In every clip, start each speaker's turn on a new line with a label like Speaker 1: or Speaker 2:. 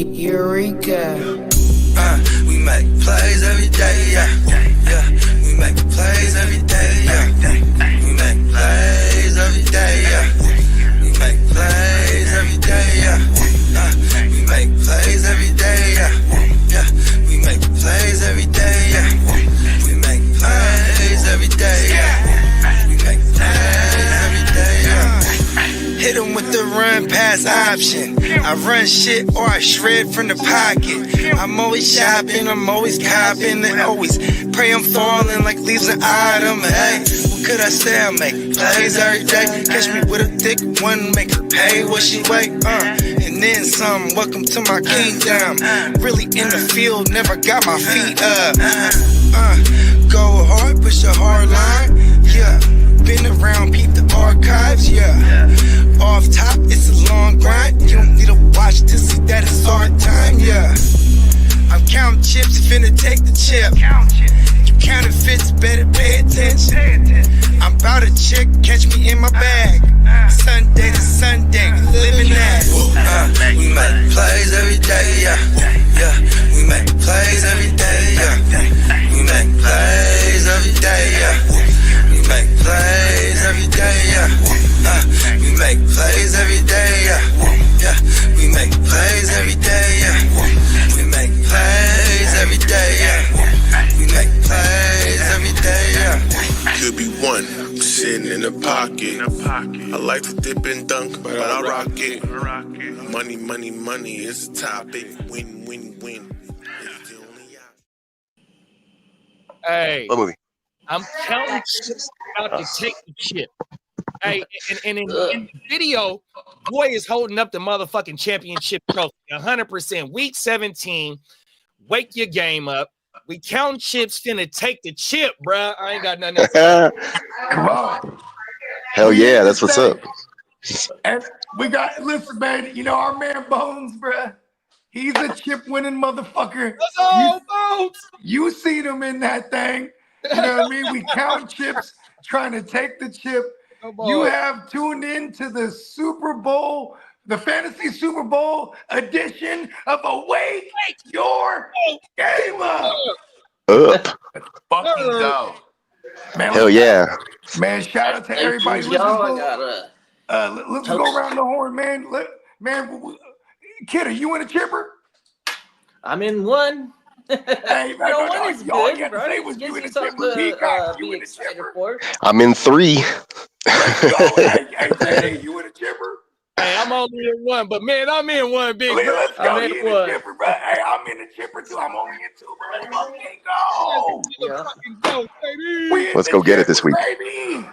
Speaker 1: Eureka.
Speaker 2: We make plays every day, yeah. We make plays every day, yeah. We make plays every day, yeah. We make plays every day, yeah. We make plays every day, yeah. We make plays every day, yeah. We make plays every day, yeah. We make plays every day, yeah. Hit 'em with the run pass option. I run shit or I shred from the pocket. I'm always shopping, I'm always copping, and always pray I'm falling like leaves an item. Hey, what could I say? I make plays every day. Catch me with a thick one, make her pay what she weigh. And then some. Welcome to my kingdom. Really in the field, never got my feet up. Go hard, push a hard line. Yeah, been around, peep the archives. Yeah. Off top, it's a long grind. You don't need a watch to see that it's hard time, yeah. I'm counting chips, finna take the chip. You counterfeits, better pay attention. I'm about a chick, catch me in my bag. Sunday to Sunday, we living that. We make plays every day, yeah. We make plays every day, yeah. We make plays every day, yeah. We make plays every day, yeah. We make plays every day, yeah. We make plays every day, yeah. We make plays every day, yeah. We make plays every day, yeah.
Speaker 3: Could be one sitting in the pocket. I like to dip and dunk, but I rock it. Money, money, money is the topic. Win, win, win. It's the only option.
Speaker 4: Hey,
Speaker 5: What movie?
Speaker 4: I'm counting chips about to take the chip. Hey, and in the video, boy is holding up the motherfucking championship trophy. 100%. Week 17. Wake your game up. We count chips, finna take the chip, bruh. I ain't got nothing else.
Speaker 6: Come on.
Speaker 5: Hell yeah, that's what's up.
Speaker 6: And we got, listen, man, you know our man Bones, bruh. He's a chip winning motherfucker.
Speaker 4: Let's go, Bones!
Speaker 6: You seen him in that thing. You know what I mean? We count chips, trying to take the chip. You have tuned in to the Super Bowl, the Fantasy Super Bowl edition of Awake Your Game Up.
Speaker 5: Up.
Speaker 6: Let's fucking go. Man,
Speaker 5: Hell yeah.
Speaker 6: Man, shout out to everybody. Let's go around the horn, man. Kid, are you in a chipper?
Speaker 7: I'm in one.
Speaker 6: Hey, man,
Speaker 7: One is
Speaker 6: all
Speaker 7: good,
Speaker 6: you had to
Speaker 7: bro.
Speaker 6: say was
Speaker 7: Gives
Speaker 6: you in a
Speaker 7: something
Speaker 6: chipper. Peacock,
Speaker 7: be
Speaker 6: you in a
Speaker 7: excited
Speaker 6: chipper.
Speaker 7: for.
Speaker 5: I'm in 3.
Speaker 6: Hey, you in a chipper?
Speaker 4: Hey, I'm only in one, but man, I'm in one, big bro.
Speaker 6: Let's go.
Speaker 7: I'm in
Speaker 6: You in
Speaker 7: one.
Speaker 6: a chipper, bro. Hey, I'm in a chipper too. I'm only in 2, but let's fucking go.
Speaker 7: Yeah.
Speaker 4: Go, baby.
Speaker 6: We in
Speaker 5: Let's
Speaker 6: the
Speaker 5: go get it this
Speaker 6: chipper,
Speaker 5: week.
Speaker 6: baby.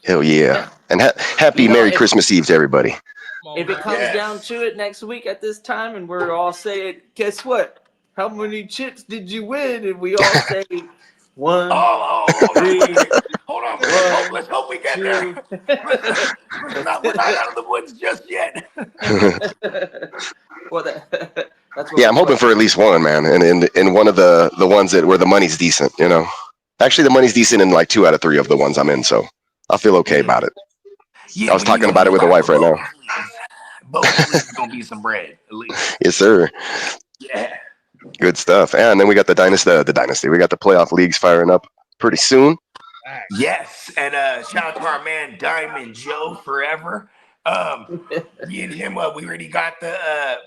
Speaker 5: Hell yeah. And happy Merry Christmas Eve to everybody.
Speaker 4: Come on,
Speaker 7: If it
Speaker 4: man.
Speaker 7: comes down to it next week at this time, and we're all saying, guess what? How many chips did you win? And we all say 1,
Speaker 6: Oh,
Speaker 7: 3.
Speaker 6: hold on. Let's hope we get
Speaker 7: 2.
Speaker 6: there. We're not out of the woods just yet.
Speaker 7: Well, that's what
Speaker 5: Yeah, I'm hoping for at least one, man. And in one of the ones where the money's decent, you know. Actually, the money's decent in like 2 out of 3 of the ones I'm in, so I feel okay about it.
Speaker 6: Yeah,
Speaker 5: I was talking about it with the wife right now.
Speaker 6: Both is gonna be some bread, at least.
Speaker 5: Yes, sir.
Speaker 6: Yeah.
Speaker 5: Good stuff. And then we got the dynasty. We got the playoff leagues firing up pretty soon.
Speaker 6: Yes, and shout out to our man Diamond Joe Forever. Me and him, we already got the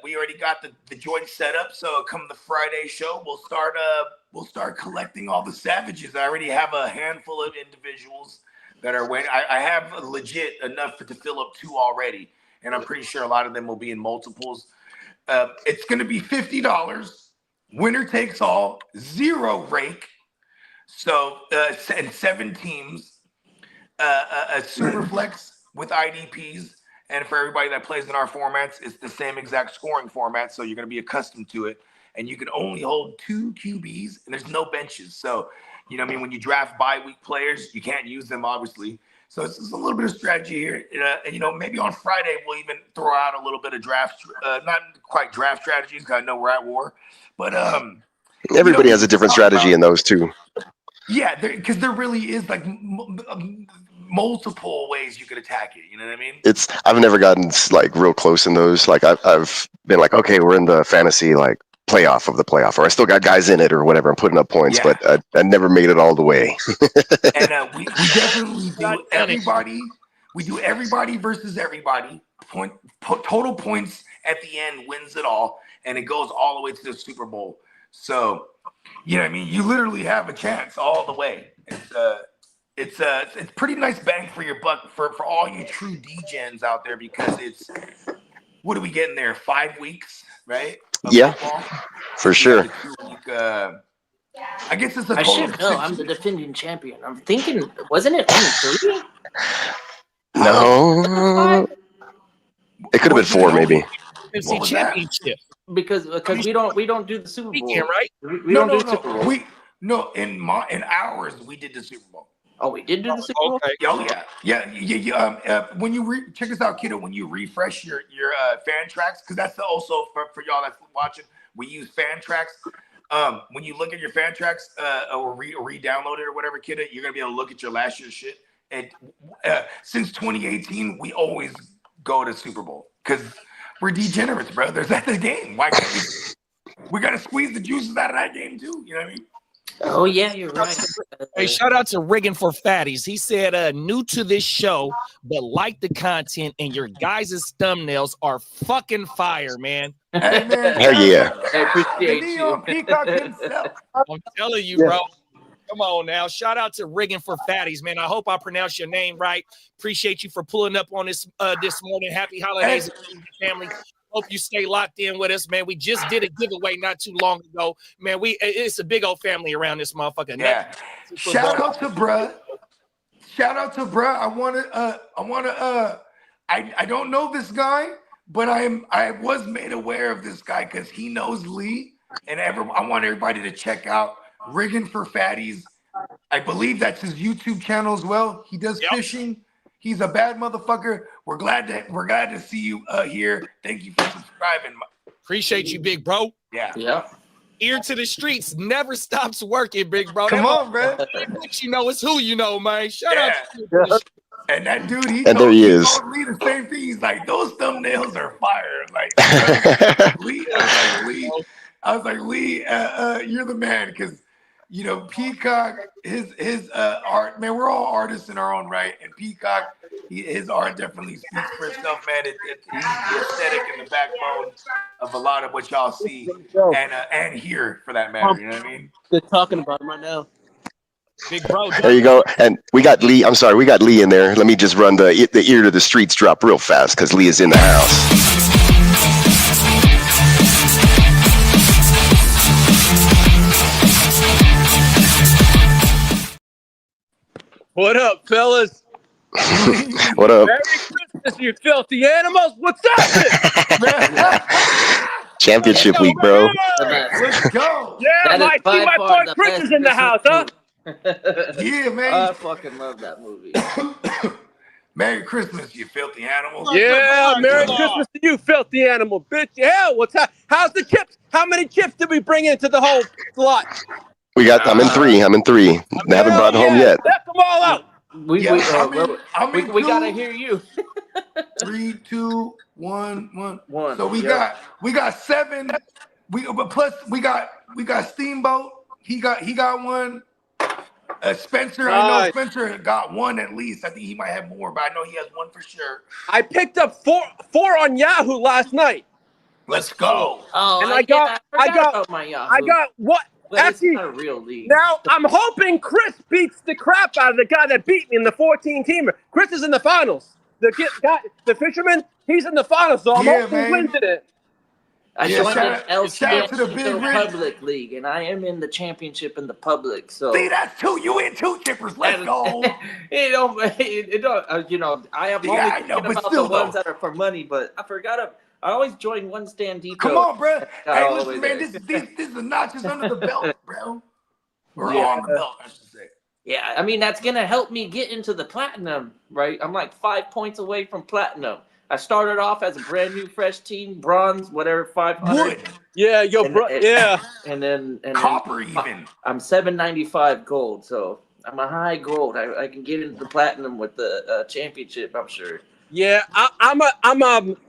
Speaker 6: joint set up. So come the Friday show, we'll start collecting all the savages. I already have a handful of individuals that are waiting. I have legit enough to fill up 2 already, and I'm pretty sure a lot of them will be in multiples. It's going to be $50. Winner takes all, 0 rake. So, and 7 teams, a super flex with IDPs. And for everybody that plays in our formats, it's the same exact scoring format. So you're going to be accustomed to it. And you can only hold 2 QBs, and there's no benches. So, you know what I mean? When you draft bye-week players, you can't use them, obviously. So it's just a little bit of strategy here. And, you know, maybe on Friday, we'll even throw out a little bit of draft, not quite draft strategies, because I know we're at war. But
Speaker 5: Everybody has a different strategy in those too.
Speaker 6: Yeah, because there really is like multiple ways you could attack it. You know what I mean?
Speaker 5: I've never gotten like real close in those. Like I've been like, okay, we're in the fantasy like playoff of the playoff, or I still got guys in it or whatever. I'm putting up points,
Speaker 6: Yeah.
Speaker 5: but I never made it all the way.
Speaker 6: And we definitely do everybody. We do everybody versus everybody. Total points at the end wins it all, and it goes all the way to the Super Bowl. So, you know what I mean? You literally have a chance all the way. It's pretty nice bang for your buck for all you true D-gens out there, because it's, what are we getting there? 5 weeks, right? Of
Speaker 5: Yeah,
Speaker 6: football?
Speaker 5: for sure.
Speaker 6: The 2-week, I guess it's a
Speaker 7: I
Speaker 6: total
Speaker 7: should
Speaker 6: of
Speaker 7: know.
Speaker 6: 6
Speaker 7: I'm the defending champion. I'm thinking, wasn't it only 3?
Speaker 5: No, it could have been 4 maybe.
Speaker 4: NFC
Speaker 6: What was that?
Speaker 4: championship
Speaker 7: Because we don't do the Super Bowl.
Speaker 4: weekend, right?
Speaker 7: We don't do the Super Bowl.
Speaker 6: In ours we did the Super Bowl.
Speaker 7: Oh, we did do the Super Bowl.
Speaker 4: Okay.
Speaker 6: Oh yeah. When you check us out, kiddo, when you refresh your fan tracks, because that's also for y'all that's watching, we use fan tracks. When you look at your fan tracks or re-download it or whatever, kiddo, you're gonna be able to look at your last year's shit. And since 2018, we always go to Super Bowl because we're degenerates, bro. That's the game. Why can't we gotta squeeze the juices out of that game too? You know what I mean?
Speaker 7: Oh yeah, you're right.
Speaker 4: Hey, shout out to Riggin for Fatties. He said, new to this show, but like the content, and your guys' thumbnails are fucking fire, man.
Speaker 6: Hey, man,
Speaker 5: Hell yeah.
Speaker 7: I appreciate
Speaker 6: Leo
Speaker 7: you.
Speaker 6: Peacock himself.
Speaker 4: I'm telling you, bro. Come on now. Shout out to Riggin for Fatties, man. I hope I pronounced your name right. Appreciate you for pulling up on this this morning. Happy holidays, family. Hope you stay locked in with us, man. We just did a giveaway not too long ago, man. It's a big old family around this motherfucker.
Speaker 6: Yeah. Shout out to bruh. I don't know this guy, but I was made aware of this guy because he knows Lee, and I want everybody to check out Riggin for Fatties. I believe that's his YouTube channel as well. He does fishing. He's a bad motherfucker. We're glad to see you here. Thank you for subscribing.
Speaker 4: Appreciate you, big bro.
Speaker 6: Yeah.
Speaker 7: Yeah.
Speaker 4: Ear to the streets never stops working, big bro.
Speaker 6: Come on, bro.
Speaker 4: What you know is who you know, man. Shout out to you.
Speaker 6: And that dude, he
Speaker 5: And
Speaker 6: told
Speaker 5: there he is.
Speaker 6: me the same thing. He's like, those thumbnails are fire. Like, Lee, I was like, Lee, you're the man, because you know, Peacock, his art, man, we're all artists in our own right, and Peacock, his art definitely speaks for itself, man. He's the aesthetic and the backbone of a lot of what y'all see and hear, for that matter. You know what I mean?
Speaker 1: They're talking about him right now.
Speaker 4: Big bro.
Speaker 5: There you go. And we got Lee. I'm sorry, we got Lee in there. Let me just run the ear to the streets drop real fast because Lee is in the house.
Speaker 1: What up, fellas?
Speaker 5: What up?
Speaker 1: Merry Christmas, you filthy animals. What's up?
Speaker 5: Championship week, bro.
Speaker 6: Let's go.
Speaker 1: Yeah,
Speaker 7: That is
Speaker 1: my
Speaker 7: by
Speaker 1: boy
Speaker 7: far the
Speaker 1: Chris
Speaker 7: best
Speaker 1: is in the house, huh?
Speaker 6: Yeah,
Speaker 7: I
Speaker 6: man.
Speaker 7: fucking love that movie.
Speaker 6: Merry Christmas, you filthy animals.
Speaker 1: Yeah, Merry
Speaker 4: Come on.
Speaker 1: Christmas to you, filthy animal, bitch. Yeah, how's the chips? How many chips did we bring into the whole slot?
Speaker 5: I'm in 3. I'm in 3. They haven't brought it home yet.
Speaker 1: Left them all out.
Speaker 7: We
Speaker 6: I'm in
Speaker 7: gotta
Speaker 6: two.
Speaker 7: hear you.
Speaker 6: 3, 2, 1, 1.
Speaker 7: One.
Speaker 6: So we got 7. Plus we got Steamboat. He got one. Spencer, I know
Speaker 1: Right.
Speaker 6: Spencer got one at least. I think he might have more, but I know he has one for sure.
Speaker 1: I picked up four on Yahoo last night.
Speaker 6: Let's go.
Speaker 7: Oh,
Speaker 1: And
Speaker 7: I
Speaker 1: got
Speaker 7: about my Yahoo.
Speaker 1: I got what?
Speaker 7: But
Speaker 1: Actually,
Speaker 7: it's not a real league.
Speaker 1: now I'm hoping Chris beats the crap out of the guy that beat me in the 14-teamer. Chris is in the finals. The fisherman, he's in the finals, so I'm
Speaker 6: Yeah,
Speaker 1: hoping he
Speaker 6: man.
Speaker 1: wins it.
Speaker 7: I
Speaker 6: Yeah,
Speaker 7: joined
Speaker 6: shout
Speaker 7: an
Speaker 6: out to the Big
Speaker 7: LCS
Speaker 6: Rig.
Speaker 7: public league, and I am in the championship in the public. So
Speaker 6: See, that's 2. You in 2 chippers. Let's go.
Speaker 7: it don't. You know, I am only
Speaker 6: Yeah, I know,
Speaker 7: thinking
Speaker 6: but
Speaker 7: about
Speaker 6: still,
Speaker 7: the ones
Speaker 6: though.
Speaker 7: that are for money. But I forgot. I always join One Stand Depot.
Speaker 6: Come on, bro. Hey,
Speaker 7: all the
Speaker 6: listen,
Speaker 7: way
Speaker 6: man.
Speaker 7: there.
Speaker 6: This is the notches under the belt, bro. We're
Speaker 7: Yeah.
Speaker 6: on the belt, I should say.
Speaker 7: Yeah, I mean that's gonna help me get into the platinum, right? I'm like 5 points away from platinum. I started off as a brand new fresh team, bronze, whatever, 500.
Speaker 6: Wood,
Speaker 1: Yeah, yo,
Speaker 7: And-
Speaker 1: bro.
Speaker 7: and-
Speaker 1: Yeah.
Speaker 7: And then
Speaker 6: copper, even.
Speaker 7: I'm 795 gold. So I'm a high gold. I can get into the platinum with the championship. I'm sure.
Speaker 1: Yeah, I'm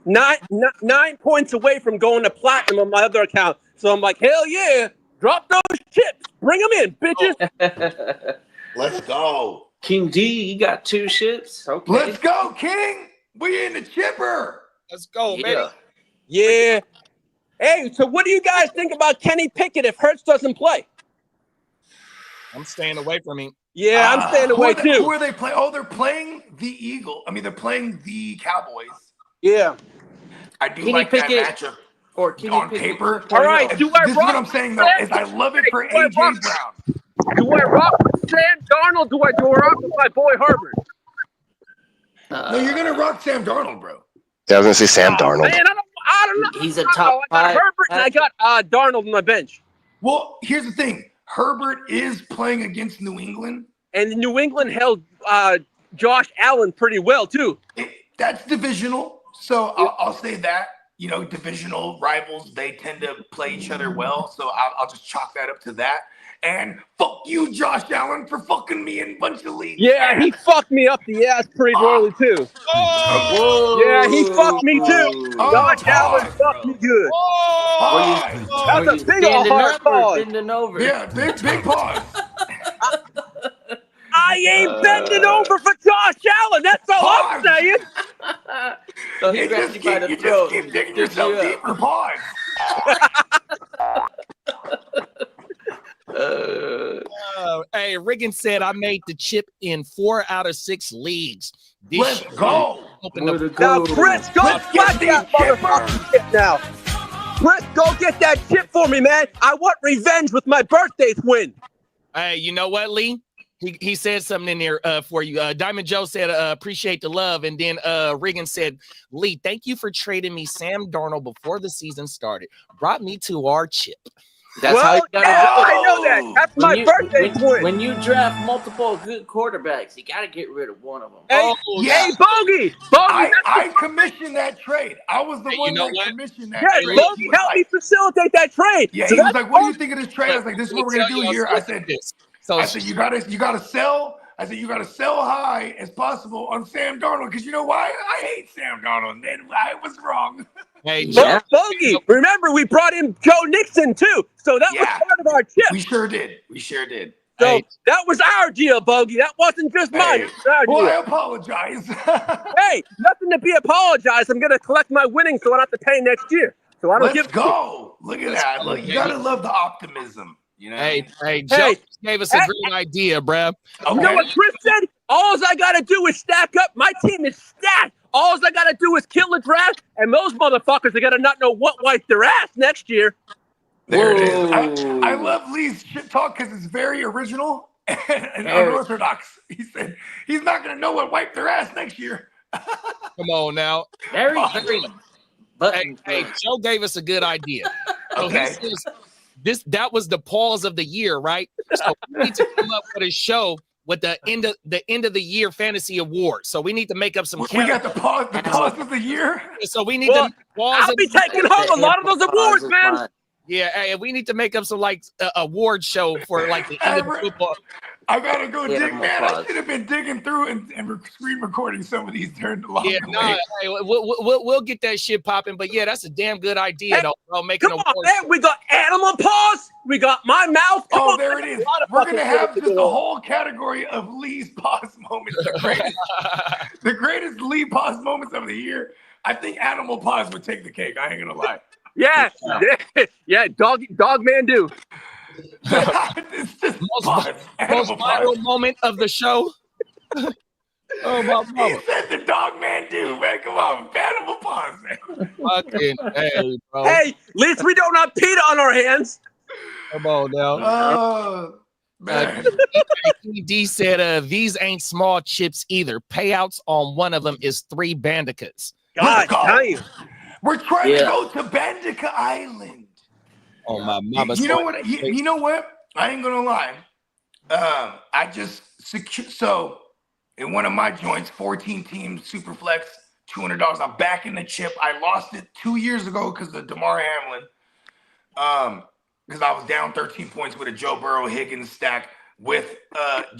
Speaker 1: 9 points away from going to platinum on my other account. So I'm like, hell yeah, drop those chips, bring them in, bitches.
Speaker 6: Let's go.
Speaker 7: King D, you got 2 ships. Okay.
Speaker 6: Let's go, King. We in the chipper.
Speaker 4: Let's go,
Speaker 7: Yeah.
Speaker 4: man.
Speaker 1: Yeah. Hey, so what do you guys think about Kenny Pickett if Hurts doesn't play?
Speaker 4: I'm staying away from him.
Speaker 1: Yeah, I'm staying away
Speaker 6: Who
Speaker 1: too.
Speaker 6: are they playing? Oh, they're playing the Eagle. I mean, they're playing the Cowboys.
Speaker 1: Yeah.
Speaker 6: I do
Speaker 7: Kenny
Speaker 6: like
Speaker 7: Pickett
Speaker 6: that matchup
Speaker 7: or Kenny
Speaker 6: on
Speaker 7: Pickett.
Speaker 6: paper.
Speaker 1: All right,
Speaker 6: This
Speaker 1: do I
Speaker 6: is what
Speaker 1: rock
Speaker 6: I'm saying, though,
Speaker 1: Sam?
Speaker 6: is I love it for
Speaker 1: Do I
Speaker 6: A.J.
Speaker 1: rock-
Speaker 6: Brown.
Speaker 1: Do I rock with Sam Darnold? Do I rock with my boy Herbert?
Speaker 6: No, you're going to rock Sam Darnold, bro.
Speaker 5: Yeah, I was gonna say Sam Darnold.
Speaker 1: Man, I don't know.
Speaker 7: He's a
Speaker 1: I
Speaker 7: top
Speaker 1: got
Speaker 7: 5.
Speaker 1: Herbert and I got Darnold on my bench.
Speaker 6: Well, here's the thing. Herbert is playing against New England.
Speaker 1: And New England held Josh Allen pretty well too.
Speaker 6: That's divisional. So I'll say that. You know, divisional rivals, they tend to play each other well. So I'll just chalk that up to that. And fuck you, Josh Allen, for fucking me in a bunch of leagues.
Speaker 1: Yeah,
Speaker 6: man.
Speaker 1: he fucked me up the ass pretty royally too.
Speaker 4: Oh,
Speaker 1: Yeah, he fucked me too.
Speaker 6: Oh,
Speaker 1: Josh Allen
Speaker 6: pause,
Speaker 1: fucked me good.
Speaker 6: Pause.
Speaker 1: That's a big old hard pause.
Speaker 7: Bending over.
Speaker 6: Yeah, big pause.
Speaker 1: I ain't bending over for Josh Allen. That's all I'm
Speaker 6: Pause.
Speaker 1: saying.
Speaker 7: So he
Speaker 6: You
Speaker 7: grabbed
Speaker 6: just
Speaker 7: you by
Speaker 6: keep,
Speaker 7: the
Speaker 6: you
Speaker 7: throat.
Speaker 6: just keep digging
Speaker 7: Picked
Speaker 6: yourself
Speaker 7: you up.
Speaker 6: deeper. Pause.
Speaker 4: Hey, Riggins said I made the chip in 4 out of 6 leagues. This
Speaker 6: Let's
Speaker 4: shit
Speaker 6: go.
Speaker 4: opened up-
Speaker 1: Now, Chris, go
Speaker 6: Let's
Speaker 1: smack
Speaker 6: get
Speaker 1: that
Speaker 6: these
Speaker 1: motherfucking chip now. Chris, go get that chip for me, man. I want revenge with my birthday twin.
Speaker 4: Hey, you know what, Lee? He said something in there for you. Diamond Joe said, appreciate the love. And then Riggins said, Lee, thank you for trading me Sam Darnold before the season started. Brought me to our chip.
Speaker 7: That's how you gotta
Speaker 1: yeah,
Speaker 7: do it.
Speaker 1: I know that. That's my birthday twin.
Speaker 7: When you draft multiple good quarterbacks, you gotta get rid of one of them.
Speaker 1: Hey,
Speaker 6: yeah.
Speaker 1: hey, Bogey. Bogey,
Speaker 6: I commissioned that trade. I was the
Speaker 4: Hey,
Speaker 6: one
Speaker 4: you know
Speaker 6: that
Speaker 4: what?
Speaker 6: commissioned that
Speaker 1: yes,
Speaker 6: trade.
Speaker 1: Bogey
Speaker 6: He was
Speaker 1: helped me
Speaker 6: like-
Speaker 1: facilitate that trade.
Speaker 6: Yeah,
Speaker 1: So
Speaker 6: he was
Speaker 1: that's
Speaker 6: like, "What do you think of this trade?" I was like, "This is what we're gonna
Speaker 4: Let
Speaker 6: do
Speaker 4: me tell
Speaker 6: here."
Speaker 4: you
Speaker 6: I said,
Speaker 4: this. So
Speaker 6: "I said you gotta sell." I said you gotta sell high as possible on Sam Darnold because you know why? I hate Sam Darnold, and I was wrong.
Speaker 4: hey,
Speaker 7: Yeah.
Speaker 1: Bogey, remember we brought in Joe Nixon too. So that was
Speaker 6: Yeah.
Speaker 1: part of our chip.
Speaker 6: We sure did. We sure did.
Speaker 1: So
Speaker 4: Hey.
Speaker 1: that was our deal, Bogey. That wasn't just mine.
Speaker 6: Hey.
Speaker 1: It was our
Speaker 6: Well, I
Speaker 1: deal.
Speaker 6: apologize.
Speaker 1: Hey, nothing to be apologized. I'm going to collect my winnings so I don't have to pay next year. So I don't
Speaker 6: Let's
Speaker 1: give a shit.
Speaker 6: go. Look at that. Look, you
Speaker 4: baby.
Speaker 6: gotta love the optimism. You know.
Speaker 4: hey, Joe
Speaker 1: Hey.
Speaker 4: gave us a great idea, bruh.
Speaker 6: Okay.
Speaker 1: You know what Chris said? All I got to do is stack up. My team is stacked. All I got to do is kill the draft, and those motherfuckers are going to not know what wipe their ass next year.
Speaker 6: There it is.
Speaker 7: Whoa.
Speaker 6: I love Lee's shit talk because it's very original and
Speaker 7: Very.
Speaker 6: unorthodox. He said he's not going to know what wipe their ass next year.
Speaker 4: Come on now.
Speaker 7: Very,
Speaker 6: Oh.
Speaker 7: very
Speaker 4: Hey,
Speaker 7: button.
Speaker 4: hey, Joe gave us a good idea. So he
Speaker 6: Okay.
Speaker 4: says that was the pause of the year, right? So we need to come up with a show with the end of the year fantasy award. So we need to make up some.
Speaker 6: We got the pause of the year.
Speaker 4: So we need
Speaker 1: Well,
Speaker 4: to pause.
Speaker 1: I'll be taking home a lot of those awards, man.
Speaker 4: Yeah, hey, we need to make up some like award show for like the end of the football.
Speaker 6: I gotta go
Speaker 7: Yeah,
Speaker 6: dig,
Speaker 7: I'm
Speaker 6: man.
Speaker 7: gonna
Speaker 6: I
Speaker 7: pause.
Speaker 6: should have been digging through and screen recording some of these during the long
Speaker 4: Yeah, no, hey, we'll get that shit popping. But yeah, that's a damn good idea,
Speaker 1: Hey,
Speaker 4: though. Bro, making
Speaker 1: Come
Speaker 4: a
Speaker 1: on, man. We got animal paws. We got my mouth. Come
Speaker 6: Oh,
Speaker 1: on,
Speaker 6: there
Speaker 1: man.
Speaker 6: it is.
Speaker 1: There's a lot of
Speaker 6: We're
Speaker 1: fucking
Speaker 6: gonna have
Speaker 1: shit
Speaker 6: just
Speaker 1: to
Speaker 6: a
Speaker 1: go.
Speaker 6: whole category of Lee's pause moments. The greatest Lee pause moments of the year. I think animal pause would take the cake. I ain't gonna lie.
Speaker 1: Yeah, yeah, dog man do.
Speaker 6: It's just
Speaker 4: Most
Speaker 6: pause.
Speaker 4: most
Speaker 6: Animal
Speaker 4: viral
Speaker 6: pause.
Speaker 4: moment of the show. Oh my
Speaker 6: He
Speaker 4: mama!
Speaker 6: said the dog man do, man. Come on, animal pause, man.
Speaker 4: Fucking hey, bro.
Speaker 1: Hey, at least we don't have PETA on our hands.
Speaker 4: Come on now.
Speaker 6: Oh man.
Speaker 4: D said, "These ain't small chips either. Payouts on one of them is 3 bandicoots."
Speaker 1: God
Speaker 6: go.
Speaker 1: damn.
Speaker 6: We're trying
Speaker 7: Yeah.
Speaker 6: to go to Bandica Island.
Speaker 4: Oh my mama!
Speaker 6: You know what? You know what? I ain't gonna lie. I just secured. So in one of my joints, 14 teams, Superflex, $200. I'm back in the chip. I lost it 2 years ago because of DeMar Hamlin. Because I was down 13 points with a Joe Burrow Higgins stack. with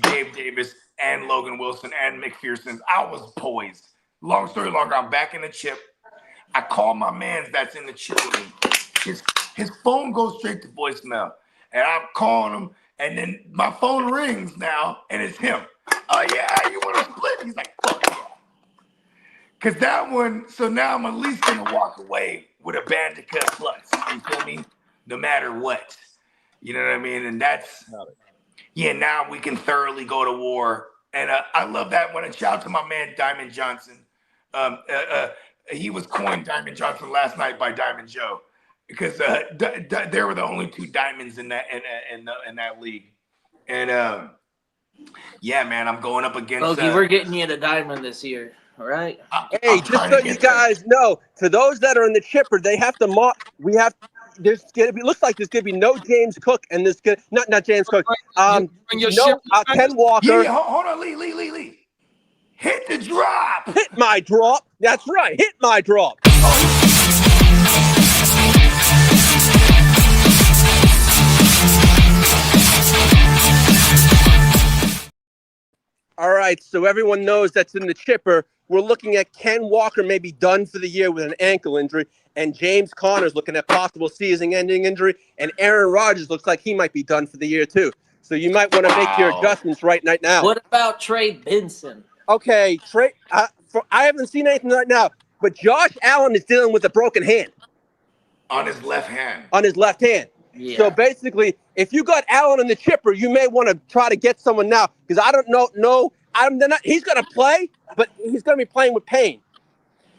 Speaker 6: Gabe Davis and Logan Wilson and McPherson, I was poised. Long story longer, I'm back in the chip. I call my man that's in the chip with me. His phone goes straight to voicemail. And I'm calling him, and then my phone rings now, and it's him. Oh, yeah, you want to split? He's like, fuck yeah. Because that one, so now I'm at least going to walk away with a Bandicoot Plus. You feel me? No matter what. You know what I mean? And that's, yeah, now we can thoroughly go to war. And I love that one. And shout out to my man, Diamond Johnson. He was coined Diamond Johnson last night by Diamond Joe. Because there were the only two diamonds in that league, and yeah, man, I'm going up against.
Speaker 7: Logie, we're getting you the diamond this year, all right?
Speaker 1: Hey, just so you guys know, to those that are in the chipper, they have to mark. We have. There's gonna be. Looks like there's gonna be no James Cook, and this not James Cook. No Ken Walker.
Speaker 6: Yeah, hold on, Lee. Hit the drop.
Speaker 1: Hit my drop. That's right. Hit my drop. All right, so everyone knows that's in the chipper. We're looking at Ken Walker maybe done for the year with an ankle injury, and James Conner's looking at possible season-ending injury, and Aaron Rodgers looks like he might be done for the year too. So you might want to make your adjustments right now.
Speaker 7: What about Trey Benson?
Speaker 1: Okay, Trey. I haven't seen anything right now, but Josh Allen is dealing with a broken hand.
Speaker 6: On his left hand.
Speaker 1: On his left hand.
Speaker 7: Yeah.
Speaker 1: So basically, if you got Allen in the chipper, you may want to try to get someone now because I don't know. He's going to play, but he's going to be playing with pain.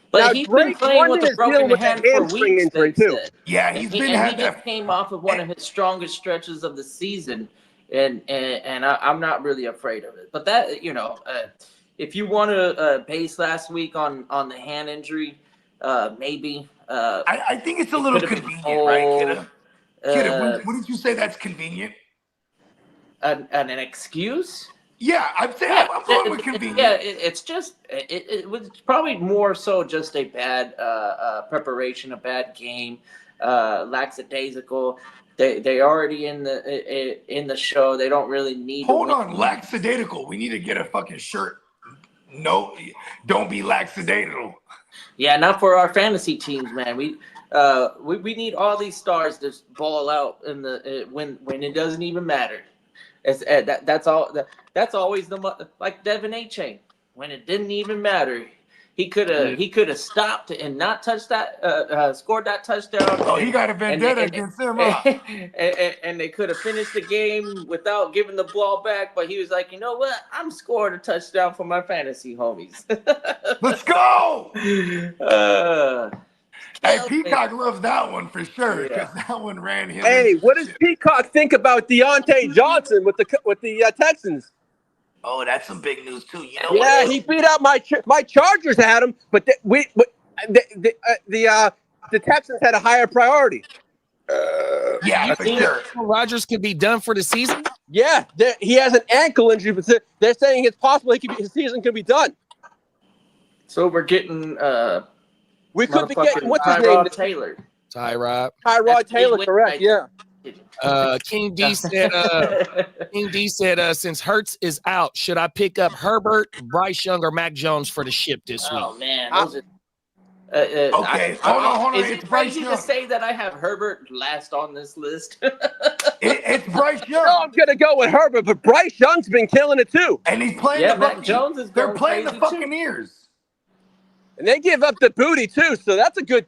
Speaker 7: But
Speaker 1: now,
Speaker 7: he's been playing with a broken hand for weeks.
Speaker 1: Injury too.
Speaker 6: Yeah, he
Speaker 7: just came off of one of his strongest stretches of the season, and I'm not really afraid of it. But that, if you want to base last week on the hand injury, maybe.
Speaker 6: I think it's a little convenient, right, Kidda, what did you say that's convenient?
Speaker 7: An excuse?
Speaker 6: Yeah, I'm saying I'm going with convenient.
Speaker 7: Yeah, it's just it was probably more so just a bad preparation, a bad game, lackadaisical. They already in the show. They don't really need.
Speaker 6: Hold on, lackadaisical. We need to get a fucking shirt. No, don't be lackadaisical.
Speaker 7: Yeah, not for our fantasy teams, man. We need all these stars to ball out in the when it doesn't even matter. That's always like Devin A-Chain when it didn't even matter. He could have stopped and not touched that scored that touchdown.
Speaker 6: Oh, he got a vendetta against him.
Speaker 7: And they could have finished the game without giving the ball back. But he was like, you know what? I'm scoring a touchdown for my fantasy homies.
Speaker 6: Let's go. Hey, Peacock loves that one for sure because that one ran him.
Speaker 1: Hey, what does Peacock think about Deontay Johnson with the Texans?
Speaker 6: Oh, that's some big news too. You know
Speaker 1: what? He beat out my Chargers had him, but the Texans had a higher priority.
Speaker 6: Yeah, for sure.
Speaker 4: Rodgers could be done for the season.
Speaker 1: Yeah, he has an ankle injury, but they're saying it's possible his season could be done.
Speaker 7: So we're getting.
Speaker 1: We could be getting what's his
Speaker 7: Tyrod
Speaker 1: name?
Speaker 7: Taylor.
Speaker 1: Tyrod Taylor, correct? Yeah.
Speaker 4: King D said, since Hurts is out, should I pick up Herbert, Bryce Young, or Mac Jones for the ship this week?
Speaker 7: Oh man, those are.
Speaker 6: Okay, hold on.
Speaker 7: Is it crazy to say that I have Herbert last on this list?
Speaker 6: It's Bryce Young.
Speaker 1: No, I'm gonna go with Herbert, but Bryce Young's been killing it too.
Speaker 6: And he's playing the
Speaker 7: Mac Jones is
Speaker 6: they're playing the
Speaker 7: too.
Speaker 6: Buccaneers.
Speaker 1: And they give up the booty too, so that's a good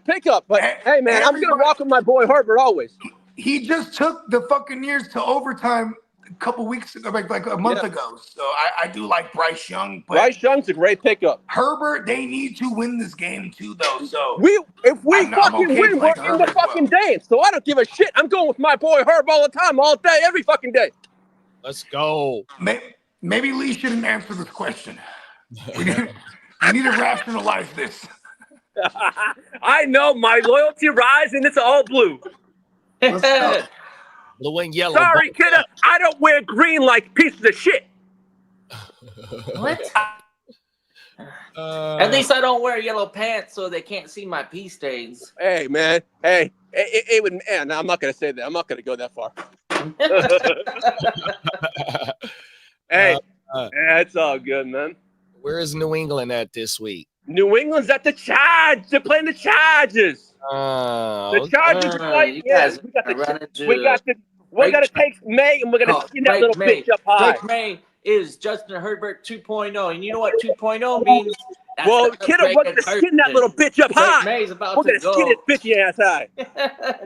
Speaker 1: pickup. But hey, man, I'm gonna walk with my boy Herbert always.
Speaker 6: He just took the Buccaneers to overtime a couple weeks ago, like a month ago. So I do like Bryce Young. But
Speaker 1: Bryce Young's a great pickup.
Speaker 6: Herbert, they need to win this game too, though. So
Speaker 1: if we fucking win, we're in the fucking dance. So I don't give a shit. I'm going with my boy Herb all the time, all day, every fucking day.
Speaker 4: Let's go.
Speaker 6: Maybe Lee shouldn't answer this question. I need to rationalize this.
Speaker 1: I know my loyalty rise and it's all blue.
Speaker 4: Blue and yellow.
Speaker 1: Sorry, kid. I don't wear green like pieces of shit.
Speaker 7: What? At least I don't wear yellow pants so they can't see my pee stains.
Speaker 1: Hey, man. Hey, it would. No, I'm not gonna say that. I'm not gonna go that far. good, man.
Speaker 4: Where is New England at this week?
Speaker 1: New England's at the Chargers. They're playing the Chargers. The Chargers are playing.
Speaker 7: You
Speaker 1: Yeah,
Speaker 7: guys are running to
Speaker 1: we're gonna take May and we're gonna skin that little bitch up high.
Speaker 7: Drake May is Justin Herbert 2.0, and you know what 2.0 means? That's
Speaker 1: Well,
Speaker 7: the
Speaker 1: kiddo, we're gonna
Speaker 7: upgraded
Speaker 1: skin that
Speaker 7: version.
Speaker 1: little bitch up
Speaker 7: Drake
Speaker 1: high.
Speaker 7: May's about
Speaker 1: We're
Speaker 7: to
Speaker 1: gonna skin his
Speaker 7: go.
Speaker 1: bitchy ass high.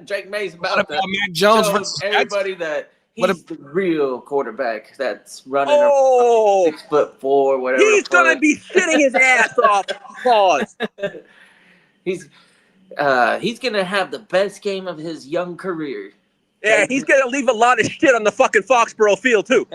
Speaker 7: Drake May's
Speaker 4: What
Speaker 7: about to
Speaker 4: about Mac Jones
Speaker 7: show
Speaker 4: versus
Speaker 7: everybody that
Speaker 4: What
Speaker 7: he's the real quarterback that's running
Speaker 1: Oh,
Speaker 7: 6'4", whatever.
Speaker 1: he's
Speaker 7: the
Speaker 1: gonna
Speaker 7: fuck.
Speaker 1: be sitting his ass off. Pause.
Speaker 7: He's gonna have the best game of his young career.
Speaker 1: Yeah, he's gonna leave a lot of shit on the fucking Foxborough field too.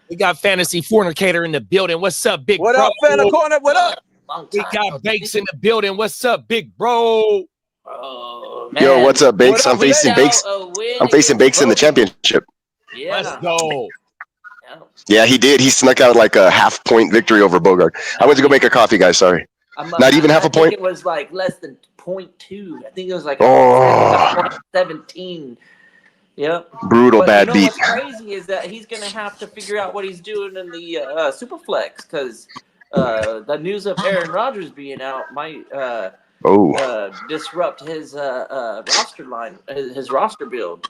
Speaker 4: We got Fantasy Fornicator in the building. What's up, big
Speaker 1: What
Speaker 4: bro?
Speaker 1: up, Fanta Corner? What up?
Speaker 7: Long
Speaker 4: We
Speaker 7: time
Speaker 4: got
Speaker 7: no
Speaker 4: Bakes
Speaker 7: see.
Speaker 4: in the building. What's up, big bro?
Speaker 7: Oh, man.
Speaker 5: Yo, what's up, Bakes?
Speaker 1: What up,
Speaker 5: I'm facing
Speaker 7: Without
Speaker 5: Bakes.
Speaker 7: a win
Speaker 5: I'm facing
Speaker 7: against
Speaker 5: Bakes in the
Speaker 7: Bogey.
Speaker 5: championship.
Speaker 7: Yeah.
Speaker 4: Let's go.
Speaker 7: Yeah.
Speaker 5: Yeah, he did. He snuck out like a half-point victory over Bogart. I went to go make a coffee, guys. Sorry. Not even half a
Speaker 7: I think
Speaker 5: point?
Speaker 7: it was like less than 0.2. I think it was like
Speaker 5: Oh.
Speaker 7: 17. Yep.
Speaker 5: Brutal
Speaker 7: But
Speaker 5: bad
Speaker 7: you know
Speaker 5: beat.
Speaker 7: what's crazy is that he's gonna have to figure out what he's doing in the Superflex because the news of Aaron Rodgers being out might disrupt his roster line, his roster build.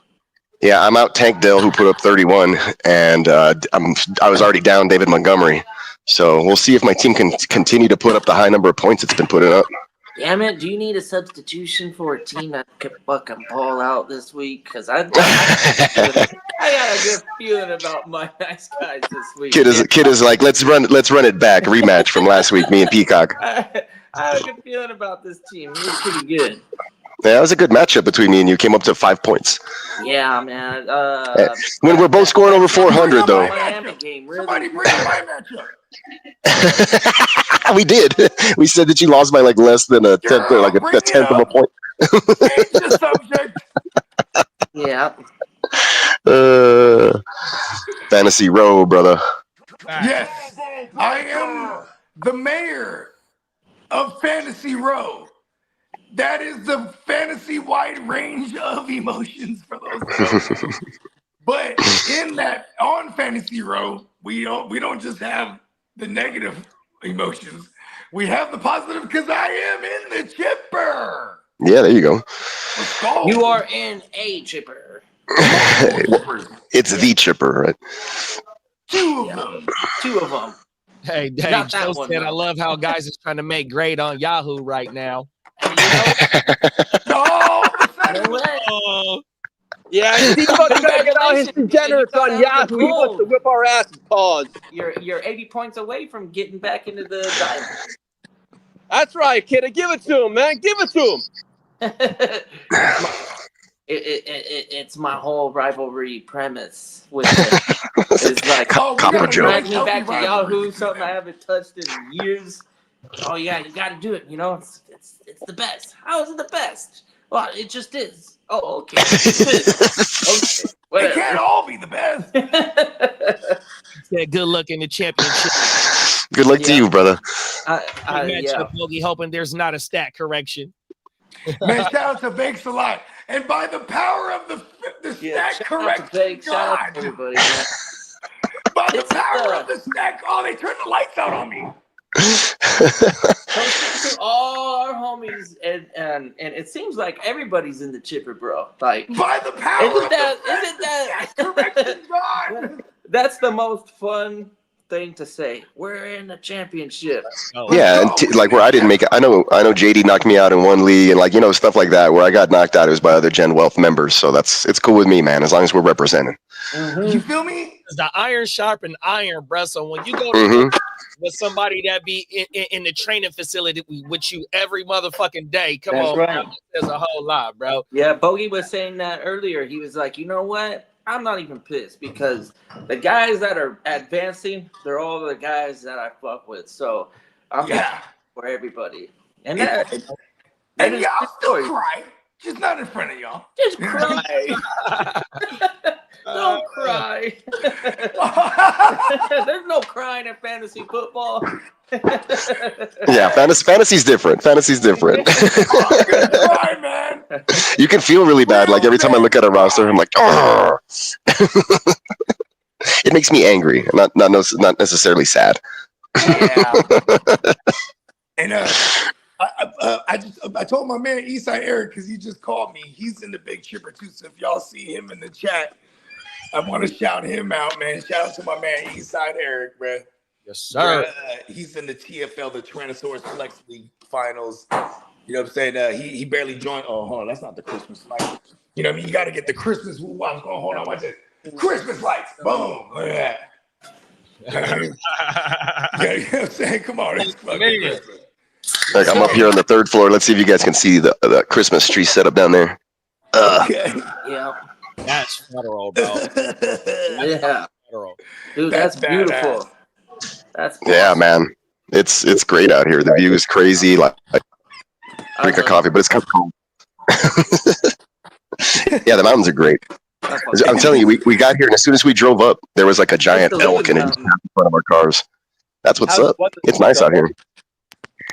Speaker 5: Yeah, I'm out Tank Dell, who put up 31, and I was already down David Montgomery. So we'll see if my team can continue to put up the high number of points it's been putting up.
Speaker 7: Damn it! Do you need a substitution for a team that could fucking ball out this week? Because I got a good feeling about my nice guys this week.
Speaker 5: Kid is like, let's run it back, rematch from last week, me and Peacock.
Speaker 7: I have a good feeling about this team. It was pretty good.
Speaker 5: Yeah, that was a good matchup between me and you. Came up to 5 points.
Speaker 7: Yeah, man.
Speaker 5: When we're both scoring over 400, though.
Speaker 7: Miami game, really.
Speaker 6: Somebody bring my matchup.
Speaker 5: We did. We said that you lost by like less than a tenth, or like a tenth of a point.
Speaker 6: Change the subject.
Speaker 7: Yeah.
Speaker 5: Fantasy Row, brother.
Speaker 6: Yes, I am the mayor of Fantasy Row. That is the fantasy wide range of emotions for those. But in that, on Fantasy Row, we don't just have the negative emotions. We have the positive because I am in the chipper.
Speaker 5: Yeah, there you go.
Speaker 6: Let's go.
Speaker 7: You are in a chipper.
Speaker 5: It's the chipper, right?
Speaker 6: Two of them.
Speaker 7: Two of them.
Speaker 4: Hey,
Speaker 7: Not that
Speaker 4: Joe
Speaker 7: one,
Speaker 4: said,
Speaker 7: though.
Speaker 4: I love how guys is trying to make grade on Yahoo right now.
Speaker 6: No,
Speaker 7: No way.
Speaker 4: Oh,
Speaker 1: Yeah, Steve Buck's gotta get all his degenerates on Yahoo. He wants to whip our asses. Pause.
Speaker 7: You're 80 points away from getting back into the diamond.
Speaker 1: That's right, kid. Give it to him, man. Give it to him.
Speaker 7: It's my whole rivalry premise with it. It's like,
Speaker 6: Oh,
Speaker 5: Copper
Speaker 6: we gotta
Speaker 5: Joe.
Speaker 7: drag
Speaker 6: make
Speaker 7: me
Speaker 6: healthy
Speaker 7: back to
Speaker 6: rivalry.
Speaker 7: Yahoo, something I haven't touched in years. Oh yeah, you got to do it. You know, it's the best. How is it the best? Well, it just is. Oh, okay. Okay,
Speaker 6: It
Speaker 7: whatever.
Speaker 6: can't all be the best.
Speaker 4: said good luck in the championship.
Speaker 5: Good luck to
Speaker 7: Yeah.
Speaker 5: you, brother.
Speaker 7: Yeah.
Speaker 4: Matchup, Bogey, hoping there's not a stat correction.
Speaker 6: Man, shout out to Bakes a lot. And by the power of the
Speaker 7: Yeah,
Speaker 6: snack
Speaker 7: shout out to Jake,
Speaker 6: correction,
Speaker 7: shout out to
Speaker 6: God.
Speaker 7: everybody. Man.
Speaker 6: By the
Speaker 7: It's
Speaker 6: power of the snack, oh, they turned the lights out on me.
Speaker 7: Thanks to all our homies, and it seems like everybody's in the chipper, bro. Like,
Speaker 6: By the power
Speaker 7: Isn't
Speaker 6: of
Speaker 7: that-
Speaker 6: the
Speaker 7: isn't that-
Speaker 6: snack correction, God.
Speaker 7: that's the most fun thing to say. We're in the championship.
Speaker 4: Oh,
Speaker 5: Yeah, and like where I didn't make it. I know JD knocked me out in one league, and like stuff like that. Where I got knocked out, it was by other Gen Wealth members. So it's cool with me, man. As long as we're representing.
Speaker 6: You feel me?
Speaker 4: the iron sharpen iron, bro. So when you go
Speaker 5: Mhm.
Speaker 4: with somebody that be in the training facility with you every motherfucking day, come
Speaker 7: That's
Speaker 4: on,
Speaker 7: right.
Speaker 4: bro. There's a whole lot, bro.
Speaker 7: Yeah, Bogey was saying that earlier. He was like, you know what? I'm not even pissed because the guys that are advancing, they're all the guys that I fuck with. So I'm
Speaker 6: Yeah.
Speaker 7: for everybody. And
Speaker 6: Yeah.
Speaker 7: that
Speaker 6: And
Speaker 7: is
Speaker 6: y'all
Speaker 7: the
Speaker 6: still
Speaker 7: story.
Speaker 6: cry. Just not in front of y'all.
Speaker 7: Just cry. Don't cry. There's no crying in fantasy football.
Speaker 5: Yeah, fantasy's different. Fantasy's different.
Speaker 6: I'm gonna cry, man.
Speaker 5: You can feel really bad. Like every time I look at a roster, I'm like, "Argh." It makes me angry, not necessarily sad.
Speaker 6: Yeah. And I told my man Eastside Eric because he just called me. He's in the Big Chipper too. So if y'all see him in the chat, I want to shout him out, man. Shout out to my man Eastside Eric, man.
Speaker 4: Yes, sir.
Speaker 6: He's in the TFL, the Tyrannosaurus Flex League finals. You know what I'm saying? He barely joined. Oh, hold on, that's not the Christmas light. You know what I mean? You got to get the Christmas. Hold on, watch this. Christmas lights. Boom. Look at that. Yeah, you know what I'm saying? Come on, it's fucking Christmas.
Speaker 5: Like, I'm up here on the 3rd floor. Let's see if you guys can see the Christmas tree set up down there.
Speaker 6: Okay.
Speaker 7: Yeah.
Speaker 4: That's federal, bro.
Speaker 7: Yeah.
Speaker 4: Federal.
Speaker 7: Dude,
Speaker 6: That's
Speaker 7: that's beautiful. That's
Speaker 5: Yeah, man. It's great out here. The view is crazy. Like drink a coffee, but it's kind of cold. Yeah, the mountains are great. I'm telling you, we got here, and as soon as we drove up, there was like a giant elk, and it just passed in front of our cars. That's what's up. It's nice out here.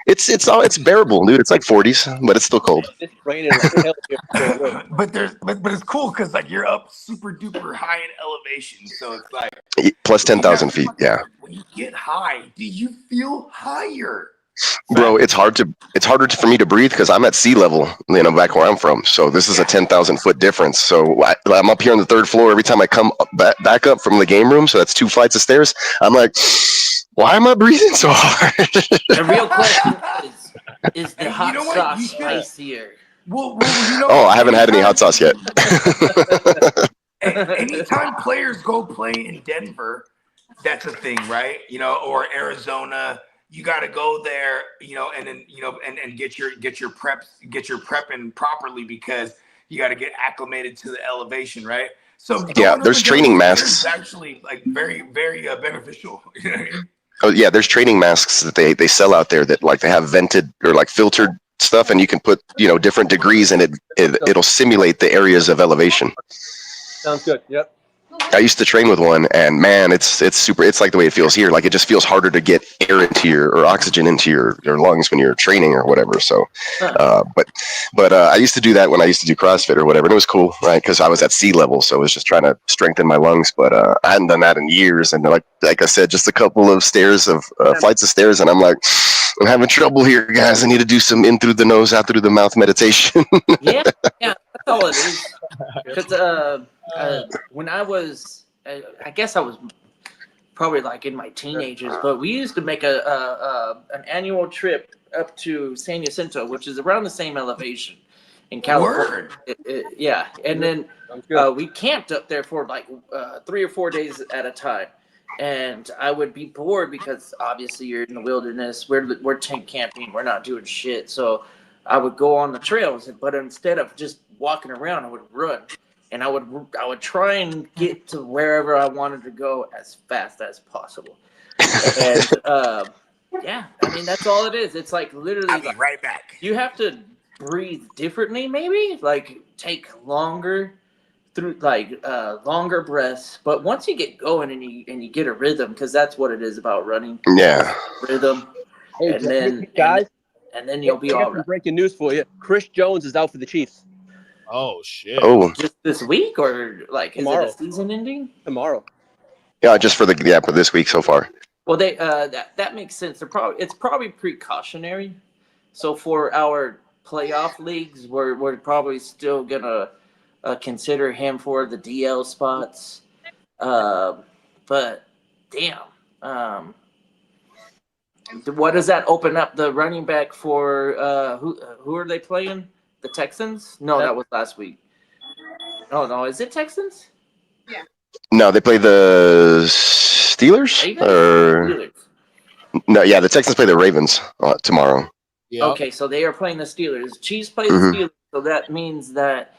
Speaker 5: It's bearable, dude. It's like 40s, but it's still cold.
Speaker 1: It's raining like hell here.
Speaker 6: But it's cool because like you're up super duper high in elevation, so it's like
Speaker 5: Plus 10,000 feet. Yeah,
Speaker 6: when you get high, do you feel higher?
Speaker 5: bro. It's harder for me to breathe because I'm at sea level, back where I'm from. So this is a 10,000 foot difference. So I'm up here on the 3rd floor. Every time I come back up from the game room, so that's 2 flights of stairs, I'm like, why am I breathing so hard?
Speaker 7: The real question is the hot
Speaker 6: know what?
Speaker 7: sauce spicier?
Speaker 6: Well,
Speaker 5: Oh, I haven't had any hot sauce yet.
Speaker 6: Anytime players go play in Denver, that's a thing, right? Or Arizona, you got to go there, and then and get your prepping properly properly you got to get acclimated to the elevation, right? So
Speaker 5: yeah, there's training masks.
Speaker 6: Actually, like very very beneficial. You know what I mean?
Speaker 5: Oh yeah, there's training masks that they sell out there that like they have vented or like filtered stuff, and you can put different degrees, and it'll simulate the areas of elevation.
Speaker 1: Sounds good. Yep.
Speaker 5: I used to train with one, and man, it's super. It's like the way it feels here. Like it just feels harder to get air into or oxygen into your lungs when you're training or whatever. So, but I used to do that when I used to do CrossFit or whatever, and it was cool, right? Because I was at sea level, so I was just trying to strengthen my lungs. But I hadn't done that in years, and like I said, just a couple of flights of stairs, and I'm like, I'm having trouble here, guys. I need to do some in through the nose, out through the mouth meditation.
Speaker 7: Yeah, that's all it is. Because when I was, I guess I was probably like in my teenagers, but we used to make an annual trip up to San Jacinto, which is around the same elevation in California. Yeah, and then we camped up there for like 3 or 4 days at a time. And I would be bored because obviously you're in the wilderness. We're tent camping. We're not doing shit. So I would go on the trails, but instead of just walking around, I would run, and I would try and get to wherever I wanted to go as fast as possible. And yeah, I mean that's all it is. It's like literally.
Speaker 6: I'll be right back.
Speaker 7: You have to breathe differently, maybe like take longer. Through longer breaths, but once you get going and you get a rhythm, because that's what it is about running.
Speaker 5: Yeah,
Speaker 7: rhythm,
Speaker 1: Hey,
Speaker 7: and then
Speaker 1: guys,
Speaker 7: and then you'll be all right.
Speaker 1: Breaking news for you: Chris Jones is out for the Chiefs
Speaker 4: Oh shit.
Speaker 5: Oh,
Speaker 7: Just this week, or like
Speaker 1: Tomorrow.
Speaker 7: Is it a season ending?
Speaker 1: tomorrow.
Speaker 5: yeah, just for this week so far.
Speaker 7: Well, they that makes sense. It's probably precautionary. So for our playoff leagues, we're probably still gonna consider him for the DL spots. But damn, what does that open up the running back for? Who are they playing? The Texans? No, that was last week. No, is it Texans?
Speaker 5: No, they play the Steelers.
Speaker 7: Ravens?
Speaker 5: Or
Speaker 7: Steelers.
Speaker 5: no, yeah, the Texans play the Ravens tomorrow.
Speaker 4: Yeah.
Speaker 7: Okay, so they are playing the Steelers. Chiefs play
Speaker 5: Mhm.
Speaker 7: the Steelers, so that means that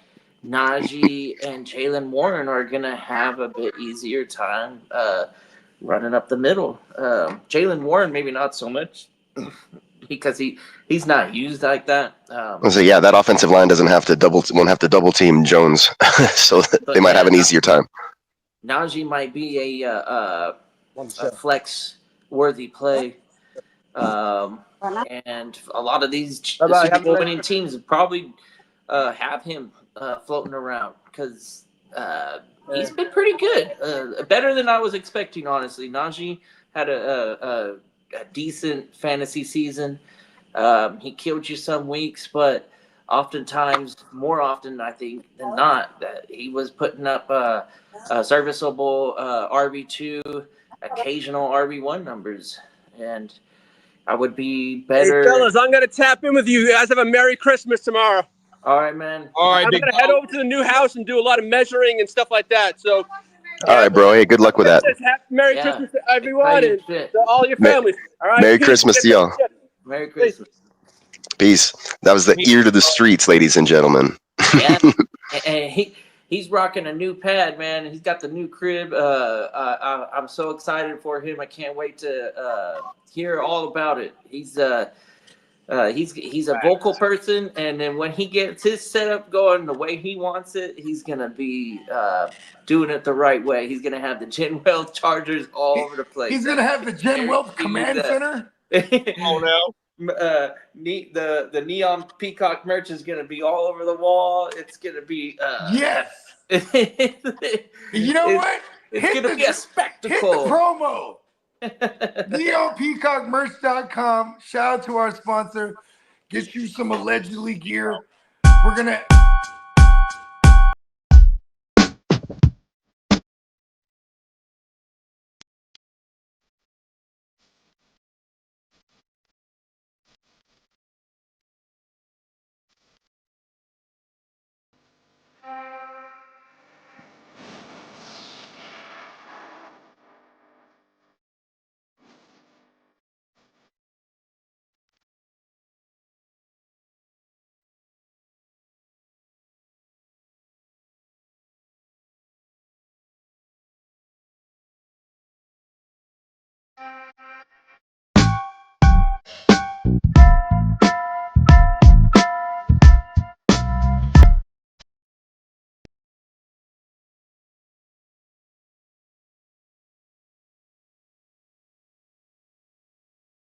Speaker 7: Najee and Jalen Warren are gonna have a bit easier time running up the middle. Jalen Warren maybe not so much because he's not used like that.
Speaker 5: So yeah, that offensive line won't have to double team Jones, so they might have an easier time.
Speaker 7: Najee might be a flex worthy play. And a lot of these Super Bowl winning teams probably have him floating around because He's been pretty good. Better than I was expecting, honestly. Najee had a decent fantasy season. He killed you some weeks, but oftentimes, more often I think than not, that he was putting up serviceable RB2, occasional RB1 numbers, and I would be better.
Speaker 1: Hey, fellas, I'm going to tap in with you. You guys have a Merry Christmas tomorrow.
Speaker 7: All right, man.
Speaker 4: All right,
Speaker 1: I'm
Speaker 4: big
Speaker 1: going to head over to the new house and do a lot of measuring and stuff like that. So,
Speaker 5: All right, bro. Hey, good luck with that.
Speaker 1: Merry
Speaker 7: Yeah.
Speaker 1: Christmas to everyone and
Speaker 7: Shit.
Speaker 1: to all your families. All right.
Speaker 5: Merry Christmas to y'all.
Speaker 7: Merry Christmas.
Speaker 5: Peace. That was the ear to the streets, ladies and gentlemen.
Speaker 7: Yeah, and he's rocking a new pad, man. He's got the new crib. I'm so excited for him. I can't wait to hear all about it. He's a vocal person, and then when he gets his setup going the way he wants it, he's gonna be doing it the right way. He's gonna have the Gen Wealth chargers all over the place.
Speaker 6: He's gonna have the Gen Wealth Command Center.
Speaker 4: Oh no.
Speaker 7: The neon peacock merch is gonna be all over the wall. It's gonna be
Speaker 6: Yes. You know what?
Speaker 7: It's gonna be a spectacle.
Speaker 6: Hit the promo. NeoPeacockMerch.com. Shout out to our sponsor. Get you some allegedly gear. We're gonna.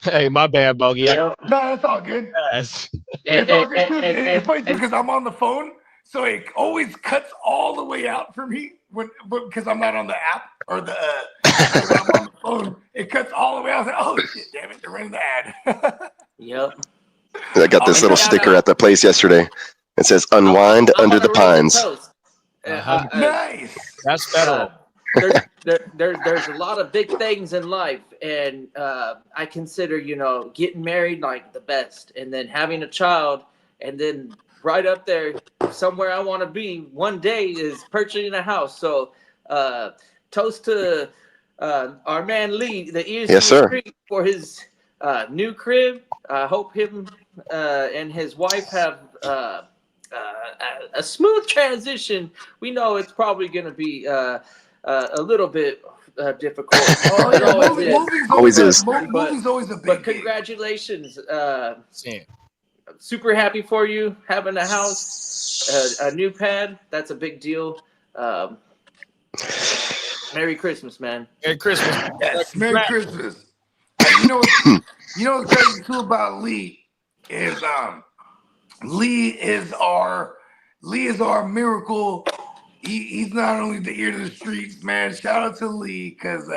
Speaker 4: Hey, my bad, Bogey.
Speaker 6: No, that's all good.
Speaker 4: Yes.
Speaker 6: It's all good. It's funny because I'm on the phone, so it always cuts all the way out for me because I'm not on the app or the. When I'm on the phone, it cuts all the way out. I was like, oh shit, damn it, they're running the ad.
Speaker 7: Yep.
Speaker 5: I got this little sticker at the place yesterday. It says "Unwind
Speaker 7: I'm
Speaker 5: under
Speaker 7: on
Speaker 5: the
Speaker 7: a rolling
Speaker 5: pines."
Speaker 7: toast.
Speaker 6: Nice.
Speaker 4: That's federal.
Speaker 7: There's a lot of big things in life, and I consider, getting married like the best, and then having a child, and then right up there, somewhere I want to be one day is purchasing a house. So, toast to our man Lee, the ears
Speaker 5: Yes,
Speaker 7: to the
Speaker 5: sir.
Speaker 7: street, for his new crib. I hope him and his wife have a smooth transition. We know it's probably going to be a little bit difficult.
Speaker 6: Oh,
Speaker 7: It
Speaker 6: yeah,
Speaker 7: always is.
Speaker 5: Always is.
Speaker 6: Moving's always a big
Speaker 7: But
Speaker 6: deal.
Speaker 7: congratulations.
Speaker 4: Sam.
Speaker 7: Super happy for you having a house, a new pad. That's a big deal. Merry Christmas, man.
Speaker 4: Merry Christmas.
Speaker 6: Yes, Merry Christmas. You know what's crazy too about Lee is Lee is our miracle. He's not only the ear to the streets, man. Shout out to Lee, because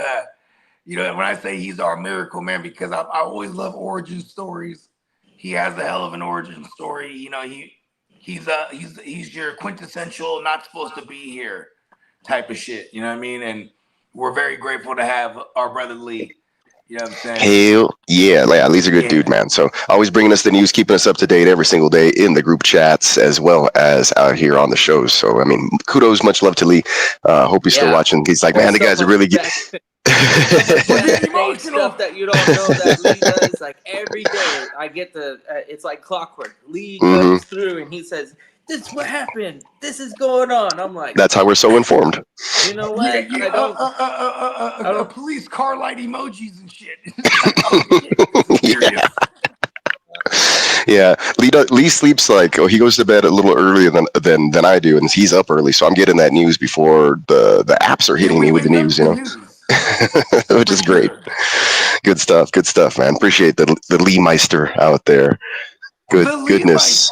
Speaker 6: when I say he's our miracle, man, because I always love origin stories. He has a hell of an origin story. He's your quintessential not supposed to be here type of shit. You know what I mean? And we're very grateful to have our brother Lee. You know what I'm saying?
Speaker 5: Hell yeah. Lee's a good dude, man. So always bringing us the news, keeping us up to date every single day in the group chats as well as out here on the shows. So, I mean, kudos, much love to Lee. Hope he's still watching. He's like, man, the guys are really good.
Speaker 7: Stuff that you don't know that Lee does, like every day I get it's like clockwork. Lee goes through and he says, "This is what happened. This is going on." I'm like,
Speaker 5: that's how we're so informed.
Speaker 7: You know what?
Speaker 6: I don't police car light emojis and shit.
Speaker 5: Yeah, Lee sleeps he goes to bed a little earlier than I do, and he's up early, so I'm getting that news before the apps are hitting me with the news, which is great. Good stuff, man. Appreciate the Lee Meister out there. Goodness.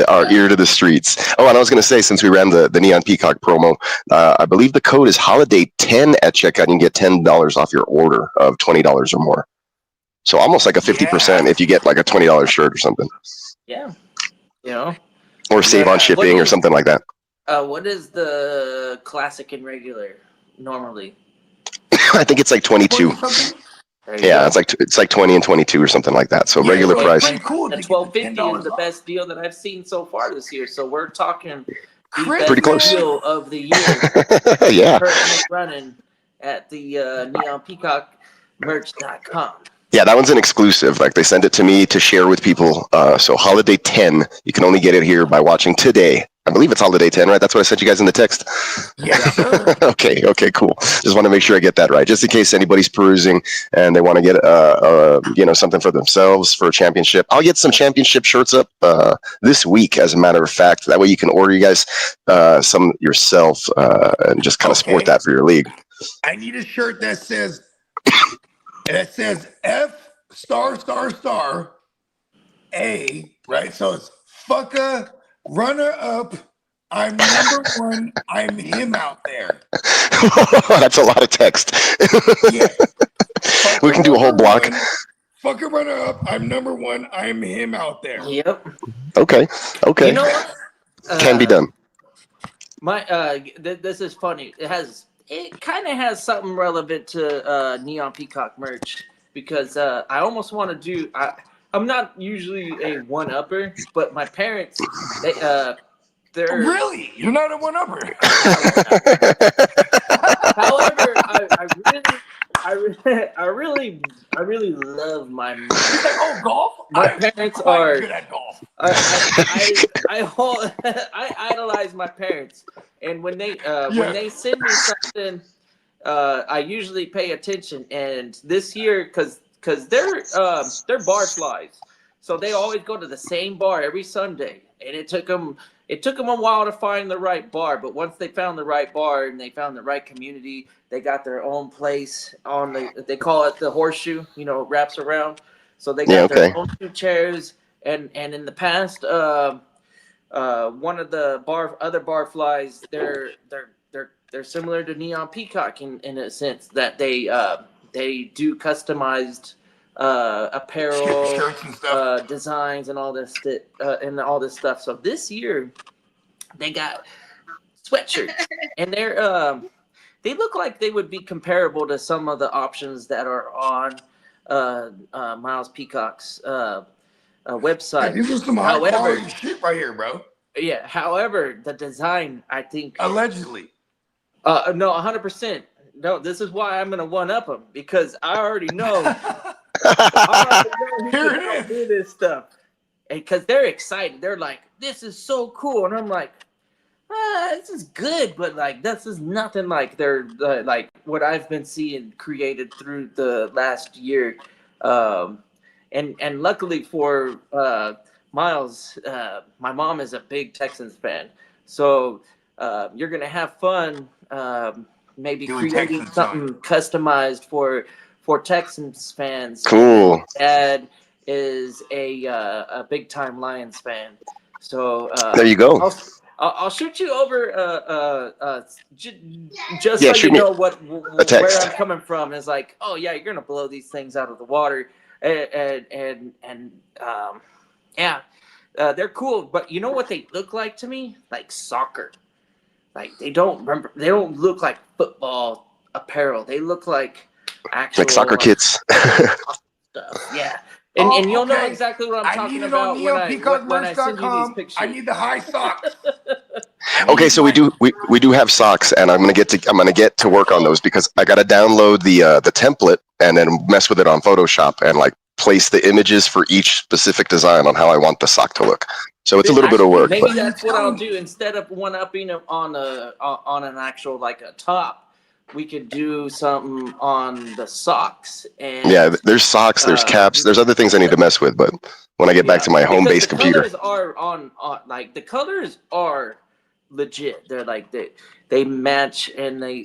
Speaker 5: our ear to the streets. Oh, and I was going to say, since we ran the Neon Peacock promo, I believe the code is holiday10 at checkout, and you get $10 off your order of $20 or more. So almost like a 50% if you get like a $20 shirt or something.
Speaker 7: Yeah. You know.
Speaker 5: Or save on shipping or something like that.
Speaker 7: What is the classic and regular normally?
Speaker 5: I think it's like 22. Yeah, it's like 20 and 22 or something like that. So regular price.
Speaker 6: Cool.
Speaker 7: The $12.50 is the best deal that I've seen so far this year. So we're talking the
Speaker 6: Pretty
Speaker 7: best
Speaker 5: close.
Speaker 7: deal of the year.
Speaker 5: Yeah.
Speaker 7: Currently running at the neonpeacockmerch.com.
Speaker 5: Yeah, that one's an exclusive. Like they send it to me to share with people. So holiday 10, you can only get it here by watching today. I believe it's holiday 10, right? That's what I sent you guys in the text.
Speaker 6: Yeah, sure.
Speaker 5: Okay, cool. Just want to make sure I get that right, just in case anybody's perusing and they want to get something for themselves for a championship. I'll get some championship shirts up this week, as a matter of fact. That way you can order you guys some yourself and just kind of sport that for your league.
Speaker 6: I need a shirt that says F *** A, right? So it's fucka runner up. I'm number one. I'm him out there.
Speaker 5: That's a lot of text.
Speaker 6: Yeah.
Speaker 5: We can do a whole block.
Speaker 6: Fucker runner up. I'm number one. I'm him out there.
Speaker 7: Yep.
Speaker 5: Okay.
Speaker 7: You know what?
Speaker 5: Can be done.
Speaker 7: This is funny. It kind of has something relevant to Neon Peacock merch because I almost want to do. I'm not usually a one-upper, but my parents, they're
Speaker 6: Really? You're not a one-upper.
Speaker 7: However, I really love my.
Speaker 6: He's like, oh, golf.
Speaker 7: My
Speaker 6: I'm
Speaker 7: parents
Speaker 6: quite
Speaker 7: are
Speaker 6: good at golf.
Speaker 7: I idolize my parents, and when they send me something, I usually pay attention. And this year, because they're bar flies, so they always go to the same bar every Sunday, and it took them a while to find the right bar, but once they found the right bar and they found the right community, they got their own place they call it the horseshoe, wraps around. So they got their own 2 chairs, and in the past, one of the other bar flies, they're similar to Neon Peacock in a sense that they do customized apparel,
Speaker 6: shirts and stuff.
Speaker 7: designs and all this stuff. So this year they got sweatshirts, and they look like they would be comparable to some of the options that are on Miles Peacock's website.
Speaker 6: Yeah, these are some high quality shit right here, bro.
Speaker 7: Yeah. However, the design, I think,
Speaker 6: Allegedly.
Speaker 7: no, 100%. No, this is why I'm gonna one up them because I already know.
Speaker 6: Here it is.
Speaker 7: Do this stuff, and because they're excited, they're like, "This is so cool," and I'm like, "This is good," but like, this is nothing like they're like what I've been seeing created through the last year, and luckily for Miles, my mom is a big Texans fan, so you're gonna have fun. Maybe
Speaker 6: doing
Speaker 7: creating
Speaker 6: Texans
Speaker 7: something customized for Texans fans.
Speaker 5: Cool.
Speaker 7: Dad is a big time Lions fan, so
Speaker 5: There you go.
Speaker 7: I'll shoot you over just
Speaker 5: Yeah,
Speaker 7: so
Speaker 5: shoot
Speaker 7: you
Speaker 5: me
Speaker 7: know where
Speaker 5: text.
Speaker 7: I'm coming from. It's like, oh yeah, you're gonna blow these things out of the water, and they're cool. But you know what they look like to me? Like soccer. Like they don't look like football apparel. They look like actual
Speaker 5: Like soccer kits.
Speaker 7: stuff. Yeah. And you'll know
Speaker 6: okay.
Speaker 7: exactly what I'm
Speaker 6: I
Speaker 7: talking
Speaker 6: need it
Speaker 7: about
Speaker 6: on
Speaker 7: when I send you these
Speaker 6: neonpeacockmerch.com.
Speaker 7: pictures.
Speaker 6: I need the high socks.
Speaker 5: Okay, so we do have socks, and I'm gonna get to work on those because I gotta download the template and then mess with it on Photoshop and like place the images for each specific design on how I want the sock to look. So it's a little bit of work.
Speaker 7: Maybe
Speaker 5: But
Speaker 7: that's what I'll do instead of one-upping it on an actual like a top. We could do something on the socks. And
Speaker 5: yeah, there's socks, there's caps, there's other things I need to mess with. But when I get back to my home base computer,
Speaker 7: the colors are on like the colors are legit. They're like they match and they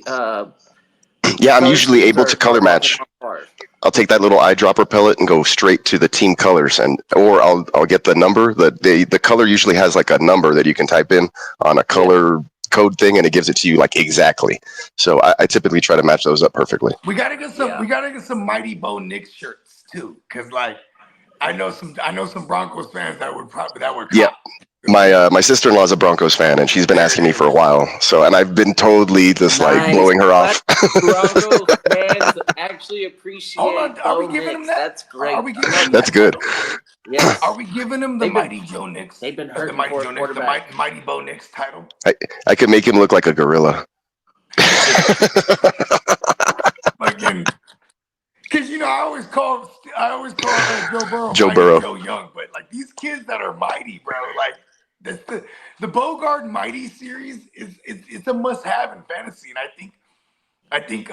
Speaker 5: Yeah, I'm usually able to color match.
Speaker 7: Apart.
Speaker 5: I'll take that little eyedropper pellet and go straight to the team colors, or I'll get the number. The color usually has like a number that you can type in on a color code thing, and it gives it to you like exactly. So I typically try to match those up perfectly.
Speaker 6: We gotta get some. We gotta get some Mighty Bo Knicks shirts too, because like I know some Broncos fans that would
Speaker 5: Yeah. My sister-in-law is a Broncos fan, and she's been asking me for a while. So, and I've been totally just like blowing her off.
Speaker 7: Broncos fans actually appreciate.
Speaker 6: Hold on, are we
Speaker 7: Bo
Speaker 6: giving them
Speaker 7: Nix.
Speaker 6: that?
Speaker 7: That's great.
Speaker 6: Are we giving them
Speaker 5: That's
Speaker 6: that?
Speaker 5: good.
Speaker 7: Yes.
Speaker 6: Are we giving them the Mighty Joe Knicks?
Speaker 7: They've been
Speaker 6: the
Speaker 7: hurting
Speaker 6: Mighty
Speaker 7: for a
Speaker 6: Joe Knicks,
Speaker 7: quarterback.
Speaker 6: the Mighty Bo Knicks title.
Speaker 5: I could make him look like a gorilla.
Speaker 6: Fucking. Because I always call Joe Burrow
Speaker 5: Joe
Speaker 6: Mighty
Speaker 5: Burrow.
Speaker 6: Joe Young, but like these kids that are mighty, bro, like the Bogard Mighty series it's a must-have in fantasy, and I think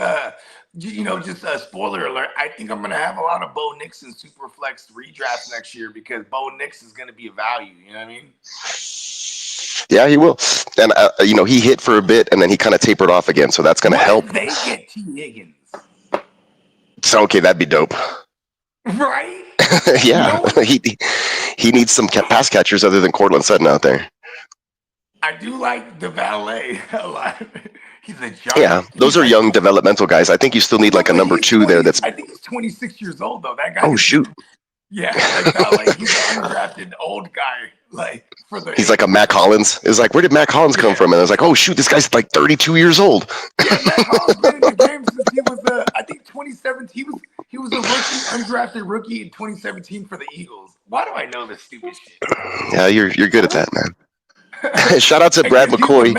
Speaker 6: just a spoiler alert, I think I'm gonna have a lot of Bo Nix and Superflex redrafts next year because Bo Nix is gonna be a value. You know what I mean?
Speaker 5: Yeah, he will. And he hit for a bit, and then he kind of tapered off again. So that's gonna help.
Speaker 6: They get T. Higgins,
Speaker 5: So okay, that'd be dope.
Speaker 6: right?
Speaker 5: Yeah, he needs some pass catchers other than Cortland Sutton out there.
Speaker 6: I do like the valet a lot. He's a giant.
Speaker 5: Yeah, those are young developmental guys. I think you still need like a number 2 there. That's
Speaker 6: I think he's 26 years old though. That guy.
Speaker 5: oh shoot.
Speaker 6: Yeah, like valet. He's an undrafted old guy. Like for the.
Speaker 5: He's like a Mac Hollins. It's like, where did Mac Hollins come from? And I was like, oh shoot, this guy's like 32 years old.
Speaker 6: Yeah, Mac Hollins been in the game since he was I think 2017. He was a rookie, undrafted rookie in 2017 for the Eagles. Why do I know this stupid shit?
Speaker 5: Yeah, you're good at that, man. Shout out to Brad McCoy.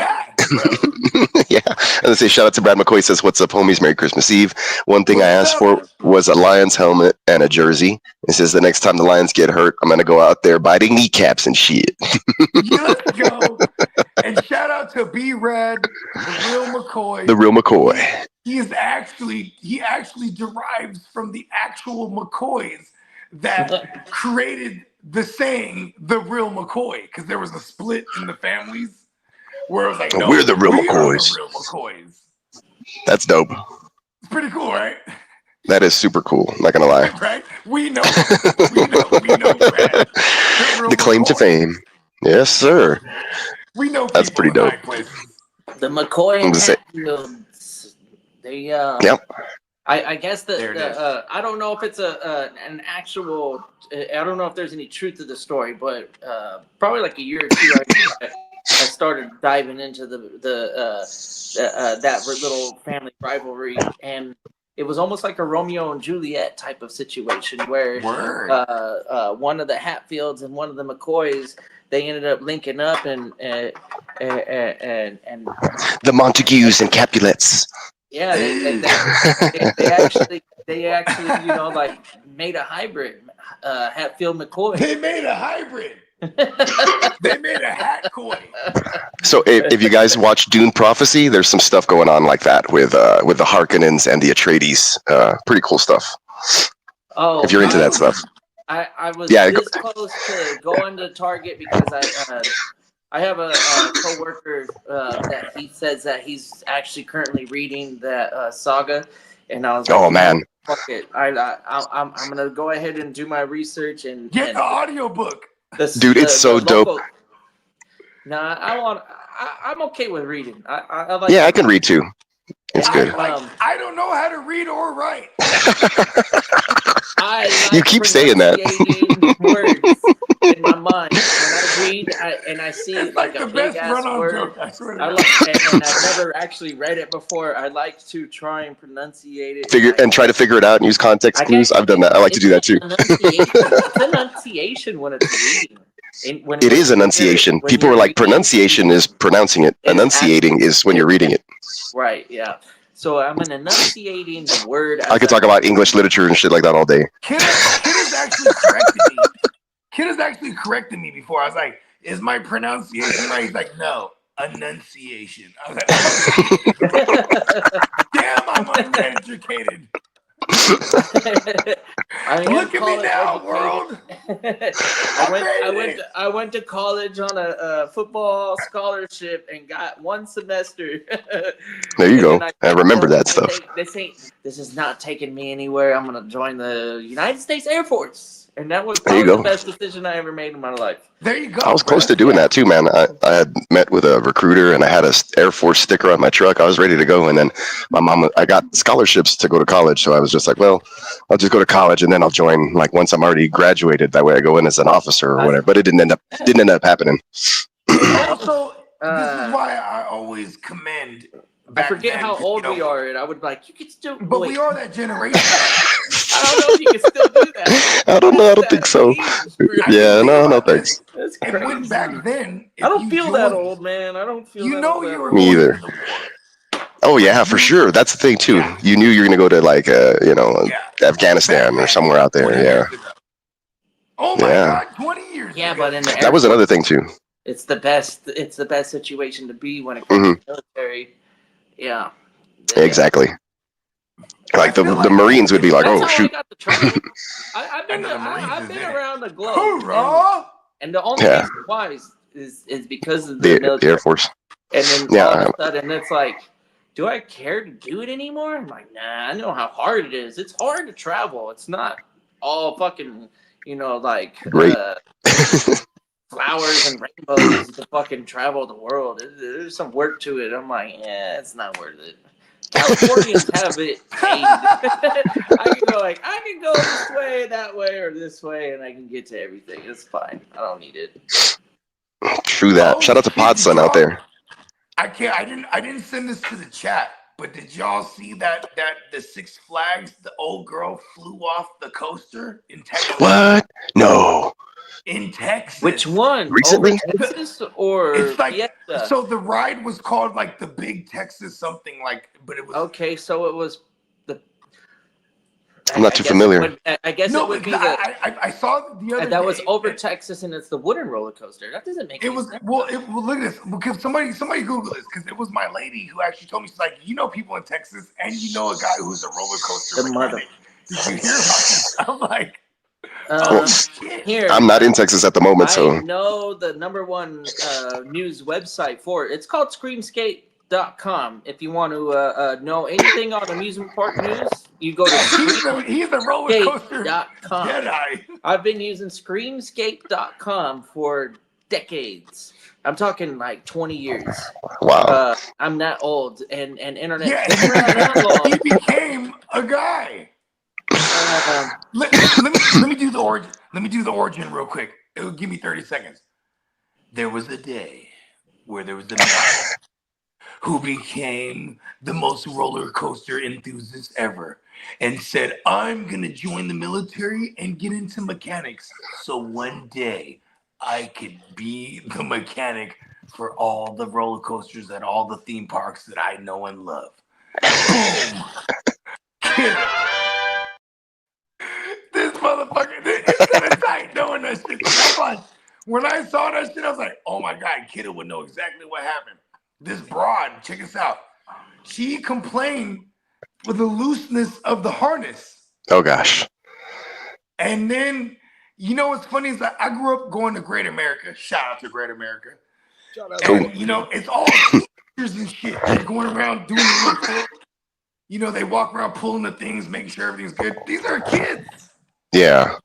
Speaker 5: Yeah, and I say shout out to Brad McCoy. Says, "What's up, homies? Merry Christmas Eve." One thing I asked for was a Lions helmet and a jersey. It says the next time the Lions get hurt, I'm gonna go out there biting kneecaps and shit.
Speaker 6: Let's go. And shout out to B Red, the real McCoy.
Speaker 5: The real McCoy.
Speaker 6: He actually derives from the actual McCoys that created the saying "the real McCoy" because there was a split in the families where it was like, no,
Speaker 5: we're the real
Speaker 6: we are
Speaker 5: McCoys.
Speaker 6: the real McCoys.
Speaker 5: That's dope.
Speaker 6: It's pretty cool, right?
Speaker 5: That is super cool. Not gonna lie.
Speaker 6: Right? We know, Brad.
Speaker 5: The claim to fame. Yes, sir.
Speaker 6: We know
Speaker 5: That's pretty
Speaker 6: people in
Speaker 5: dope.
Speaker 6: high places.
Speaker 7: The McCoy and
Speaker 5: Say-
Speaker 7: Hatfields, they
Speaker 5: Yep.
Speaker 7: I guess
Speaker 6: There it is.
Speaker 7: I don't know if it's an actual. I don't know if there's any truth to the story, but probably like a year or two, I started diving into that little family rivalry, and it was almost like a Romeo and Juliet type of situation where one of the Hatfields and one of the McCoys, they ended up linking up and
Speaker 5: The Montagues and Capulets.
Speaker 7: yeah, they actually like made a hybrid, Hatfield McCoy.
Speaker 6: They made a hybrid. They made a hat coin.
Speaker 5: So if you guys watch Dune Prophecy, there's some stuff going on like that with the Harkonnens and the Atreides. Pretty cool stuff.
Speaker 7: Oh,
Speaker 5: If you're into that stuff.
Speaker 7: I was
Speaker 5: Yeah,
Speaker 7: this close to going to Target because I have a coworker that he says that he's actually currently reading that saga, and I was like,
Speaker 5: Oh man,
Speaker 7: fuck it, I'm gonna go ahead and do my research and
Speaker 6: Get the audiobook.
Speaker 5: Dude, it's so dope.
Speaker 7: Nah, I'm okay with reading. I like.
Speaker 5: Yeah, I can read too. It's good.
Speaker 6: I don't know how to read or write.
Speaker 7: I like
Speaker 5: You keep saying that.
Speaker 7: pronunciating words in my mind. When I read and I see
Speaker 6: It's
Speaker 7: like
Speaker 6: like
Speaker 7: a
Speaker 6: the
Speaker 7: big
Speaker 6: best
Speaker 7: ass
Speaker 6: run-on
Speaker 7: word,
Speaker 6: joke. I swear to
Speaker 7: I
Speaker 6: God.
Speaker 7: like and I've never actually read it before. I like to try and pronunciate it.
Speaker 5: Try to figure it out and use context clues. I've done that. I like to do that too.
Speaker 7: It's enunciation when it's reading.
Speaker 5: It is enunciation. People are like, pronunciation is pronouncing it. Enunciating is when you're reading it.
Speaker 7: Right, yeah. So I'm an enunciating the word.
Speaker 5: I could talk about English literature and shit like that all day.
Speaker 6: Kid has actually corrected me. Kid has actually corrected me before. I was like, "Is my pronunciation right?" He's like, "No, enunciation." I was like, "Damn, I'm uneducated."
Speaker 7: I am
Speaker 6: Look at me now,
Speaker 7: college
Speaker 6: world.
Speaker 7: I went to college on a football scholarship and got one semester.
Speaker 5: There you go.
Speaker 7: And
Speaker 5: I remember that stuff.
Speaker 7: This is not taking me anywhere. I'm gonna join the United States Air Force, and that was
Speaker 5: There you
Speaker 7: probably the
Speaker 5: go.
Speaker 7: best decision I ever made in my life.
Speaker 6: There you go.
Speaker 5: I was close to doing that too, man. I had met with a recruiter and I had a Air Force sticker on my truck. I was ready to go, and then I got scholarships to go to college, so I was just like, well, I'll just go to college and then I'll join like once I'm already graduated. That way I go in as an officer or whatever. But it didn't end up happening.
Speaker 6: Also, this is why I always commend.
Speaker 7: I forget
Speaker 6: then,
Speaker 7: how old
Speaker 6: you know,
Speaker 7: we are, and I would be like, you can still.
Speaker 6: But
Speaker 7: wait,
Speaker 6: we are that generation.
Speaker 7: I don't know if you can still do that.
Speaker 5: I don't know. I don't think so. Yeah, no, thanks.
Speaker 7: That's
Speaker 6: And
Speaker 7: crazy.
Speaker 6: when back then,
Speaker 7: I don't feel that
Speaker 6: joined-
Speaker 7: old, man. I don't feel.
Speaker 6: You
Speaker 7: that
Speaker 6: know
Speaker 7: old
Speaker 6: you
Speaker 7: at
Speaker 6: were
Speaker 7: all.
Speaker 5: Me
Speaker 6: going
Speaker 5: either.
Speaker 6: to the war.
Speaker 5: Oh yeah, for sure. That's the thing too.
Speaker 6: Yeah.
Speaker 5: You knew you were gonna go to like
Speaker 6: Yeah.
Speaker 5: Afghanistan or somewhere out there.
Speaker 6: 20
Speaker 5: Yeah,
Speaker 6: years ago. Oh my
Speaker 5: Yeah.
Speaker 6: God, 20 years.
Speaker 7: Yeah,
Speaker 6: ago.
Speaker 7: but in the
Speaker 5: that was another thing too.
Speaker 7: it's the best. It's the best situation to be when it comes to military. Yeah.
Speaker 5: Exactly. Like the
Speaker 6: I feel like
Speaker 5: Marines would be like,
Speaker 7: That's
Speaker 5: oh
Speaker 7: how
Speaker 5: shoot.
Speaker 7: I got the travel. I've been
Speaker 6: And the Marines
Speaker 7: I've
Speaker 6: is
Speaker 7: been
Speaker 6: in it.
Speaker 7: around the globe,
Speaker 6: Hoorah!
Speaker 7: and the only
Speaker 5: Yeah.
Speaker 7: reason why is because of the
Speaker 5: The
Speaker 7: military.
Speaker 5: Air Force.
Speaker 7: And then
Speaker 5: Yeah.
Speaker 7: all of a sudden, it's like, do I care to do it anymore? I'm like, nah, I know how hard it is. It's hard to travel. It's not all fucking, like
Speaker 5: Great.
Speaker 7: flowers and rainbows to fucking travel the world. There's some work to it. I'm like, yeah, it's not worth it. Californians have it paid. I can go this way, that way, or this way, and I can get to everything. It's fine. I don't need it.
Speaker 5: True that.
Speaker 6: Oh,
Speaker 5: Shout out to
Speaker 6: shit,
Speaker 5: Podson out there.
Speaker 6: I didn't send this to the chat, but did y'all see that the Six Flags, the old girl flew off the coaster in Texas?
Speaker 5: What? No.
Speaker 6: In Texas.
Speaker 7: Which one?
Speaker 5: Recently?
Speaker 7: Over Texas or
Speaker 6: It's like
Speaker 7: Fiesta?
Speaker 6: so the ride was called like the Big Texas something like, but it was
Speaker 7: Okay, so it was the.
Speaker 5: I'm not too familiar.
Speaker 7: I guess
Speaker 6: no.
Speaker 7: it would be
Speaker 6: but
Speaker 7: the.
Speaker 6: I saw the other.
Speaker 7: That was
Speaker 6: day
Speaker 7: over
Speaker 6: that
Speaker 7: Texas, and it's the wooden roller coaster. That doesn't make.
Speaker 6: It
Speaker 7: any
Speaker 6: was
Speaker 7: sense.
Speaker 6: well. Look at this. Because somebody Google this because it was my lady who actually told me. She's like, people in Texas, and you know a guy who's a roller coaster
Speaker 7: The
Speaker 6: mechanic. Did you hear about this? I'm like,
Speaker 7: Uh,
Speaker 6: shit.
Speaker 7: Here,
Speaker 5: I'm not in Texas at the moment,
Speaker 7: I
Speaker 5: so
Speaker 7: know the number one news website for it. It's called Screamscape.com. If you want to know anything on amusement park news, you go to
Speaker 6: He's a roller coaster
Speaker 7: Screamscape.com.
Speaker 6: Jedi.
Speaker 7: I've been using Screamscape.com for decades. I'm talking like 20 years.
Speaker 5: wow.
Speaker 7: I'm that old, and internet
Speaker 6: Yeah,
Speaker 7: been around that long.
Speaker 6: he became a guy.
Speaker 7: Uh,
Speaker 6: Let me do the origin. Let me do the origin real quick. It'll give me 30 seconds. There was a day where there was a man who became the most roller coaster enthusiast ever and said, I'm going to join the military and get into mechanics. So one day I could be the mechanic for all the roller coasters at all the theme parks that I know and love. Boom. Kid. This motherfucker, it's tight knowing that shit. That's fun. When I saw that shit, I was like, oh my God, Kiddo would know exactly what happened. This broad, check this out. She complained for the looseness of the harness.
Speaker 5: Oh gosh.
Speaker 6: And then, what's funny is that I grew up going to Great America. Shout out to Great America. And, it's all teachers and shit. They're going around doing the little, they walk around pulling the things, making sure everything's good. These are kids.
Speaker 5: Yeah.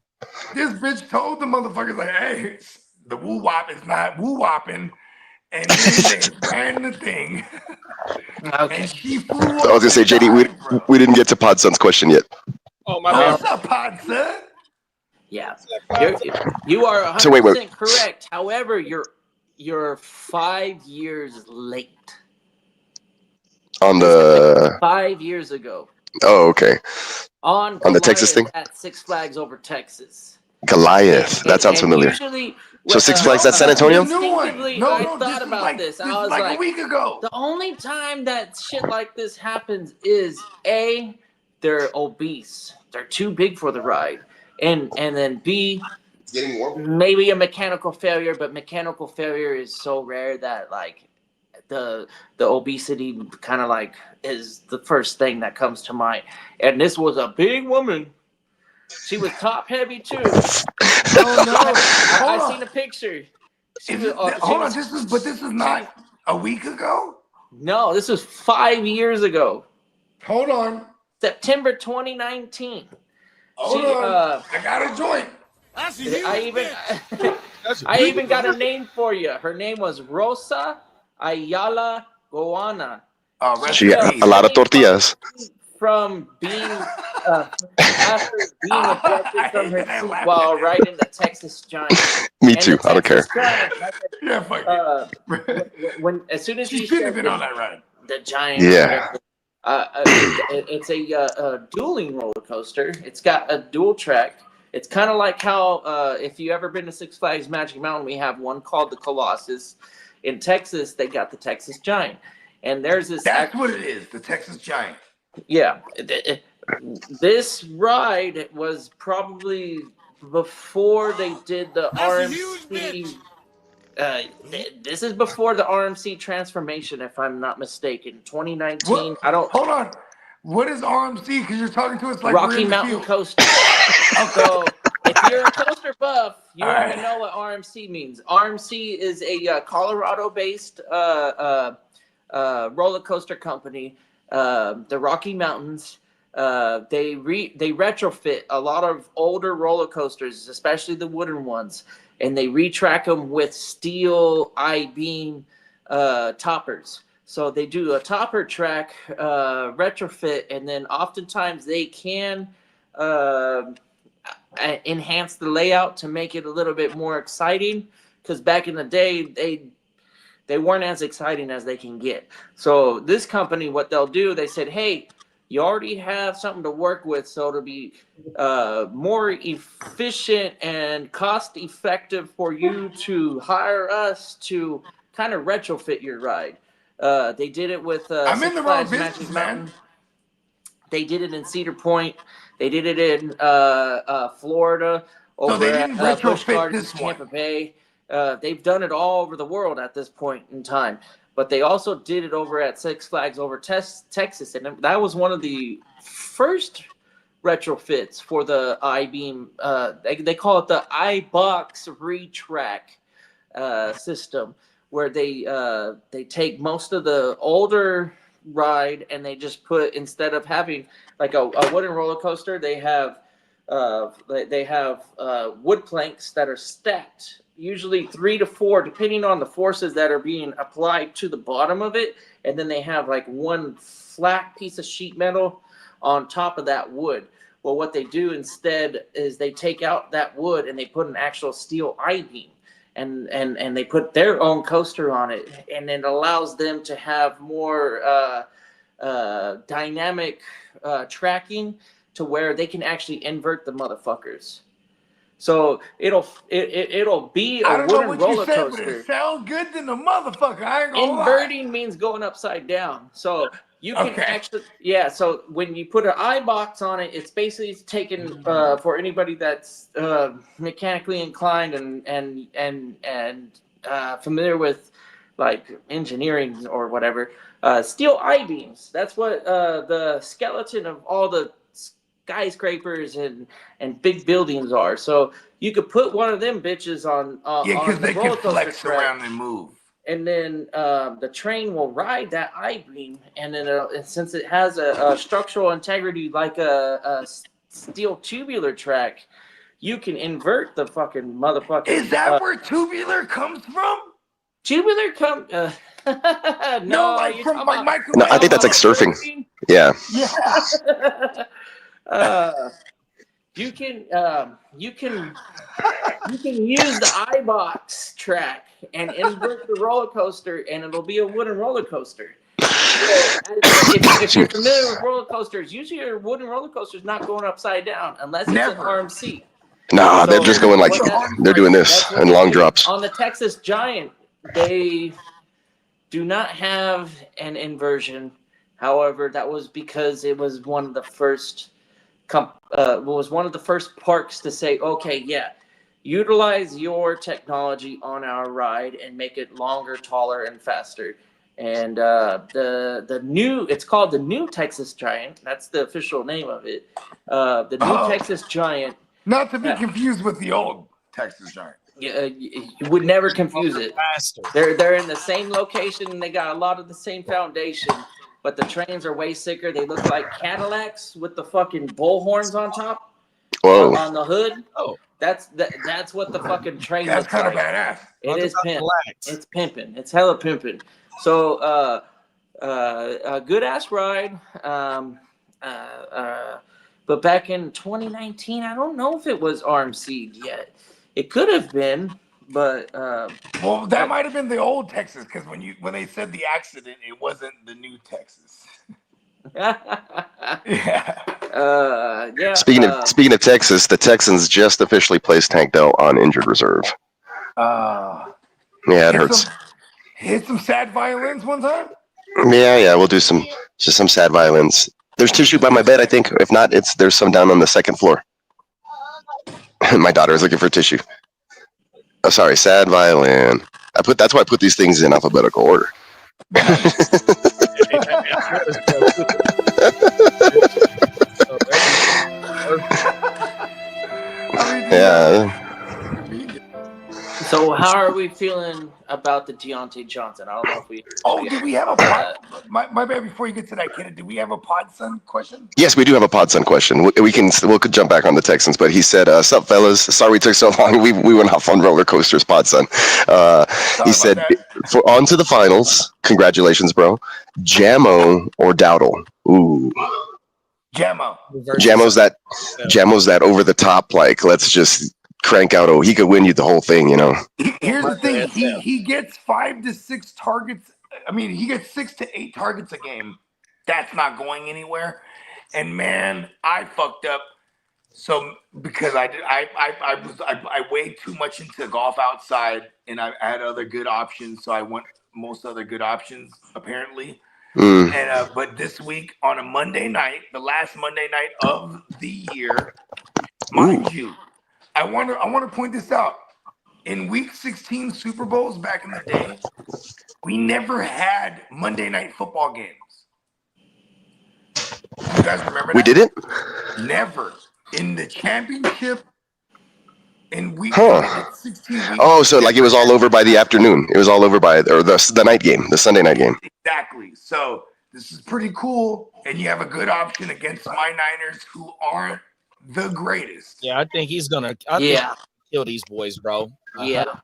Speaker 6: This bitch told the motherfuckers like, hey, the woo wop is not woo wopping. And then they ran the thing.
Speaker 7: okay.
Speaker 6: And she flew
Speaker 5: I was gonna say, JD, we didn't get to Podson's question yet.
Speaker 1: Oh my bad.
Speaker 6: What's up, pod son?
Speaker 7: Yeah, you are 100%
Speaker 5: So wait.
Speaker 7: correct. However, you're 5 years late.
Speaker 5: On the
Speaker 7: 5 years ago.
Speaker 5: oh, okay.
Speaker 7: On
Speaker 5: The Texas thing?
Speaker 7: at Six Flags over Texas.
Speaker 5: Goliath. That sounds
Speaker 7: And
Speaker 5: familiar.
Speaker 7: Usually,
Speaker 5: So Six Flags, that's San Antonio?
Speaker 6: The new one.
Speaker 7: Instinctively,
Speaker 6: No,
Speaker 7: I
Speaker 6: no,
Speaker 7: thought
Speaker 6: this
Speaker 7: about
Speaker 6: like,
Speaker 7: this.
Speaker 6: This
Speaker 7: I was
Speaker 6: like
Speaker 7: like,
Speaker 6: a week ago.
Speaker 7: the only time that shit like this happens is A, they're obese. They're too big for the ride. And then B, maybe a mechanical failure, but mechanical failure is so rare that like the obesity kind of like is the first thing that comes to mind. And this was a big woman She was top heavy too.
Speaker 6: Oh no!
Speaker 7: I
Speaker 6: Hold
Speaker 7: seen a
Speaker 6: on.
Speaker 7: picture. She
Speaker 6: Is
Speaker 7: was,
Speaker 6: it,
Speaker 7: she
Speaker 6: hold on.
Speaker 7: was-
Speaker 6: This is not a week ago.
Speaker 7: No, this was 5 years ago.
Speaker 6: Hold on.
Speaker 7: September 2019.
Speaker 6: Hold
Speaker 7: She,
Speaker 6: on. I got a joint.
Speaker 7: I even got a name for you. Her name was Rosa Ayala Goana.
Speaker 5: She got a lot of tortillas.
Speaker 7: From being after being ejected from her seat while riding the Texas Giant.
Speaker 5: Me
Speaker 7: And
Speaker 5: too.
Speaker 7: the
Speaker 5: I don't care.
Speaker 7: Texas Giant,
Speaker 6: Yeah, fuck
Speaker 7: when as soon as
Speaker 6: She
Speaker 7: he
Speaker 6: should have
Speaker 7: said
Speaker 6: been on that ride.
Speaker 7: the Giant,
Speaker 5: Yeah.
Speaker 7: it's a dueling roller coaster. It's got a dual track. It's kind of like how if you ever been to Six Flags Magic Mountain, we have one called the Colossus. In Texas, they got the Texas Giant, and there's this.
Speaker 6: That's what it is. The Texas Giant.
Speaker 7: Yeah, this ride was probably before they did the RMC. This is before the RMC transformation, if I'm not mistaken. 2019.
Speaker 6: What?
Speaker 7: I don't.
Speaker 6: Hold on. What is RMC? Because you're talking to us like we're
Speaker 7: Rocky
Speaker 6: in the
Speaker 7: Mountain
Speaker 6: field.
Speaker 7: Coaster. So if you're a coaster buff, you
Speaker 6: All
Speaker 7: already
Speaker 6: right.
Speaker 7: know what RMC means. RMC is a Colorado-based roller coaster company. The Rocky Mountains. They retrofit a lot of older roller coasters, especially the wooden ones, and they retrack them with steel I-beam toppers. So they do a topper track retrofit, and then oftentimes they can enhance the layout to make it a little bit more exciting. Because back in the day, they weren't as exciting as they can get. So this company, what they'll do, they said, hey, you already have something to work with, so it'll be more efficient and cost effective for you to hire us to kind of retrofit your ride. They did it with
Speaker 6: I'm in
Speaker 7: Six
Speaker 6: the wrong
Speaker 7: Flags
Speaker 6: business,
Speaker 7: Magic
Speaker 6: man.
Speaker 7: Mountain. They did it in Cedar Point. They did it in Florida. Over
Speaker 6: they didn't
Speaker 7: at Busch
Speaker 6: retrofit
Speaker 7: Gardens,
Speaker 6: this one.
Speaker 7: Tampa Bay. They've done it all over the world at this point in time. But they also did it over at Six Flags over Texas. And that was one of the first retrofits for the I-beam. They call it the I-Box retrack system, where they take most of the older ride and they just put, instead of having like a wooden roller coaster, they have wood planks that are stacked, usually 3 to 4, depending on the forces that are being applied to the bottom of it. And then they have like one flat piece of sheet metal on top of that wood. Well, what they do instead is they take out that wood and they put an actual steel I-beam, and they put their own coaster on it, and it allows them to have more dynamic tracking, to where they can actually invert the motherfuckers. So it'll be
Speaker 6: I
Speaker 7: a
Speaker 6: don't know
Speaker 7: wooden
Speaker 6: what you
Speaker 7: roller
Speaker 6: said, but
Speaker 7: coaster.
Speaker 6: it sounds good than the motherfucker. I ain't gonna
Speaker 7: Inverting means going upside down. So you can
Speaker 6: Okay.
Speaker 7: actually, yeah. So when you put an I-box on it, it's basically taken for anybody that's mechanically inclined and familiar with like engineering or whatever. Steel I-beams. That's what the skeleton of all the skyscrapers and big buildings are. So you could put one of them bitches on
Speaker 6: Yeah, because
Speaker 7: on the
Speaker 6: they
Speaker 7: roller
Speaker 6: can
Speaker 7: coaster
Speaker 6: flex
Speaker 7: track,
Speaker 6: around and move.
Speaker 7: and then the train will ride that I-beam, and then since it has a structural integrity like a steel tubular track, you can invert the fucking motherfucker.
Speaker 6: Is that where tubular comes from?
Speaker 7: tubular come? No,
Speaker 6: like
Speaker 7: you're
Speaker 6: from
Speaker 7: talking
Speaker 6: like
Speaker 7: about-
Speaker 6: Michael.
Speaker 5: No, I think that's like surfing. Yeah.
Speaker 6: Yeah.
Speaker 7: You can use the I-box track and invert the roller coaster, and it'll be a wooden roller coaster. If you're familiar with roller coasters, usually your wooden roller coaster is not going upside down unless it's
Speaker 6: Never.
Speaker 7: an RMC.
Speaker 5: Nah, they're
Speaker 7: So-
Speaker 5: just going like they're doing this
Speaker 7: That's what
Speaker 5: in
Speaker 7: they
Speaker 5: long
Speaker 7: do.
Speaker 5: drops.
Speaker 7: On the Texas Giant, they do not have an inversion. However, that was because it was one of the first parks to say, okay, yeah, utilize your technology on our ride and make it longer, taller, and faster. And the new, it's called the New Texas Giant. That's the official name of it. The New Texas Giant.
Speaker 6: Not to be confused with the old Texas Giant.
Speaker 7: You would never confuse it. They're in the same location and they got a lot of the same foundation, but the trains are way sicker. They look like Cadillacs with the fucking bull horns on top.
Speaker 5: Whoa.
Speaker 7: On the hood.
Speaker 4: Oh.
Speaker 7: That's what the fucking train
Speaker 6: That's
Speaker 7: looks
Speaker 6: kind of
Speaker 7: like.
Speaker 6: badass.
Speaker 7: It is pimp. It's pimping. It's hella pimping. So a good ass ride. But back in 2019, I don't know if it was RMC'd yet. It could have been, but
Speaker 6: well, that might have been the old Texas, because when they said the accident, it wasn't the new Texas. Yeah.
Speaker 7: Yeah.
Speaker 5: Speaking of Texas, the Texans just officially placed Tank Dell on injured reserve. Yeah, it hurts.
Speaker 6: Hit some sad violins one time.
Speaker 5: Yeah, we'll do some sad violins. There's tissue by my bed, I think. If not, there's some down on the second floor. My daughter is looking for tissue. Oh, sorry, sad violin. That's why I put these things in alphabetical order. Yeah.
Speaker 7: So how are we feeling about the Deontay Johnson? I don't know if we.
Speaker 6: Oh, do we have a pod? My bad. Before you get to that, kid, do we have a Podson question?
Speaker 5: Yes, we do have a Podson question. We'll jump back on the Texans, but he said, "Sup, fellas? Sorry we took so long. We went off on roller coasters, Podson." He said, "On to the finals. Congratulations, bro. Jamo or Dowdle? Ooh,
Speaker 6: Jamo.
Speaker 5: Jamo's that over the top. Like, let's just crank out. Oh, he could win you the whole thing, you know."
Speaker 6: Here's the thing: he gets 5 to 6 targets. I mean, he gets 6 to 8 targets a game. That's not going anywhere. And man, I fucked up. So because I weighed too much into golf outside, and I had other good options. So I went most other good options apparently. And but this week on a Monday night, the last Monday night of the year, mind you, I want to point this out. In Week 16 Super Bowls back in the day, we never had Monday Night Football games. You guys remember that?
Speaker 5: We didn't?
Speaker 6: Never. In the championship, in Week 16 weeks.
Speaker 5: Oh, so like it was all over by the afternoon. It was all over by the night game, the Sunday night game.
Speaker 6: Exactly. So this is pretty cool, and you have a good option against my Niners, who aren't the greatest.
Speaker 4: Yeah, I think he's gonna. Kill these boys, bro. 100%.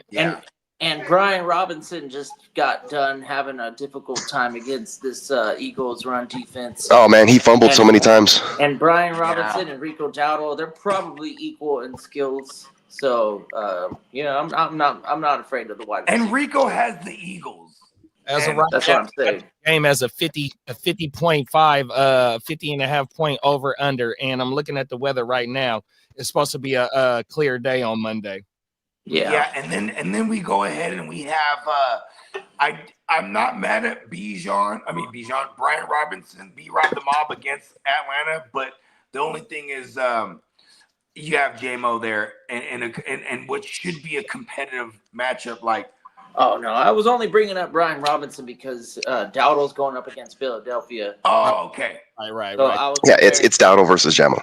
Speaker 7: Yeah. And Brian Robinson just got done having a difficult time against this Eagles run defense.
Speaker 5: Oh man, he fumbled so many times.
Speaker 7: And Brian Robinson and Rico Dowdle, they're probably equal in skills. So I'm not afraid of the wide receiver.
Speaker 6: And Rico has the Eagles.
Speaker 4: As of right
Speaker 7: that's
Speaker 4: now,
Speaker 7: what I'm saying.
Speaker 4: Game has a 50.5, 50 and a half point over under, and I'm looking at the weather right now. It's supposed to be a clear day on Monday.
Speaker 6: Yeah, and then we go ahead and we have I'm not mad at Bijan, Brian Robinson, B-Rob the Mob against Atlanta, but the only thing is you have J-Mo there and what should be a competitive matchup like.
Speaker 7: Oh no, I was only bringing up Brian Robinson because Dowdle's going up against Philadelphia.
Speaker 6: Oh, okay.
Speaker 4: Right.
Speaker 5: Yeah, it's Dowdle versus Jamo.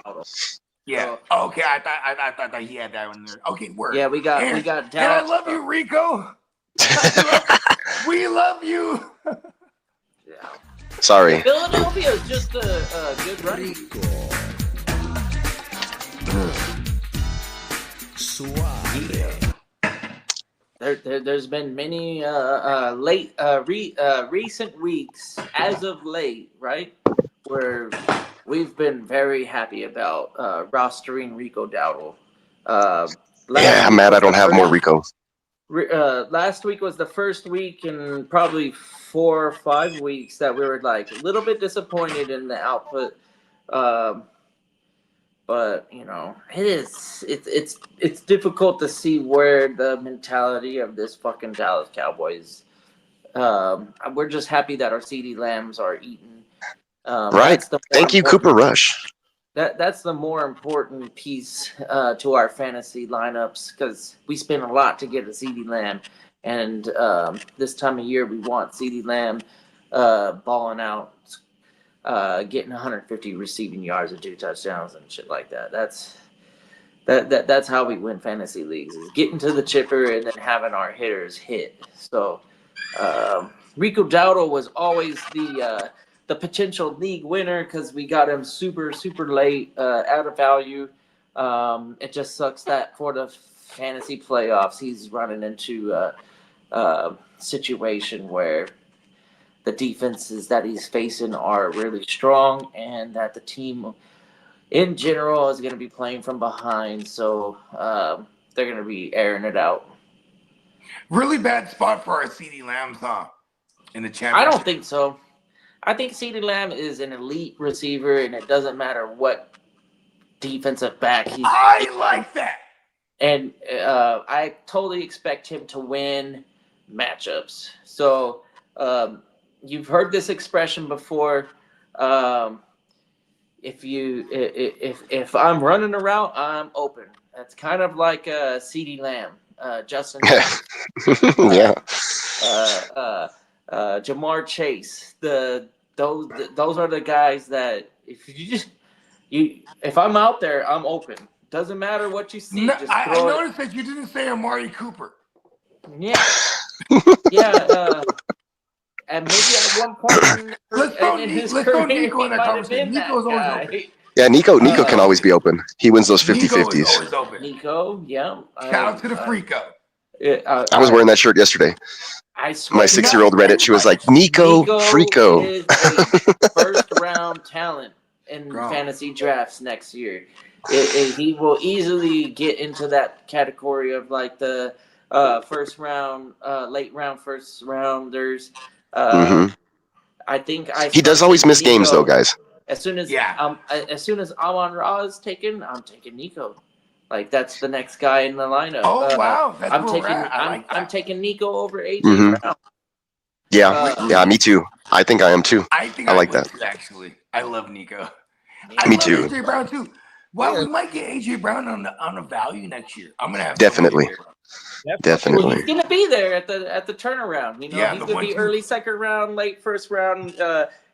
Speaker 6: Yeah. Okay. I thought he had that one there. Okay. Word.
Speaker 7: Yeah, we got
Speaker 6: Dowdle.
Speaker 7: Dowdle.
Speaker 6: I love you, Rico. We love you.
Speaker 7: Yeah.
Speaker 5: Sorry.
Speaker 7: Philadelphia is just a good running. There's been many recent weeks as of late, right, where we've been very happy about rostering Rico Dowdle.
Speaker 5: I'm mad I don't have more Rico.
Speaker 7: Last week was the first week in probably 4 or 5 weeks that we were like a little bit disappointed in the output. But it's difficult to see where the mentality of this fucking Dallas Cowboys. We're just happy that our CeeDee Lambs are eaten.
Speaker 5: Right. Thank you, Cooper Rush.
Speaker 7: That's the more important piece to our fantasy lineups because we spend a lot to get a CeeDee Lamb, And this time of year, we want CeeDee Lamb balling out, getting 150 receiving yards and 2 touchdowns and shit like that. That's how we win fantasy leagues, is getting to the chipper and then having our hitters hit. So Rico Dowdle was always the potential league winner because we got him super late, out of value. It just sucks that for the fantasy playoffs, he's running into a situation where the defenses that he's facing are really strong, and that the team in general is going to be playing from behind. So they're going to be airing it out.
Speaker 6: Really bad spot for our CeeDee Lambs, huh? In the championship.
Speaker 7: I don't think so. I think CeeDee Lamb is an elite receiver, and it doesn't matter what defensive back he's.
Speaker 6: I like that.
Speaker 7: And I totally expect him to win matchups. So you've heard this expression before. If I'm running a route, I'm open. That's kind of like CeeDee Lamb, Justin.
Speaker 5: Yeah.
Speaker 7: Jamar Chase. Those are the guys that if I'm out there, I'm open. Doesn't matter what you see.
Speaker 6: No,
Speaker 7: just
Speaker 6: I
Speaker 7: throw it.
Speaker 6: noticed that you didn't say Amari Cooper.
Speaker 7: Yeah. Yeah. And maybe at one point
Speaker 6: Let's throw
Speaker 7: in his
Speaker 6: Nico
Speaker 7: career,
Speaker 6: in that
Speaker 7: he might have
Speaker 6: conversation.
Speaker 7: been that
Speaker 6: Nico's always
Speaker 7: guy.
Speaker 6: open.
Speaker 5: Yeah, Nico can always be open. He wins those
Speaker 6: Nico is
Speaker 5: 50-50s.
Speaker 6: always open.
Speaker 7: Nico, yeah.
Speaker 6: Shout out to the Freako.
Speaker 5: I was wearing that shirt yesterday.
Speaker 7: I swear
Speaker 5: My
Speaker 7: to
Speaker 5: 6-year-old
Speaker 7: God,
Speaker 5: read it. She was like, Nico Freako.
Speaker 7: is a first-round talent in
Speaker 6: Bro.
Speaker 7: fantasy drafts next year. He will easily get into that category of like the first round, late round, first rounders. I think
Speaker 5: He does always miss games, though, guys.
Speaker 7: As soon as Amon-Ra is taken, I'm taking Nico. Like that's the next guy in the lineup.
Speaker 6: Oh wow, that's
Speaker 7: I'm
Speaker 6: where
Speaker 7: taking
Speaker 6: we're at. I like that.
Speaker 7: I'm taking Nico over AJ Brown.
Speaker 5: Yeah, me too. I think I am too.
Speaker 6: I
Speaker 5: like
Speaker 6: would
Speaker 5: that.
Speaker 6: too, actually. I love Nico.
Speaker 5: Me
Speaker 6: love
Speaker 5: too.
Speaker 6: AJ Brown too. Well, we might get AJ Brown on a value next year. I'm gonna have
Speaker 5: Definitely.
Speaker 7: Well,
Speaker 5: Definitely.
Speaker 7: he's gonna be there at the turnaround. You know,
Speaker 6: Yeah,
Speaker 7: he's
Speaker 6: the
Speaker 7: gonna be
Speaker 6: 1-2.
Speaker 7: early second round, late first round.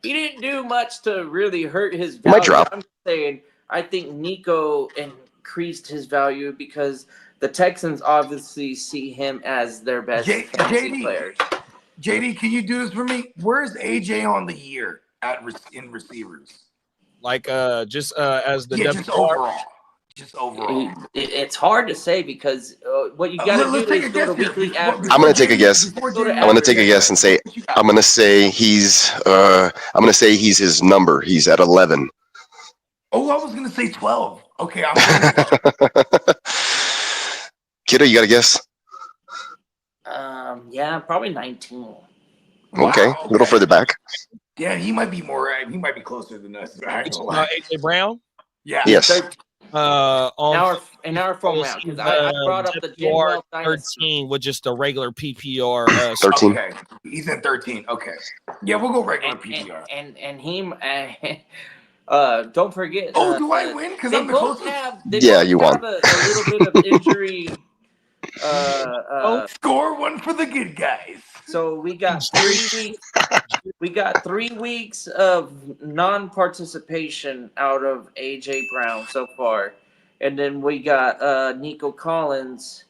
Speaker 7: He didn't do much to really hurt his
Speaker 5: He
Speaker 7: value.
Speaker 5: might drop.
Speaker 7: I'm saying I think Nico increased his value because the Texans obviously see him as their best fantasy
Speaker 6: JD.
Speaker 7: player.
Speaker 6: JD, can you do this for me? Where's AJ on the year in receivers?
Speaker 4: Like just as the
Speaker 6: Just overall. Just overall.
Speaker 7: It's hard to say because what you got to
Speaker 6: Let's
Speaker 7: do
Speaker 6: take
Speaker 7: is
Speaker 6: a
Speaker 7: go to
Speaker 6: guess here.
Speaker 7: weekly average.
Speaker 5: I'm gonna take a guess.
Speaker 6: Before
Speaker 7: Go to
Speaker 6: JD,
Speaker 5: I'm gonna take a guess and say I'm gonna say he's his number. He's at 11.
Speaker 6: Oh, I was gonna say 12. Okay, I'm going
Speaker 5: Kiddo, you got a guess?
Speaker 7: Yeah, probably 19.
Speaker 5: Okay, a little further back.
Speaker 6: Yeah, he might be more. He might be closer than us. I ain't gonna lie.
Speaker 4: AJ Brown.
Speaker 6: Yeah.
Speaker 5: Yes.
Speaker 4: On
Speaker 7: In our format, because I brought up the Gen
Speaker 4: PPR
Speaker 7: Wealth Dynasty.
Speaker 4: 13 with just a regular PPR.
Speaker 5: 13.
Speaker 6: Okay, he's in 13. Okay. Yeah, we'll go regular PPR.
Speaker 7: And him. Don't forget.
Speaker 6: Oh, do I win? Because
Speaker 7: They
Speaker 6: I'm the
Speaker 7: both
Speaker 6: closest.
Speaker 7: have.
Speaker 5: Yeah, you won.
Speaker 7: A little bit of injury.
Speaker 6: Score one for the good guys.
Speaker 7: So we got 3 weeks. We got 3 weeks of non-participation out of AJ Brown so far, and then we got Nico Collins.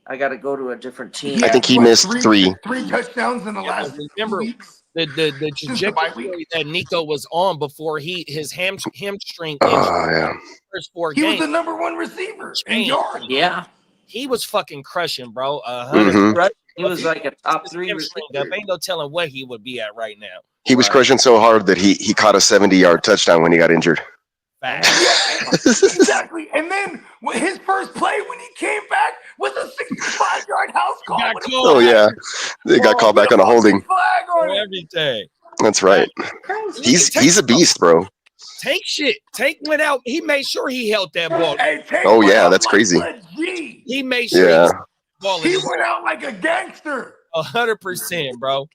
Speaker 7: I got to go to a different team.
Speaker 5: I think he missed 3.
Speaker 6: 3 touchdowns in the last
Speaker 4: remember,
Speaker 6: 2 weeks.
Speaker 4: the trajectory that Nico was on before his hamstring injury
Speaker 5: Yeah.
Speaker 4: first 4
Speaker 6: He was
Speaker 4: games.
Speaker 6: the number 1 receiver in yards.
Speaker 7: Yeah,
Speaker 4: He was fucking crushing, bro.
Speaker 5: Mhm.
Speaker 7: he was like a top 3
Speaker 4: Hamstring
Speaker 7: receiver.
Speaker 4: up. Ain't no telling what he would be at right now.
Speaker 5: He was crushing so hard that he caught a 70-yard touchdown when he got injured.
Speaker 4: Fact.
Speaker 6: Yeah, exactly. And then his first play when he came back was a 65-yard house call.
Speaker 4: Got
Speaker 6: with a
Speaker 4: called
Speaker 5: Oh yeah, they got called back on a holding.
Speaker 6: flag on
Speaker 4: for
Speaker 6: it.
Speaker 4: everything.
Speaker 5: That's right. He's a beast, bro.
Speaker 4: Tank shit. Tank went out. He made sure he held that ball.
Speaker 6: Hey, Tank
Speaker 5: Oh,
Speaker 6: went
Speaker 5: yeah,
Speaker 6: out
Speaker 5: that's
Speaker 6: like
Speaker 5: crazy.
Speaker 6: a G.
Speaker 4: He made sure
Speaker 5: Yeah.
Speaker 4: he held the ball
Speaker 6: He went out like a gangster.
Speaker 4: 100%, bro.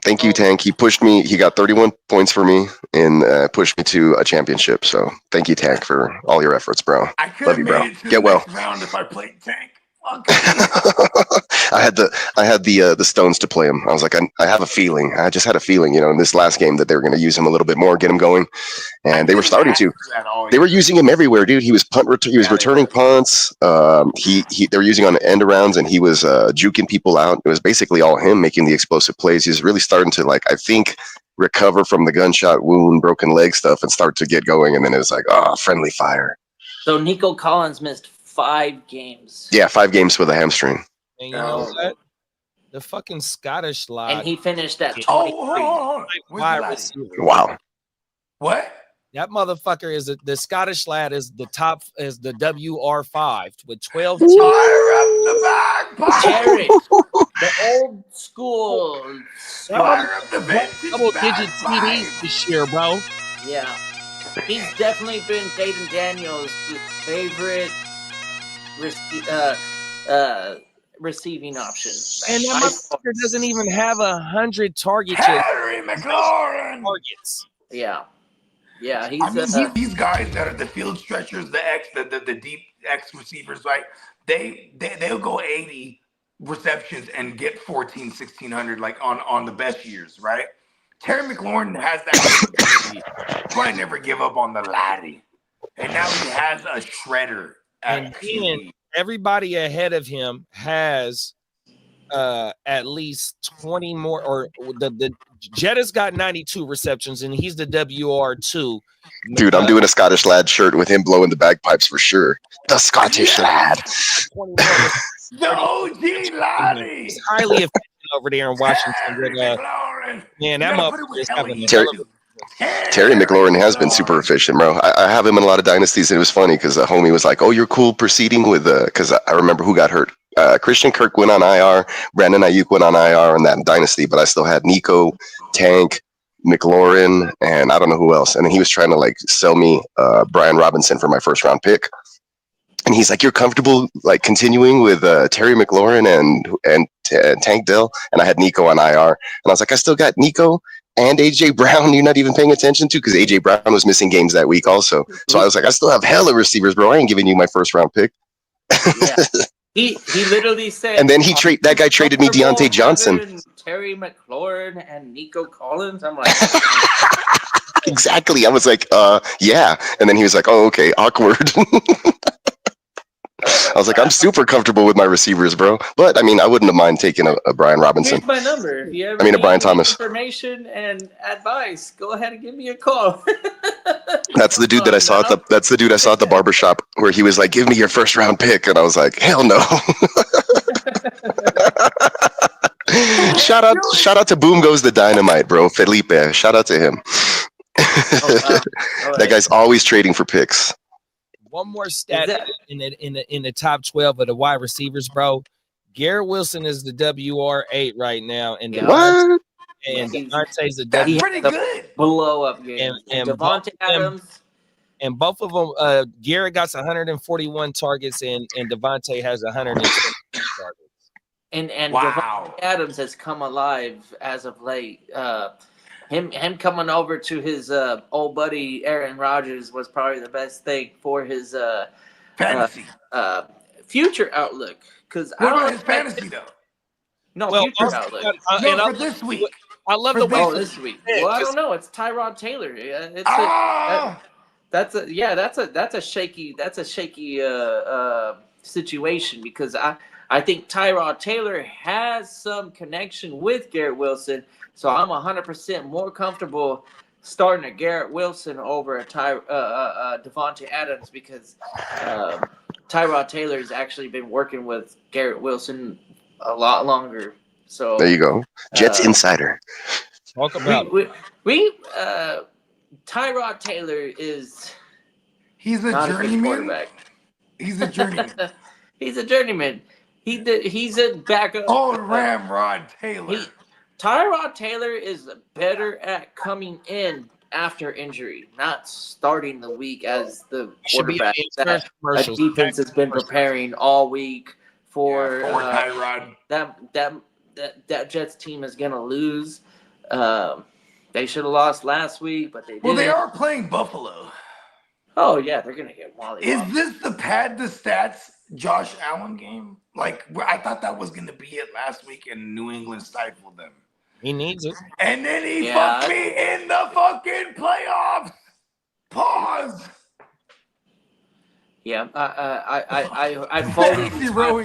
Speaker 5: Thank you, Tank. He pushed me. He got 31 points for me and pushed me to a championship. So thank you, Tank, for all your efforts, bro.
Speaker 6: I could
Speaker 5: Love
Speaker 6: have
Speaker 5: you,
Speaker 6: made
Speaker 5: bro.
Speaker 6: it to
Speaker 5: Get
Speaker 6: the
Speaker 5: well.
Speaker 6: next round if I played Tank.
Speaker 5: I had the stones to play him. I was like, I have a feeling. I just had a feeling, in this last game that they were going to use him a little bit more, get him going, and they were starting to. They were using him everywhere, dude. He was he was returning punts. They were using on end arounds, and he was juking people out. It was basically all him making the explosive plays. He's really starting to, like, I think, recover from the gunshot wound, broken leg stuff, and start to get going. And then it was like, friendly fire.
Speaker 7: So Nico Collins missed 5 games.
Speaker 5: Yeah, 5 games with a hamstring.
Speaker 4: And you know what? The fucking Scottish lad.
Speaker 7: And he finished at 23.
Speaker 6: Oh,
Speaker 4: wide receiver.
Speaker 5: Wow.
Speaker 6: What?
Speaker 4: That motherfucker is the Scottish lad is the top is the WR5 with 12
Speaker 6: Fire up the back,
Speaker 7: Terry, the old school.
Speaker 6: Fire up the vintage
Speaker 4: double-digit
Speaker 6: bag
Speaker 4: TDs this year, bro.
Speaker 7: Yeah, he's definitely been Jaden Daniels' favorite receiving option.
Speaker 4: And that motherfucker doesn't even have 100 targets yet.
Speaker 6: Terry McLaurin.
Speaker 4: Targets.
Speaker 7: Yeah, he's.
Speaker 6: I mean, these guys that are the field stretchers, the deep X receivers, right? They'll go 80 receptions and get 1,600 like on the best years, right? Terry McLaurin has that capability. Try and never give up on the laddie, and now he has a shredder.
Speaker 4: And then everybody ahead of him has at least 20 more, or the Jetta's got 92 receptions, and he's the WR2.
Speaker 5: Dude, I'm doing a Scottish lad shirt with him blowing the bagpipes for sure. The Scottish lad.
Speaker 6: The OG laddie.
Speaker 4: He's highly efficient over there in Washington. Man, that motherfucker is having a
Speaker 5: Terry McLaurin has been super efficient, bro. I have him in a lot of dynasties, and it was funny because the homie was like, "Oh, you're cool proceeding with because I remember who got hurt. Christian Kirk went on IR, Brandon Ayuk went on IR in that dynasty, but I still had Nico, Tank, McLaurin, and I don't know who else. And then he was trying to like sell me Brian Robinson for my first round pick. And he's like, "You're comfortable like continuing with Terry McLaurin and Tank Dell?" And I had Nico on IR, and I was like, "I still got Nico and AJ Brown. You're not even paying attention to because AJ Brown was missing games that week also." So I was like, "I still have hella receivers, bro. I ain't giving you my first round pick."
Speaker 7: Yeah. He literally said,
Speaker 5: and then that guy traded me Deontay Johnson.
Speaker 7: Terry McLaurin and Nico Collins. I'm like,
Speaker 5: exactly. I was like, yeah. And then he was like, "Oh, okay, awkward." I was like, I'm super comfortable with my receivers, bro. But I mean, I wouldn't have mind taking a Brian Robinson.
Speaker 7: Here's my number. If you ever
Speaker 5: a Brian Thomas.
Speaker 7: Information and advice, go ahead and give me a call.
Speaker 5: That's the dude that I saw at the barbershop where he was like, "Give me your first round pick," and I was like, "Hell no." Shout out to Boom Goes the Dynamite, bro. Felipe. Shout out to him. That guy's always trading for picks.
Speaker 4: One more stat in the top 12 of the wide receivers, bro. Garrett Wilson is the WR8 right now, and
Speaker 5: what?
Speaker 4: And Devontae's the
Speaker 6: That's pretty good.
Speaker 7: Blow up game.
Speaker 4: And
Speaker 7: Devontae Adams.
Speaker 4: And both of them, Garrett got 141 targets, and Devontae has 120 targets.
Speaker 7: And
Speaker 6: wow.
Speaker 7: Devontae Adams has come alive as of late. Him coming over to his old buddy Aaron Rodgers was probably the best thing for his
Speaker 6: fantasy
Speaker 7: future outlook. Because
Speaker 6: what about his fantasy though?
Speaker 7: No,
Speaker 4: well,
Speaker 7: future outlook.
Speaker 6: For this week.
Speaker 4: I love the way
Speaker 7: this week. Well, I don't know. It's Tyrod Taylor. That's a shaky situation because I think Tyrod Taylor has some connection with Garrett Wilson, so I'm 100% more comfortable starting a Garrett Wilson over a Devontae Adams because Tyrod Taylor's actually been working with Garrett Wilson a lot longer. So
Speaker 5: there you go, Jets insider.
Speaker 4: Talk about
Speaker 7: Tyrod Taylor is.
Speaker 6: He's a journeyman. He's a journeyman.
Speaker 7: He's a journeyman. He's a backup.
Speaker 6: Oh, Ramrod Taylor.
Speaker 7: Tyrod Taylor is better at coming in after injury, not starting the week as the quarterback. That defense has been preparing all week for
Speaker 6: Tyrod.
Speaker 7: That Jets team is gonna lose. They should have lost last week, but they didn't.
Speaker 6: Well, they are playing Buffalo.
Speaker 7: Oh yeah, they're gonna get Wally.
Speaker 6: Is this the pad the stats Josh Allen game? Like, I thought that was going to be it last week, and New England stifled them.
Speaker 4: He needs it.
Speaker 6: And then he fucked me in the fucking playoffs. Pause.
Speaker 7: Yeah, I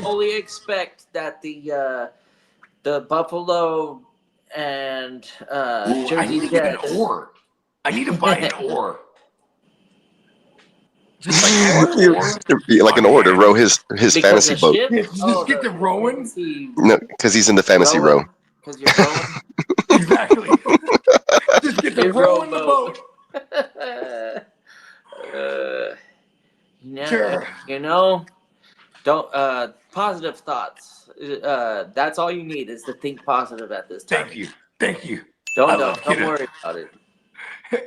Speaker 7: fully expect that the Buffalo and
Speaker 6: I
Speaker 7: Jersey
Speaker 6: need to get
Speaker 7: Jets.
Speaker 6: an oar. I need to buy an oar. Just like
Speaker 5: like an order to row his
Speaker 7: Because
Speaker 5: fantasy
Speaker 7: the
Speaker 5: boat.
Speaker 7: ship?
Speaker 6: Just get the rowing.
Speaker 5: No, because he's in the fantasy row.
Speaker 7: Because you're rowing.
Speaker 6: Exactly. Just get the rowing the boat. Sure.
Speaker 7: You know, don't positive thoughts. That's all you need is to think positive at this time.
Speaker 6: Thank you.
Speaker 7: Don't worry about it.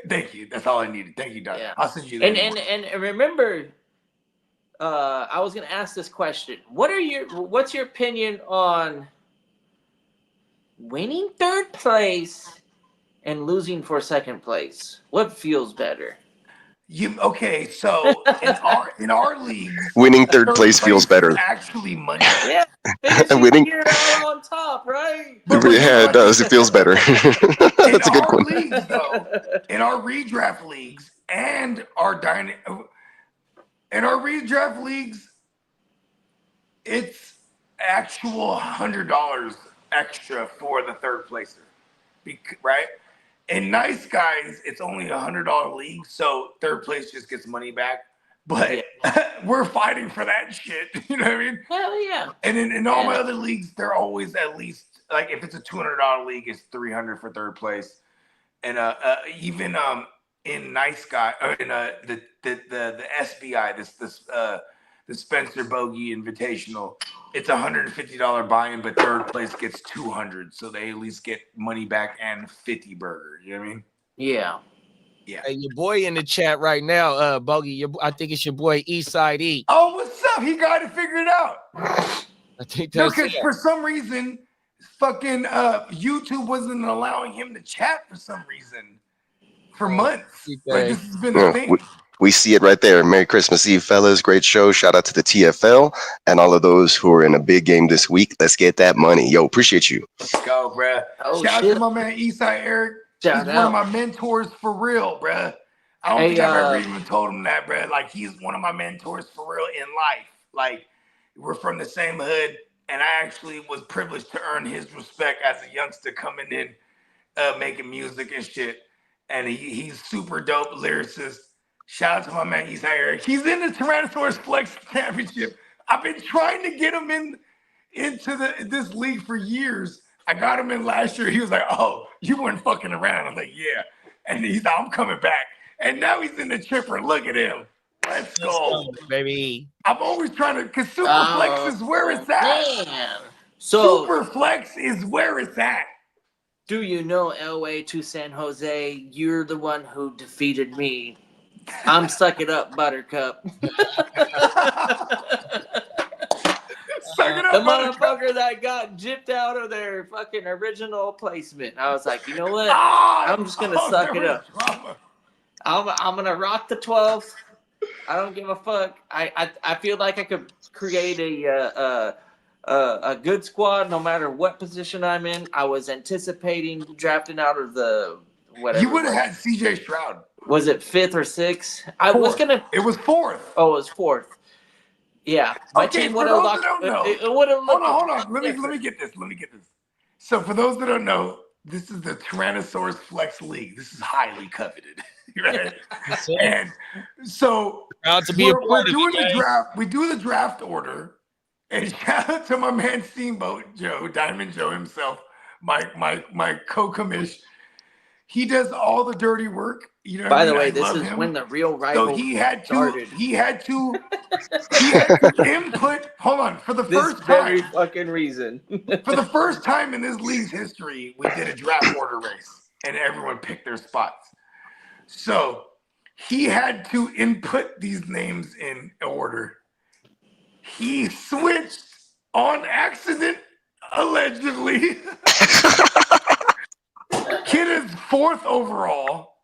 Speaker 6: Thank you. That's all I needed. Thank you, Doc.
Speaker 7: Yeah.
Speaker 6: I'll send you that.
Speaker 7: And remember, I was gonna ask this question. What's your opinion on winning third place and losing for second place? What feels better?
Speaker 6: Okay, so in our league,
Speaker 5: Winning third place feels better.
Speaker 6: Actually, money.
Speaker 7: Yeah,
Speaker 5: Winning.
Speaker 7: you're out on top, right?
Speaker 5: Yeah, it does. It feels better. That's a good one.
Speaker 6: Leagues, though, in our redraft leagues and our redraft leagues, it's actual $100 extra for the third placer, right? In Nice Guys, it's only $100 league, so third place just gets money back. But we're fighting for that shit. You know what I mean?
Speaker 7: Hell yeah.
Speaker 6: And in all my other leagues, they're always at least, like, if it's a $200 league, it's $300 for third place. And even in Nice Guy, or in the SBI, the Spencer Bogey Invitational, it's $150 buy-in, but third place gets $200, so they at least get money back and 50 burger. You know what I mean?
Speaker 7: Yeah.
Speaker 6: Yeah.
Speaker 4: Hey, your boy in the chat right now, Bogey. I think it's your boy Eastside E.
Speaker 6: Oh, what's up? He got it figured out.
Speaker 4: I think
Speaker 6: No,
Speaker 4: that's
Speaker 6: because
Speaker 4: it.
Speaker 6: for some reason, fucking YouTube wasn't allowing him to chat for some reason for months. Like, this has been a thing.
Speaker 5: We see it right there. Merry Christmas Eve, fellas. Great show. Shout out to the TFL and all of those who are in a big game this week. Let's get that money. Yo, appreciate you.
Speaker 6: Let's go, bruh.
Speaker 7: Oh,
Speaker 6: Shout
Speaker 7: shit.
Speaker 6: out to my man Eastside Eric.
Speaker 7: Shout
Speaker 6: He's
Speaker 7: out.
Speaker 6: one of my mentors for real, bruh. I don't think I've ever even told him that, bruh. Like, he's one of my mentors for real in life. Like, we're from the same hood, and I actually was privileged to earn his respect as a youngster coming in, making music and shit. And he's super dope lyricist. Shout out to my man Eastside Eric. He's in the Tyrannosaurus Flex Championship. I've been trying to get him into this league for years. I got him in last year. He was like, "Oh, you weren't fucking around." I'm like, "Yeah." And he's like, "I'm coming back." And now he's in the chipper. Look at him. Let's go,
Speaker 4: baby.
Speaker 6: I'm always trying to, because Superflex is where it's at.
Speaker 7: Man. So,
Speaker 6: Superflex is where it's at.
Speaker 7: do you know LA to San Jose? You're the one who defeated me. I'm Suck It Up, Buttercup.
Speaker 6: Suck it up,
Speaker 7: The
Speaker 6: Buttercup.
Speaker 7: motherfucker that got gypped out of their fucking original placement. I was like, you know what?
Speaker 6: Ah,
Speaker 7: I'm just gonna suck it up. I'm gonna rock the 12th. I don't give a fuck. I feel like I could create a good squad no matter what position I'm in. I was anticipating drafting out of the whatever.
Speaker 6: You would have had CJ Stroud.
Speaker 7: Was it 5th or 6th? I was gonna.
Speaker 6: It was 4th.
Speaker 7: Oh, it was 4th. Yeah, my
Speaker 6: Okay,
Speaker 7: team
Speaker 6: for
Speaker 7: would have
Speaker 6: those
Speaker 7: locked.
Speaker 6: that don't know-
Speaker 7: It would have.
Speaker 6: Hold on. Let me get this. So for those that don't know, this is the Tyrannosaurus Flex League. This is highly coveted, right? And so
Speaker 4: Proud to be a
Speaker 6: we're
Speaker 4: part of
Speaker 6: doing
Speaker 4: it,
Speaker 6: the
Speaker 4: gang.
Speaker 6: draft. We do the draft order, and shout out to my man Steamboat Joe, Diamond Joe himself, my co-commish. He does all the dirty work. You know.
Speaker 7: By the
Speaker 6: I
Speaker 7: way,
Speaker 6: mean? I
Speaker 7: this
Speaker 6: love
Speaker 7: is
Speaker 6: him.
Speaker 7: when the real
Speaker 6: So
Speaker 7: rival
Speaker 6: he had
Speaker 7: started.
Speaker 6: to input. Hold on, for the
Speaker 7: This
Speaker 6: first
Speaker 7: very
Speaker 6: time.
Speaker 7: fucking reason.
Speaker 6: For the first time in this league's history, we did a draft order race, and everyone picked their spots. So he had to input these names in order. He switched on accident, allegedly. Kid is 4th overall,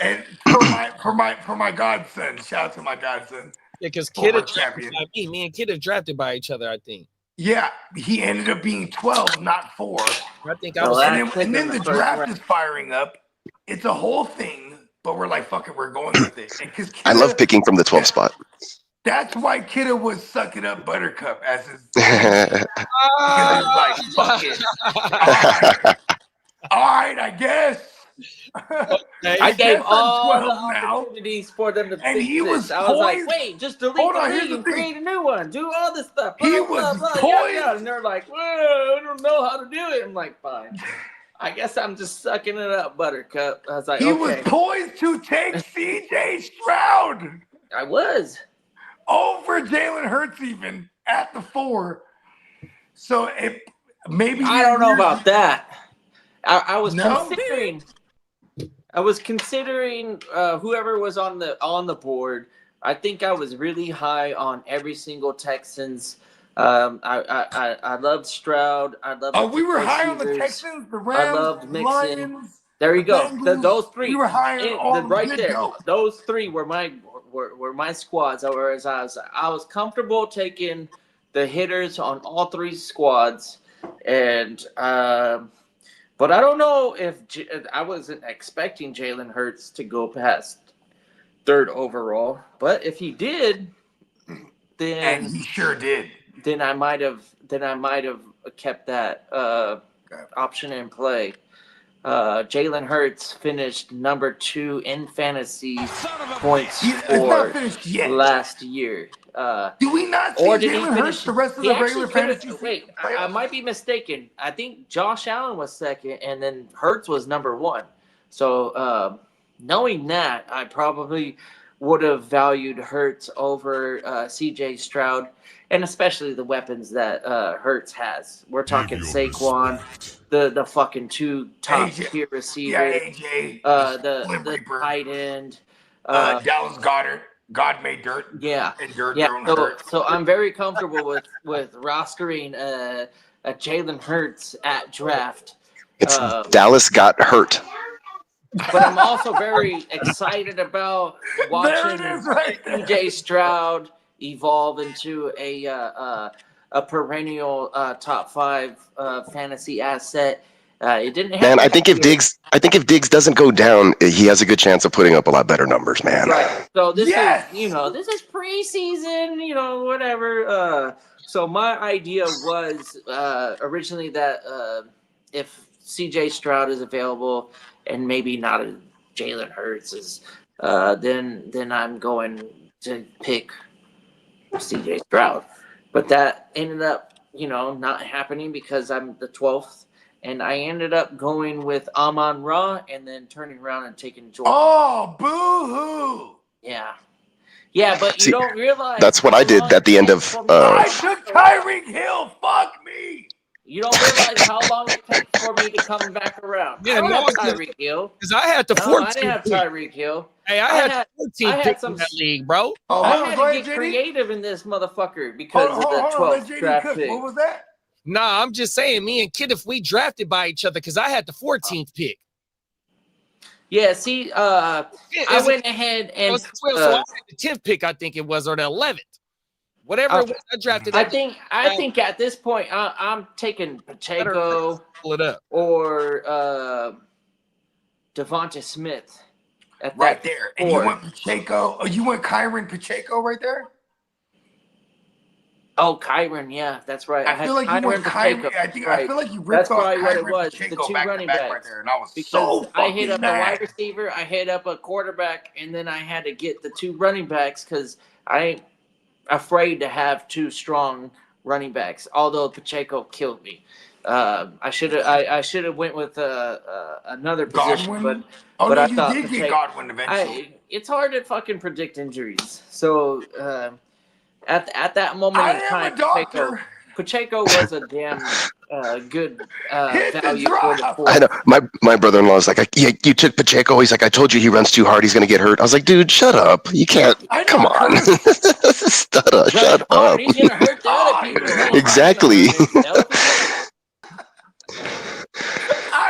Speaker 6: and for my godson, shout out to my godson.
Speaker 4: Yeah, because
Speaker 6: Former
Speaker 4: Kid is drafted
Speaker 6: champion.
Speaker 4: by me. Me and Kid have drafted by each other, I think.
Speaker 6: Yeah, he ended up being 12, not 4.
Speaker 4: I think I
Speaker 7: The
Speaker 4: was.
Speaker 7: last
Speaker 6: And
Speaker 7: pick
Speaker 6: then
Speaker 7: in
Speaker 6: the
Speaker 7: first
Speaker 6: draft
Speaker 7: round.
Speaker 6: is firing up. It's a whole thing, but we're like, fuck it, we're going with it. Because
Speaker 5: I love picking from the 12 spot.
Speaker 6: That's why Kidda was sucking up Buttercup as his because he's like, fuck it. All right, I guess.
Speaker 7: I gave
Speaker 6: guess I'm
Speaker 7: all the
Speaker 6: 12 now.
Speaker 7: opportunities for them to
Speaker 6: And
Speaker 7: fix
Speaker 6: he was
Speaker 7: this. I was like,
Speaker 6: poised-
Speaker 7: wait, just delete
Speaker 6: Hold
Speaker 7: the
Speaker 6: on, here's
Speaker 7: league
Speaker 6: the
Speaker 7: and
Speaker 6: thing.
Speaker 7: create a new one. Do all this stuff.
Speaker 6: He
Speaker 7: Blah, blah,
Speaker 6: was
Speaker 7: blah,
Speaker 6: poised-
Speaker 7: yada, yada. And they're like, well, I don't know how to do it. I'm like, fine. I guess I'm just sucking it up, Buttercup. I was like,
Speaker 6: He was
Speaker 7: okay.
Speaker 6: poised to take CJ Stroud
Speaker 7: I was.
Speaker 6: over Jalen Hurts even at the 4. So it maybe
Speaker 7: I don't know about that. I was
Speaker 6: No?
Speaker 7: considering. I was considering whoever was on the board. I think I was really high on every single Texans. I loved Stroud. I loved.
Speaker 6: Oh,
Speaker 7: the
Speaker 6: we were high on the
Speaker 7: receivers.
Speaker 6: Texans, the Rams,
Speaker 7: loved Mixon.
Speaker 6: Lions.
Speaker 7: There you
Speaker 6: the
Speaker 7: go.
Speaker 6: Bengals.
Speaker 7: Those 3.
Speaker 6: We were high on all the
Speaker 7: right
Speaker 6: good
Speaker 7: there.
Speaker 6: go.
Speaker 7: Those 3 were my squads. Whereas I was comfortable taking the hitters on all 3 squads, and but I don't know if I wasn't expecting Jalen Hurts to go past 3rd overall. But if he did, then
Speaker 6: And he sure did.
Speaker 7: then I might have kept that option in play. Jalen Hurts finished number 2 in fantasy points
Speaker 6: It's not
Speaker 7: for
Speaker 6: finished yet.
Speaker 7: last year.
Speaker 6: Do we not see
Speaker 7: Or did he
Speaker 6: Jalen
Speaker 7: finish?
Speaker 6: Hurts the rest of
Speaker 7: He
Speaker 6: the
Speaker 7: actually
Speaker 6: regular
Speaker 7: finished.
Speaker 6: fantasy
Speaker 7: Wait,
Speaker 6: season?
Speaker 7: I might be mistaken. I think Josh Allen was 2nd, and then Hurts was number 1. So knowing that, I probably would have valued Hurts over C.J. Stroud, and especially the weapons that Hurts has. We're talking Saquon, the fucking 2 top
Speaker 6: AJ.
Speaker 7: tier
Speaker 6: Yeah,
Speaker 7: receivers,
Speaker 6: AJ.
Speaker 7: the
Speaker 6: Reaper.
Speaker 7: tight end.
Speaker 6: Dallas Goddard. God made dirt.
Speaker 7: Yeah.
Speaker 6: And dirt
Speaker 7: Yeah,
Speaker 6: thrown
Speaker 7: so,
Speaker 6: dirt.
Speaker 7: so I'm very comfortable with rostering a Jalen Hurts at draft.
Speaker 5: It's
Speaker 7: Um,
Speaker 5: Dallas got hurt.
Speaker 7: But I'm also very excited about
Speaker 6: There
Speaker 7: watching
Speaker 6: it is right there.
Speaker 7: CJ Stroud evolve into a perennial top 5 fantasy asset. It didn't happen.
Speaker 5: Man, I think if Diggs doesn't go down, he has a good chance of putting up a lot better numbers, man.
Speaker 7: Right. So this
Speaker 6: Yes!
Speaker 7: is, this is preseason, whatever. So my idea was originally that if CJ Stroud is available and maybe not a Jalen Hurts is, then I'm going to pick CJ Stroud. But that ended up, not happening because I'm the 12th. And I ended up going with Amon-Ra and then turning around and taking Jordan.
Speaker 6: Oh, boo-hoo.
Speaker 7: Yeah. Yeah, but you
Speaker 5: See,
Speaker 7: don't realize.
Speaker 5: that's what
Speaker 7: how
Speaker 5: I did
Speaker 7: long
Speaker 5: at the
Speaker 7: it
Speaker 5: end
Speaker 7: takes
Speaker 5: of,
Speaker 7: for me to
Speaker 6: I
Speaker 7: come
Speaker 6: took
Speaker 7: back.
Speaker 6: Tyreek Hill. Fuck me.
Speaker 7: You don't realize how long it takes for me to come back around.
Speaker 4: Yeah,
Speaker 7: I don't
Speaker 4: no,
Speaker 7: have
Speaker 4: it's just-
Speaker 7: Tyreek Hill.
Speaker 4: Because I had the
Speaker 7: No,
Speaker 4: 14th.
Speaker 7: I didn't have
Speaker 4: pick.
Speaker 7: Tyreek Hill.
Speaker 4: Hey, I
Speaker 7: I
Speaker 4: had
Speaker 7: had-
Speaker 4: 14
Speaker 7: I had
Speaker 4: picks
Speaker 7: some-
Speaker 4: in that league, bro.
Speaker 6: Oh,
Speaker 7: I
Speaker 6: hold on,
Speaker 7: had
Speaker 6: go
Speaker 7: to
Speaker 6: ahead,
Speaker 7: get
Speaker 6: JD.
Speaker 7: creative in this motherfucker because of the
Speaker 6: Hold on, let
Speaker 7: 12th
Speaker 6: JD
Speaker 7: draft
Speaker 6: cook.
Speaker 7: pick.
Speaker 6: What was that?
Speaker 4: Nah, I'm just saying, me and Kid, if we drafted by each other, because I had the 14th pick.
Speaker 7: Yeah, see, I went ahead
Speaker 4: It
Speaker 7: and
Speaker 4: was the 12th, so I had the 10th pick, I think it was, or the 11th. Whatever it was, I drafted.
Speaker 7: I think at this point I'm taking Pacheco
Speaker 4: pull it up.
Speaker 7: or Devonta Smith at
Speaker 6: Right
Speaker 7: that
Speaker 6: there. And you
Speaker 7: 4.
Speaker 6: went Pacheco. Oh, you went Kyron Pacheco right there?
Speaker 7: Oh, Kyron, yeah, that's right.
Speaker 6: I feel like you went
Speaker 7: Pacheco,
Speaker 6: Kyron. I
Speaker 7: right.
Speaker 6: feel like you
Speaker 7: That's
Speaker 6: ripped off
Speaker 7: probably what it
Speaker 6: Kyron
Speaker 7: was, the
Speaker 6: Pacheco
Speaker 7: 2
Speaker 6: back to
Speaker 7: running
Speaker 6: back right
Speaker 7: backs.
Speaker 6: there. And I was
Speaker 7: Because
Speaker 6: so
Speaker 7: I hit
Speaker 6: fucking
Speaker 7: up a
Speaker 6: mad.
Speaker 7: wide receiver, I hit up a quarterback, and then I had to get the 2 running backs because I ain't afraid to have 2 strong running backs. Although Pacheco killed me, I should have went with another position,
Speaker 6: Godwin?
Speaker 7: but
Speaker 6: Oh,
Speaker 7: but
Speaker 6: no,
Speaker 7: I
Speaker 6: you
Speaker 7: thought
Speaker 6: did get
Speaker 7: Pacheco-
Speaker 6: Godwin eventually.
Speaker 7: it's hard to fucking predict injuries. So at that moment
Speaker 6: I
Speaker 7: in
Speaker 6: am
Speaker 7: time,
Speaker 6: a doctor.
Speaker 7: Pacheco was a damn good
Speaker 6: Hit the
Speaker 7: value for the
Speaker 6: drop.
Speaker 7: 4.
Speaker 5: I know. My brother-in-law is like, yeah, you took Pacheco. He's like, I told you he runs too hard. He's going to get hurt. I was like, dude, shut up. You can't.
Speaker 6: I know,
Speaker 5: Come on.
Speaker 7: Run
Speaker 5: Shut
Speaker 7: hard,
Speaker 5: up.
Speaker 7: he's gonna hurt the other people. He's not
Speaker 5: Exactly.
Speaker 7: gonna hurt himself.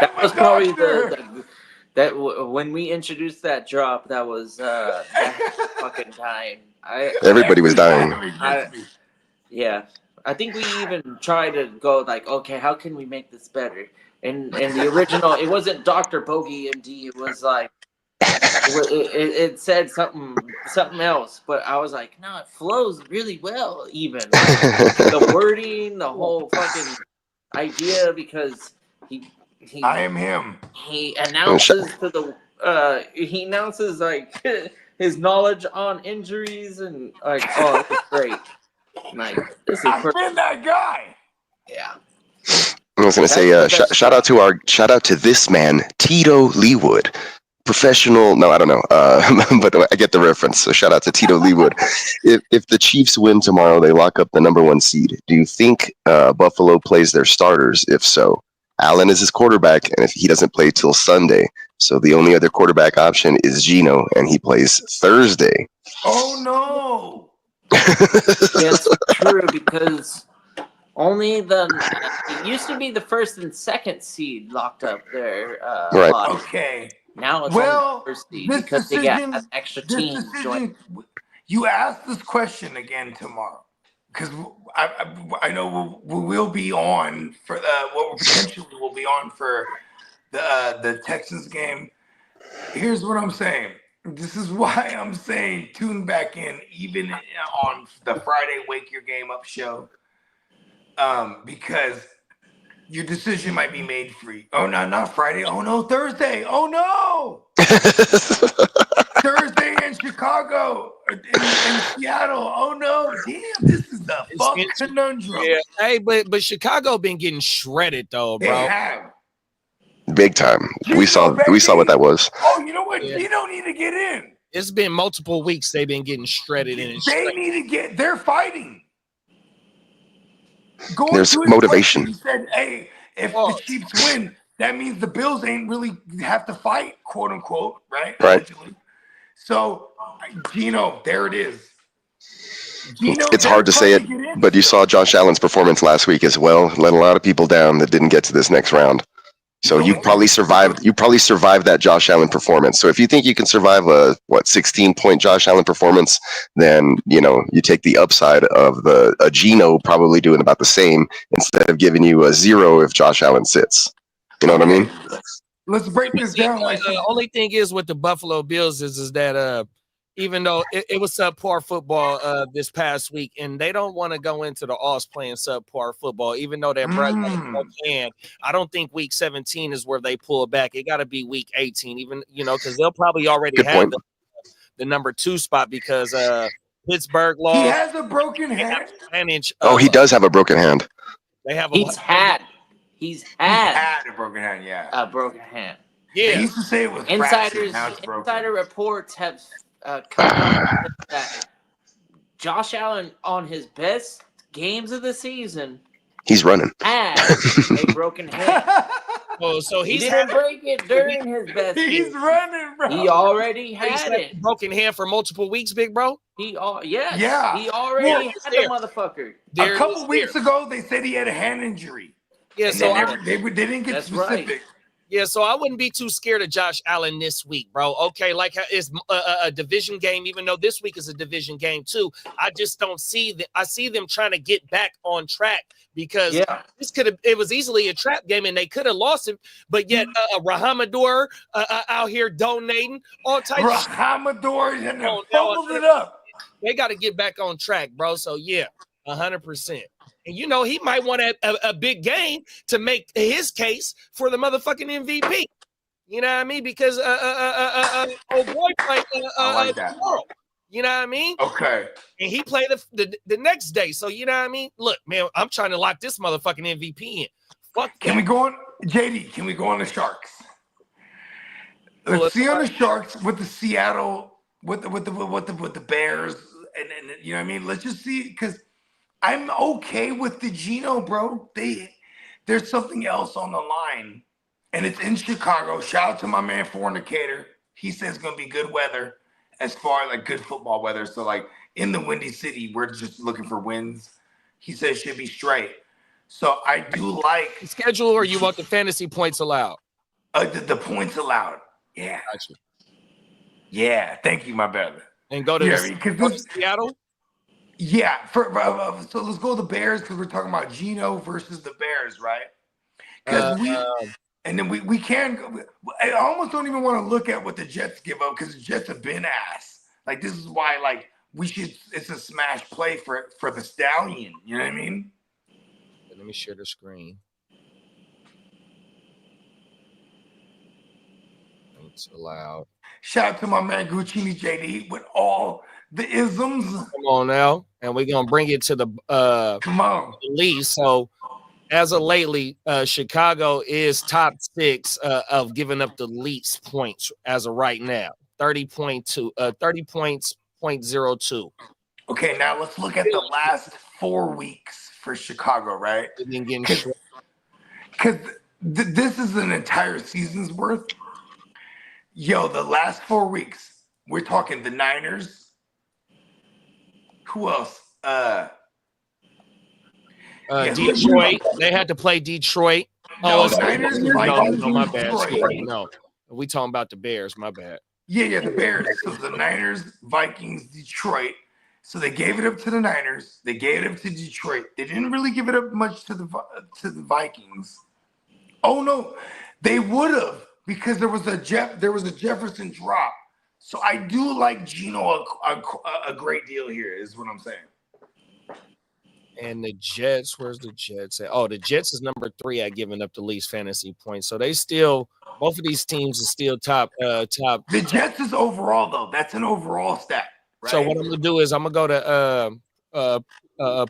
Speaker 7: That
Speaker 6: I'm
Speaker 7: was
Speaker 6: a
Speaker 7: probably
Speaker 6: doctor.
Speaker 7: when we introduced that drop. That was fucking dying.
Speaker 5: Everybody was dying.
Speaker 7: Yeah, I think we even tried to go like, okay, how can we make this better? And the original, it wasn't Dr. Bogey MD. It was like it said something else, but I was like, no, it flows really well. Even like, the wording, the whole fucking idea, because
Speaker 6: I am him.
Speaker 7: he announces he announces like his knowledge on injuries and like, oh, it's great. Like, this is
Speaker 6: I've
Speaker 7: perfect.
Speaker 6: been that guy.
Speaker 7: Yeah.
Speaker 5: I was going to say, shout out to this man, Tito Leewood, professional. No, I don't know, but I get the reference. So shout out to Tito Leewood. If the Chiefs win tomorrow, they lock up the #1 seed. Do you think Buffalo plays their starters? If so, Allen is his quarterback, and if he doesn't play till Sunday, so the only other quarterback option is Geno, and he plays Thursday.
Speaker 6: Oh no!
Speaker 7: That's true, because only it used to be the first and second seed locked up there.
Speaker 5: Right.
Speaker 6: Okay.
Speaker 7: Now it's only the first seed because they got an extra team joining.
Speaker 6: You ask this question again tomorrow, because I know we will be on for what potentially will be on for the Texans game. Here's what I'm saying. This is why I'm saying tune back in, even on the Friday Wake Your Game Up show, because your decision might be made free. Oh no, not Friday. Oh no, Thursday. Oh no, Thursday in Chicago, in Seattle. Oh no, damn, this is the fuck conundrum.
Speaker 4: Yeah. Hey, but Chicago been getting shredded though,
Speaker 6: They
Speaker 4: bro.
Speaker 6: have.
Speaker 5: Big time. We saw what that was.
Speaker 6: Oh, you know what?
Speaker 4: Yeah.
Speaker 6: You don't need to get in.
Speaker 4: It's been multiple weeks they've been getting shredded and
Speaker 6: They
Speaker 4: shredded.
Speaker 6: need to get. They're fighting. Going
Speaker 5: There's
Speaker 6: to his
Speaker 5: motivation.
Speaker 6: place, he said, "Hey, if the Chiefs win, that means the Bills ain't really have to fight, quote unquote, right?
Speaker 5: Right.
Speaker 6: Allegedly. So, Geno, there it is. Geno,
Speaker 5: It's hard to say it, but you saw Josh Allen's performance last week as well. Let a lot of people down that didn't get to this next round. So you probably survived that Josh Allen performance. So if you think you can survive a 16-point Josh Allen performance, then you take the upside of a Geno probably doing about the same instead of giving you a 0 if Josh Allen sits. You know what I mean?
Speaker 6: Let's break this down.
Speaker 4: The only thing is with the Buffalo Bills is that even though it was subpar football this past week, and they don't want to go into the offs playing subpar football, even though they're can. I don't think week 17 is where they pull back. It got to be week 18, even because they'll probably already have the #2 spot because Pittsburgh lost.
Speaker 6: He has a broken hand.
Speaker 5: He does have a broken hand.
Speaker 4: They have.
Speaker 7: He's had
Speaker 6: a broken hand. Yeah,
Speaker 7: a broken hand.
Speaker 6: Yeah, they used to say it was
Speaker 7: Insider reports have come out that Josh Allen on his best games of the season,
Speaker 5: he's running.
Speaker 7: Had a broken hand.
Speaker 4: Oh, so
Speaker 7: he didn't break it during his best.
Speaker 6: He's running, bro.
Speaker 7: He already had it.
Speaker 4: Broken hand for multiple weeks, big bro.
Speaker 7: He already had
Speaker 4: a
Speaker 7: motherfucker.
Speaker 6: A couple weeks ago, they said he had a hand injury.
Speaker 4: Yeah,
Speaker 6: and
Speaker 4: so
Speaker 6: they didn't get specific.
Speaker 7: Right.
Speaker 4: Yeah, so I wouldn't be too scared of Josh Allen this week, bro. Okay, like it's a division game, even though this week is a division game too. I just don't see that. I see them trying to get back on track because it was easily a trap game and they could have lost it, but yet Rahamador out here donating all types.
Speaker 6: Rahamador and they fumbled it up.
Speaker 4: They got to get back on track, bro. So yeah, 100%. And he might want a big game to make his case for the motherfucking MVP. You know what I mean? Because old boy played tomorrow. You know what I mean?
Speaker 6: Okay.
Speaker 4: And he played the next day. So you know what I mean? Look, man, I'm trying to lock this motherfucking MVP in. Fuck.
Speaker 6: Can we go on, JD? Can we go on the Sharks? Let's see on the Sharks with the Seattle, with the Bears, and you know what I mean? Let's just see, because I'm okay with the Geno, bro. There's something else on the line, and it's in Chicago. Shout out to my man Fornicator. He says it's gonna be good weather, as far as like good football weather. So like in the Windy City, we're just looking for wins. He says it should be straight. So I do like
Speaker 4: the schedule, or you want the fantasy points allowed?
Speaker 6: The points allowed. Yeah.
Speaker 4: Gotcha.
Speaker 6: Yeah. Thank you, my brother.
Speaker 4: and go to,
Speaker 6: Yeah, because
Speaker 4: Seattle.
Speaker 6: Yeah, so let's go to the Bears because we're talking about Geno versus the Bears, right? Because and then we can go. I almost don't even want to look at what the Jets give up because the Jets have been ass. Like this is why we should. It's a smash play for the Stallion. You know what I mean?
Speaker 4: Let me share the screen. It's allowed.
Speaker 6: Shout out to my man Guccini JD with all the isms.
Speaker 4: Come on now, and we're gonna bring it to the
Speaker 6: Come on.
Speaker 4: least. So, as of lately, Chicago is top 6 of giving up the least points as of right now. 30 points, 0.02.
Speaker 6: Okay, now let's look at the last 4 weeks for Chicago, right? Because this is an entire season's worth. Yo, the last 4 weeks, we're talking the Niners. Who else?
Speaker 4: Detroit. They had to play Detroit.
Speaker 6: No, Niners, Vikings,
Speaker 4: no, my bad.
Speaker 6: Detroit.
Speaker 4: No, we talking about the Bears. My bad.
Speaker 6: Yeah, the Bears. So the Niners, Vikings, Detroit. So they gave it up to the Niners. They gave it up to Detroit. They didn't really give it up much to the Vikings. Oh no, they would have because there was a Jefferson drop. So I do like Geno a great deal here. Is what I'm saying.
Speaker 4: And the Jets, where's the Jets at? Oh, the Jets is number 3 at giving up the least fantasy points. So they still, both of these teams are still top.
Speaker 6: The Jets is overall though. That's an overall stat. Right?
Speaker 4: So what I'm gonna do is I'm gonna go to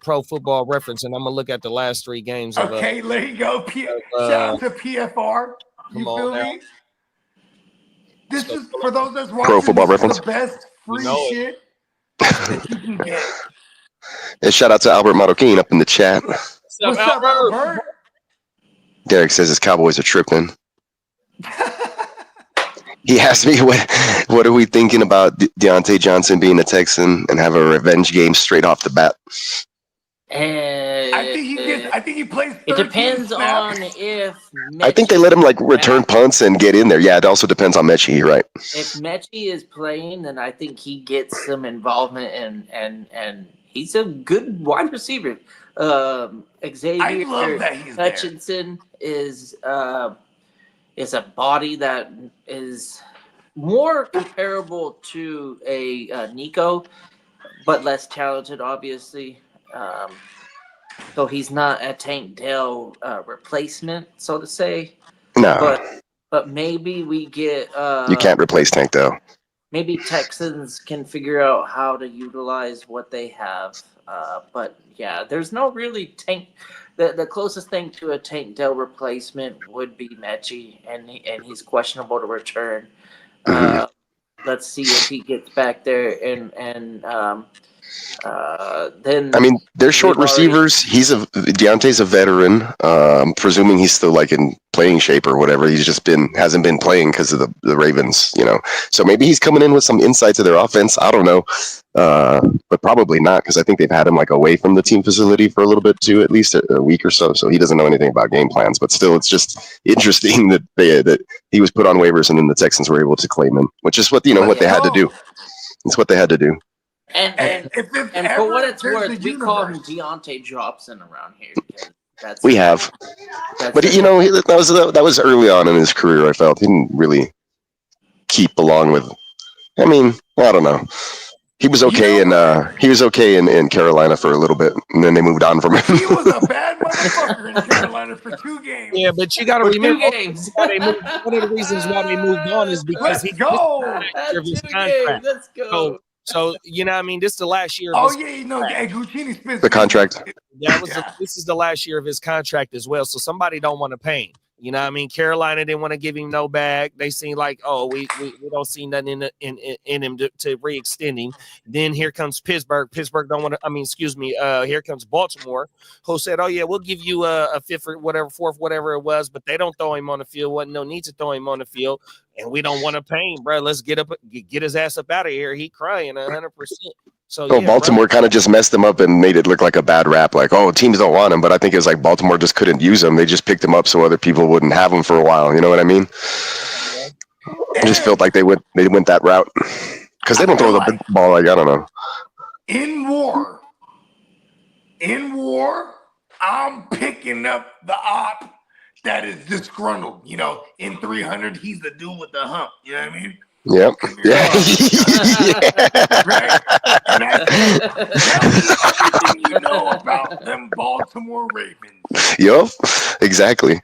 Speaker 4: Pro Football Reference and I'm gonna look at the last 3 games.
Speaker 6: Okay, there you go. Shout out to PFR. You feel me? This is for those that's watching.
Speaker 5: Pro Football Reference.
Speaker 6: The best free shit that you can get.
Speaker 5: And shout out to Albert Marroquin up in the chat.
Speaker 6: What's up, Albert?
Speaker 5: Derek says his Cowboys are tripping. He asked me what are we thinking about Deontay Johnson being a Texan and have a revenge game straight off the bat.
Speaker 6: I think he plays.
Speaker 7: It depends
Speaker 6: snaps.
Speaker 7: on if.
Speaker 5: I think they let him return punts and get in there. Yeah, it also depends on Mechie, right?
Speaker 7: If Mechie is playing, then I think he gets some involvement and he's a good wide receiver. Xavier
Speaker 6: I love that he's
Speaker 7: Hutchinson is a body that is more comparable to a Nico, but less talented, obviously. So he's not a Tank Dell replacement, so to say.
Speaker 5: No.
Speaker 7: But maybe we get.
Speaker 5: You can't replace Tank Dell.
Speaker 7: Maybe Texans can figure out how to utilize what they have. But yeah, there's no really Tank. The closest thing to a Tank Dell replacement would be Mechie, and he's questionable to return. Let's see if he gets back there and then.
Speaker 5: I mean, they're short receivers. Deontay's a veteran. Presuming he's still in playing shape or whatever. He's just hasn't been playing because of the Ravens, So maybe he's coming in with some insight to their offense. I don't know, but probably not because I think they've had him away from the team facility for a little bit too, at least a week or so. So he doesn't know anything about game plans. But still, it's just interesting that he was put on waivers and then the Texans were able to claim him, which is what what they had to do. It's what they had to do.
Speaker 7: And for what it's worth, we call him Deontay Jobson around here.
Speaker 5: We have, but that was early on in his career. I felt he didn't really keep along with. I mean, I don't know. He was okay in Carolina for a little bit, and then they moved on from him.
Speaker 6: He was a bad motherfucker in Carolina for 2 games.
Speaker 4: Yeah, but you got to remember one of the reasons why they moved on is because
Speaker 6: Let's go.
Speaker 7: Let's go.
Speaker 4: So this is the last year.
Speaker 6: Guccini Smith.
Speaker 5: The contract.
Speaker 4: This is the last year of his contract as well. So somebody don't want to pay him. You know what I mean? Carolina didn't want to give him no bag. They seem like, we don't see nothing in him to re-extend him. Then here comes Pittsburgh. Pittsburgh don't want to, here comes Baltimore, who said, we'll give you a fifth or whatever, fourth, whatever it was, but they don't throw him on the field. Wasn't no need to throw him on the field. And we don't want to pay him, bro. Let's get his ass up out of here. He crying 100%. So
Speaker 5: Baltimore kind of just messed him up and made it look like a bad rap. Teams don't want him, but I think it was Baltimore just couldn't use him. They just picked him up so other people wouldn't have him for a while. You know what I mean? I just felt like they went that route. Because they don't throw the ball like, I don't know.
Speaker 6: In war, I'm picking up the op that is disgruntled. You know, in 300, he's the dude with the hump. You know what I mean?
Speaker 5: Yep. Yeah.
Speaker 6: Right? And I said, tell me everything you know about them Baltimore Ravens.
Speaker 5: Yup. Exactly.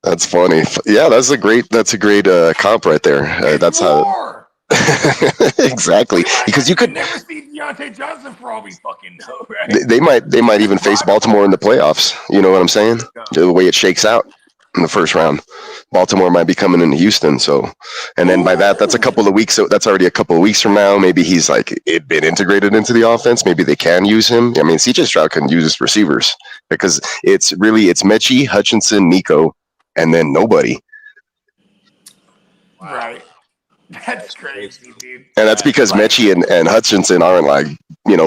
Speaker 5: That's funny. Yeah, that's a great comp right there. That's
Speaker 6: war.
Speaker 5: how. Exactly. Because you could
Speaker 6: never see Deontay Johnson for all we fucking know, right?
Speaker 5: They might even face Baltimore in the playoffs. You know what I'm saying? The way it shakes out in the first round. Baltimore might be coming into Houston, so, and then by that's a couple of weeks. So that's already a couple of weeks from now. Maybe he's like been integrated into the offense. Maybe they can use him. I mean, CJ Stroud can use receivers because it's Mechie, Hutchinson, Nico, and then nobody.
Speaker 6: Right. That's crazy, dude.
Speaker 5: And that's because Mechie and Hutchinson aren't like,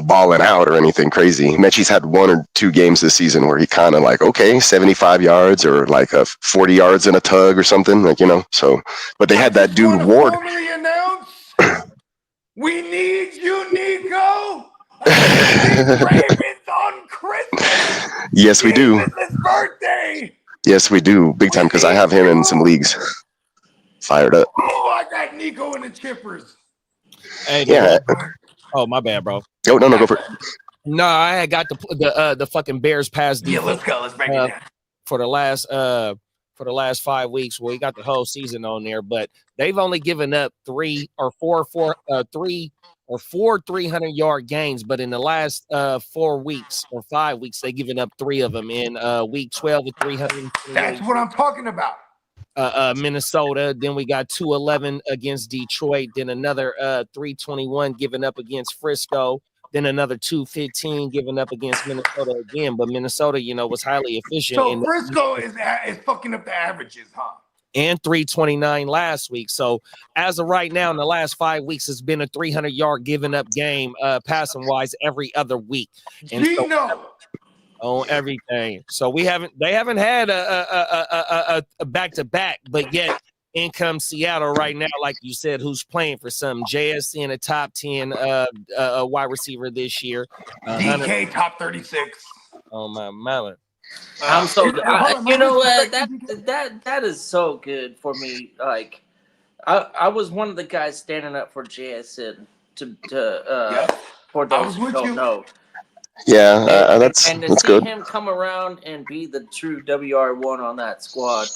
Speaker 5: balling out or anything crazy. Mechie's had 1 or 2 games this season where he kind of like, okay, 75 yards or like a 40 yards in a tug or something, like, so, but they had that dude Ward.
Speaker 6: We need you, Nico. Ravens on Christmas.
Speaker 5: Yes, we do.
Speaker 6: It's his birthday.
Speaker 5: Yes, we do. Big time, because I have him in some leagues. Fired up.
Speaker 6: Oh, I got Nico in the chippers.
Speaker 4: Hey,
Speaker 5: yeah.
Speaker 4: Oh, my bad, bro.
Speaker 5: Oh, no, go for it.
Speaker 4: No, I had got the fucking Bears pass.
Speaker 6: Yeah, let's go. Let's break it down.
Speaker 4: For the last 5 weeks. Well, we got the whole season on there, but they've only given up 3 or 4 300-yard gains. But in the last 4 weeks or 5 weeks, they've given up 3 of them in week 12 with 300.
Speaker 6: That's what I'm talking about.
Speaker 4: Minnesota. Then we got 211 against Detroit. Then another 321 given up against Frisco. Then another 215 given up against Minnesota again. But Minnesota, was highly efficient.
Speaker 6: So Frisco is fucking up the averages, huh?
Speaker 4: And 329 last week. So as of right now, in the last 5 weeks, it's been a 300-yard given up game, passing wise, every other week. And on everything. So they haven't had a back-to-back, but yet in comes Seattle right now, like you said, who's playing for some JSN, a top 10 wide receiver this year.
Speaker 6: DK top 36.
Speaker 4: Oh my mama.
Speaker 7: I'm so you know what that is so good for me. Like I was one of the guys standing up for JSN for those who don't know.
Speaker 5: Yeah, that's
Speaker 7: and to see
Speaker 5: good.
Speaker 7: him come around and be the true WR1 on that squad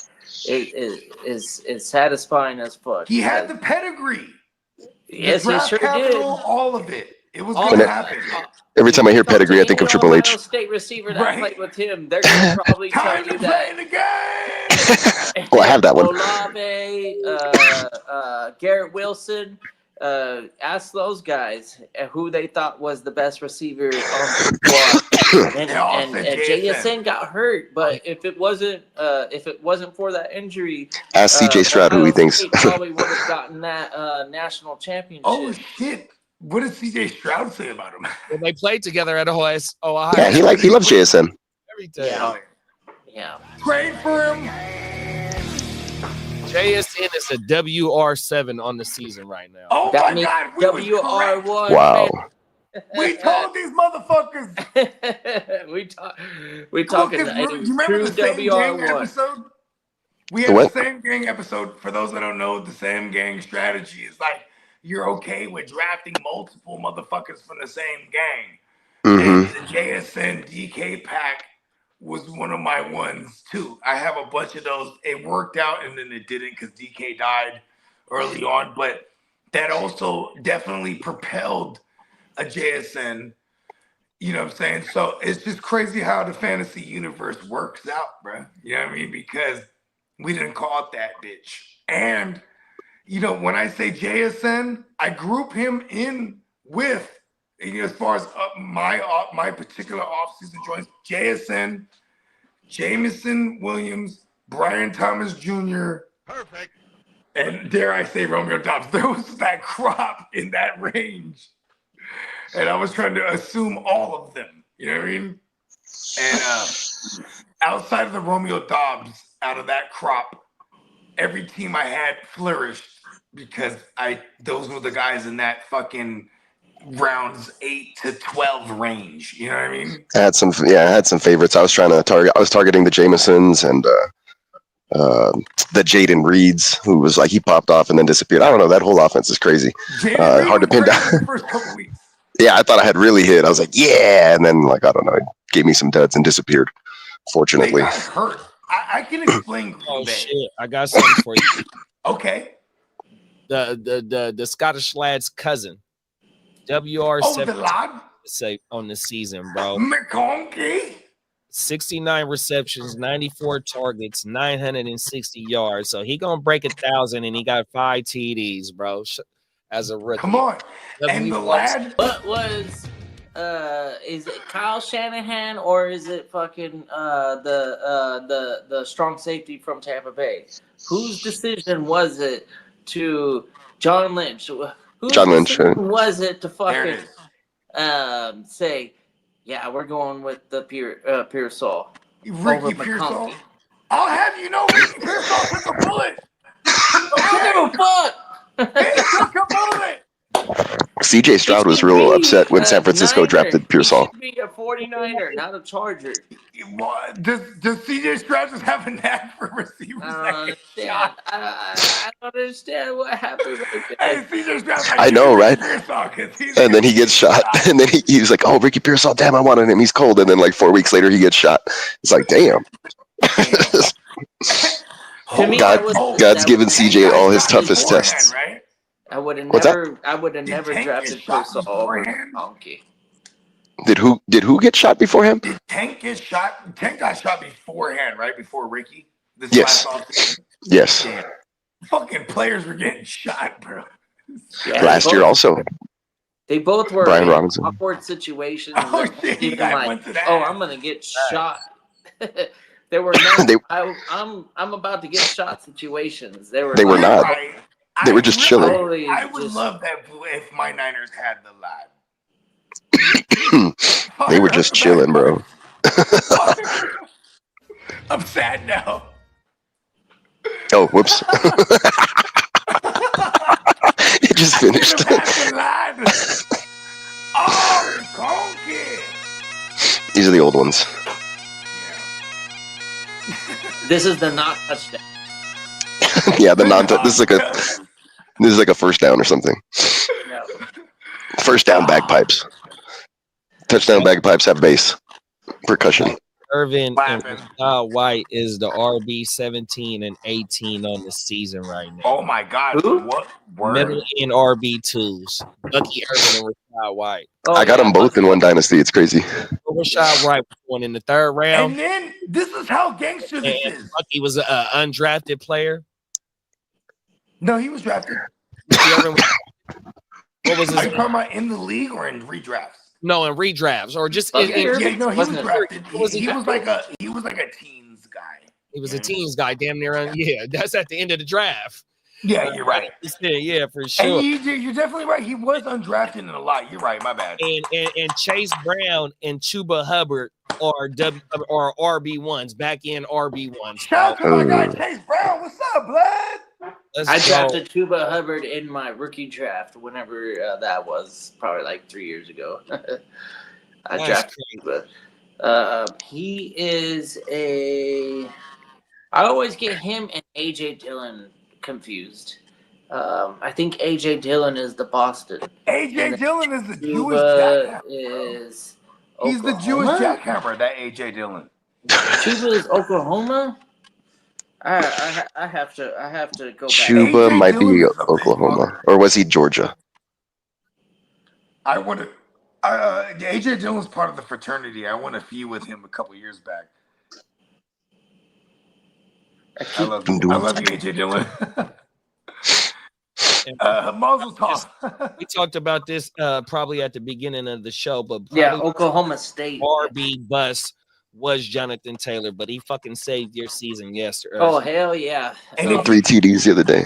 Speaker 7: is satisfying as fuck.
Speaker 6: He had the pedigree.
Speaker 7: Yes, he sure did.
Speaker 6: All of it. It was going to happen.
Speaker 5: Every time I hear pedigree, I think of Triple H.
Speaker 7: State receiver that played with him, they're going to probably tell you that.
Speaker 5: Well, I have that one.
Speaker 7: Olave, Garrett Wilson. Ask those guys who they thought was the best receiver on the squad. and JSN got hurt, but if it wasn't for that injury,
Speaker 5: ask CJ Stroud who he thinks
Speaker 7: probably would have gotten that national championship.
Speaker 6: Oh shit! What did CJ Stroud say about him?
Speaker 4: Well, they played together at Ohio.
Speaker 5: Yeah, he loves JSN.
Speaker 4: Every time.
Speaker 7: Yeah.
Speaker 6: Trade for him.
Speaker 4: JSN is a WR7 on the season right now.
Speaker 6: Oh
Speaker 7: that
Speaker 6: my God,
Speaker 7: WR1.
Speaker 5: Wow.
Speaker 6: We told these motherfuckers.
Speaker 7: we talking.
Speaker 6: Do you remember the same gang episode? We had the same gang episode. For those that don't know, the same gang strategy is like you're okay with drafting multiple motherfuckers from the same gang. And the JSN DK pack was one of my ones too. I have a bunch of those. It worked out and then it didn't because DK died early on, but that also definitely propelled a JSN. You know what I'm saying? So it's just crazy how the fantasy universe works out, bro. You know what I mean? Because we didn't call it that bitch. And, when I say JSN, I group him in with, as far as my particular offseason joints, JSN, Jameson Williams, Brian Thomas Jr. Perfect. And dare I say Romeo Dobbs. There was that crop in that range. And I was trying to assume all of them. You know what I mean? And outside of the Romeo Dobbs, out of that crop, every team I had flourished because those were the guys in that fucking rounds 8 to 12 range. You know what I mean?
Speaker 5: I had some favorites. I was targeting the Jamesons and the Jaden Reeds, who was like, he popped off and then disappeared. I don't know. That whole offense is crazy. Hard to pin down.
Speaker 6: The first couple weeks.
Speaker 5: Yeah, I thought I had really hit. I was like, yeah, and then like I don't know, it gave me some duds and disappeared. Fortunately,
Speaker 6: They got hurt. I can explain.
Speaker 4: Oh
Speaker 6: Green Bay.
Speaker 4: shit! I got something for you.
Speaker 6: Okay.
Speaker 4: The Scottish lad's cousin,
Speaker 6: Oh,
Speaker 4: WR7
Speaker 6: the lad
Speaker 4: say on the season, bro.
Speaker 6: McConkey.
Speaker 4: 69 receptions, 94 targets, 960 yards. So he gonna break 1,000, and he got 5 TDs, bro. As a rookie.
Speaker 6: Come on. And the lad.
Speaker 7: What was is it Kyle Shanahan or is it fucking the strong safety from Tampa Bay? Whose decision was it to John Lynch? Whose
Speaker 5: John Lynch,
Speaker 7: decision was it to
Speaker 6: There it
Speaker 7: fucking
Speaker 6: is.
Speaker 7: say, yeah, we're going with the Pearsall
Speaker 6: Ricky
Speaker 7: over
Speaker 6: Pearsall.
Speaker 7: McConkey?
Speaker 6: I'll have you know, Ricky Pearsall took a bullet.
Speaker 7: I don't give a fuck.
Speaker 6: He took a bullet.
Speaker 5: CJ Stroud was real upset when San Francisco drafted Pearsall.
Speaker 7: He should be a 49er, not a Charger.
Speaker 6: What? Does CJ Stroud just have a knack for receivers?
Speaker 7: I don't understand what happened right
Speaker 6: Hey,
Speaker 7: there.
Speaker 6: CJ Stroud.
Speaker 5: I know, right?
Speaker 6: And
Speaker 5: And then he gets shot, and then he was like, "Oh, Ricky Pearsall, damn, I wanted him. He's cold." And then like 4 weeks later, he gets shot. It's like, damn.
Speaker 7: To me,
Speaker 5: God's given CJ all his toughest tests.
Speaker 6: Right?
Speaker 7: I would have
Speaker 5: What's
Speaker 7: never
Speaker 6: Did
Speaker 7: drafted
Speaker 6: Tank get shot
Speaker 7: Pearsall over
Speaker 6: beforehand?
Speaker 7: Donkey.
Speaker 5: Did who get shot before him?
Speaker 6: Did Tank get shot? Tank got shot beforehand, right? Before Ricky? This
Speaker 5: Yes.
Speaker 6: last offseason?
Speaker 5: Yes,
Speaker 6: Damn. Fucking players were getting shot, bro.
Speaker 7: Yeah,
Speaker 5: last year also.
Speaker 7: They both were
Speaker 5: Brian
Speaker 7: in
Speaker 5: Robinson.
Speaker 7: awkward situations.
Speaker 6: Oh,
Speaker 7: that
Speaker 6: shit, he
Speaker 7: even
Speaker 6: got
Speaker 7: like,
Speaker 6: one to that.
Speaker 7: oh, I'm gonna get shot. There were no.
Speaker 5: They-
Speaker 7: I'm about to get shot situations. They were
Speaker 5: They were
Speaker 7: like,
Speaker 5: not.
Speaker 6: Right.
Speaker 5: They were just chilling.
Speaker 7: totally
Speaker 6: I would
Speaker 7: just-
Speaker 6: love that if my Niners had the lad.
Speaker 5: They were just chilling, bro.
Speaker 6: I'm sad now.
Speaker 5: Oh, whoops. It just finished.
Speaker 6: Oh, Conky.
Speaker 5: These are the old ones.
Speaker 7: This is the not touchdown.
Speaker 5: Yeah, the non. This is like a first down or something.
Speaker 7: No.
Speaker 5: First down bagpipes. Touchdown bagpipes have bass, percussion.
Speaker 4: Irvin and
Speaker 6: Clapping.
Speaker 4: Rashad White is the RB 17 and 18 on the season right now.
Speaker 6: Oh my God!
Speaker 7: Who?
Speaker 6: What word?
Speaker 4: Middle end RB2s. Bucky Irvin and Rashad White.
Speaker 7: Oh,
Speaker 5: I got
Speaker 7: yeah,
Speaker 5: them both in one dynasty. It's crazy.
Speaker 4: Rashad White was going in the 3rd round.
Speaker 6: And then this is how gangster this
Speaker 4: And
Speaker 6: is.
Speaker 4: Bucky was an undrafted player.
Speaker 6: No, he was drafted.
Speaker 4: Bucky Irvin what was
Speaker 6: Are
Speaker 4: his
Speaker 6: you talking about in the league or in redrafts?
Speaker 4: No, in redrafts or just
Speaker 7: Bucky Irvin?
Speaker 6: Yeah, no, he was
Speaker 7: Wasn't it?
Speaker 6: drafted.
Speaker 4: Was
Speaker 6: He
Speaker 4: he
Speaker 6: was like a teens guy.
Speaker 4: he was a teams guy, damn near. Yeah, that's at the end of the draft.
Speaker 6: Yeah, you're right.
Speaker 4: Yeah, for sure.
Speaker 6: And you're definitely right. He was undrafted in a lot. You're right. My bad.
Speaker 4: And Chase Brown and Chuba Hubbard are RB1s, back end RB1s.
Speaker 6: Shout out to my guy Chase Brown. What's up, blood?
Speaker 7: I drafted Chuba Hubbard in my rookie draft whenever that was, probably like 3 years ago. I
Speaker 4: That's
Speaker 7: drafted Chuba. He is a. I always get him and AJ Dillon confused. I think AJ Dillon is the Boston.
Speaker 6: AJ Dillon is the Jewish
Speaker 7: Chuba
Speaker 6: jackhammer.
Speaker 7: is.
Speaker 6: He's the Jewish
Speaker 7: Oklahoma?
Speaker 6: jackhammer. That AJ Dillon.
Speaker 7: Chuba is Oklahoma. I have to go back.
Speaker 5: Chuba
Speaker 6: AJ
Speaker 5: might be
Speaker 6: Dillon is a big
Speaker 5: Oklahoma,
Speaker 6: fucker.
Speaker 5: or was he Georgia?
Speaker 6: I want to. AJ Dillon's part of the fraternity. I won a feud with him a couple years back. I love you, AJ Dillon. Mazel tov.
Speaker 4: We talked about this probably at the beginning of the show, but
Speaker 7: Yeah,
Speaker 4: probably
Speaker 7: Oklahoma State.
Speaker 4: RB bus was Jonathan Taylor, but he fucking saved your season yesterday.
Speaker 7: Oh hell yeah!
Speaker 6: And if
Speaker 5: 3 TDs the other day.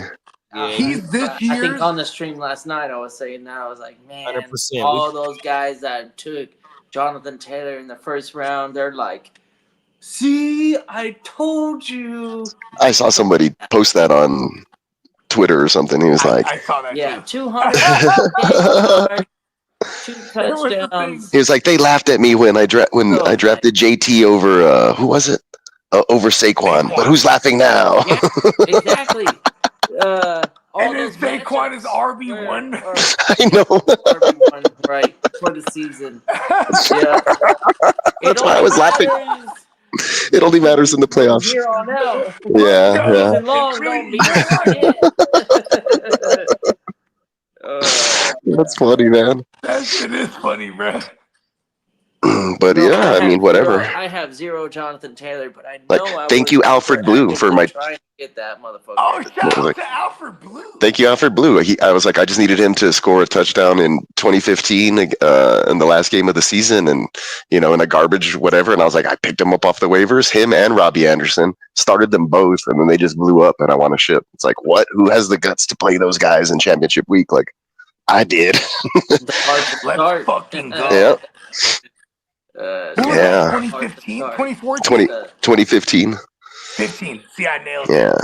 Speaker 4: Yeah.
Speaker 6: he's this
Speaker 7: I think
Speaker 6: year's.
Speaker 7: on the stream last night I was saying that I was like, man,
Speaker 4: 100%.
Speaker 7: all those guys that took Jonathan Taylor in the first round, they're like, see, I told you.
Speaker 5: I saw somebody post that on Twitter or something. He was like,
Speaker 6: I saw that
Speaker 7: Yeah,
Speaker 6: too.
Speaker 7: 200 yards, 2
Speaker 6: It was the
Speaker 7: touchdowns.
Speaker 5: he was like, they laughed at me when I drafted JT over who was it? Over Saquon. But who's laughing now?
Speaker 7: Yeah, exactly. All
Speaker 6: And then
Speaker 7: those
Speaker 6: Saquon is
Speaker 7: matchups
Speaker 6: RB1.
Speaker 7: were
Speaker 5: I know.
Speaker 7: RB1, right, for the season. Yeah.
Speaker 5: That's why I was laughing. It only matters in the
Speaker 7: From
Speaker 5: playoffs.
Speaker 7: here on out.
Speaker 5: Yeah.
Speaker 7: Season long, don't be shit.
Speaker 5: That's funny, man.
Speaker 6: That shit is funny, bro.
Speaker 5: But
Speaker 7: No,
Speaker 5: yeah, I mean, whatever.
Speaker 7: I have 0 Jonathan Taylor, but I know
Speaker 5: Like,
Speaker 7: I
Speaker 5: thank
Speaker 7: was
Speaker 5: you, Alfred Blue, for my.
Speaker 7: trying to get that motherfucker.
Speaker 6: Oh, shout out
Speaker 5: Like-
Speaker 6: to Alfred Blue.
Speaker 5: Thank you, Alfred Blue. I was like, I just needed him to score a touchdown in 2015 in the last game of the season, and in a garbage whatever. And I was like, I picked him up off the waivers. Him and Robbie Anderson started them both, and then they just blew up. And I want to ship. It's like, what? Who has the guts to play those guys in championship week? Like, I did.
Speaker 6: Let's fucking go.
Speaker 5: Yeah.
Speaker 6: Who was
Speaker 5: Yeah.
Speaker 6: that, 2015? 2014?
Speaker 5: 2015.
Speaker 6: 15. See, I nailed it.
Speaker 5: Yeah.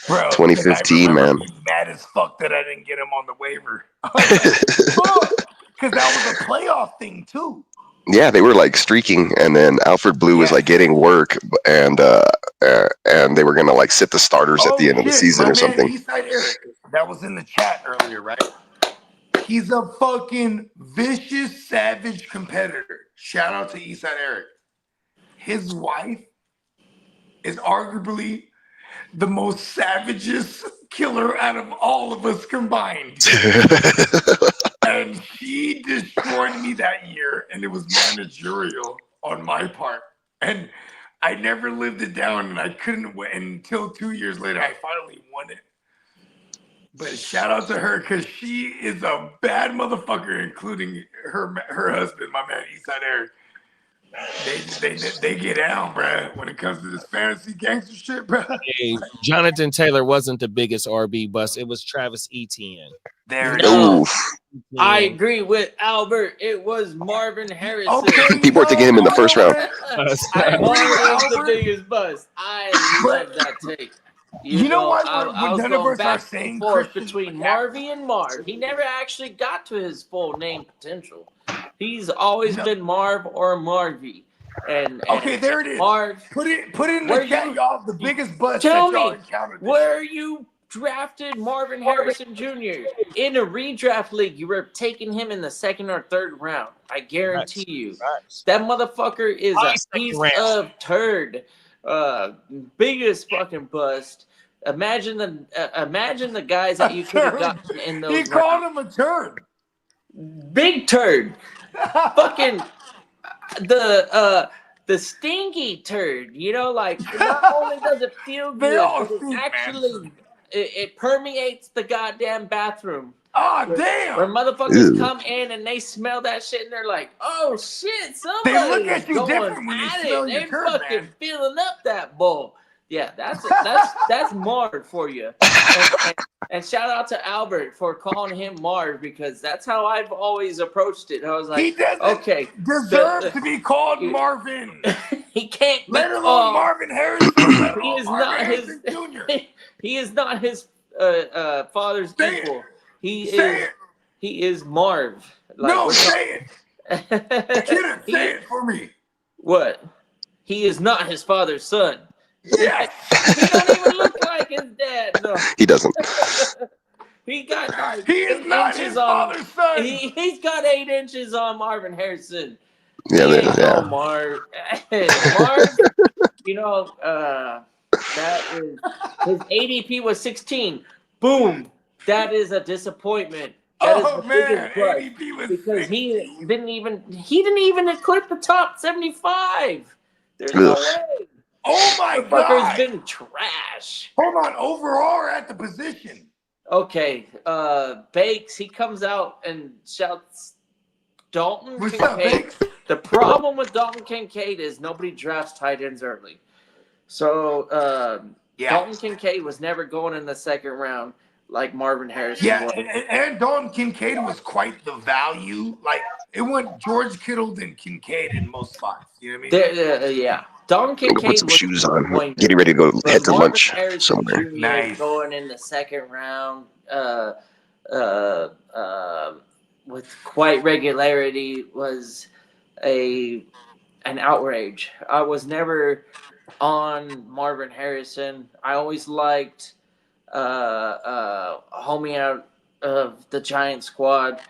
Speaker 6: Bro,
Speaker 5: 2015,
Speaker 6: I remember
Speaker 5: man.
Speaker 6: being mad as fuck that I didn't get him on the waiver. Because that was a playoff thing, too.
Speaker 5: Yeah, they were like streaking, and then Alfred Blue was like getting work, and they were gonna like sit the starters at the end of the season
Speaker 6: My
Speaker 5: or something.
Speaker 6: man, Eastside Eric, that was in the chat earlier, right? He's a fucking vicious, savage competitor. Shout out to Eastside Eric. His wife is arguably the most savagest killer out of all of us combined. And she destroyed me that year, and it was managerial on my part. And I never lived it down, and I couldn't win until 2 years later. I finally won it. But shout out to her, because she is a bad motherfucker, including her husband, my man Eastside Eric. They get down, bruh, when it comes to this fantasy gangster shit, bruh.
Speaker 4: Hey, Jonathan Taylor wasn't the biggest RB bust. It was Travis Etienne.
Speaker 6: There it
Speaker 7: No.
Speaker 6: is.
Speaker 7: I agree with Albert. It was Marvin Harrison.
Speaker 6: Okay,
Speaker 5: People were taking him in the first round.
Speaker 7: Marvin was the biggest bust. I love that take.
Speaker 6: You know what?
Speaker 7: I was
Speaker 6: None of
Speaker 7: going
Speaker 6: us are
Speaker 7: back
Speaker 6: saying
Speaker 7: and forth
Speaker 6: Christian
Speaker 7: between
Speaker 6: McCaffrey.
Speaker 7: Marvy and Marv. He never actually got to his full name potential. He's always been Marv or Marvy. And
Speaker 6: Okay, there it is.
Speaker 7: Marv,
Speaker 6: Put it in
Speaker 7: Where
Speaker 6: the chat,
Speaker 7: you-
Speaker 6: y'all. The biggest bust
Speaker 7: Tell
Speaker 6: that y'all
Speaker 7: me,
Speaker 6: encountered.
Speaker 7: where you drafted Marvin Harrison Jr. in a redraft league, you were taking him in the 2nd or 3rd round. I guarantee you. That motherfucker is a piece of turd. Biggest fucking bust. Imagine the guys that you could have gotten in those.
Speaker 6: He called him a turd.
Speaker 7: Big turd. Fucking the stinky turd. Like not only does it feel
Speaker 6: They
Speaker 7: good,
Speaker 6: all
Speaker 7: but it
Speaker 6: stink, man.
Speaker 7: actually it permeates the goddamn bathroom.
Speaker 6: Oh,
Speaker 7: Where
Speaker 6: damn.
Speaker 7: motherfuckers
Speaker 5: Ew.
Speaker 7: come in and they smell that shit and they're like, "Oh shit,
Speaker 6: They
Speaker 7: somebody's
Speaker 6: look at you
Speaker 7: going
Speaker 6: different when they
Speaker 7: at
Speaker 6: smell
Speaker 7: it.
Speaker 6: your
Speaker 7: They
Speaker 6: turd,
Speaker 7: fucking
Speaker 6: man."
Speaker 7: filling up that bowl." Yeah, that's Marv for you. And shout out to Albert for calling him Marv, because that's how I've always approached it. I was
Speaker 6: He
Speaker 7: like,
Speaker 6: doesn't
Speaker 7: okay,
Speaker 6: deserve to be called
Speaker 7: you-
Speaker 6: Marvin.
Speaker 7: he can't be
Speaker 6: Let alone
Speaker 7: called.
Speaker 6: Marvin Harrison. Let
Speaker 7: He
Speaker 6: alone
Speaker 7: is
Speaker 6: Marvin
Speaker 7: not
Speaker 6: Harrison
Speaker 7: his.
Speaker 6: Jr.
Speaker 7: He is not his father's
Speaker 6: Say it.
Speaker 7: equal. He
Speaker 6: Say
Speaker 7: is.
Speaker 6: it.
Speaker 7: He is Marv.
Speaker 6: No,
Speaker 7: we're
Speaker 6: say it. Kidder,
Speaker 7: He-
Speaker 6: say it for me.
Speaker 7: What? He is not his father's son.
Speaker 6: Yes.
Speaker 7: He don't even look like his dad. No.
Speaker 5: He doesn't.
Speaker 7: He got like
Speaker 6: He is
Speaker 7: 8
Speaker 6: not
Speaker 7: inches
Speaker 6: his
Speaker 7: on.
Speaker 6: father's son.
Speaker 7: He's got 8 inches on Marvin Harrison.
Speaker 5: Yeah,
Speaker 7: He ain't no
Speaker 5: yeah.
Speaker 7: Marv. Marv, that is his ADP was 16. Boom. That is a disappointment. That is
Speaker 6: Oh
Speaker 7: the
Speaker 6: man,
Speaker 7: biggest bust,
Speaker 6: ADP was
Speaker 7: because he
Speaker 6: 16.
Speaker 7: didn't even eclipse the top 75. There's no
Speaker 5: Ugh.
Speaker 7: way.
Speaker 6: Oh my
Speaker 7: Fucker's
Speaker 6: god.
Speaker 7: been trash.
Speaker 6: Hold on, overall or at the position?
Speaker 7: Okay, Bakes, he comes out and shouts Dalton
Speaker 6: What's up,
Speaker 7: Kincaid.
Speaker 6: Bakes?
Speaker 7: The problem with Dalton Kincaid is nobody drafts tight ends early. So
Speaker 6: Yeah.
Speaker 7: Dalton Kincaid was never going in the 2nd round like Marvin Harrison
Speaker 6: Yeah,
Speaker 7: was.
Speaker 6: and Dalton Kincaid was quite the value. Like, it went George Kittle then Kincaid in most spots. You know what I mean?
Speaker 7: Yeah. Dalton
Speaker 5: Put
Speaker 7: Kincaid
Speaker 5: some
Speaker 7: was
Speaker 5: shoes on,
Speaker 7: disappointing.
Speaker 5: getting ready to go
Speaker 7: But
Speaker 5: head to
Speaker 7: Marvin
Speaker 5: lunch
Speaker 7: Harrison
Speaker 5: somewhere.
Speaker 7: Jr.
Speaker 6: Nice.
Speaker 7: going in the second round with quite regularity was an outrage. I was never on Marvin Harrison. I always liked homie out of the Giant squad.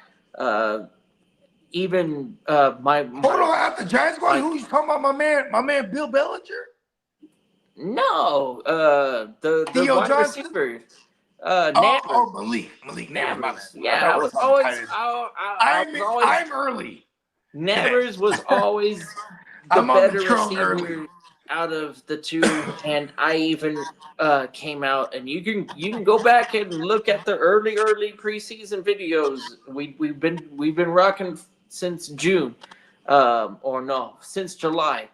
Speaker 7: Even
Speaker 6: Hold on, at the Giants squad, who you talking about? My man Bill Bellinger?
Speaker 7: No, the
Speaker 6: Theo
Speaker 7: wide
Speaker 6: Johnson?
Speaker 7: receiver.
Speaker 6: Oh, Malik.
Speaker 7: Navers. Yeah, I was always.
Speaker 6: I'm early.
Speaker 7: Navers was always the
Speaker 6: I'm on the
Speaker 7: better
Speaker 6: trail early.
Speaker 7: receiver out of the two, and I even came out, and you can go back and look at the early preseason videos. We've been rocking since June, or no, since July,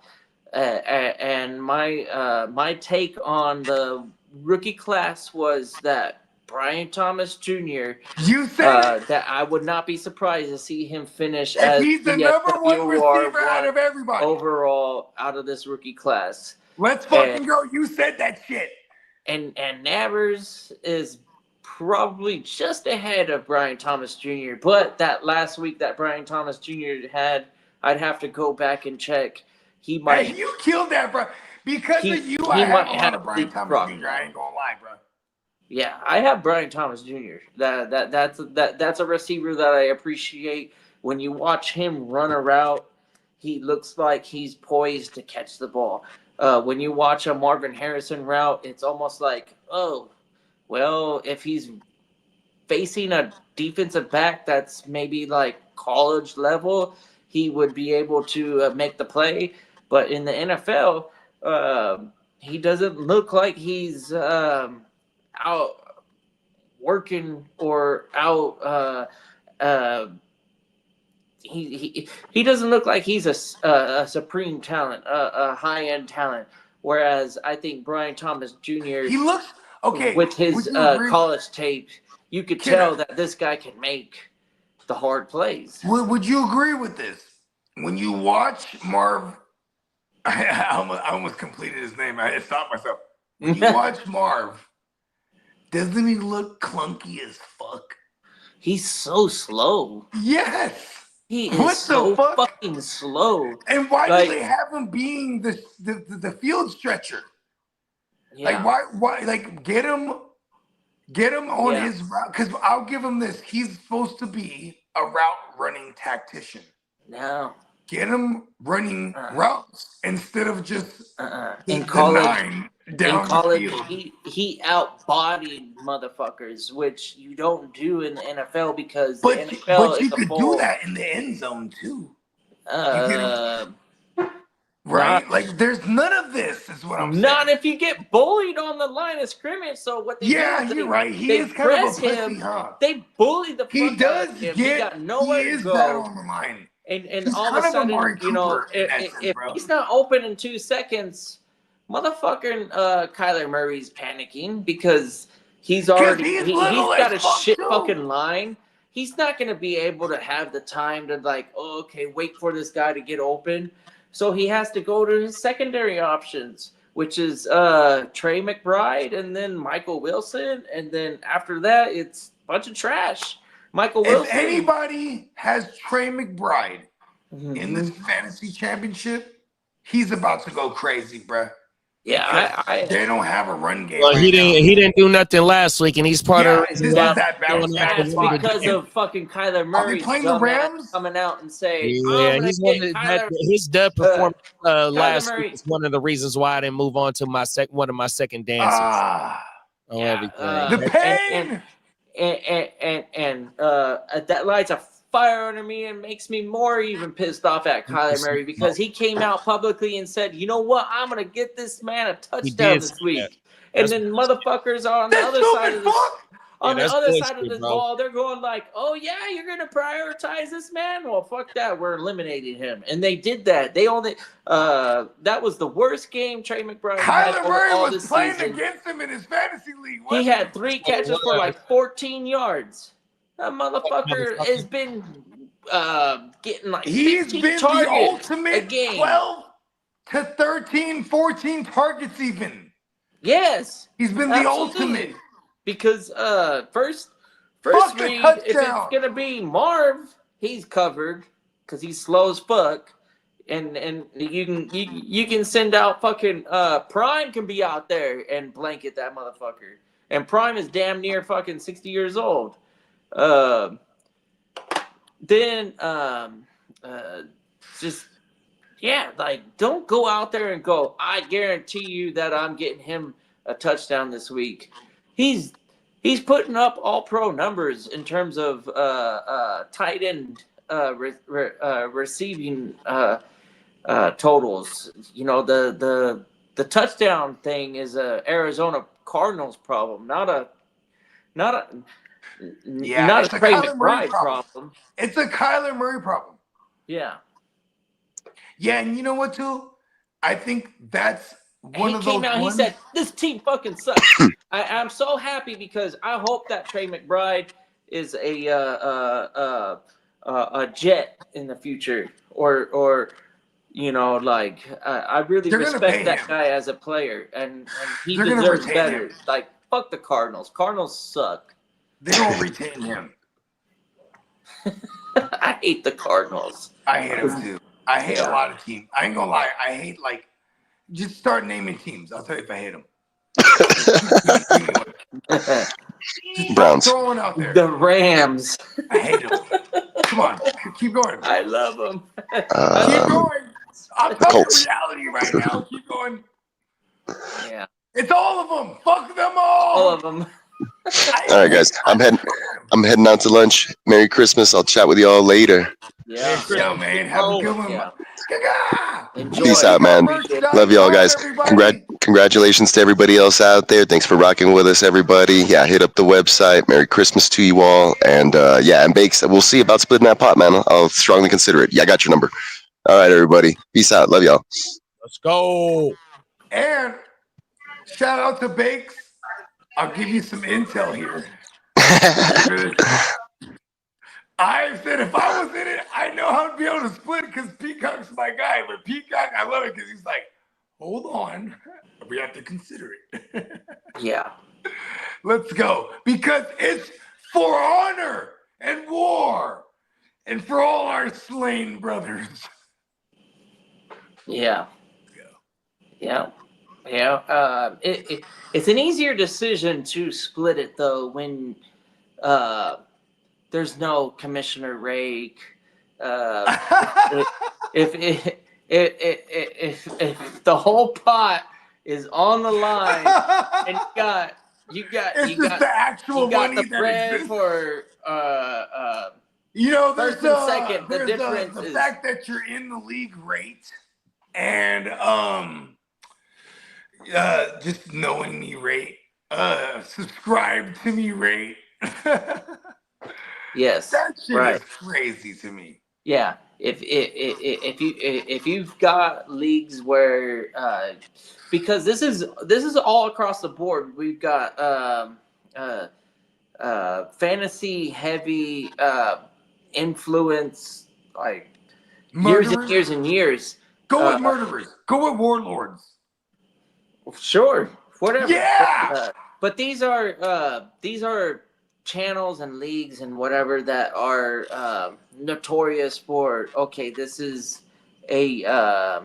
Speaker 7: and my take on the rookie class was that Brian Thomas Jr.
Speaker 6: You said
Speaker 7: that I would not be surprised to see him finish
Speaker 6: if
Speaker 7: as
Speaker 6: he's the number one receiver out of everybody
Speaker 7: overall out of this rookie class.
Speaker 6: Let's fucking go. You said that shit.
Speaker 7: And Navers is probably just ahead of Brian Thomas Jr. But that last week that Brian Thomas Jr. had, I'd have to go back and check. He might.
Speaker 6: Hey, you killed that, bro. Because of you, I have a lot of Brian Thomas Jr. I ain't gonna lie, bro.
Speaker 7: Yeah, I have Brian Thomas Jr. That's a receiver that I appreciate. When you watch him run a route, he looks like he's poised to catch the ball. When you watch a Marvin Harrison route, it's almost like, oh, well, if he's facing a defensive back that's maybe like college level, he would be able to make the play. But in the NFL, he doesn't look like he's out working or out. He doesn't look like he's a supreme talent, a high end talent. Whereas I think Brian Thomas Jr.
Speaker 6: He looks okay
Speaker 7: with his college tape. You could tell that this guy can make the hard plays.
Speaker 6: Would you agree with this? When you watch Marv, I almost completed his name. I had stopped myself. When you watch Marv, doesn't he look clunky as fuck?
Speaker 7: He's so slow.
Speaker 6: Yes.
Speaker 7: He is so fucking slow.
Speaker 6: And why do they have him being the field stretcher?
Speaker 7: Yeah.
Speaker 6: Like why like get him on his route, because I'll give him this. He's supposed to be a route running tactician.
Speaker 7: No.
Speaker 6: Get him running routes instead of just
Speaker 7: in college.
Speaker 6: Down
Speaker 7: in college,
Speaker 6: the field.
Speaker 7: he outbodied motherfuckers, which you don't do in the NFL because the NFL
Speaker 6: but you
Speaker 7: is
Speaker 6: could do that in the end zone too. Right? Like there's none of this, is what I'm saying.
Speaker 7: Not if you get bullied on the line of scrimmage. So what they do is
Speaker 6: you're right. He
Speaker 7: they
Speaker 6: is kind of a
Speaker 7: press
Speaker 6: pussy,
Speaker 7: him.
Speaker 6: huh?
Speaker 7: They bully the
Speaker 6: He
Speaker 7: fuck
Speaker 6: does
Speaker 7: out of him.
Speaker 6: get.
Speaker 7: He got nowhere
Speaker 6: He
Speaker 7: to
Speaker 6: is
Speaker 7: go.
Speaker 6: bad on the line.
Speaker 7: And
Speaker 6: He's
Speaker 7: all of a
Speaker 6: kind of a
Speaker 7: sudden,
Speaker 6: Amari
Speaker 7: you know,
Speaker 6: Cooper in
Speaker 7: if
Speaker 6: essence, bro.
Speaker 7: he's not open in 2 seconds, motherfucking Kyler Murray's panicking because he's already he's got a shit fucking line. He's not gonna be able to have the time to wait for this guy to get open. So he has to go to his secondary options, which is Trey McBride and then Michael Wilson, and then after that it's a bunch of trash. Michael Wilson.
Speaker 6: If anybody has Trey McBride in this fantasy championship, he's about to go crazy, bruh.
Speaker 7: Yeah,
Speaker 6: they don't have a run game.
Speaker 4: Well, he didn't do nothing last week, and he's part of
Speaker 7: that's because of fucking Kyler Murray.
Speaker 6: Playing the Rams
Speaker 7: coming out and say,
Speaker 4: he's his dud performance last week is one of the reasons why I didn't move on to one of my second dances.
Speaker 6: The pain.
Speaker 7: And that lights a fire under me and makes me more even pissed off at Kyler Murray because he came out publicly and said, you know what, I'm gonna get this man a touchdown this week. And then motherfuckers are on the other side of this ball, they're going like, oh yeah, you're gonna prioritize this man? Well, fuck that, we're eliminating him. And they did that. They only that was the worst game Trey McBride had all
Speaker 6: was
Speaker 7: this
Speaker 6: playing
Speaker 7: season.
Speaker 6: Against him in his fantasy league.
Speaker 7: He had 3 catches for like 14 yards. That motherfucker has been getting like
Speaker 6: He's
Speaker 7: 15
Speaker 6: been the
Speaker 7: targets a
Speaker 6: ultimate
Speaker 7: game.
Speaker 6: 12 to 13, 14 targets even.
Speaker 7: Yes,
Speaker 6: He's been the
Speaker 7: absolutely.
Speaker 6: ultimate.
Speaker 7: Because first
Speaker 6: Fuck a
Speaker 7: read, if it's
Speaker 6: touchdown.
Speaker 7: gonna be Marv, he's covered because he's slow as fuck. And you can send out fucking Prime can be out there and blanket that motherfucker. And Prime is damn near fucking 60 years old. Just like don't go out there and go, I guarantee you that I'm getting him a touchdown this week. He's putting up all pro numbers in terms of tight end receiving totals. You know, the touchdown thing is a Arizona Cardinals problem, not a
Speaker 6: it's a
Speaker 7: Trey
Speaker 6: Kyler Murray
Speaker 7: McBride
Speaker 6: problem.
Speaker 7: problem.
Speaker 6: It's a Kyler Murray problem.
Speaker 7: Yeah.
Speaker 6: Yeah, and you know what, too? I think that's one of those
Speaker 7: He came out,
Speaker 6: ones.
Speaker 7: he said, this team fucking sucks. I'm so happy because I hope that Trey McBride is a Jet in the future. Or you know, like, I really
Speaker 6: They're gonna
Speaker 7: respect
Speaker 6: pay
Speaker 7: that
Speaker 6: him.
Speaker 7: guy as a player. And he
Speaker 6: They're gonna
Speaker 7: deserves
Speaker 6: retain
Speaker 7: better.
Speaker 6: him.
Speaker 7: Like, fuck the Cardinals. Cardinals suck.
Speaker 6: They don't retain him.
Speaker 7: I hate the Cardinals.
Speaker 6: I hate him, too. I hate a lot of teams. I ain't gonna lie. I hate, like, just start naming teams. I'll tell you if I hate them.
Speaker 5: Browns.
Speaker 6: Throwing out there.
Speaker 7: The Rams.
Speaker 6: I hate them. Come on, keep going.
Speaker 7: I love them.
Speaker 6: Keep
Speaker 5: Um,
Speaker 6: going. I'm talking
Speaker 5: Colts.
Speaker 6: reality right now. Keep going.
Speaker 7: Yeah.
Speaker 6: It's all of them. Fuck them
Speaker 7: All
Speaker 6: all.
Speaker 7: of them.
Speaker 5: all right, guys. I'm heading out to lunch. Merry Christmas. I'll chat with y'all later.
Speaker 7: Yeah.
Speaker 6: Yo, man, have a good one.
Speaker 7: Yeah.
Speaker 6: Gaga.
Speaker 7: Enjoy.
Speaker 5: Peace out, man. Love y'all, guys. Congratulations to everybody else out there. Thanks for rocking with us, everybody. Yeah, hit up the website. Merry Christmas to you all. And and Bakes, we'll see about splitting that pot, man. I'll strongly consider it. Yeah, I got your number. All right, everybody. Peace out. Love y'all.
Speaker 4: Let's go.
Speaker 6: And shout out to Bakes. I'll give you some intel here. I said if I was in it, I know how to be able to split because Peacock's my guy. But Peacock, I love it because he's like, hold on. We have to consider it.
Speaker 7: Yeah.
Speaker 6: Let's go. Because it's for honor and war and for all our slain brothers.
Speaker 7: Yeah. Yeah. Yeah. It's an easier decision to split it though when there's no Commissioner Rake. If the whole pot is on the line and you got
Speaker 6: the actual money
Speaker 7: the
Speaker 6: that
Speaker 7: bread
Speaker 6: exists.
Speaker 7: for
Speaker 6: There's
Speaker 7: first and second. The
Speaker 6: there's
Speaker 7: difference
Speaker 6: the
Speaker 7: is
Speaker 6: fact that you're in the league rate and just knowing me rate, subscribe to me rate.
Speaker 7: yes,
Speaker 6: That shit
Speaker 7: right.
Speaker 6: is crazy to me.
Speaker 7: Yeah, if you've got leagues where because this is all across the board. We've got fantasy heavy influence like years and
Speaker 6: Murderers?
Speaker 7: years and years.
Speaker 6: Go with murderers. Go with warlords.
Speaker 7: Sure, whatever.
Speaker 6: Yeah!
Speaker 7: But these are channels and leagues and whatever that are notorious for. Okay, this is a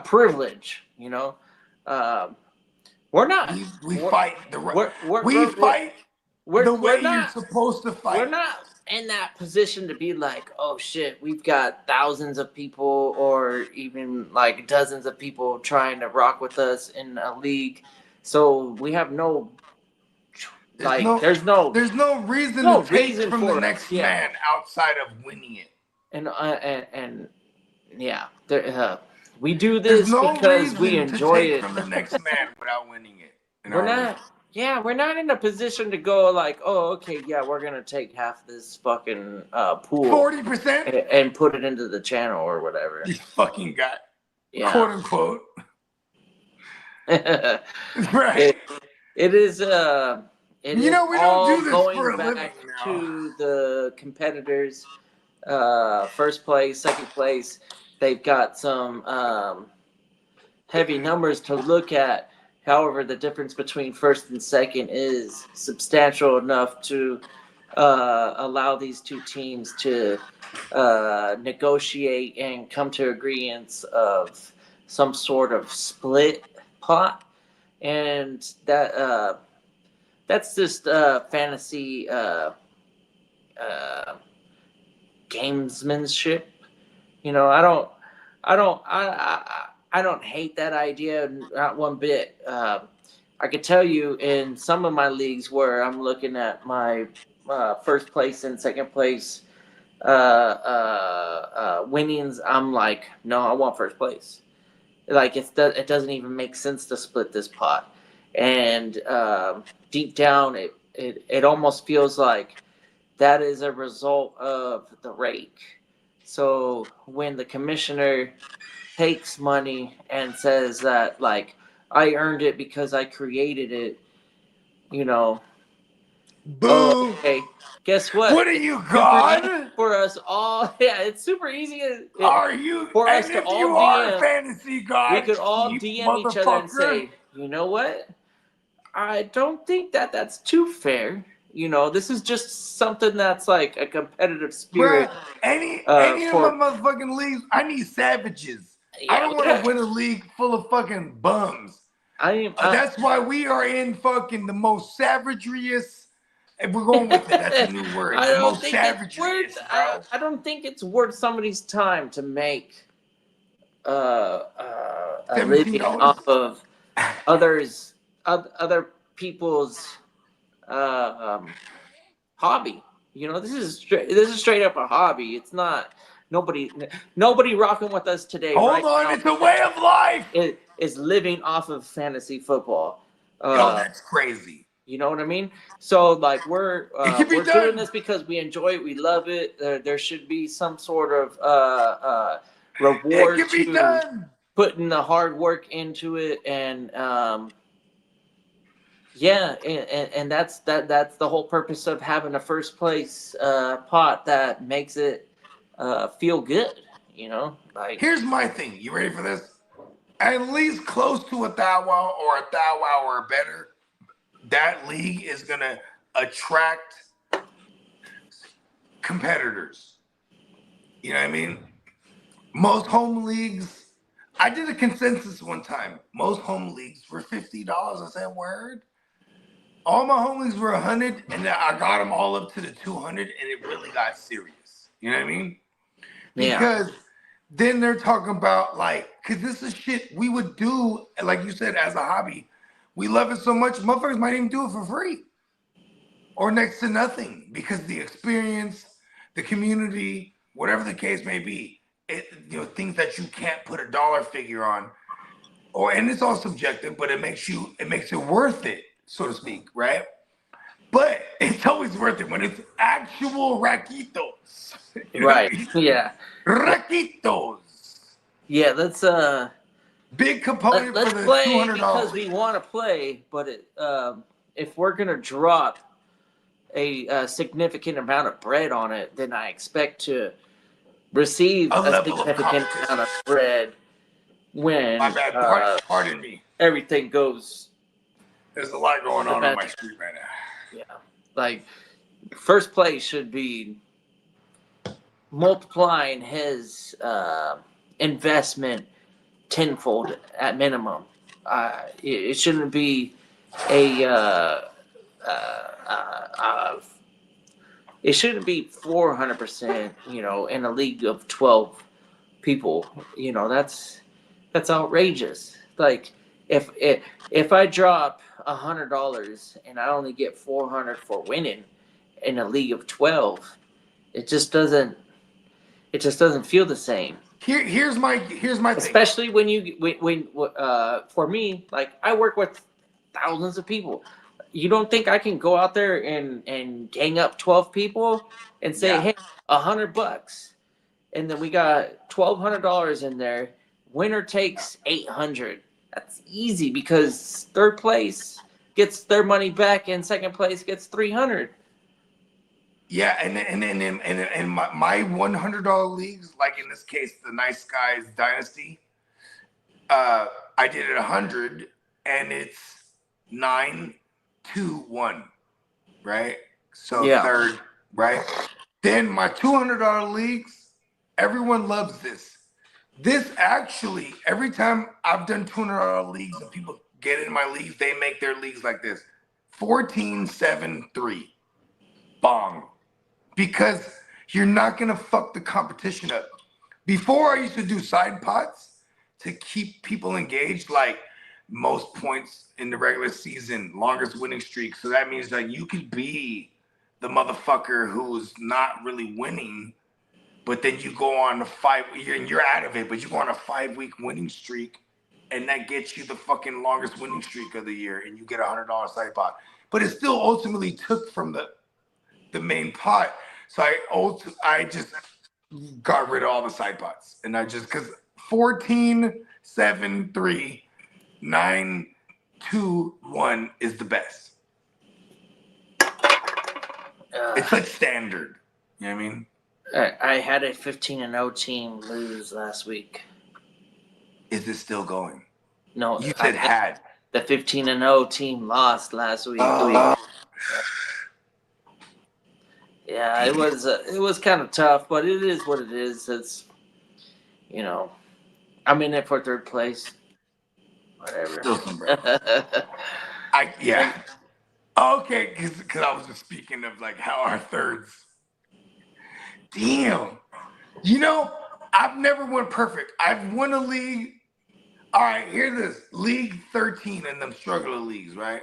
Speaker 7: privilege. You know, we're not.
Speaker 6: We
Speaker 7: we're-
Speaker 6: fight
Speaker 7: we're-
Speaker 6: fight
Speaker 7: We're,
Speaker 6: the way
Speaker 7: we're not.
Speaker 6: you're supposed to fight.
Speaker 7: We're not in that position to be like, oh shit, we've got thousands of people or even like dozens of people trying to rock with us in a league. So we have there's no
Speaker 6: There's no reason
Speaker 7: No
Speaker 6: to take
Speaker 7: reason
Speaker 6: from
Speaker 7: for
Speaker 6: the
Speaker 7: it,
Speaker 6: next
Speaker 7: yeah.
Speaker 6: man outside of winning it.
Speaker 7: and yeah, we do
Speaker 6: There's
Speaker 7: this
Speaker 6: no
Speaker 7: because
Speaker 6: reason
Speaker 7: we
Speaker 6: to
Speaker 7: enjoy
Speaker 6: take
Speaker 7: it.
Speaker 6: from the next man without winning it. in
Speaker 7: We're
Speaker 6: our
Speaker 7: not.
Speaker 6: league.
Speaker 7: Yeah, we're not in a position to go like, oh, okay, yeah, we're gonna take half this fucking pool
Speaker 6: 40%?
Speaker 7: and put it into the channel or whatever.
Speaker 6: You fucking got,
Speaker 7: Yeah.
Speaker 6: quote unquote.
Speaker 7: it,
Speaker 6: Right.
Speaker 7: it is it
Speaker 6: You know,
Speaker 7: is
Speaker 6: we don't
Speaker 7: all
Speaker 6: do this
Speaker 7: going
Speaker 6: for a
Speaker 7: back
Speaker 6: living now.
Speaker 7: to the competitors. first place, second place. They've got some heavy numbers to look at. However, the difference between first and second is substantial enough to allow these two teams to negotiate and come to agreements of some sort of split pot, and that's just fantasy gamesmanship. You know, I don't hate that idea, not one bit. I could tell you in some of my leagues where I'm looking at my first place and second place winnings, I'm like, no, I want first place. Like it doesn't even make sense to split this pot. And deep down, it almost feels like that is a result of the rake. So when the commissioner takes money and says that, like, I earned it because I created it, you know.
Speaker 6: Boo!
Speaker 7: Oh, okay. Guess what?
Speaker 6: What are you,
Speaker 7: Super
Speaker 6: God?
Speaker 7: easy for us all. Yeah, it's super easy.
Speaker 6: Are you?
Speaker 7: For
Speaker 6: And
Speaker 7: us to
Speaker 6: if
Speaker 7: all
Speaker 6: you are
Speaker 7: DM,
Speaker 6: fantasy God,
Speaker 7: we could all
Speaker 6: you
Speaker 7: DM each other and
Speaker 6: motherfucker.
Speaker 7: say, you know what? I don't think that's too fair. You know, this is just something that's like a competitive spirit.
Speaker 6: Bruh, any
Speaker 7: for-
Speaker 6: of my motherfucking leagues, I need savages. I don't want to win a league full of fucking bums. That's why we are in fucking the most savageriest. And we're going with it. That's a new word.
Speaker 7: I
Speaker 6: The
Speaker 7: don't
Speaker 6: most
Speaker 7: think it's
Speaker 6: savageriest,
Speaker 7: worth.
Speaker 6: bro.
Speaker 7: I don't think it's worth somebody's time to make a living
Speaker 6: $17.
Speaker 7: off of other people's hobby. You know, this is straight up a hobby. It's not nobody rocking with us today.
Speaker 6: Hold on,
Speaker 7: now
Speaker 6: it's a way of life.
Speaker 7: It is living off of fantasy football.
Speaker 6: Oh, that's crazy.
Speaker 7: You know what I mean? So like we're
Speaker 6: can be done.
Speaker 7: doing this because we enjoy it, we love it. There should be some sort of reward
Speaker 6: It can be
Speaker 7: to
Speaker 6: done.
Speaker 7: putting the hard work into it, and and that's the whole purpose of having a first place pot that makes it feel good. You know, like
Speaker 6: Here's my thing. You ready for this? At least close to a thou wow or a thou wow or better. That league is gonna attract competitors. You know what I mean? Most home leagues, I did a consensus one time. Most home leagues were $50. I said, word. All my home leagues were 100, and then I got them all up to the 200, and it really got serious. You know what I mean?
Speaker 7: Yeah.
Speaker 6: Because then they're talking about like, because this is shit we would do, like you said, as a hobby. We love it so much, motherfuckers might even do it for free or next to nothing because the experience, the community, whatever the case may be, things that you can't put a dollar figure on, and it's all subjective, but it makes it worth it, so to speak, right? But it's always worth it when it's actual raquitos. You know
Speaker 7: right?
Speaker 6: what I mean?
Speaker 7: Yeah.
Speaker 6: Raquitos.
Speaker 7: Yeah. Let's
Speaker 6: Big component
Speaker 7: let's
Speaker 6: for the
Speaker 7: play
Speaker 6: $200.
Speaker 7: because we want to play, but if we're gonna drop a significant amount of bread on it, then I expect to receive
Speaker 6: A
Speaker 7: a
Speaker 6: level of
Speaker 7: significant
Speaker 6: competition.
Speaker 7: amount of bread when
Speaker 6: My bad. Pardon me.
Speaker 7: everything goes.
Speaker 6: There's a lot going on my street right now.
Speaker 7: Yeah, like first place should be multiplying his investment tenfold at minimum. It shouldn't be it shouldn't be 400%. You know, in a league of 12 people. You know, that's outrageous. Like if I drop $100 and I only get $400 for winning in a league of 12, it just doesn't feel the same.
Speaker 6: Here's my thing.
Speaker 7: Especially when for me, like I work with thousands of people. You don't think I can go out there and gang up 12 people and say, hey, $100, and then we got $1,200 in there. Winner takes $800. That's easy because third place gets their money back and second place gets $300.
Speaker 6: Yeah, and my $100 leagues, like in this case, the Nice Guys Dynasty, I did it 100, and it's 9-2-1, right? So
Speaker 7: Yeah.
Speaker 6: third, right? Then my $200 leagues, everyone loves this. This actually, every time I've done $200 leagues and people get in my leagues, they make their leagues like this: 14-7-3, bong. Because you're not gonna fuck the competition up. Before I used to do side pots to keep people engaged, like most points in the regular season, longest winning streak. So that means that you could be the motherfucker who's not really winning, but then you go on you're out of it, but you go on a 5-week winning streak, and that gets you the fucking longest winning streak of the year, and you get $100 side pot. But it still ultimately took from the main pot. So I just got rid of all the side pots, and I just, because 14-7-3, 9-2-1 is the best. It's like standard. You know what I mean?
Speaker 7: I had a 15-0 team lose last week.
Speaker 6: Is it still going?
Speaker 7: No,
Speaker 6: You said had.
Speaker 7: The 15-0 team lost last week. Yeah, it was kind of tough, but it is what it is. It's, I'm in it for third place. Whatever.
Speaker 6: Okay, because I was just speaking of like how our thirds. Damn. I've never won perfect. I've won a league. All right, hear this. League 13 in them struggling leagues, right?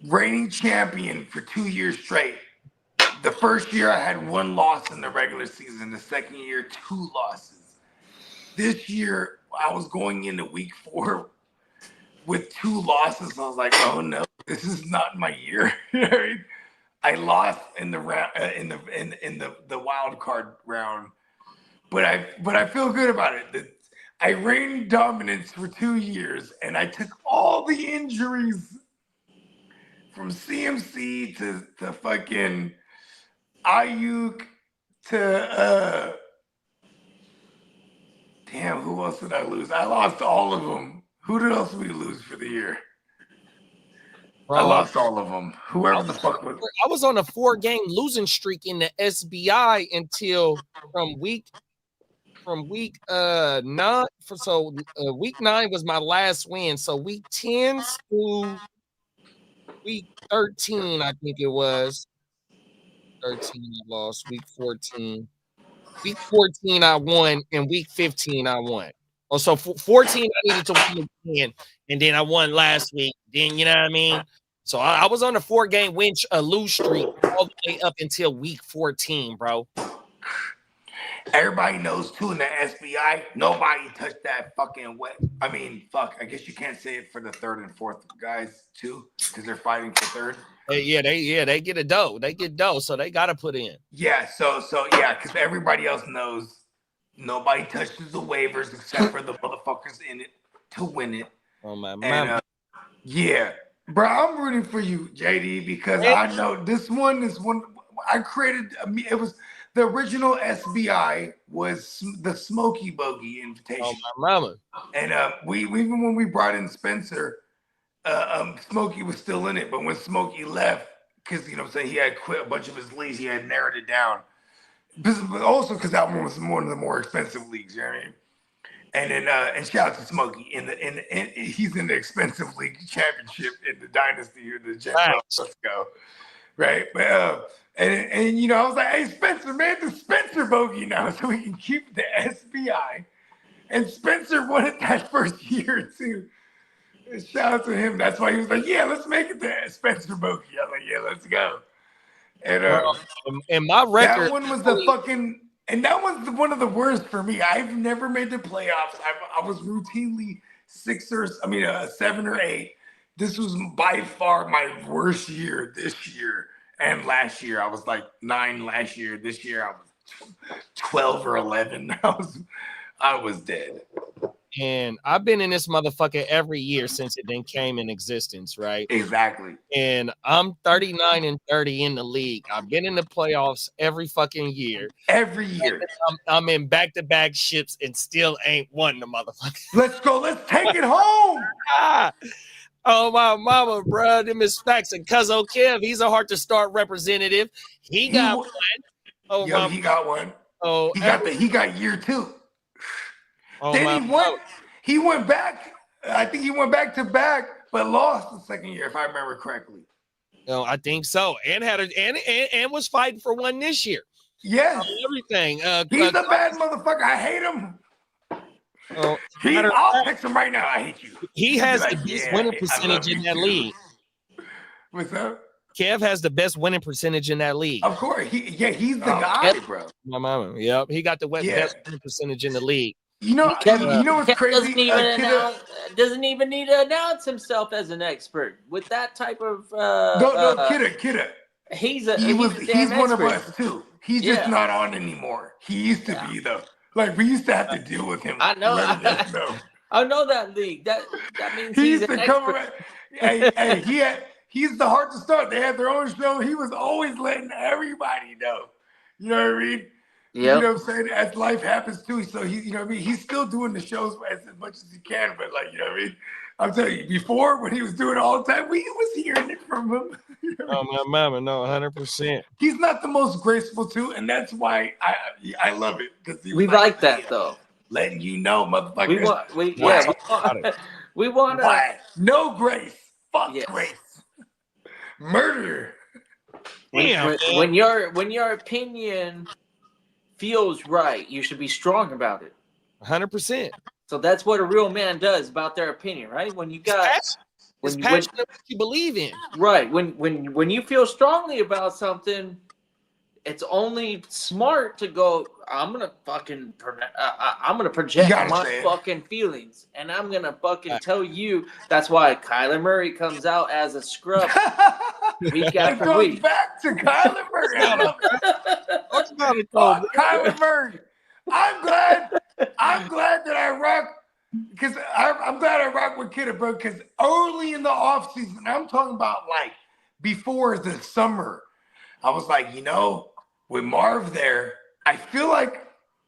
Speaker 6: Reigning champion for 2 years straight. The first year I had 1 loss in the regular season. The second year, 2 losses. This year I was going into week 4 with 2 losses. I was like, oh no, this is not my year. I lost in the round, in the wild card round, but I feel good about it. I reigned dominance for 2 years, and I took all the injuries from CMC to fucking Ayuk to damn, who else did I lose? I lost all of them. Who else did we lose for the year? I lost all of them. Whoever the fuck was.
Speaker 4: I was on a 4-game losing streak in the SBI until week 9. Week 9 was my last win. So week 10 to week 13, I think it was. 13 I lost. Week 14. Week 14 I won, and week 15 I won. Oh, so 14 I needed to win again, and then I won last week. Then you know what I mean? So I was on a 4-game lose streak all the way up until week 14, bro.
Speaker 6: Everybody knows too in the SBI, nobody touched that fucking wet. I mean, fuck. I guess you can't say it for the 3rd and 4th guys too, because they're fighting for 3rd.
Speaker 4: They get a dough. They get dough, so they gotta put in.
Speaker 6: Yeah, so yeah, because everybody else knows nobody touches the waivers except for the motherfuckers in it to win it.
Speaker 4: Oh my
Speaker 6: man. Yeah, bro, I'm rooting for you, JD, because I know this one is one I created. It was the original SBI was the Smokey Bogey invitation.
Speaker 4: Oh my mama!
Speaker 6: And we even when we brought in Spencer, Smokey was still in it. But when Smokey left, because he had quit a bunch of his leagues, he had narrowed it down. But also because that one was one of the more expensive leagues, you know what I mean? And then and shout out to Smokey in he's in the expensive league championship in the dynasty or the general. Let's go, right? But and I was like, hey Spencer, man, the Spencer bogey now, so we can keep the SBI. And Spencer won it that first year too. And shout out to him. That's why he was like, yeah, let's make it the Spencer bogey. I was like, yeah, let's go. And
Speaker 4: my record,
Speaker 6: that one was the fucking. And that was one of the worst for me. I've never made the playoffs. I was routinely 7 or 8. This was by far my worst year this year and last year. I was like 9 last year. This year I was 12 or 11. I was dead.
Speaker 4: And I've been in this motherfucker every year since it then came in existence, right?
Speaker 6: Exactly.
Speaker 4: And I'm 39-30 in the league. I've been in the playoffs every fucking year.
Speaker 6: Every year.
Speaker 4: I'm in back-to-back ships and still ain't won the motherfucker.
Speaker 6: Let's go. Let's take it home.
Speaker 4: Oh, my mama, bro. Them is facts. And Cuzzo Kev, he's a hard to start representative. He got one. Oh,
Speaker 6: yo, he got one.
Speaker 4: Oh,
Speaker 6: he got year 2.
Speaker 4: Oh,
Speaker 6: then he went back. I think he went back to back, but lost the second year, if I remember correctly.
Speaker 4: No, I think so. And had and was fighting for one this year.
Speaker 6: Yes.
Speaker 4: Everything.
Speaker 6: He's a bad motherfucker. I hate him.
Speaker 4: Oh,
Speaker 6: I'll text him right now. I hate you.
Speaker 4: He has the best winning percentage in that league.
Speaker 6: What's up?
Speaker 4: Kev has the best winning percentage in that league.
Speaker 6: Of course. He's the guy, bro.
Speaker 4: My mama. Yep. He got the best winning percentage in the league.
Speaker 6: You know what's crazy?
Speaker 7: Doesn't even need to announce himself as an expert with that type of.
Speaker 6: Kidda.
Speaker 7: He's
Speaker 6: one of us too. He's just not on anymore. He used to be though. Like we used to have to deal with him.
Speaker 7: I know. I know that league. That means
Speaker 6: he
Speaker 7: he's
Speaker 6: used
Speaker 7: an
Speaker 6: to come
Speaker 7: expert.
Speaker 6: around. He's the hard to start. They had their own show. He was always letting everybody know. You know what I mean?
Speaker 7: Yeah.
Speaker 6: You know what I'm saying? As life happens too. So you know what I mean? He's still doing the shows as much as he can, but like, you know what I mean? I'm telling you, before when he was doing it all the time, we was hearing it from him.
Speaker 4: Oh my mama, no, 100%.
Speaker 6: He's not the most graceful too, and that's why I love it. Because
Speaker 7: we like that though.
Speaker 6: Letting you know, motherfuckers.
Speaker 7: We want
Speaker 6: no grace. Fuck grace. Murder.
Speaker 7: When your opinion feels right, you should be strong about it.
Speaker 4: 100%.
Speaker 7: So that's what a real man does about their opinion, right? When you got
Speaker 4: it's passionate what you believe in.
Speaker 7: Right. When you feel strongly about something, it's only smart to go, I'm gonna project my fucking feelings, and I'm gonna fucking tell you. That's why Kyler Murray comes out as a scrub week after week.
Speaker 6: Back to Kyler Murray. Kyler Murray. I'm glad that I rock because I'm glad I rock with Kidda, bro. Because early in the offseason, I'm talking about like before the summer, I was like, with Marv there, I feel like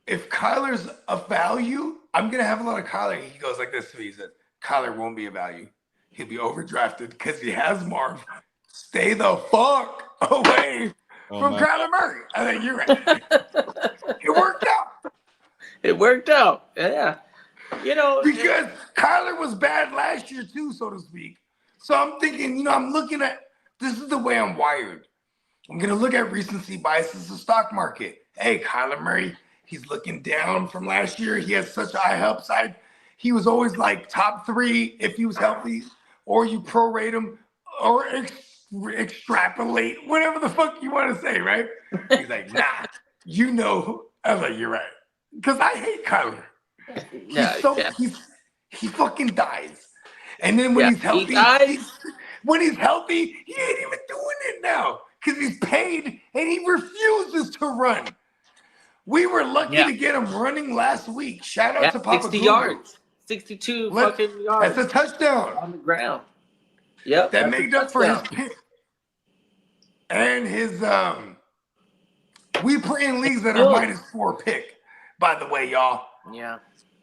Speaker 6: if Kyler's a value, I'm gonna have a lot of Kyler. He goes like this to me. He says, Kyler won't be a value. He'll be overdrafted because he has Marv. Stay the fuck away from Kyler Murray. I think you're right. It worked out.
Speaker 7: It worked out. Yeah.
Speaker 6: Because Kyler was bad last year too, so to speak. So I'm thinking, I'm looking at, this is the way I'm wired. I'm going to look at recency bias as the stock market. Hey, Kyler Murray, he's looking down from last year. He has such a high upside. He was always like top 3 if he was healthy, or you prorate him, or extrapolate, whatever the fuck you want to say, right? He's like, nah, I was like, you're right. Because I hate Kyler. He fucking dies. And then when he's healthy, he ain't even doing it now. Because he's paid and he refuses to run. We were lucky to get him running last week. Shout out to Papa
Speaker 7: 60 yards. 62 fucking yards.
Speaker 6: That's a touchdown.
Speaker 7: On the ground. Yep.
Speaker 6: That made up for his pick. And his we play in leagues that are -4 pick, by the way, y'all.
Speaker 7: Yeah.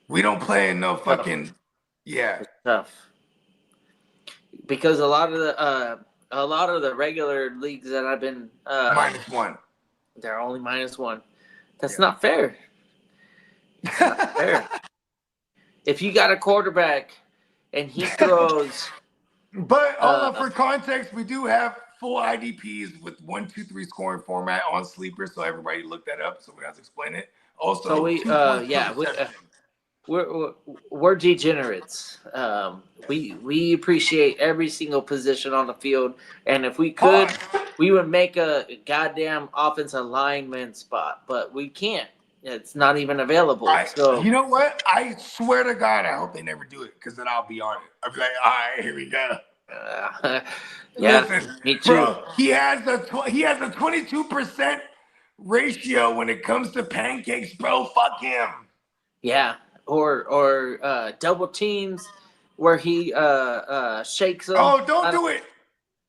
Speaker 6: We don't play in no fucking
Speaker 7: It's tough. Because a lot of the regular leagues that I've been
Speaker 6: -1.
Speaker 7: They're only -1. That's not fair. It's not fair. If you got a quarterback and he throws
Speaker 6: But for context, we do have full IDPs with 1, 2, 3 scoring format on Sleeper, so everybody look that up. So we have to explain it. Also,
Speaker 7: so we're degenerates. We appreciate every single position on the field, and if we could, we would make a goddamn offensive lineman spot, but we can't. It's not even available. So
Speaker 6: you know what? I swear to God, I hope they never do it, because then I'll be on it. I'll be like, all right, here we go. Listen,
Speaker 7: me too.
Speaker 6: Bro, he has a 22% ratio when it comes to pancakes, bro. Fuck him.
Speaker 7: Yeah, or double teams where he shakes them.
Speaker 6: Oh, don't do it.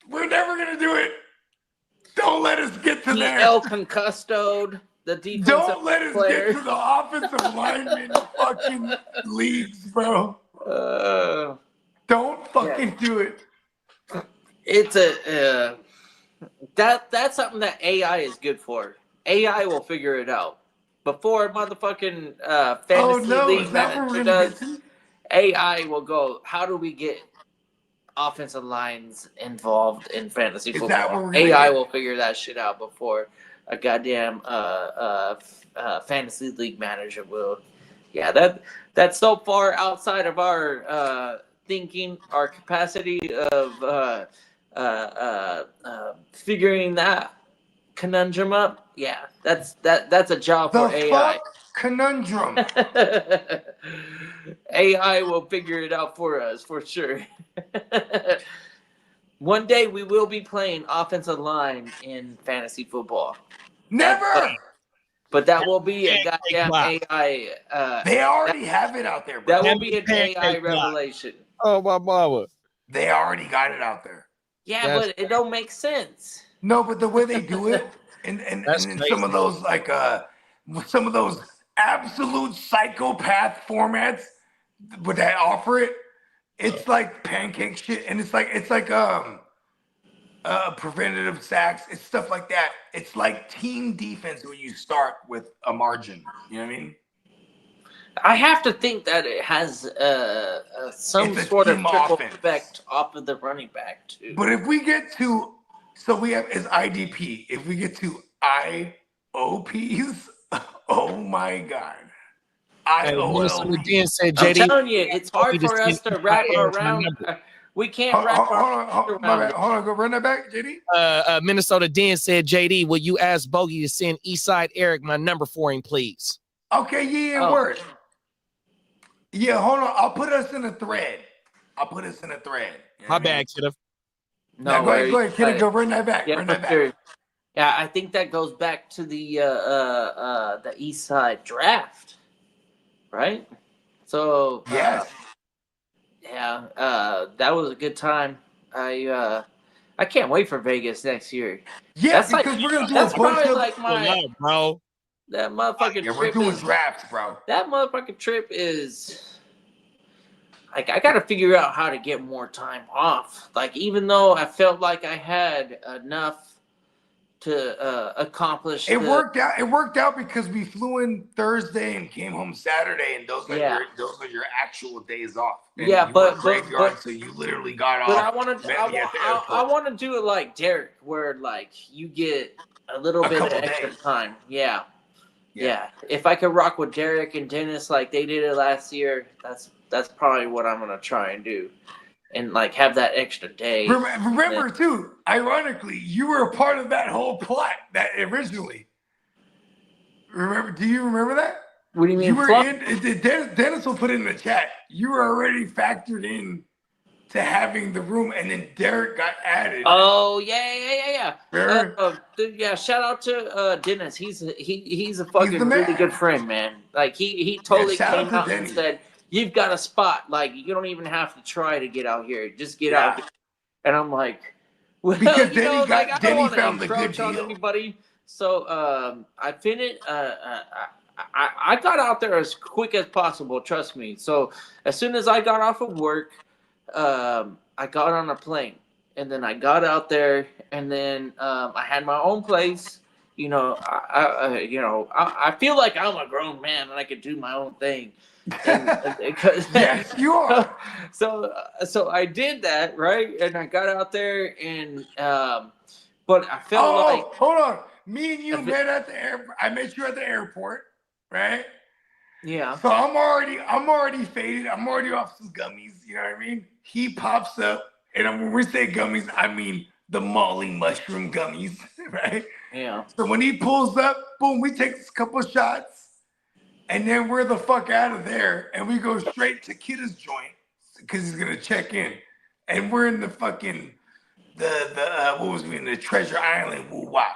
Speaker 6: We're never gonna do it. Don't let us get to
Speaker 7: He
Speaker 6: there.
Speaker 7: El Concusto'd the defensive
Speaker 6: Don't let us
Speaker 7: player.
Speaker 6: get to the offensive lineman fucking leagues, bro. Don't fucking do it.
Speaker 7: It's that's something that AI is good for. AI will figure it out. Before motherfucking fantasy league
Speaker 6: is that what we're
Speaker 7: manager
Speaker 6: gonna
Speaker 7: does,
Speaker 6: get to?
Speaker 7: AI will go, how do we get offensive lines involved in fantasy
Speaker 6: Is that
Speaker 7: football?
Speaker 6: what we're gonna
Speaker 7: AI
Speaker 6: get?
Speaker 7: will figure that shit out before a goddamn fantasy league manager will. Yeah, that's so far outside of our thinking, our capacity of figuring that conundrum up. Yeah, that's a job
Speaker 6: The
Speaker 7: for AI.
Speaker 6: fuck conundrum.
Speaker 7: AI will figure it out for us for sure. One day we will be playing offensive line in fantasy football.
Speaker 6: Never.
Speaker 7: But that will be a goddamn
Speaker 4: Pancake
Speaker 7: AI.
Speaker 6: They already have it out there, bro.
Speaker 7: That will be an
Speaker 4: Pancake
Speaker 7: AI
Speaker 4: block.
Speaker 7: revelation.
Speaker 4: Oh my mama.
Speaker 6: They already got it out there.
Speaker 7: Yeah,
Speaker 4: That's-
Speaker 7: but it don't make sense.
Speaker 6: No, but the way they do it, and
Speaker 4: That's
Speaker 6: in
Speaker 4: crazy.
Speaker 6: some of those some of those absolute psychopath formats, but they offer it, it's like pancake shit, and it's like preventative sacks, it's stuff like that. It's like team defense when you start with a margin. You know what I mean?
Speaker 7: I have to think that it has some
Speaker 6: It's a
Speaker 7: sort of
Speaker 6: team
Speaker 7: triple
Speaker 6: offense.
Speaker 7: effect off of the running back too.
Speaker 6: But if we get to, so we have is IDP. If we get to IOPs, oh my god,
Speaker 4: Minnesota
Speaker 6: IOLP.
Speaker 4: Dan said,
Speaker 7: I'm
Speaker 4: JD,
Speaker 7: telling you, it's hard for us to wrap around. We can't
Speaker 6: Hold
Speaker 7: wrap
Speaker 6: on,
Speaker 7: our
Speaker 6: hold
Speaker 7: arms
Speaker 6: on,
Speaker 7: around it.
Speaker 6: hold on, go run that back, JD.
Speaker 4: Minnesota Dan said, JD, will you ask Bogey to send Eastside Eric my number for him, please?
Speaker 6: Okay, yeah,
Speaker 7: Oh.
Speaker 6: word. Yeah, hold on. I'll put us in a thread. You know
Speaker 4: My
Speaker 6: what I mean?
Speaker 4: bad, kiddo.
Speaker 6: No, go ahead, kid. Go run that back.
Speaker 7: Yeah,
Speaker 6: Run
Speaker 7: for
Speaker 6: that back.
Speaker 7: sure. Yeah, I think that goes back to the East Side draft, right? So
Speaker 6: Yes.
Speaker 7: that was a good time. I can't wait for Vegas next year.
Speaker 6: Yeah,
Speaker 7: That's like-
Speaker 6: because we're gonna do
Speaker 7: That's
Speaker 6: a bunch
Speaker 7: probably
Speaker 6: of.
Speaker 7: like my
Speaker 4: Bro.
Speaker 7: that motherfucking
Speaker 6: Yeah, we're
Speaker 7: trip
Speaker 6: doing
Speaker 7: is
Speaker 6: drafts, bro.
Speaker 7: that motherfucking trip is like I gotta figure out how to get more time off. Like even though I felt like I had enough to accomplish
Speaker 6: It
Speaker 7: the-
Speaker 6: worked out. It worked out because we flew in Thursday and came home Saturday, and those are your actual days off. And
Speaker 7: Yeah,
Speaker 6: you
Speaker 7: but-
Speaker 6: work graveyard,
Speaker 7: but-
Speaker 6: so you literally got
Speaker 7: But
Speaker 6: off.
Speaker 7: I want to.
Speaker 6: met me at the
Speaker 7: I
Speaker 6: airport.
Speaker 7: want to do it like Derek, where like you get a little
Speaker 6: A
Speaker 7: bit of
Speaker 6: couple
Speaker 7: extra
Speaker 6: days.
Speaker 7: time. Yeah. If I could rock with Derek and Dennis like they did it last year, that's probably what I'm gonna try and do, and like have that extra day.
Speaker 6: Remember, too, ironically, you were a part of that whole plot that originally. Remember? Do you remember that?
Speaker 7: What do you mean?
Speaker 6: You were
Speaker 7: flop?
Speaker 6: in. Dennis will put it in the chat. You were already factored in to having the room, and then Derek got added.
Speaker 7: Oh yeah.
Speaker 6: Remember?
Speaker 7: Yeah. Shout out to Dennis. He's a fucking
Speaker 6: the man.
Speaker 7: really good friend, man. Like he totally
Speaker 6: shout out
Speaker 7: came
Speaker 6: to
Speaker 7: out and
Speaker 6: Denny.
Speaker 7: said, "You've got a spot. Like you don't even have to try to get out here. Just get
Speaker 6: Yeah.
Speaker 7: out." Here. And I'm like, well,
Speaker 6: Because
Speaker 7: you know,
Speaker 6: Denny
Speaker 7: like, I
Speaker 6: Denny
Speaker 7: don't want to
Speaker 6: found the good
Speaker 7: encroach on
Speaker 6: deal.
Speaker 7: anybody. So I finished. I got out there as quick as possible. Trust me. So as soon as I got off of work, I got on a plane, and then I got out there, and then I had my own place. You know, I feel like I'm a grown man and I could do my own thing.
Speaker 6: Yes, you are.
Speaker 7: So I did that, right? And I got out there, and but I felt like
Speaker 6: Hold on. Me and you
Speaker 7: I fe-
Speaker 6: met at the airport. I met you at the airport, right?
Speaker 7: yeah.
Speaker 6: So I'm already faded. I'm already off some gummies. You know what I mean? He pops up, and when we say gummies, I mean the Molly mushroom gummies, right?
Speaker 7: Yeah.
Speaker 6: So when he pulls up, boom, we take a couple shots, and then we're the fuck out of there, and we go straight to Kidda's joint because he's gonna check in, and we're in the fucking what was we in the Treasure Island woo wop.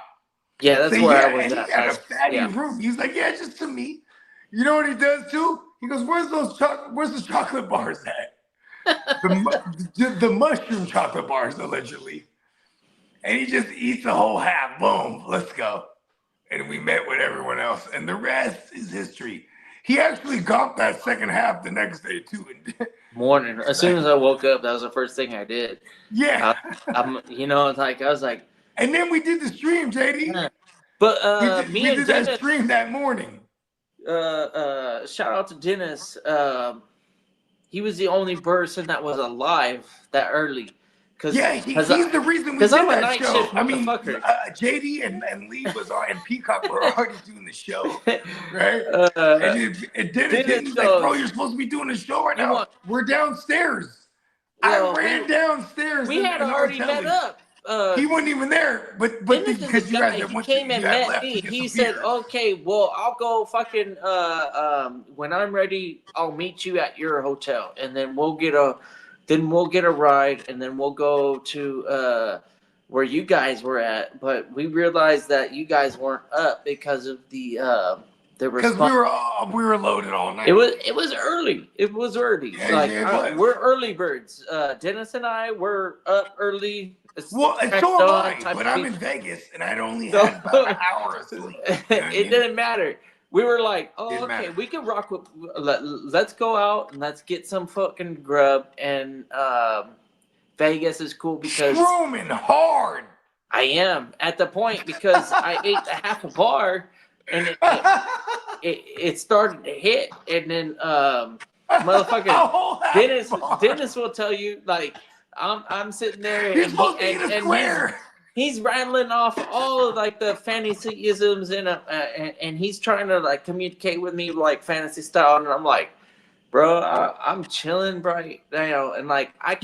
Speaker 7: Yeah, that's
Speaker 6: So
Speaker 7: where
Speaker 6: yeah,
Speaker 7: I was
Speaker 6: and he
Speaker 7: at.
Speaker 6: got a fatty room. He's like, yeah, just to me. You know what he does too? He goes, where's the chocolate bars at? The mushroom chocolate bars, allegedly. And he just eats the whole half. Boom, let's go. And we met with everyone else. And the rest is history. He actually got that second half the next day, too.
Speaker 7: Morning. As soon as I woke up, that was the first thing I did.
Speaker 6: Yeah.
Speaker 7: I was like.
Speaker 6: And then we did the stream, JD.
Speaker 7: But
Speaker 6: we did that stream that morning.
Speaker 7: Shout out to Dennis. He was the only person that was alive that early. He's the reason we did I'm a
Speaker 6: that
Speaker 7: night
Speaker 6: show.
Speaker 7: shift
Speaker 6: I mean,
Speaker 7: motherfucker.
Speaker 6: JD and Lee was on, and Peacock were already doing the show, right? And Dennis like, bro, you're supposed to be doing the show right now. We're downstairs. I ran downstairs.
Speaker 7: We had already met up.
Speaker 6: He wasn't even there, but because you guys
Speaker 7: came and met me. He said, "Okay, well, I'll go fucking when I'm ready, I'll meet you at your hotel, and then we'll get a ride, and then we'll go to where you guys were at." But we realized that you guys weren't up because of because
Speaker 6: we were loaded all night.
Speaker 7: It was early. It was early.
Speaker 6: Yeah,
Speaker 7: we're early birds. Dennis and I were up early.
Speaker 6: So am I, but I'm in Vegas and I'd only had about an hour of sleep.
Speaker 7: It didn't matter. We were like, okay, we can rock with. Let's go out and let's get some fucking grub. And Vegas is cool because
Speaker 6: roaming hard.
Speaker 7: I am at the point because I ate half a bar and it started to hit, and then motherfucker Dennis will tell you, like, I'm sitting there and he's rattling off all of like the fantasy-isms and he's trying to like communicate with me like fantasy style, and I'm like, bro, I'm chilling right now, and like I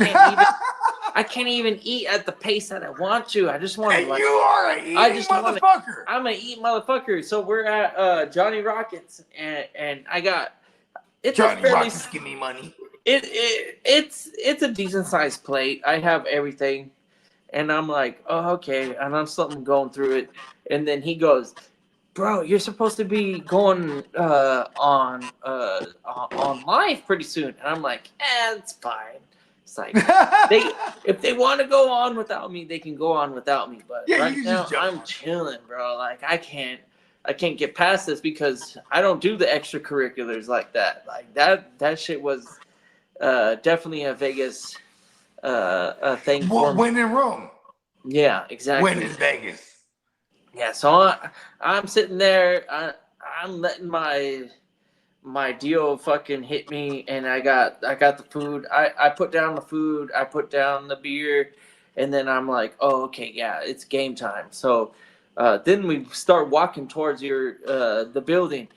Speaker 7: can't even eat at the pace that I want to. I just want to.
Speaker 6: You are an eating motherfucker.
Speaker 7: I'm an eating motherfucker. So we're at Johnny Rockets, and I got
Speaker 6: Johnny Rockets. Give me money.
Speaker 7: It's a decent sized plate. I have everything, and I'm like, oh, okay, and I'm something going through it, and then he goes, bro, you're supposed to be going on live pretty soon, and I'm like, it's fine. It's like if they want to go on without me, they can go on without me. But right now, I'm chilling, bro. Like I can't get past this because I don't do the extracurriculars like that. Like that shit was definitely a Vegas thing for me.
Speaker 6: When in Rome.
Speaker 7: Yeah, exactly.
Speaker 6: When in Vegas.
Speaker 7: Yeah, so I'm sitting there. I'm letting my deal fucking hit me, and I got the food. I put down the food. I put down the beer, and then I'm like, oh, okay, yeah, it's game time. So then we start walking towards the building,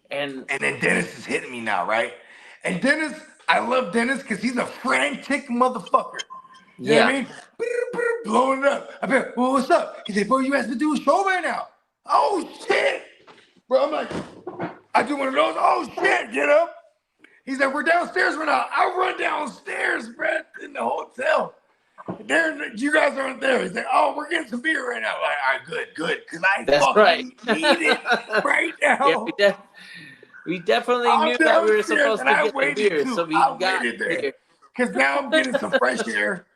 Speaker 7: and
Speaker 6: then Dennis is hitting me now, right? And Dennis, I love Dennis because he's a frantic motherfucker. You know what I mean? Blowing it up. I bet, well, what's up? He said, bro, you have to do a show right now. Oh, shit. Bro, I'm like, I do one of those. Oh, shit, get up. He's like, we're downstairs right now. I run downstairs, bro, in the hotel. You guys aren't there. He's like, oh, we're getting some beer right now. Like, all right, good. Because I fucking need it right now.
Speaker 7: Yeah, we definitely knew that we were supposed to get the beer, so we got there.
Speaker 6: Because now I'm getting some fresh air.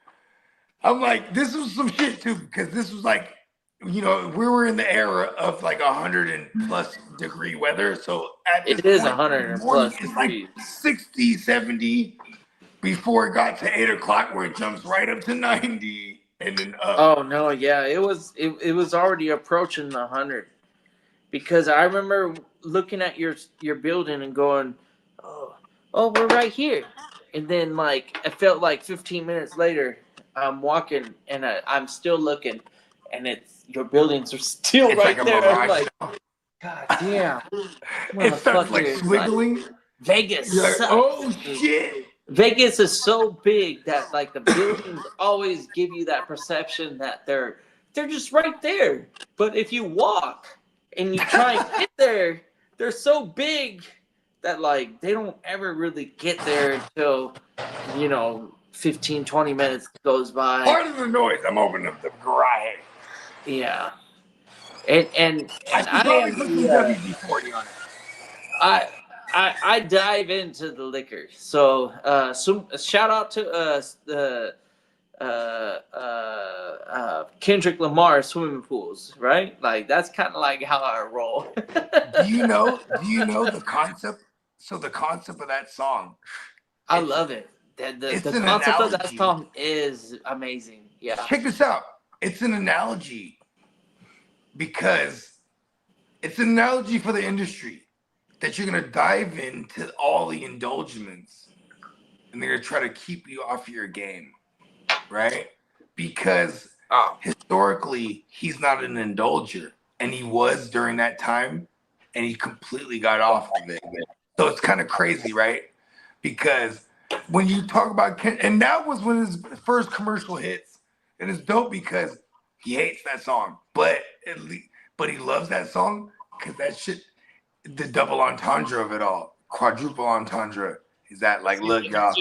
Speaker 6: I'm like, this was some shit too, because this was like, we were in the era of like 100+ degree weather. So at this
Speaker 7: it is
Speaker 6: point,
Speaker 7: 100+
Speaker 6: it's like 60, 70 before it got to 8 o'clock, where it jumps right up to 90 and then up.
Speaker 7: Oh no, yeah, it was already approaching the 100, because I remember looking at your building and going, oh, we're right here, and then like it felt like 15 minutes later. I'm walking and I'm still looking, and your buildings are still right
Speaker 6: like
Speaker 7: there. I'm like, God damn.
Speaker 6: It starts like swiggling.
Speaker 7: Vegas sucks.
Speaker 6: Oh shit.
Speaker 7: Vegas is so big that like the buildings always give you that perception that they're just right there. But if you walk and you try and get there, they're so big that like they don't ever really get there until 15-20 minutes goes by.
Speaker 6: Part of the noise, I'm opening up the garage.
Speaker 7: Yeah. And
Speaker 6: I should probably put some WD-40 on it.
Speaker 7: I dive into the liquor. So shout out to Kendrick Lamar swimming pools, right? Like that's kind of like how I roll.
Speaker 6: Do you know the concept? So the concept of that song,
Speaker 7: I love it. The
Speaker 6: it's an
Speaker 7: concept of that
Speaker 6: analogy.
Speaker 7: song is amazing. Yeah.
Speaker 6: Check this out. It's an analogy because it's an analogy for the industry that you're gonna dive into all the indulgements and they're gonna try to keep you off your game, right? Because historically he's not an indulger, and he was during that time, and he completely got off of it. So it's kind of crazy, right? Because when you talk about and that was when his first commercial hits, and it's dope because he hates that song, but he loves that song because that shit, the double entendre of it all, quadruple entendre, is that like, look, y'all,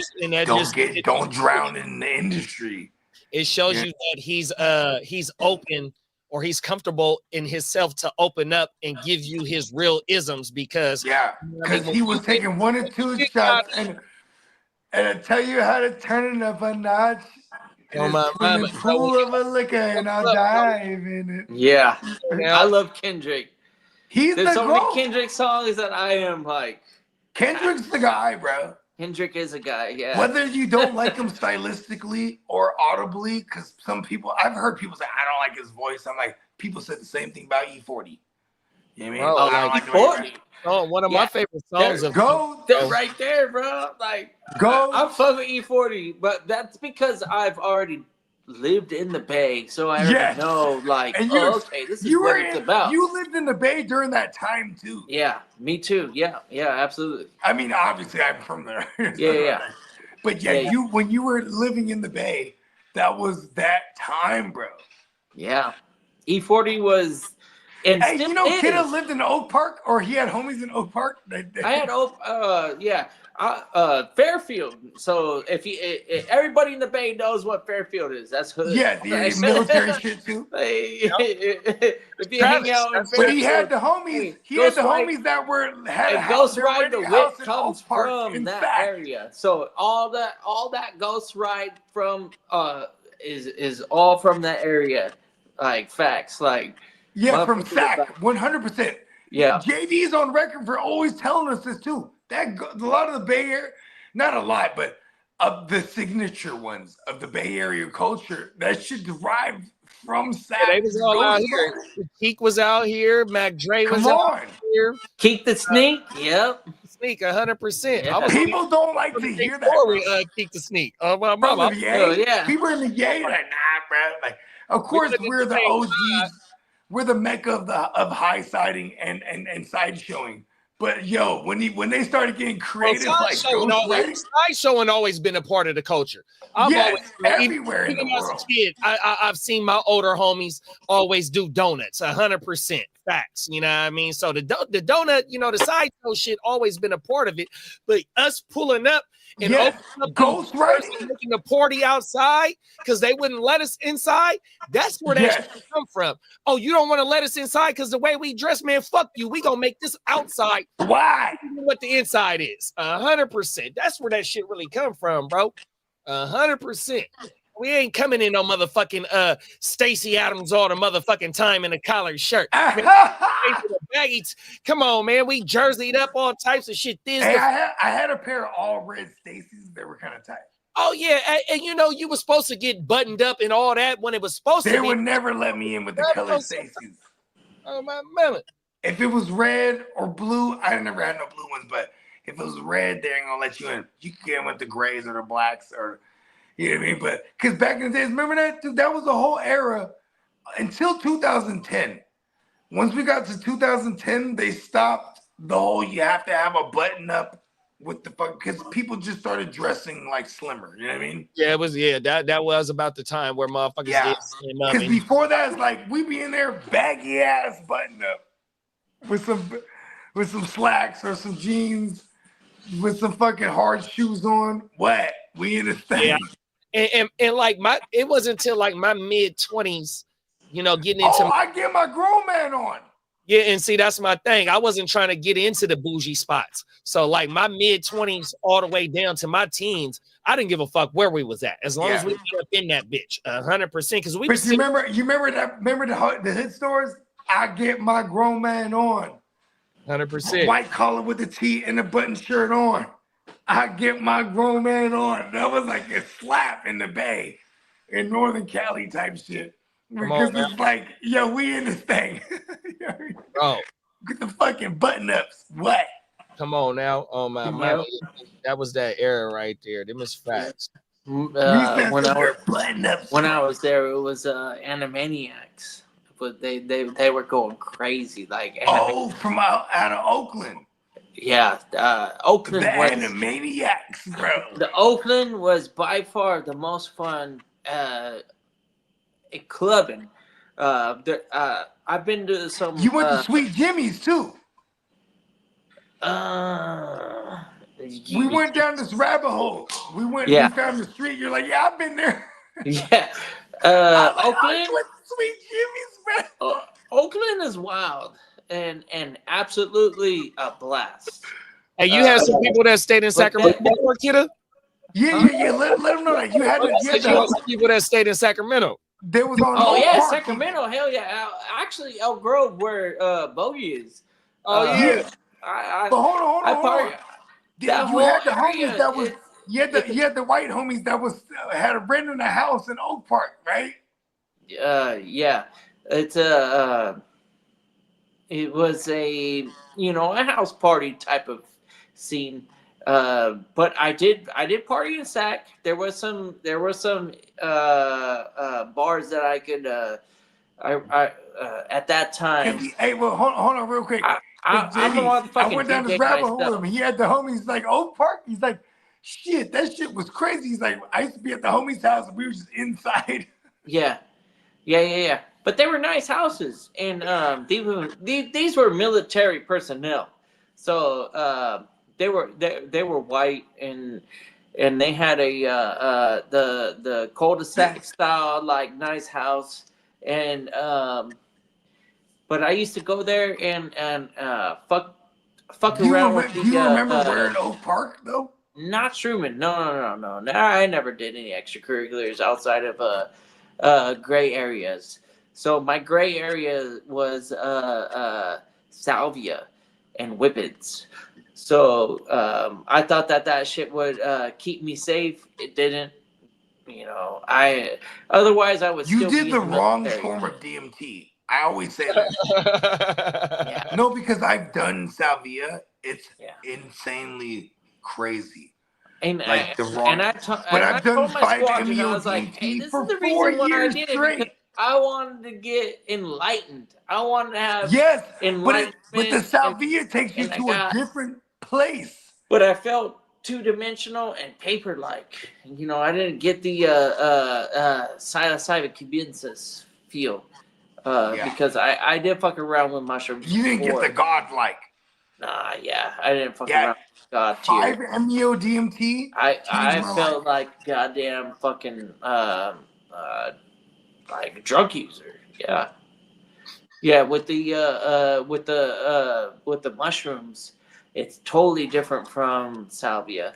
Speaker 6: don't drown in the industry.
Speaker 4: It shows you that he's open, or he's comfortable in himself to open up and give you his real isms, because
Speaker 6: he was taking 1 or 2 shots and I tell you how to turn it up a notch. In the pool of a liquor, and I'll dive in it.
Speaker 7: Yeah, I love Kendrick.
Speaker 6: There's
Speaker 7: so many Kendrick songs that I am like.
Speaker 6: Kendrick's the guy, bro.
Speaker 7: Kendrick is a guy, yeah.
Speaker 6: Whether you don't like him stylistically or audibly, because some people, I've heard people say, I don't like his voice. I'm like, people said the same thing about E40. You know what I mean?
Speaker 4: Oh,
Speaker 6: I don't like the way
Speaker 4: one of my favorite songs of
Speaker 7: right there, bro. Like,
Speaker 6: go.
Speaker 7: I'm fucking E40, but that's because I've already lived in the Bay, so I already know, like, okay, this is what it's about.
Speaker 6: You lived in the Bay during that time too.
Speaker 7: Yeah, me too. Yeah, absolutely.
Speaker 6: I mean, obviously, I'm from there.
Speaker 7: Yeah.
Speaker 6: But when you were living in the Bay, that was that time, bro.
Speaker 7: Yeah, E40 was. And
Speaker 6: hey, you know, Kidda lived in Oak Park, or he had homies in Oak Park.
Speaker 7: I had Fairfield. So if everybody in the Bay knows what Fairfield is, that's hood.
Speaker 6: Yeah, the military shit too.
Speaker 7: If you hang out,
Speaker 6: but he had the homies. He had the homies that had a house.
Speaker 7: Ghost Ride the Whip comes from that area. So all that Ghost Ride from is all from that area. Like facts, like.
Speaker 6: Yeah, from SAC, 100%.
Speaker 7: Yeah.
Speaker 6: JD's on record for always telling us this too. That a lot of the Bay Area, not a lot, but of the signature ones of the Bay Area culture, that should derive from SAC.
Speaker 4: Yeah, they was all out here. Keek was out here. Mac Dre was out here.
Speaker 7: Keek the Sneak. Yep.
Speaker 4: Sneak 100%.
Speaker 7: Yeah.
Speaker 6: People don't like to hear that.
Speaker 4: Keek the Sneak. My
Speaker 6: mama.
Speaker 7: Yeah.
Speaker 6: People in the Yay like, nah, bro. Like, of course we're the OGs. We're the mecca of high siding and side showing. But yo, when they started getting creative,
Speaker 4: side showing always been a part of the culture.
Speaker 6: Everywhere in the world.
Speaker 4: As a kid, I've seen my older homies always do donuts, 100% facts. You know what I mean? So the donut, the side show shit always been a part of it. But us pulling up and
Speaker 6: Ghost Ride
Speaker 4: making a party outside because they wouldn't let us inside. That's where that shit come from. Oh, you don't want to let us inside because the way we dress, man, fuck you. We gonna make this outside.
Speaker 6: Why?
Speaker 4: What the inside is. 100%. That's where that shit really come from, bro. 100%. We ain't coming in no motherfucking Stacey Adams all the motherfucking time in a collared shirt. Come on, man. We jerseyed up all types of shit.
Speaker 6: I had a pair of all red Stacey's. They were kind of tight.
Speaker 4: Oh, yeah. And you were supposed to get buttoned up and all that when it was supposed to be.
Speaker 6: They would never let me in with the colored Stacey's.
Speaker 4: Oh, my man.
Speaker 6: If it was red or blue, I never had no blue ones, but if it was red, they ain't gonna let you in. You can get in with the grays or the blacks or, you know what I mean? But because back in the days, remember that? Dude, that was the whole era until 2010. Once we got to 2010, they stopped the whole you have to have a button up with the fuck, because people just started dressing like slimmer. You know what I mean?
Speaker 4: Yeah, it was. Yeah, that was about the time where motherfuckers did slim up.
Speaker 6: Because before that, it's like we be in there baggy ass button up with some slacks or some jeans with some fucking hard shoes on. What? We in the thing.
Speaker 4: Yeah. And like it wasn't until like my mid-20s, getting into.
Speaker 6: I get my grown man on.
Speaker 4: Yeah, and see, that's my thing. I wasn't trying to get into the bougie spots. So, like my mid-20s all the way down to my teens, I didn't give a fuck where we was at, as long as we were up in that bitch, 100%. Because we.
Speaker 8: But you remember the hood stores? I get my grown man on.
Speaker 4: 100%.
Speaker 8: White collar with the tee and the button shirt on. I get my grown man on. That was like a slap in the Bay, in Northern Cali type shit. Because it's like, yo, we in this thing.
Speaker 4: Bro.
Speaker 8: Get the fucking button ups. What?
Speaker 4: Come on now. Oh my man. That was that era right there. Them is facts.
Speaker 7: When I was there, it was Animaniacs. But they were going crazy. Like
Speaker 8: from out of Oakland.
Speaker 7: Yeah, Oakland
Speaker 8: the
Speaker 7: was
Speaker 8: Animaniacs, bro.
Speaker 7: The Oakland was by far the most fun clubbing. I've been to some.
Speaker 8: You went to Sweet Jimmy's too. We went down this rabbit hole. We went. We found the street. You're like, yeah, I've been there.
Speaker 7: Yeah. Oakland.
Speaker 8: Sweet Jimmy's, bro.
Speaker 7: Oakland is wild and absolutely a blast.
Speaker 4: Hey, you had some people that stayed in Sacramento, Kidda?
Speaker 8: Yeah. Let them know that you had
Speaker 4: some people that stayed in Sacramento.
Speaker 8: There was on.
Speaker 7: Oh yeah, Park. Sacramento. Hell yeah. Actually, Elk Grove, where Bogey is.
Speaker 8: Oh yeah. But hold on. You had the homies that was. You had the white homies that was had a rent in a house in Oak Park, right?
Speaker 7: Yeah. It's it was a a house party type of scene. But I did party in Sac. There were some bars that I could I at that time.
Speaker 8: Hey, well, hold on real quick. I went down this rabbit hole with him. He had the homies like Oak Park. He's like, shit, that shit was crazy. He's like, I used to be at the homie's house and we were just inside.
Speaker 7: Yeah. But they were nice houses, and these were military personnel, so they were white, and they had the cul-de-sac style like nice house, and but I used to go there and fuck around with the.
Speaker 8: Do you remember where in Oak Park though?
Speaker 7: Not Truman. No. I never did any extracurriculars outside of gray areas. So my gray area was Salvia and Whippets. So I thought that shit would keep me safe. It didn't. Otherwise I would.
Speaker 8: You did the wrong form of DMT. I always say that. No, because I've done Salvia. It's insanely crazy.
Speaker 7: And
Speaker 8: like the wrong.
Speaker 7: But
Speaker 8: I've done 5-MeO DMT
Speaker 7: like, hey,
Speaker 8: for 4 years straight.
Speaker 7: I wanted to get enlightened. I wanted to have
Speaker 8: enlightenment. But the Salvia takes you to a different place.
Speaker 7: But I felt two-dimensional and paper-like. I didn't get the psilocybin cubensis feel because I did fuck around with mushrooms.
Speaker 8: You didn't get the godlike.
Speaker 7: Nah, I didn't fuck around with God tier.
Speaker 8: 5-MeO DMT.
Speaker 7: I felt like goddamn fucking like drug user. Yeah, with the mushrooms, it's totally different from salvia.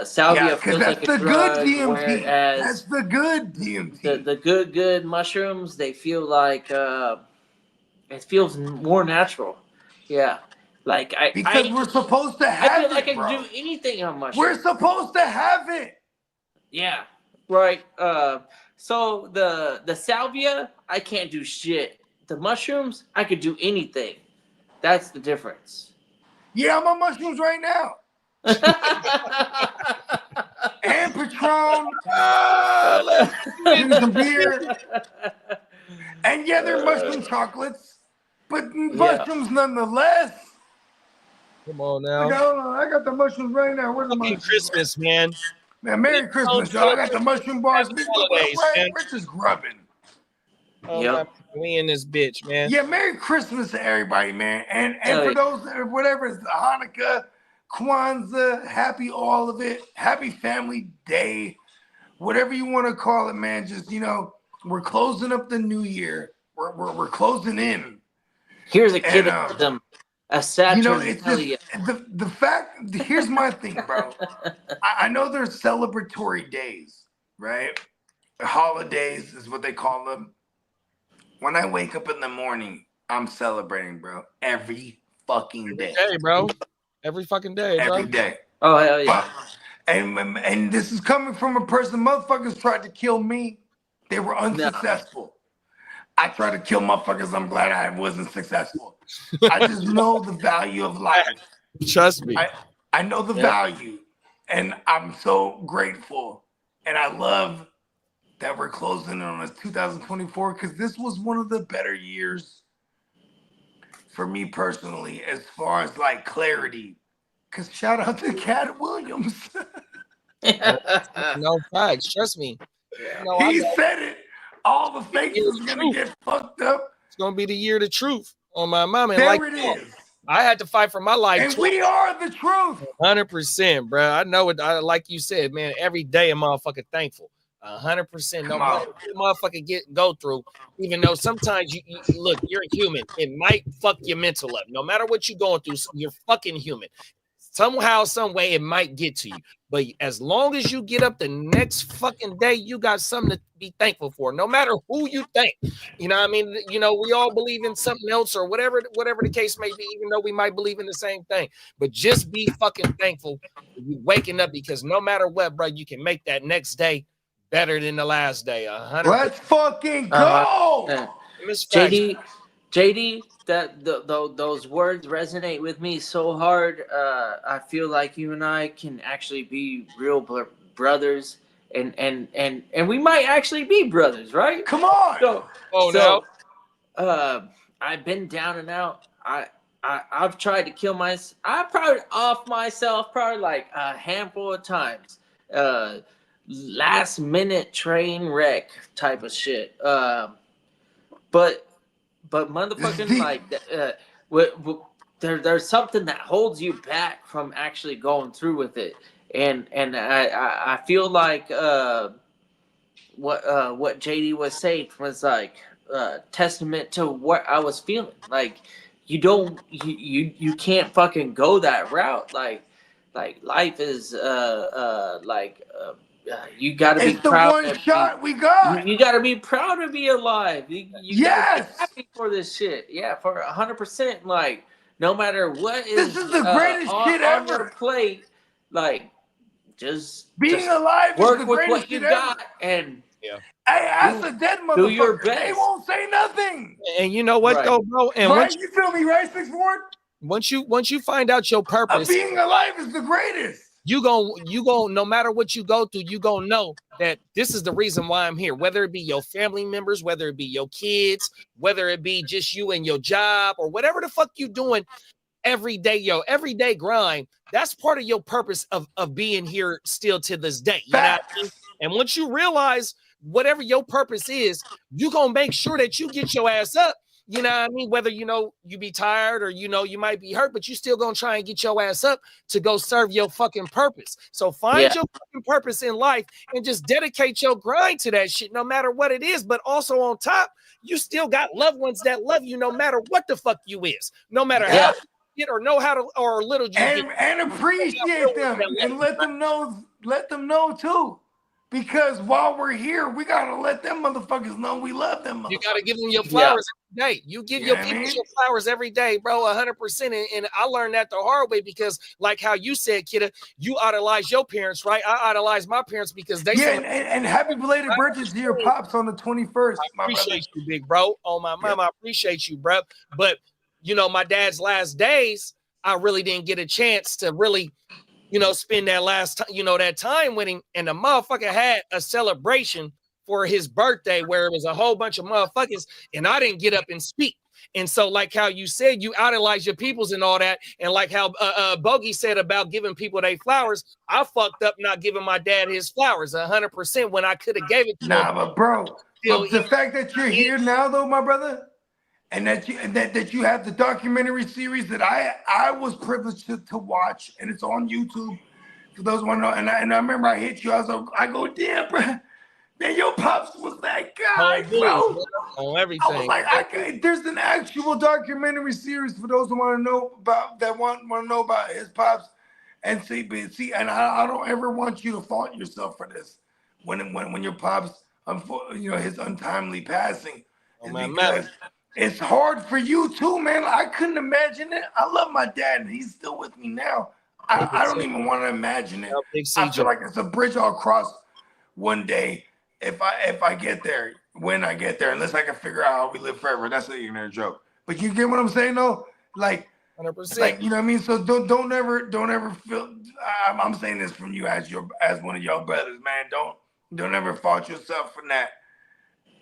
Speaker 7: Salvia feels like a drug, whereas
Speaker 8: that's the good DMT.
Speaker 7: The good mushrooms, they feel like it feels more natural. Yeah, like
Speaker 8: because we're supposed to have.
Speaker 7: I feel like I can do anything on mushrooms.
Speaker 8: We're supposed to have it.
Speaker 7: Yeah, right. So the salvia, I can't do shit. The mushrooms, I could do anything. That's the difference.
Speaker 8: Yeah, I'm on mushrooms right now. And Patron. Some beer. And they're mushroom chocolates. But mushrooms nonetheless.
Speaker 4: Come on now.
Speaker 8: I got the mushrooms right now. Where's the mushrooms?
Speaker 4: Christmas, man.
Speaker 8: Man, Merry Christmas, y'all. I got the mushroom bars. We're just grubbing.
Speaker 4: We in this bitch, man.
Speaker 8: Yeah, Merry Christmas to everybody, man. And for those, whatever it's Hanukkah, Kwanzaa, happy all of it. Happy Family Day. Whatever you want to call it, man. Just, we're closing up the new year. We're closing in.
Speaker 7: Here's a kid
Speaker 8: And,
Speaker 7: with them. A Saturn.
Speaker 8: it's just the fact. Here's my thing, bro. I know there's celebratory days, right? Holidays is what they call them. When I wake up in the morning, I'm celebrating, bro. Every fucking day.
Speaker 4: Hey, bro. Every fucking day, bro.
Speaker 8: Every day.
Speaker 7: Oh hell yeah.
Speaker 8: And this is coming from a person. Motherfuckers tried to kill me. They were unsuccessful. I tried to kill motherfuckers. I'm glad I wasn't successful. I just know the value of life.
Speaker 4: Trust me.
Speaker 8: I know the value, and I'm so grateful. And I love that we're closing on this 2024 because this was one of the better years for me personally, as far as like clarity. Because shout out to Cat Williams.
Speaker 4: No facts. Trust me.
Speaker 8: He said it. All the fakes is gonna get fucked up.
Speaker 4: It's gonna be the year of the truth on my mama.
Speaker 8: There it is.
Speaker 4: I had to fight for my life.
Speaker 8: And we are the truth.
Speaker 4: 100%, bro. I know it. Like you said, man. Every day, I'm motherfucking thankful. 100%. No matter what motherfucker go through, even though sometimes you look, you're a human. It might fuck your mental up. No matter what you're going through, you're fucking human. Somehow, some way, it might get to you. But as long as you get up the next fucking day, you got something to be thankful for. No matter who you think, you know what I mean? You know, we all believe in something else or whatever the case may be, even though we might believe in the same thing. But just be fucking thankful for you waking up, because no matter what, bro, you can make that next day better than the last day. 100%.
Speaker 8: Let's fucking go.
Speaker 7: JD, those words resonate with me so hard. I feel like you and I can actually be real brothers, and we might actually be brothers, right?
Speaker 8: Come on.
Speaker 7: I've been down and out. I've tried to kill myself. I probably off myself probably like a handful of times. Last minute train wreck type of shit. But motherfucking like there's something that holds you back from actually going through with it, and I feel like what JD was saying was like testament to what I was feeling. Like you can't fucking go that route. Like life is you gotta be proud.
Speaker 8: It's the one shot we got.
Speaker 7: You gotta be proud to be alive. You gotta be happy for this shit. Yeah, for 100%. Like, no matter what
Speaker 8: this is the greatest shit ever.
Speaker 7: On your plate, like, just
Speaker 8: being alive
Speaker 7: work
Speaker 8: is the
Speaker 7: with
Speaker 8: greatest
Speaker 7: what you
Speaker 8: shit
Speaker 7: got,
Speaker 8: ever.
Speaker 7: and
Speaker 8: hey, ask the dead motherfucker.
Speaker 7: do your best.
Speaker 8: They won't say nothing.
Speaker 4: And you know what, though, bro? And
Speaker 8: right, you feel me, right, 6'4"?
Speaker 4: Once you find out your purpose,
Speaker 8: being alive is the greatest.
Speaker 4: You gon' no matter what you go through, you gonna know that this is the reason why I'm here. Whether it be your family members, whether it be your kids, whether it be just you and your job, or whatever the fuck you doing every day, everyday grind. That's part of your purpose of being here still to this day. You know what I mean? And once you realize whatever your purpose is, you gonna make sure that you get your ass up. You know what I mean? Whether, you be tired or, you might be hurt, but you still going to try and get your ass up to go serve your fucking purpose. So find your fucking purpose in life and just dedicate your grind to that shit, no matter what it is. But also on top, you still got loved ones that love you no matter what the fuck you is, no matter how you get or know how to, or little you get.
Speaker 8: And appreciate them and let them know too. Because while we're here, we gotta let them motherfuckers know we love them.
Speaker 4: You gotta give them your flowers every day. You give your people your flowers every day, bro, 100%. And I learned that the hard way because, like how you said, Kidda, you idolize your parents, right? I idolize my parents because they
Speaker 8: and happy belated birthday to your pops on the 21st.
Speaker 4: I appreciate you, big bro. Oh my mom, I appreciate you, bro. But my dad's last days, I really didn't get a chance to really spend that last time, that time with him. And the motherfucker had a celebration for his birthday where it was a whole bunch of motherfuckers, and I didn't get up and speak. And so, like how you said, you idolize your peoples and all that, and like how Bogey said about giving people their flowers, I fucked up not giving my dad his flowers 100% when I could have gave it to him.
Speaker 8: Nah, but bro, the fact that you're here now, though, my brother, and that you have the documentary series that I was privileged to watch, and it's on YouTube for those who want to know. And I remember I hit you. I go, damn, bro. And your pops was that guy,
Speaker 4: Oh, dude,
Speaker 8: bro.
Speaker 4: on
Speaker 8: I was
Speaker 4: everything.
Speaker 8: like, there's an actual documentary series for those who want to know about want to know about his pops. And see, and I don't ever want you to fault yourself for this when your pops, his untimely passing,
Speaker 4: Oh, man,
Speaker 8: because it's hard for you too, man. I couldn't imagine it. I love my dad, and he's still with me now. I don't even want to imagine it.
Speaker 4: Big
Speaker 8: I feel
Speaker 4: CJ.
Speaker 8: like it's a bridge I'll cross one day if I get there. When I get there, unless I can figure out how we live forever. That's an ignorant joke. But you get what I'm saying, though? Like,
Speaker 4: 100%.
Speaker 8: like, you know what I mean? So don't ever feel. I'm saying this from you as one of your brothers, man. Don't ever fault yourself for that.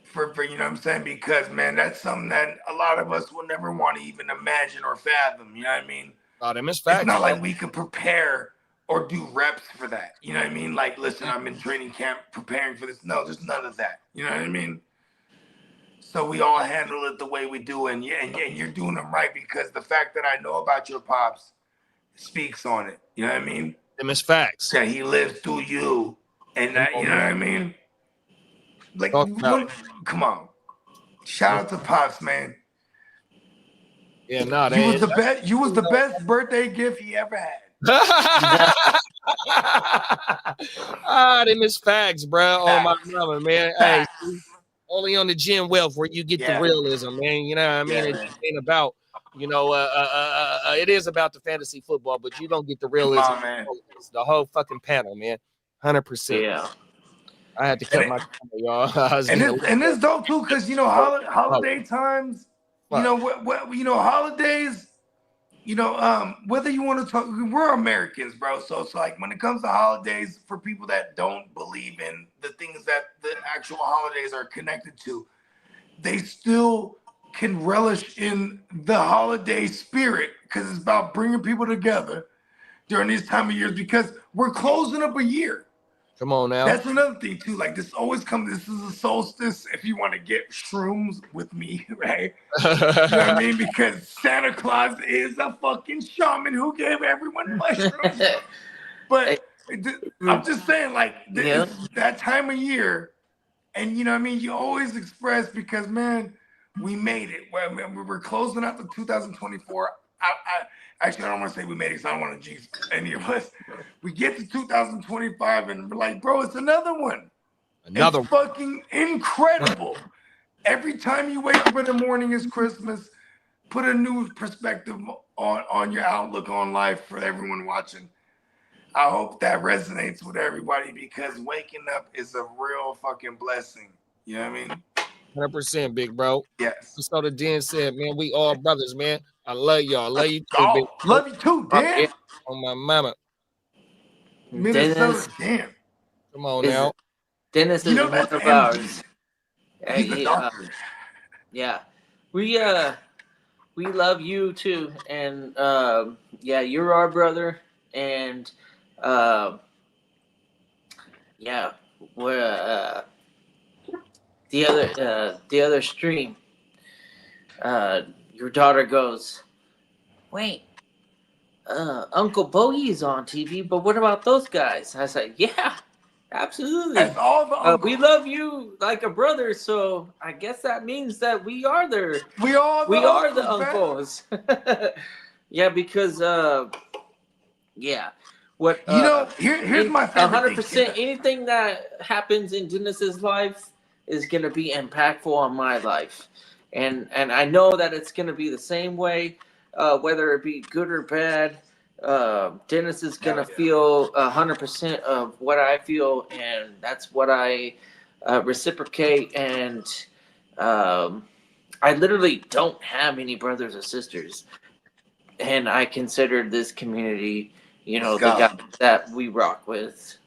Speaker 8: For you know what I'm saying? Because, man, that's something that a lot of us will never want to even imagine or fathom. You know what I mean?
Speaker 4: Oh, them is facts.
Speaker 8: It's not like we could prepare or do reps for that. You know what I mean? Like, listen, I'm in training camp preparing for this. No, there's none of that. You know what I mean? So we all handle it the way we do, and you're doing them right, because the fact that I know about your pops speaks on it. You know what I mean?
Speaker 4: Them is facts.
Speaker 8: That he lives through you, and that, you know what I mean? Like, come on, shout out to Pops, man.
Speaker 4: Yeah, no,
Speaker 8: You was the best. You was the best birthday gift he ever had.
Speaker 4: Them is facts, bro. Oh my mama, man. Hey, only on the Gym Wealth where you get the realism, man. You know what I mean?
Speaker 8: Yeah,
Speaker 4: it ain't about, it is about the fantasy football, but you don't get the realism.
Speaker 8: Come on, man.
Speaker 4: It's the whole fucking panel, man. 100%.
Speaker 7: Yeah.
Speaker 4: I had to cut my y'all.
Speaker 8: And it's dope too, because holiday times, holidays, whether you want to talk, we're Americans, bro. So it's like when it comes to holidays, for people that don't believe in the things that the actual holidays are connected to, they still can relish in the holiday spirit, because it's about bringing people together during these time of years, because we're closing up a year.
Speaker 4: Come on now.
Speaker 8: That's another thing too. Like, this always comes. This is a solstice. If you want to get shrooms with me, right? You know what I mean? Because Santa Claus is a fucking shaman who gave everyone mushrooms. But I'm just saying, like, that time of year, and you know what I mean. You always express, because, man, we made it. We were closing out the 2024. Actually, I don't want to say we made it, because I don't want to jinx any of us. We get to 2025, and we're like, bro, it's another one. It's fucking incredible. Every time you wake up in the morning is Christmas. Put a new perspective on your outlook on life for everyone watching. I hope that resonates with everybody, because waking up is a real fucking blessing. You know what I mean?
Speaker 4: 100%, big bro.
Speaker 8: Yes.
Speaker 4: So the Dan said, man, we all brothers, man. I love y'all. I love you too, big.
Speaker 8: Love you too, Dan.
Speaker 4: On my mama.
Speaker 8: Minnesota, Dan.
Speaker 4: Come on now.
Speaker 7: Dennis is one of ours. Yeah. We love you too. And you're our brother. And we're the other stream. Your daughter goes, wait, Uncle Bogey's on TV, but what about those guys? I said, yeah, absolutely.
Speaker 8: That's all the
Speaker 7: we love you like a brother, so I guess that means that we are the uncles. Yeah, because what
Speaker 8: here's my favorite
Speaker 7: 100%. Anything that happens in Dennis's life is gonna be impactful on my life. And I know that it's going to be the same way, whether it be good or bad. Dennis is going to feel 100% of what I feel, and that's what I reciprocate. And I literally don't have any brothers or sisters. And I consider this community, the guys that we rock with.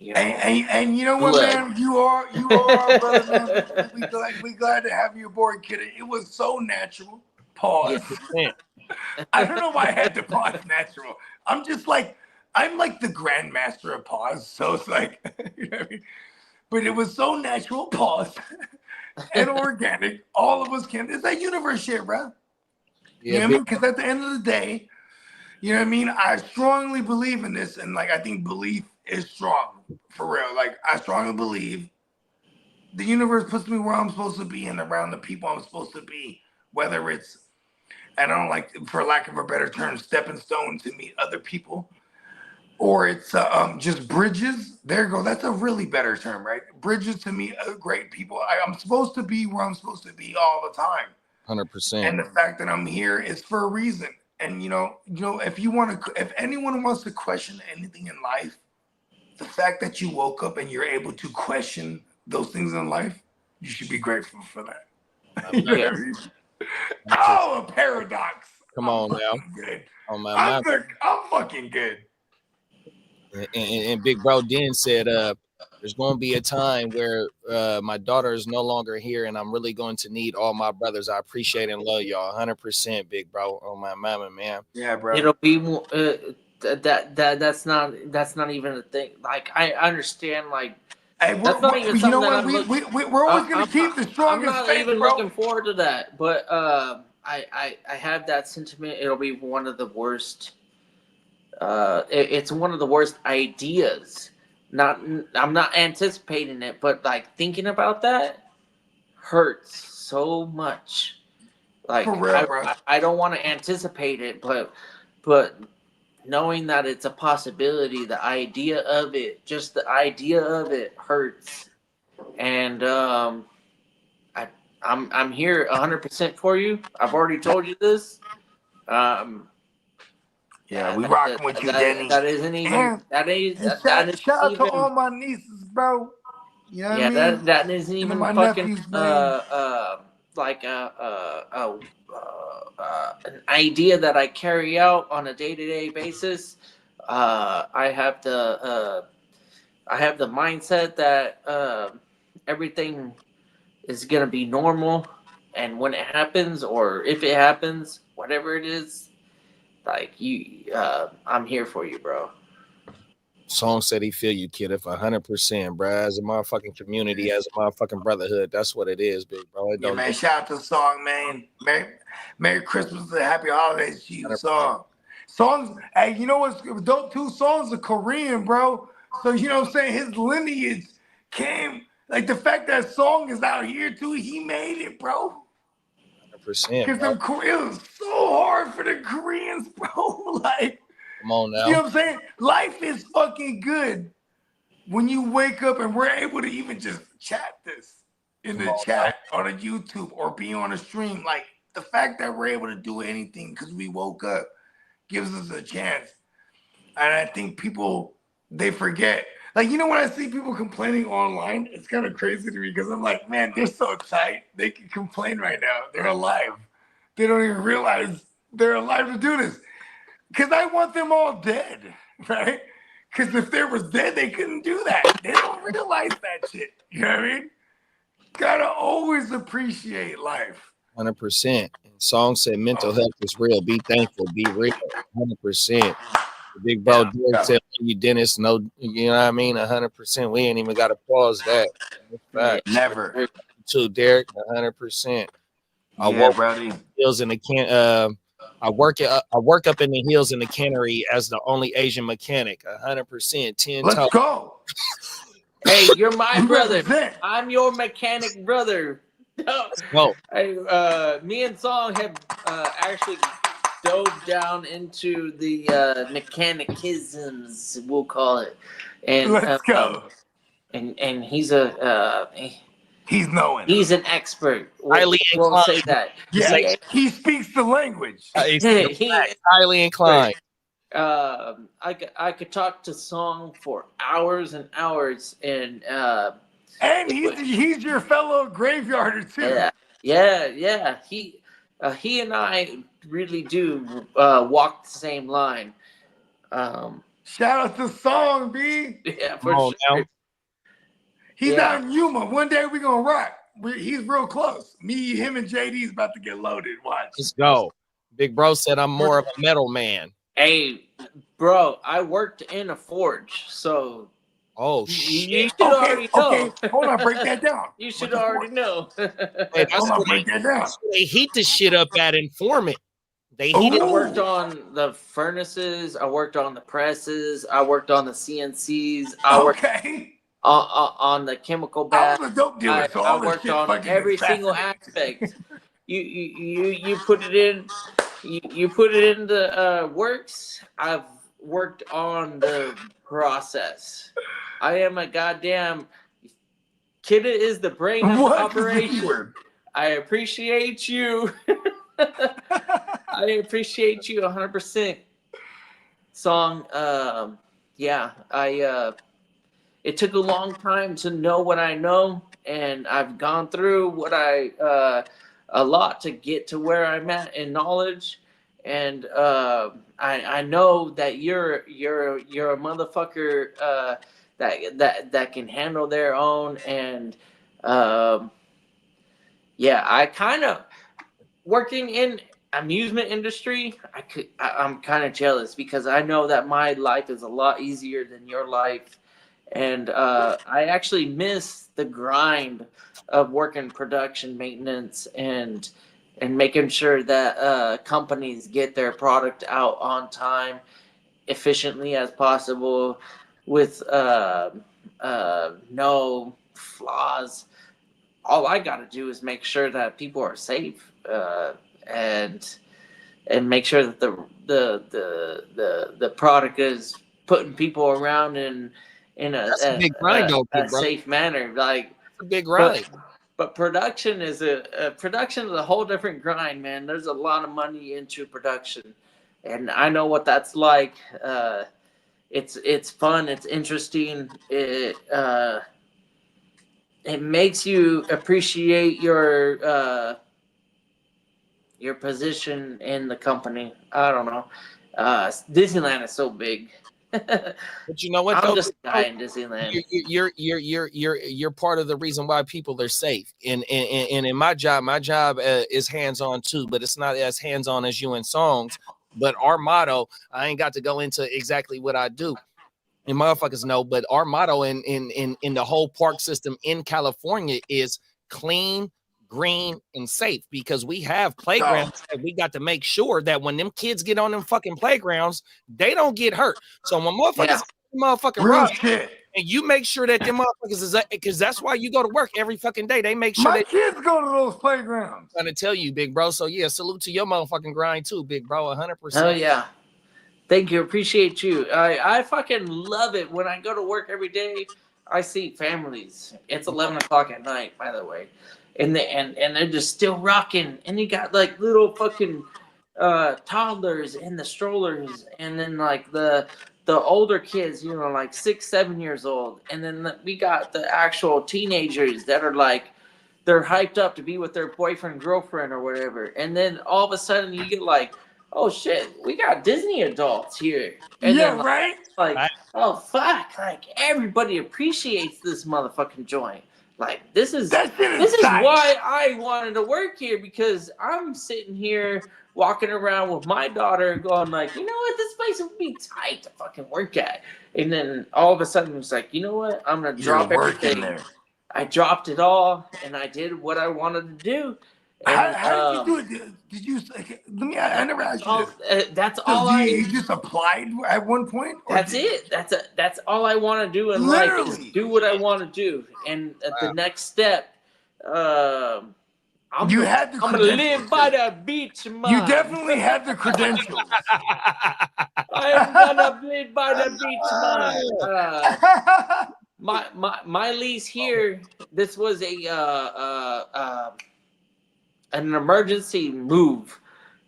Speaker 8: And you know what, man? You are our brother, man. We glad to have you aboard, kid. It was so natural. Pause.
Speaker 4: Yes,
Speaker 8: I don't know why I had to pause natural. I'm like the grandmaster of pause. So it's like, you know what I mean? But it was so natural, pause, and organic. All of us can. It's that universe shit, bro. You know what I mean? Because at the end of the day, you know what I mean? I strongly believe in this, and like, I think belief is strong, for real. Like, I strongly believe the universe puts me where I'm supposed to be and around the people I'm supposed to be, whether it's, and I don't like, for lack of a better term, stepping stone to meet other people, or it's just bridges. There you go. That's a really better term, right? Bridges to meet great people. I'm supposed to be where I'm supposed to be all the time.
Speaker 4: 100%.
Speaker 8: And the fact that I'm here is for a reason. And if anyone wants to question anything in life, the fact that you woke up and you're able to question those things in life, you should be grateful for that. You know what I mean? Oh, a paradox.
Speaker 4: Come on now.
Speaker 8: Good.
Speaker 4: Oh, my
Speaker 8: I'm fucking good.
Speaker 4: And Big Bro Den said, there's going to be a time where my daughter is no longer here, and I'm really going to need all my brothers. I appreciate and love y'all 100%, Big Bro. Oh, my mama, man.
Speaker 8: Yeah, bro.
Speaker 7: It'll be more, that's not even a thing. Like, I understand, like,
Speaker 8: Hey,
Speaker 7: that's not even
Speaker 8: you know
Speaker 7: something
Speaker 8: what?
Speaker 7: that
Speaker 8: We're always going to keep the
Speaker 7: I'm
Speaker 8: strongest
Speaker 7: not
Speaker 8: faith,
Speaker 7: even
Speaker 8: bro.
Speaker 7: looking forward to that, but I have that sentiment. It'll be one of the worst. It's one of the worst ideas. I'm not anticipating it, but like thinking about that hurts so much. Like,
Speaker 8: For real, bro.
Speaker 7: I don't want to anticipate it, but knowing that it's a possibility, the idea of it, just the idea of it hurts. And I'm here 100% for you. I've already told you this.
Speaker 8: Yeah, we rocking with you, Denny.
Speaker 7: That isn't even.
Speaker 8: And
Speaker 7: That is.
Speaker 8: shout out to all my nieces, bro. You know what I mean?
Speaker 7: That isn't even
Speaker 8: my
Speaker 7: fucking
Speaker 8: nephews, man.
Speaker 7: like an idea that I carry out on a day-to-day basis. I have the mindset that everything is gonna be normal, and when it happens, or if it happens, whatever it is, like I'm here for you, bro.
Speaker 4: Song said he feel you, kid. If 100%, bro. As a motherfucking community, as a motherfucking brotherhood, that's what it is, big bro.
Speaker 8: Yeah, man. Shout out to the song, man. Merry Christmas and Happy Holidays to you, song. Songs, hey, you know what's dope? 2 songs are Korean, bro. So you know what I'm saying? His lineage came, like the fact that song is out here too. He made it, bro.
Speaker 4: 100%.
Speaker 8: Because them Koreans, it was so hard for the Koreans, bro. Like,
Speaker 4: come on now.
Speaker 8: you know what I'm saying? Life is fucking good when you wake up and we're able to even just chat this in the chat on a YouTube or be on a stream. Like, the fact that we're able to do anything because we woke up gives us a chance. And I think people, they forget. Like, you know, when I see people complaining online, it's kind of crazy to me because I'm like, man, they're so tight. They can complain right now. They're alive. They don't even realize they're alive to do this. Because I want them all dead, right? Because if they was dead, they couldn't do that. They don't realize that shit. You know what I mean? Gotta always appreciate life.
Speaker 4: 100%. Song said mental health is real. Be thankful. Be real. 100%. Big bro, Derek said you, Dennis. No, you know what I mean? 100%. We ain't even got to pause that. Fact.
Speaker 8: Never.
Speaker 4: Too, Derek. 100%. I
Speaker 8: Yeah, brody.
Speaker 4: Hills in the can. I work up in the hills in the cannery as the only Asian mechanic. 100%. 10
Speaker 8: Let's
Speaker 4: toes.
Speaker 8: go.
Speaker 7: Hey, you're my brother.
Speaker 8: Represent.
Speaker 7: I'm your mechanic brother.
Speaker 4: Whoa.
Speaker 7: Hey, me and Song have actually dove down into the mechanicisms, we'll call it, and
Speaker 8: Let's go.
Speaker 7: And he's
Speaker 8: He's knowing.
Speaker 7: he's an expert.
Speaker 4: Highly
Speaker 7: We'll say
Speaker 4: inclined.
Speaker 7: that.
Speaker 8: Yeah, he speaks the language.
Speaker 4: He's
Speaker 7: He-
Speaker 4: highly inclined.
Speaker 7: I could talk to Song for hours and hours, and
Speaker 8: And he's your fellow graveyarder too.
Speaker 7: yeah. He and I really do walk the same line.
Speaker 8: Shout out to Song, B.
Speaker 7: Yeah, for
Speaker 4: Come on
Speaker 7: sure.
Speaker 4: now.
Speaker 8: He's
Speaker 7: Yeah.
Speaker 8: out in Yuma. One day we gonna rock. He's real close. Me, him, and JD's about to get loaded. Watch.
Speaker 4: Let's go. Big bro said I'm more of a metal man.
Speaker 7: Hey, bro, I worked in a forge, so
Speaker 4: Oh
Speaker 7: you
Speaker 4: shit.
Speaker 7: should already know.
Speaker 8: Okay. Hold on, break that down.
Speaker 7: You should
Speaker 8: What's the
Speaker 7: already know.
Speaker 4: Hey, that's
Speaker 8: Hold on,
Speaker 4: what
Speaker 8: break that down.
Speaker 4: they heat the shit up at Informant. They heated.
Speaker 7: I worked on the furnaces. I worked on the presses. I worked on the CNCs. I worked on the chemical bath.
Speaker 8: I was a dope dealer, so all
Speaker 7: I
Speaker 8: this
Speaker 7: worked
Speaker 8: shit
Speaker 7: on
Speaker 8: fucking
Speaker 7: every
Speaker 8: is
Speaker 7: single
Speaker 8: fascinating.
Speaker 7: aspect. You put it in. You put it in the works. I've worked on the process. I am a goddamn. Kidda is the brain of the operation. I appreciate you. I appreciate you 100%. Song, yeah, it took a long time to know what I know, and I've gone through what a lot to get to where I'm at in knowledge, and I know that you're a motherfucker that can handle their own, and yeah, I kind of working in amusement industry. I'm kind of jealous because I know that my life is a lot easier than your life, and I actually miss the grind of working production maintenance and making sure that companies get their product out on time, efficiently as possible, with no flaws. All I got to do is make sure that people are safe, and make sure that the product is putting people around in a safe manner. Like,
Speaker 4: a big grind.
Speaker 7: But production is a whole different grind, man. There's a lot of money into production, and I know what that's like. It's fun. It's interesting. It makes you appreciate your position in the company. I don't know. Disneyland is so big.
Speaker 4: But you know what?
Speaker 7: I'm just a guy in Disneyland.
Speaker 4: You're part of the reason why people are safe. And in my job is hands-on too, but it's not as hands-on as you in songs. But our motto, I ain't got to go into exactly what I do. And motherfuckers know, but our motto in the whole park system in California is clean, green, and safe, because we have playgrounds that we got to make sure that when them kids get on them fucking playgrounds, they don't get hurt. So when motherfucking rough,
Speaker 8: shit.
Speaker 4: And you make sure that them motherfuckers is, because that's why you go to work every fucking day. They make sure
Speaker 8: my kids go to those playgrounds.
Speaker 4: I'm gonna tell you, big bro. So yeah, salute to your motherfucking grind too, big bro. 100%.
Speaker 7: Oh yeah. Thank you. Appreciate you. I fucking love it. When I go to work every day, I see families. It's 11 o'clock at night, by the way. And they're just still rocking. And you got like little fucking toddlers in the strollers. And then like the older kids, you know, like 6-7 years old. And then we got the actual teenagers that are like, they're hyped up to be with their boyfriend, girlfriend, or whatever. And then all of a sudden you get like, oh shit, we got Disney adults here. And
Speaker 8: yeah,
Speaker 7: then,
Speaker 8: right?
Speaker 7: Like, oh fuck, like everybody appreciates this motherfucking joint. Like this is why I wanted to work here, because I'm sitting here walking around with my daughter going like, you know what, this place would be tight to fucking work at. And then all of a sudden it's like, you know what, I'm gonna drop everything. There. I dropped it all and I did what I wanted to do. And,
Speaker 8: how did you do it? Did you? I never asked you this.
Speaker 7: That's all
Speaker 8: You just applied at one point.
Speaker 7: That's it. That's all I want to do in life is do what I want to do. And the next step, I'm gonna live by the beach, man.
Speaker 8: You definitely have the credentials.
Speaker 7: I'm gonna live by the beach, man. My lease here. This was an emergency move.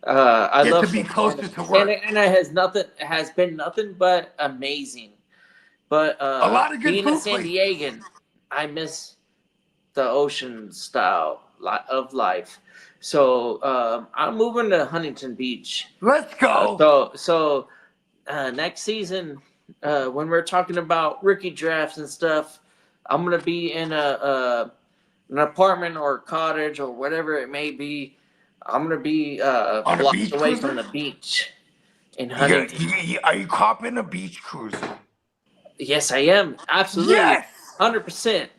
Speaker 7: I love
Speaker 8: to be closer to work,
Speaker 7: and it has been nothing but amazing. But
Speaker 8: a lot of good
Speaker 7: being a San Diegan, I miss the ocean style of life. So I'm moving to Huntington Beach.
Speaker 8: Let's go.
Speaker 7: So next season, when we're talking about rookie drafts and stuff, I'm gonna be in an apartment or a cottage or whatever it may be. I'm gonna be blocks away from the beach in Huntington.
Speaker 8: Are you copping a beach cruiser?
Speaker 7: Yes, I am. Absolutely. Yes. 100%.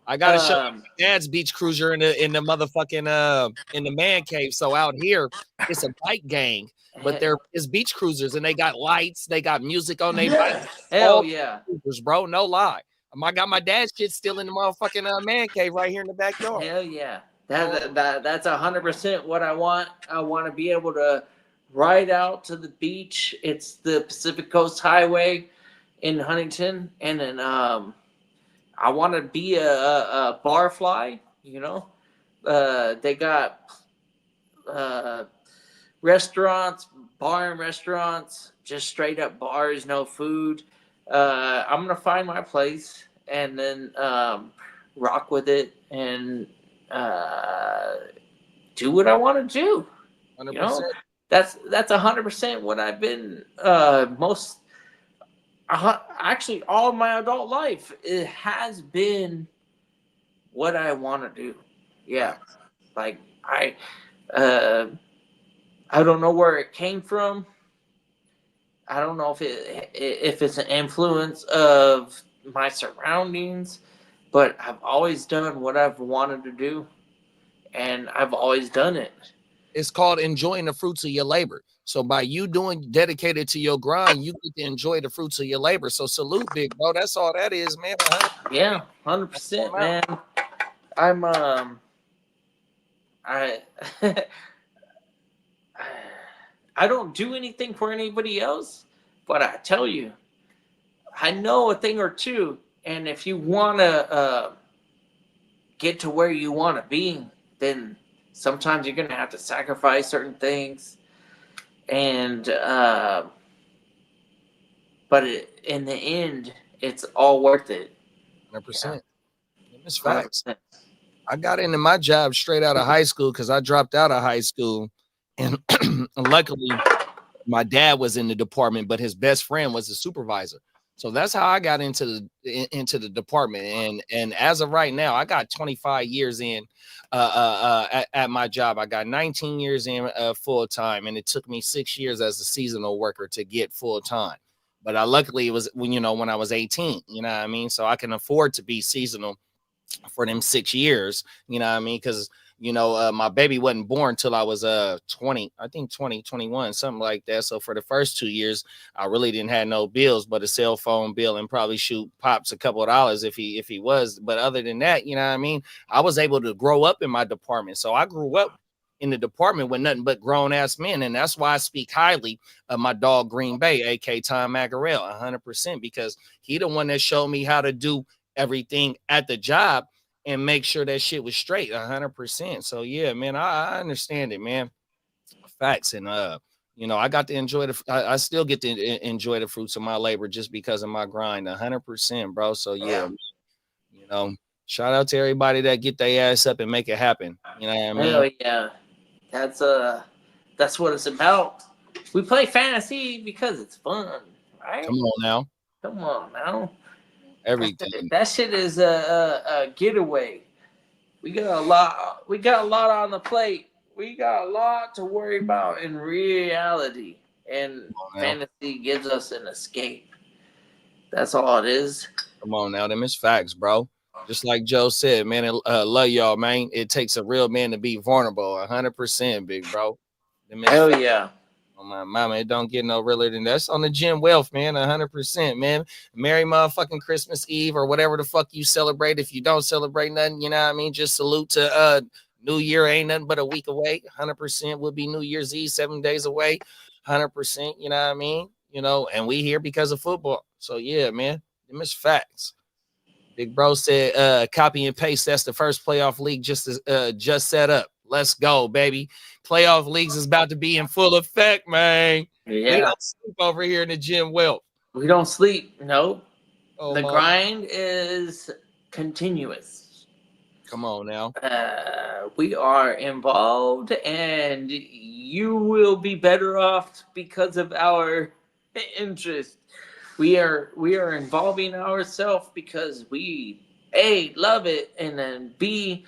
Speaker 4: I gotta show you my dad's beach cruiser in the motherfucking in the man cave. So out here, it's a bike gang, but there is beach cruisers and they got lights, they got music on their bikes.
Speaker 7: Hell yeah,
Speaker 4: cruisers, bro. No lie. I got my dad's shit still in the motherfucking man cave right here in the backyard.
Speaker 7: hell yeah. That's 100% what I want. I want to be able to ride out to the beach. It's the Pacific Coast Highway in Huntington, and then I want to be a barfly. You know, they got restaurants, bar and restaurants, just straight up bars, no food. I'm gonna find my place and then rock with it and do what I want to do.
Speaker 4: 100%.
Speaker 7: You know, that's 100% what I've been actually all of my adult life. It has been what I want to do. Yeah, like I don't know where it came from. I don't know if it's an influence of my surroundings, but I've always done what I've wanted to do, and I've always done it.
Speaker 4: It's called enjoying the fruits of your labor. So by you doing dedicated to your grind, you get to enjoy the fruits of your labor. So salute, big bro. That's all that is, man.
Speaker 7: Yeah, 100%, man. I'm I don't do anything for anybody else, but I tell you, I know a thing or two, and if you want to get to where you want to be, then sometimes you're going to have to sacrifice certain things, and but in the end, it's all worth it.
Speaker 4: 100%. It's facts. 100%. I got into my job straight out of high school because I dropped out of high school, and luckily my dad was in the department, but his best friend was the supervisor. So that's how I got into the department. And as of right now, I got 25 years in at my job. I got 19 years in full time, and it took me 6 years as a seasonal worker to get full time. But luckily it was when I was 18, you know what I mean? So I can afford to be seasonal for them 6 years, you know what I mean? Because my baby wasn't born till I was 20, I think 20, 21, something like that. So for the first 2 years, I really didn't have no bills but a cell phone bill and probably shoot Pops a couple of dollars if he was. But other than that, you know what I mean? I was able to grow up in my department. So I grew up in the department with nothing but grown ass men. And that's why I speak highly of my dog Green Bay, AK Tom Magarel, 100%, because he the one that showed me how to do everything at the job and make sure that shit was straight 100%. So yeah, man, I understand it, man. Facts. And I got to enjoy I still get to enjoy the fruits of my labor just because of my grind 100%, bro. So yeah, shout out to everybody that get their ass up and make it happen. You know what I mean?
Speaker 7: Hell yeah. That's what it's about. We play fantasy because it's fun, right?
Speaker 4: Come on
Speaker 7: now.
Speaker 4: Everything.
Speaker 7: That shit is a getaway. We got a lot on the plate. We got a lot to worry about in reality, and fantasy gives us an escape. That's all it is.
Speaker 4: Come on now, them is facts, bro. Just like Joe said, man, I love y'all, man. It takes a real man to be vulnerable, 100%, big bro.
Speaker 7: Hell yeah.
Speaker 4: Oh, my mama, it don't get no realer than that. That's on the Jim Wealth, man, 100%, man. Merry motherfucking Christmas Eve or whatever the fuck you celebrate. If you don't celebrate nothing, you know what I mean? Just salute to New Year ain't nothing but a week away. 100% will be New Year's Eve, 7 days away. 100%, you know what I mean? And we here because of football. So, yeah, man, them is facts. Big bro said, copy and paste. That's the first playoff league just set up. Let's go, baby. Playoff leagues is about to be in full effect, man.
Speaker 7: Yeah.
Speaker 4: We don't sleep over here in the Jim Wealth.
Speaker 7: We don't sleep. No.
Speaker 4: Oh,
Speaker 7: the grind is continuous.
Speaker 4: Come on now.
Speaker 7: We are involved, and you will be better off because of our interest. We are involving ourselves because we A, love it, and then B,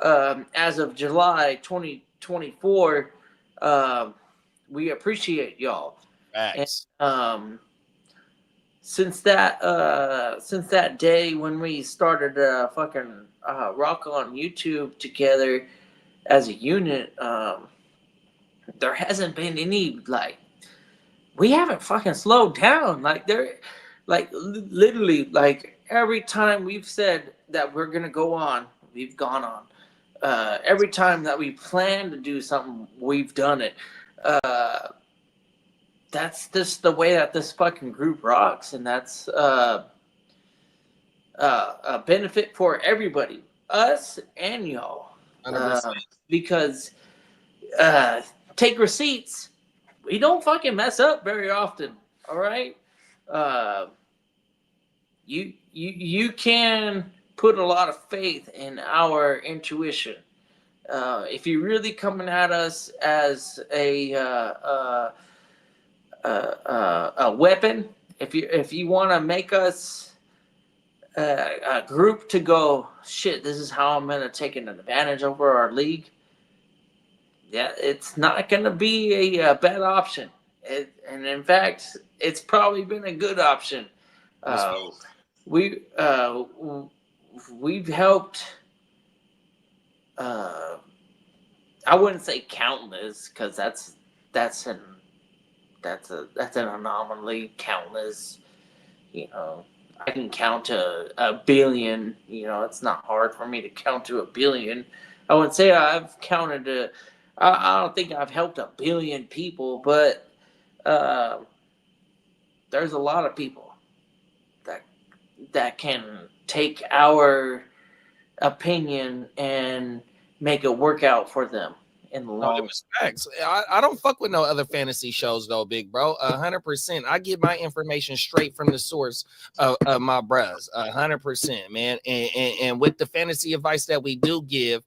Speaker 7: as of July 2024, we appreciate y'all.
Speaker 4: Facts.
Speaker 7: And, since that day when we started fucking Rock on YouTube together as a unit, there hasn't been any like we haven't fucking slowed down. Like literally like every time we've said that we're gonna go on, we've gone on. Every time that we plan to do something, we've done it. That's just the way that this fucking group rocks, and that's a benefit for everybody, us and y'all.
Speaker 4: 100%.
Speaker 7: Because take receipts. We don't fucking mess up very often. All right. You can put a lot of faith in our intuition. If you're really coming at us as a weapon, if you want to make us a group to go, shit, this is how I'm gonna take an advantage over our league. Yeah, it's not gonna be a bad option. And in fact, it's probably been a good option. We've helped. I wouldn't say countless, because that's an anomaly. Countless, you know. I can count to a billion. You know, it's not hard for me to count to a billion. I wouldn't say I've counted to. I don't think I've helped a billion people, but there's a lot of people that can take our opinion and make it work out for them in the long run.
Speaker 4: Facts. I don't fuck with no other fantasy shows though, big bro. 100%. I get my information straight from the source of my bros. 100%, man. And with the fantasy advice that we do give,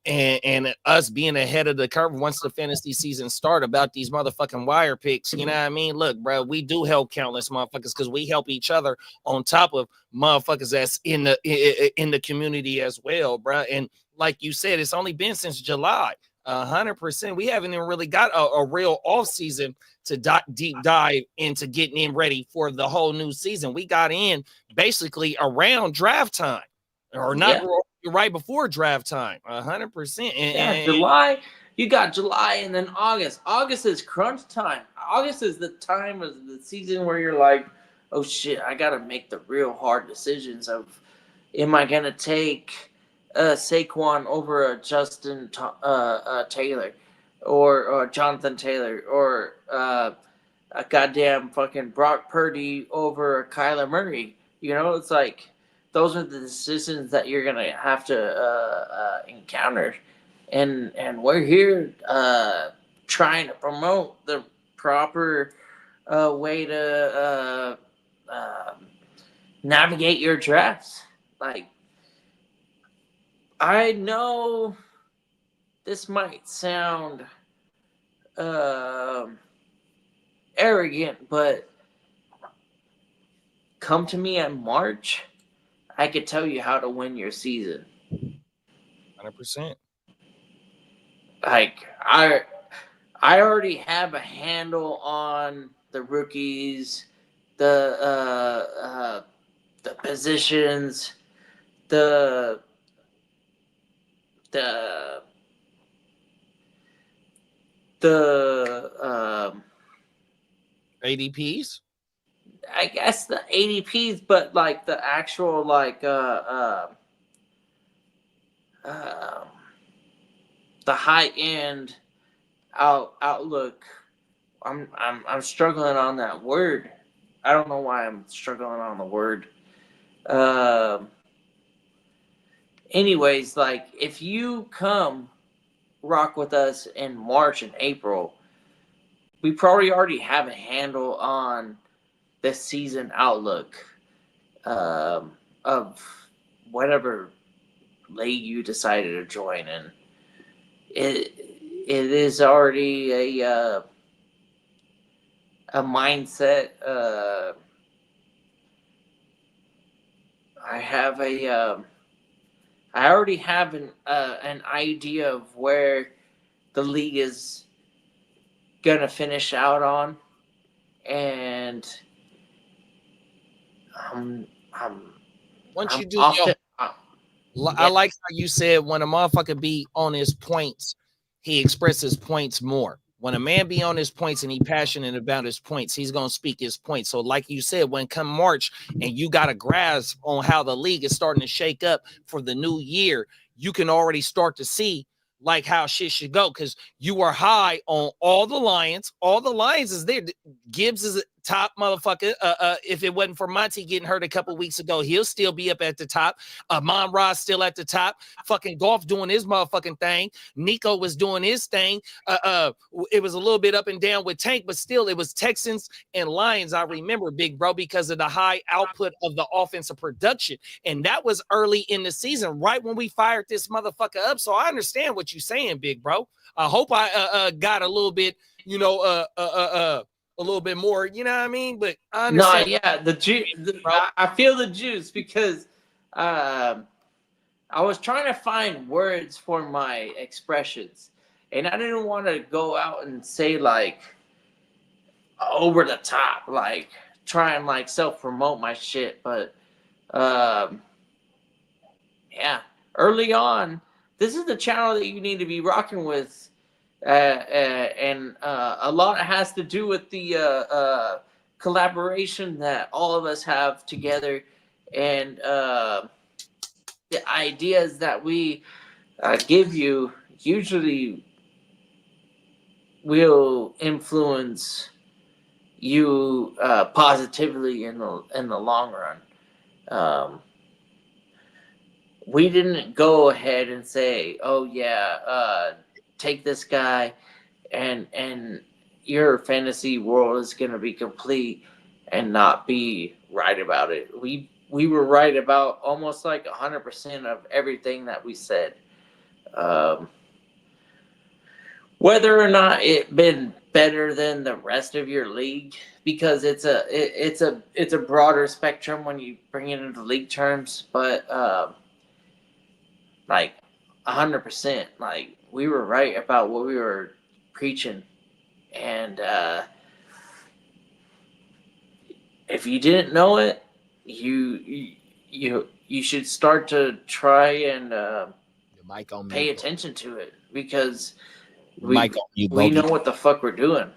Speaker 4: and us being ahead of the curve once the fantasy season start about these motherfucking wire picks, you know what I mean? Look, bro, we do help countless motherfuckers because we help each other on top of motherfuckers that's in the community as well, bro. And like you said, it's only been since July. 100%. We haven't even really got a real off season to deep dive into getting in ready for the whole new season. We got in basically around draft time, or not right before draft time. 100%.
Speaker 7: And July, you got July, and then August. August is crunch time. August is the time of the season where you're like, oh shit, I gotta make the real hard decisions of, am I gonna take Saquon over Justin Taylor, or Jonathan Taylor, or a goddamn fucking Brock Purdy over Kyler Murray. You know, it's like those are the decisions that you're gonna have to encounter, and we're here trying to promote the proper way to navigate your drafts. Like, I know this might sound arrogant, but come to me in March, I could tell you how to win your season.
Speaker 4: 100%.
Speaker 7: Like, I already have a handle on the rookies, the positions, the
Speaker 4: ADPs.
Speaker 7: I guess the ADPs, but like the actual like the high end outlook. I'm struggling on that word. I don't know why I'm struggling on the word. Anyways, like, if you come rock with us in March and April, we probably already have a handle on the season outlook of whatever league you decided to join in. It is already a mindset. I already have an idea of where the league is gonna finish out on, and
Speaker 4: Once
Speaker 7: I'm
Speaker 4: you do
Speaker 7: often,
Speaker 4: I like how you said when a motherfucker be on his points, he expresses points more. When a man be on his points and he passionate about his points, he's gonna speak his points. So, like you said, when come March and you got a grasp on how the league is starting to shake up for the new year, you can already start to see like how shit should go because you are high on all the Lions. All the Lions is there. Gibbs is a top motherfucker. If it wasn't for Monty getting hurt a couple weeks ago, he'll still be up at the top. Mon-Ra still at the top. Fucking Golf doing his motherfucking thing. Nico was doing his thing. It was a little bit up and down with Tank, but still it was Texans and Lions. I remember, big bro, because of the high output of the offensive production. And that was early in the season, right when we fired this motherfucker up. So I understand what you're saying, big bro. I hope I got a little bit, a little bit more, you know what I mean? But I understand.
Speaker 7: No, yeah, the juice. I feel the juice because I was trying to find words for my expressions, and I didn't want to go out and say like over the top, like try and like self promote my shit. But yeah, early on, this is the channel that you need to be rocking with. And a lot has to do with the collaboration that all of us have together, and the ideas that we give you usually will influence you positively in the long run. We didn't go ahead and say, "Oh yeah, take this guy, and your fantasy world is gonna be complete," and not be right about it. We were right about almost like 100% of everything that we said. Whether or not it been better than the rest of your league, because it's a broader spectrum when you bring it into league terms, but like 100%, like we were right about what we were preaching, and if you didn't know it, you should start to try and pay attention to it, because we know what the fuck we're doing.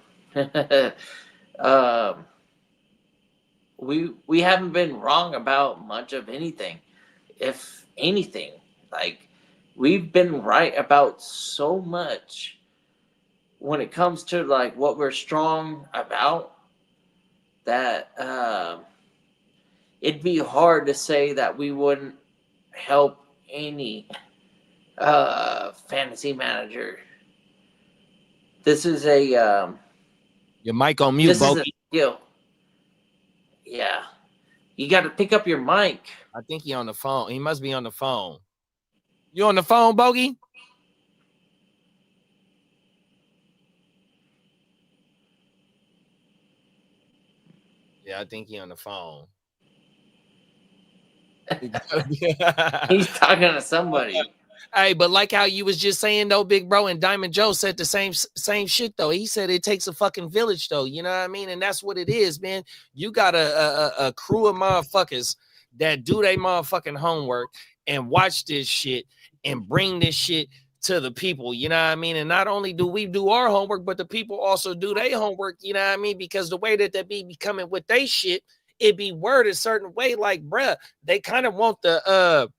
Speaker 7: We haven't been wrong about much of anything. If anything, like we've been right about so much when it comes to like what we're strong about, that it'd be hard to say that we wouldn't help any fantasy manager. This is a
Speaker 4: your mic on mute, Bogey.
Speaker 7: Yeah, you got to pick up your mic.
Speaker 4: I think he on the phone. He must be on the phone. You on the phone, Bogey? Yeah, I think he on the phone.
Speaker 7: He's talking to somebody.
Speaker 4: Hey, but like how you was just saying though, big bro, and Diamond Joe said the same shit though. He said it takes a fucking village though, you know what I mean? And that's what it is, man. You got a crew of motherfuckers that do their motherfucking homework and watch this shit and bring this shit to the people, you know what I mean? And not only do we do our homework, but the people also do their homework, you know what I mean? Because the way that they be coming with they shit, it be worded a certain way, like, bruh, they kind of want the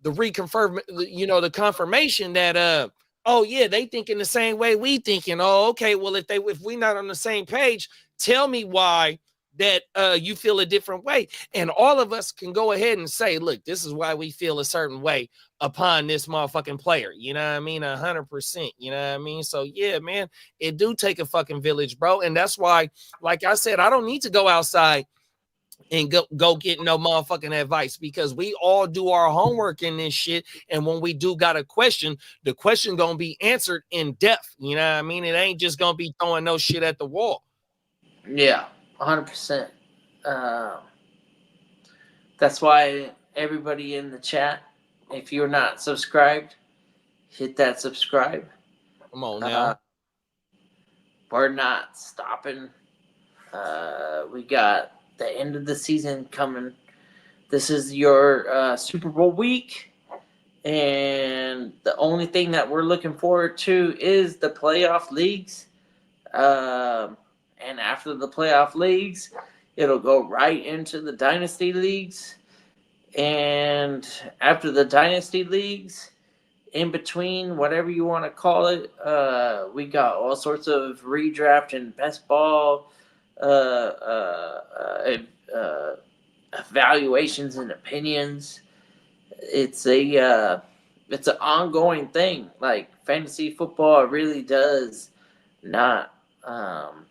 Speaker 4: reconfirm, you know, the confirmation that oh yeah, they thinking the same way we thinking. Oh, okay, well, if we not on the same page, tell me why that you feel a different way. And all of us can go ahead and say, look, this is why we feel a certain way upon this motherfucking player. You know what I mean? 100%. You know what I mean? So yeah, man, it do take a fucking village, bro. And that's why, like I said, I don't need to go outside and go get no motherfucking advice, because we all do our homework in this shit. And when we do got a question, the question gonna be answered in depth. You know what I mean? It ain't just gonna be throwing no shit at the wall.
Speaker 7: Yeah, 100%. That's why everybody in the chat, if you're not subscribed, hit that subscribe.
Speaker 4: Come on now.
Speaker 7: We're not stopping. We got the end of the season coming. This is your Super Bowl week, and the only thing that we're looking forward to is the playoff leagues. And after the playoff leagues, it'll go right into the dynasty leagues. And after the dynasty leagues, in between, whatever you want to call it, we got all sorts of redraft and best ball evaluations and opinions. It's an ongoing thing. Like fantasy football really does not
Speaker 4: Don't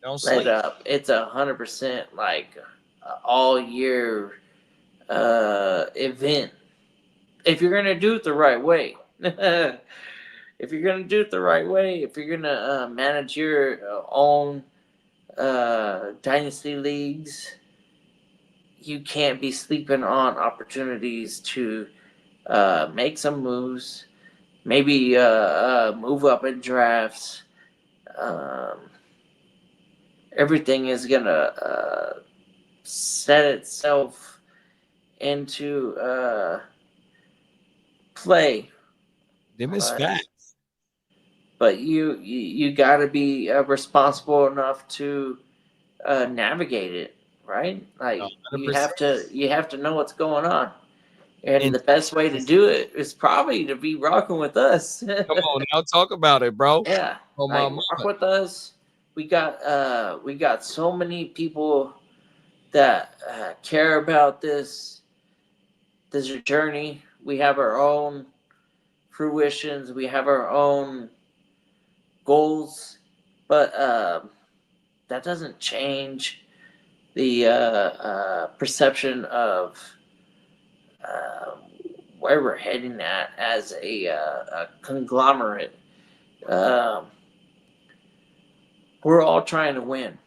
Speaker 7: let
Speaker 4: sleep.
Speaker 7: up. It's 100% like all year event. If you're gonna do it the right way, if you're gonna manage your own dynasty leagues, you can't be sleeping on opportunities to make some moves, maybe move up in drafts. Everything is gonna set itself into play.
Speaker 4: Them is facts.
Speaker 7: But you got to be responsible enough to navigate it, right? Like you
Speaker 4: 100%.
Speaker 7: have to know what's going on, and the best way to do it is probably to be rocking with us.
Speaker 4: Come on now, talk about it, bro.
Speaker 7: Yeah,
Speaker 4: Oh,
Speaker 7: like,
Speaker 4: my
Speaker 7: rock with us. We got so many people that care about this journey. We have our own fruitions. We have our own goals, but that doesn't change the perception of where we're heading at as a conglomerate. We're all trying to win.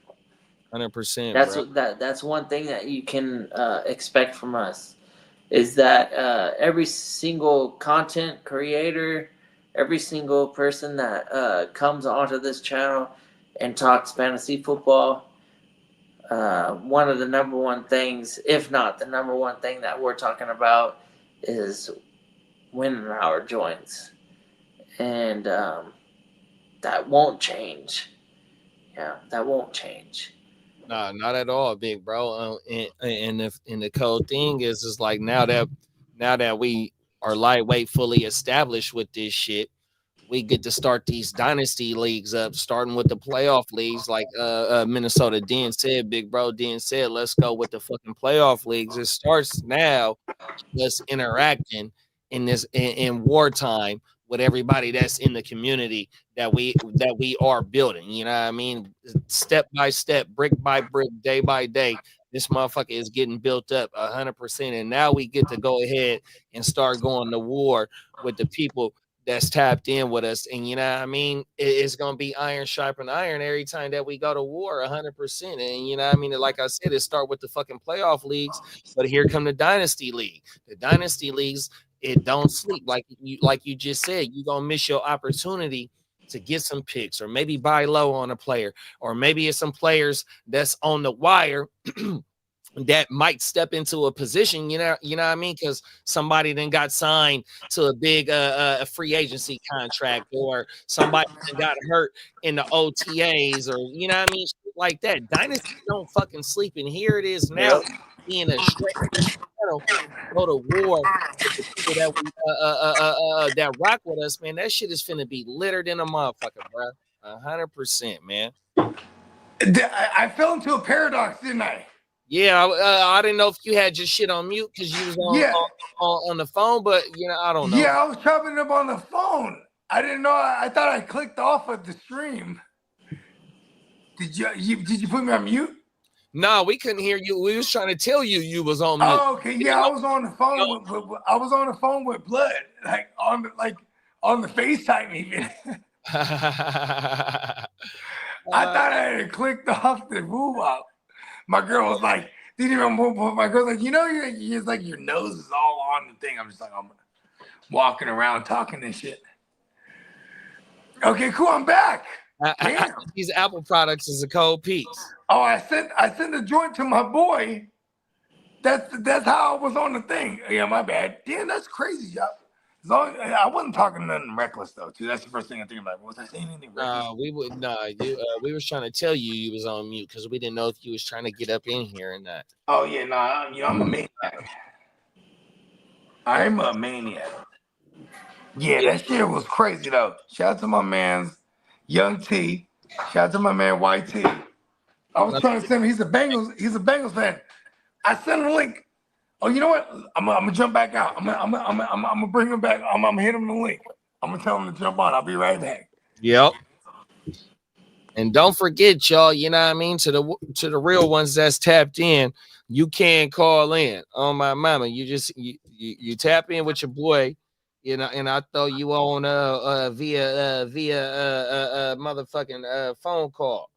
Speaker 4: 100%.
Speaker 7: That's one thing that you can expect from us. Is that every single content creator, every single person that comes onto this channel and talks fantasy football, one of the number one things, if not the number one thing that we're talking about, is winning our joints. And that won't change. Yeah, that won't change.
Speaker 4: Nah, not at all, big bro. And the cool thing is like now that we are lightweight fully established with this shit, we get to start these dynasty leagues up, starting with the playoff leagues, like Minnesota Den said, big bro Den said, let's go with the fucking playoff leagues. It starts now, us interacting in wartime with everybody that's in the community that we are building. You know what I mean? Step by step, brick by brick, day by day, this motherfucker is getting built up 100%. And now we get to go ahead and start going to war with the people that's tapped in with us. And you know what I mean? It's going to be iron sharpen iron every time that we go to war 100%. And you know what I mean? Like I said, it start with the fucking playoff leagues, but here come the dynasty league. The dynasty leagues, it don't sleep. Like you just said, you're going to miss your opportunity to get some picks or maybe buy low on a player, or maybe it's some players that's on the wire that might step into a position, you know what I mean? Because somebody then got signed to a big free agency contract, or somebody got hurt in the OTAs, or you know what I mean? Shit like that. Dynasty don't fucking sleep. And here it is now, being a straight go to war with the people that we that rock with us, man. That shit is finna be littered in a motherfucker, bro. 100%, man.
Speaker 8: I fell into a paradox, didn't I?
Speaker 4: Yeah, I didn't know if you had your shit on mute because you was on the phone, but you know, I don't know.
Speaker 8: Yeah, I was chopping up on the phone. I didn't know. I thought I clicked off of the stream. Did you put me on mute?
Speaker 4: No, we couldn't hear you. We was trying to tell you was on mute.
Speaker 8: Oh, okay. Yeah, I was on the phone. I was on the phone with Blood, on the FaceTime even. I thought I had clicked off the move out. My girl was like, didn't even move. My girl's like, you know, you're like your nose is all on the thing. I'm just like, I'm walking around talking this shit. Okay, cool. I'm back. Damn.
Speaker 4: These Apple products is a cold piece.
Speaker 8: Oh, I sent a joint to my boy. That's how I was on the thing. Yeah, my bad. Damn, that's crazy, y'all. As long I wasn't talking nothing reckless though, too. That's the first thing I think about. Was I saying anything reckless?
Speaker 4: We was trying to tell you was on mute because we didn't know if you was trying to get up in here or not.
Speaker 8: Oh yeah, I'm a maniac. I'm a maniac. Yeah, that shit was crazy though. Shout out to my man Young T. Shout out to my man YT. I was trying to send him. He's a Bengals fan. I sent him a link. Oh, you know what? I'm gonna jump back out. I'm gonna bring him back. I'm gonna hit him the link. I'm gonna tell him to jump on. I'll be right back.
Speaker 4: Yep. And don't forget, y'all, you know what I mean? To the real ones that's tapped in, you can call in on my mama. You just you tap in with your boy, you know, and I throw you on via motherfucking phone call.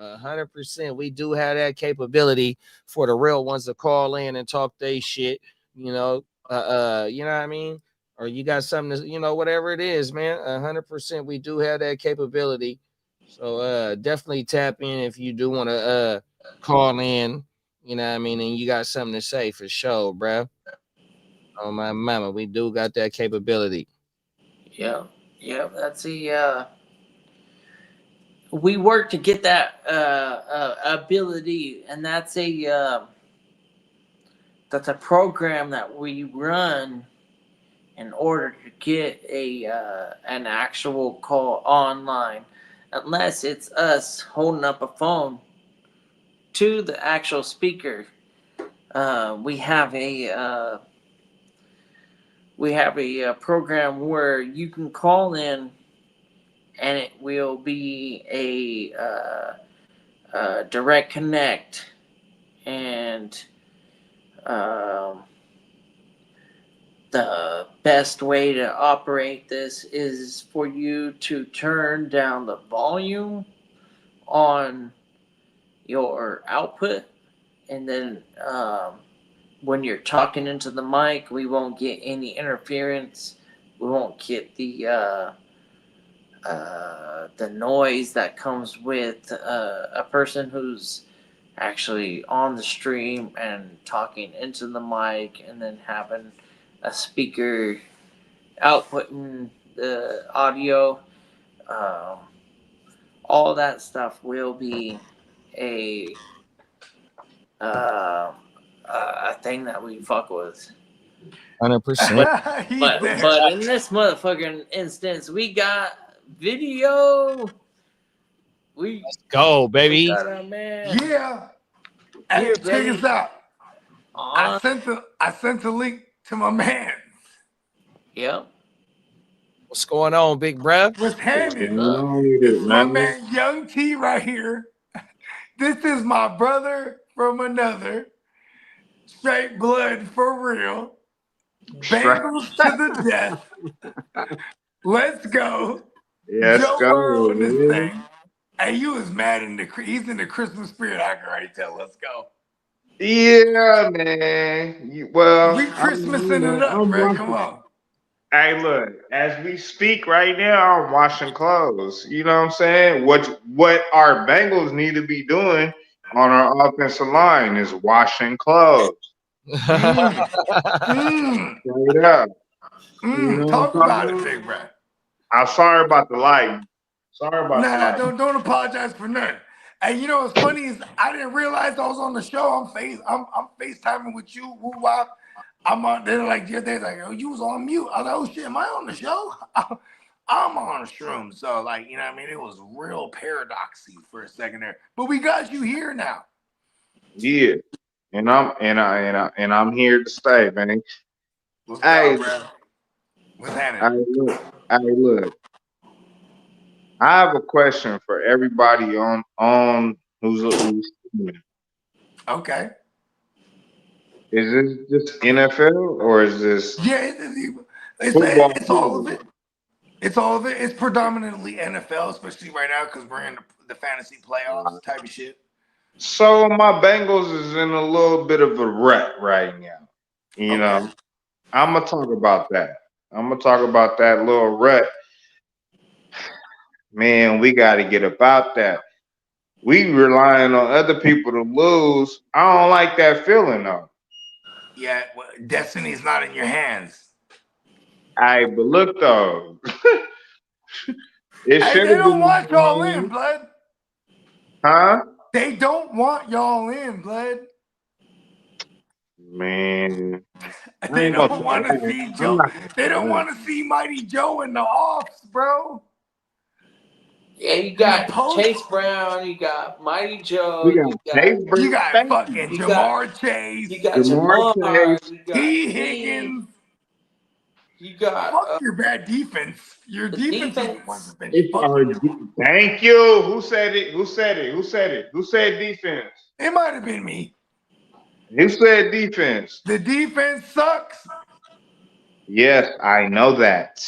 Speaker 4: 100%. We do have that capability for the real ones to call in and talk they shit, you know what I mean? Or you got something to, you know, whatever it is, man. 100%. We do have that capability. So definitely tap in if you do want to call in, you know what I mean, and you got something to say for sure, bro. Oh my mama, we do got that capability.
Speaker 7: Yeah, that's we work to get that ability, and that's a program that we run in order to get an actual call online, unless it's us holding up a phone to the actual speaker. We have a program where you can call in, and it will be a direct connect, and the best way to operate this is for you to turn down the volume on your output, and then when you're talking into the mic, we won't get any interference. We won't get the noise that comes with a person who's actually on the stream and talking into the mic, and then having a speaker outputting the audio. All that stuff will be a thing that we fuck with.
Speaker 4: 100%.
Speaker 7: But in this motherfucking instance, we got video.
Speaker 4: Let's go, baby.
Speaker 7: We got our man.
Speaker 8: Yeah. Hey,
Speaker 7: Here,
Speaker 8: check
Speaker 7: baby.
Speaker 8: this out. I sent a link to my man.
Speaker 7: Yep.
Speaker 4: What's going on, big bruh?
Speaker 8: What's happening? This is my man Young T right here. This is my brother from another. Straight blood for real. Bengals to the death. Let's go.
Speaker 9: Yes,
Speaker 8: Joe
Speaker 9: go.
Speaker 8: Burrow in this thing. Hey, you was mad he's in the Christmas spirit. I can already tell. Let's go.
Speaker 9: Yeah, man.
Speaker 8: We Christmasing it up, bro. Come on.
Speaker 9: Hey, look, as we speak right now, I'm washing clothes. You know what I'm saying? What our Bengals need to be doing on our offensive line is washing clothes. Straight up.
Speaker 8: Talk about it, big bro.
Speaker 9: I'm sorry about the light. Sorry about that.
Speaker 8: Don't apologize for nothing. Hey, you know what's funny is I didn't realize I was on the show. I'm FaceTiming with you. Woo-wop. I'm on. They're like, oh, you was on mute. I was like, oh shit, am I on the show? I'm on shroom. So like, you know what I mean? It was real paradoxy for a second there. But we got you here now.
Speaker 9: Yeah. And I'm here to stay, man.
Speaker 8: What's up, bro? What's happening?
Speaker 9: Hey, look. I have a question for everybody on who's listening.
Speaker 8: Okay.
Speaker 9: Is this just NFL or is this?
Speaker 8: Yeah, it's all of it. It's all of it. It's predominantly NFL, especially right now because we're in the fantasy playoffs type of shit.
Speaker 9: So my Bengals is in a little bit of a rut right now. You know, I'm gonna talk about that. I'm gonna talk about that little rut. Man, we got to get about that. We relying on other people to lose. I don't like that feeling though.
Speaker 6: Yeah, well, destiny's not in your hands.
Speaker 9: But look though, it
Speaker 8: Hey,
Speaker 9: should
Speaker 8: they
Speaker 9: have
Speaker 8: don't
Speaker 9: been.
Speaker 8: want y'all in, blood.
Speaker 9: Huh?
Speaker 8: They don't want y'all in, blood.
Speaker 9: Man,
Speaker 8: They don't want to
Speaker 9: I'm
Speaker 8: see Joe.
Speaker 9: not.
Speaker 8: They don't want to see Mighty Joe in the offs, bro.
Speaker 7: Yeah, you got
Speaker 8: post-
Speaker 7: Chase Brown, you got Mighty Joe,
Speaker 9: We got Chase
Speaker 8: You got
Speaker 9: Brown,
Speaker 8: fucking
Speaker 7: you
Speaker 8: Jamar Chase.
Speaker 7: you got
Speaker 9: Jamar
Speaker 7: Jamar,
Speaker 9: Chase,
Speaker 7: you got
Speaker 8: T. Higgins.
Speaker 7: you got
Speaker 8: Fuck your bad defense. Your
Speaker 7: the
Speaker 8: defense
Speaker 7: defense.
Speaker 8: has been
Speaker 9: It's our thank you. Who said it? Who said it? Who said it? Who said defense?
Speaker 8: It might have been me.
Speaker 9: Who said defense?
Speaker 8: The defense sucks.
Speaker 9: Yes, I know that.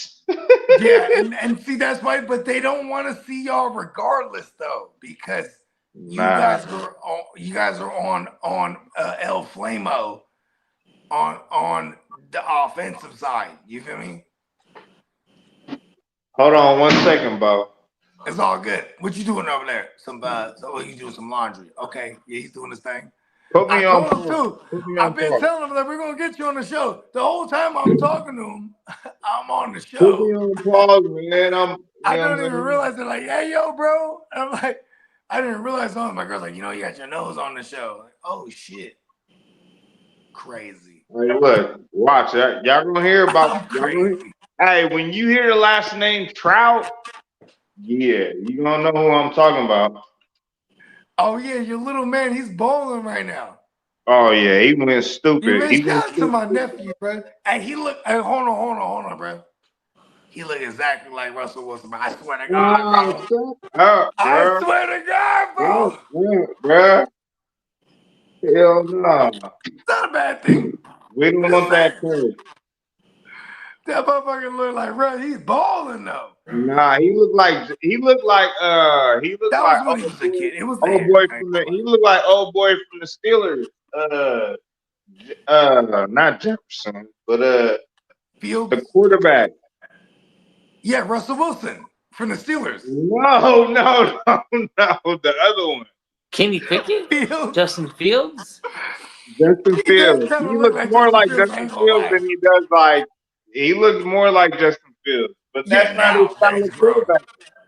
Speaker 8: Yeah, and see that's why, but they don't want to see y'all regardless though, because you guys are on El Flamo on the offensive side. You feel me?
Speaker 9: Hold on 1 second, Bo.
Speaker 8: It's all good. What you doing over there? So you doing some laundry? Okay, yeah, he's doing his thing.
Speaker 9: Put me
Speaker 8: I
Speaker 9: on
Speaker 8: told him
Speaker 9: pause.
Speaker 8: too.
Speaker 9: Put me on
Speaker 8: I've been
Speaker 9: pause.
Speaker 8: telling him that we're gonna get you on the show. The whole time I'm talking to him, I'm on the
Speaker 9: Put me
Speaker 8: show.
Speaker 9: on pause, man.
Speaker 8: I don't even realize they're like, hey yo, bro. And I'm like, I didn't realize something. My girl's like, you know, you got your nose on the show. Like, oh shit. Crazy.
Speaker 9: Hey, look, watch that. Y'all gonna hear about
Speaker 8: crazy.
Speaker 9: Hey, when you hear the last name Trout, yeah, you gonna know who I'm talking about.
Speaker 8: Oh yeah, your little man, he's bowling right now.
Speaker 9: Oh yeah, he went
Speaker 8: You
Speaker 9: stupid.
Speaker 8: man, shout out to my nephew, bro. Hey, he look. Hey, hold on, bro. He look exactly like Russell Wilson. I swear to God, bro. I swear to God, bro.
Speaker 9: Bro. Hell no.
Speaker 8: It's not a bad thing.
Speaker 9: We don't want that kid.
Speaker 8: That motherfucker look like, bro. He's balling though.
Speaker 9: Nah, he looked like
Speaker 8: that was when he was a kid. It was the hair.
Speaker 9: He looked like old boy from the Steelers. Not Jefferson, but
Speaker 8: Fields,
Speaker 9: the quarterback.
Speaker 8: Yeah, Russell Wilson from the Steelers.
Speaker 9: No, the other one.
Speaker 7: Kenny Pickett?
Speaker 8: Fields?
Speaker 7: Justin Fields?
Speaker 9: Justin Fields. He looks
Speaker 8: like
Speaker 9: more like
Speaker 8: Justin
Speaker 9: Justin Fields than he does like. He looks more like Justin Fields, but that's not his style of quarterback.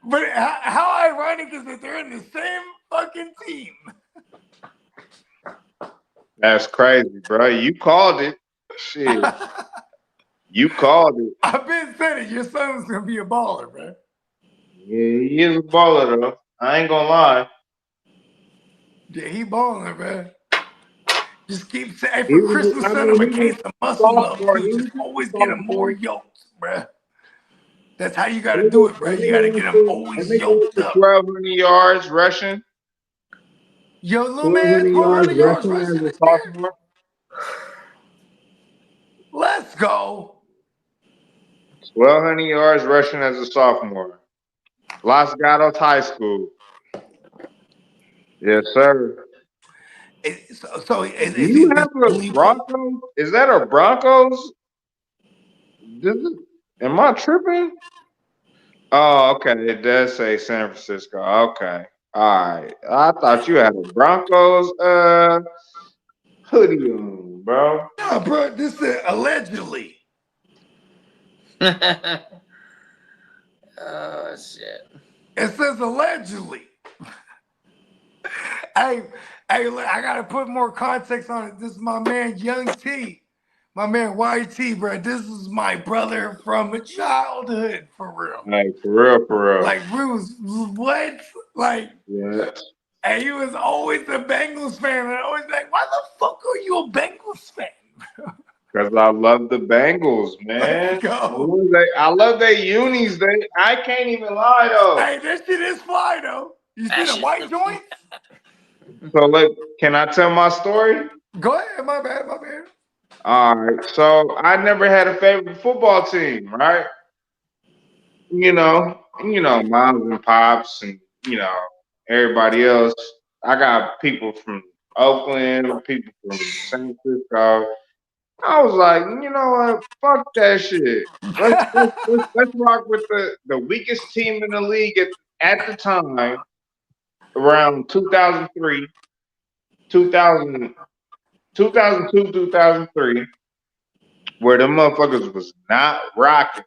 Speaker 8: But how ironic is that they're in the same fucking team?
Speaker 9: That's crazy, bro. You called it. Shit. You called it.
Speaker 8: I've been saying it. Your son's gonna be a baller, bro.
Speaker 9: Yeah, he is a baller though. I ain't gonna lie.
Speaker 8: Yeah, he balling, bro. Just keep saying, hey, for Christmas, send him a case of muscle milk. Just always get him more yoked, bro. That's how you gotta do it, bro. You gotta get him always yoked up.
Speaker 9: 1,200 yards rushing.
Speaker 8: Yo, little man, 1,200 yards rushing. Let's go.
Speaker 9: 1,200 yards rushing as a sophomore. Los Gatos High School. Yes, sir.
Speaker 8: So
Speaker 9: you have a Broncos? Is that a Broncos? Am I tripping? Oh, okay. It does say San Francisco. Okay. All right. I thought you had a Broncos hoodie on, bro.
Speaker 8: No, bro. This is allegedly.
Speaker 7: Oh shit.
Speaker 8: It says allegedly. Hey, look, I gotta put more context on it. This is my man Young T. My man YT, bro. This is my brother from childhood, for real.
Speaker 9: Like, for real.
Speaker 8: Like, Bruce, what? Like,
Speaker 9: yeah.
Speaker 8: And he was always a Bengals fan. And I always like, why the fuck are you a Bengals fan?
Speaker 9: Because I love the Bengals, man. I love their unis. I can't even lie, though.
Speaker 8: Hey, this shit is fly, though. You see the white joint?
Speaker 9: So, look, can I tell my story?
Speaker 8: Go ahead. My bad.
Speaker 9: All right. So, I never had a favorite football team, right? You know, moms and pops and, everybody else. I got people from Oakland, people from San Francisco. I was like, you know what? Fuck that shit. Let's rock with the weakest team in the league at the time, around 2003, 2000, 2002, 2003, where the motherfuckers was not rocking.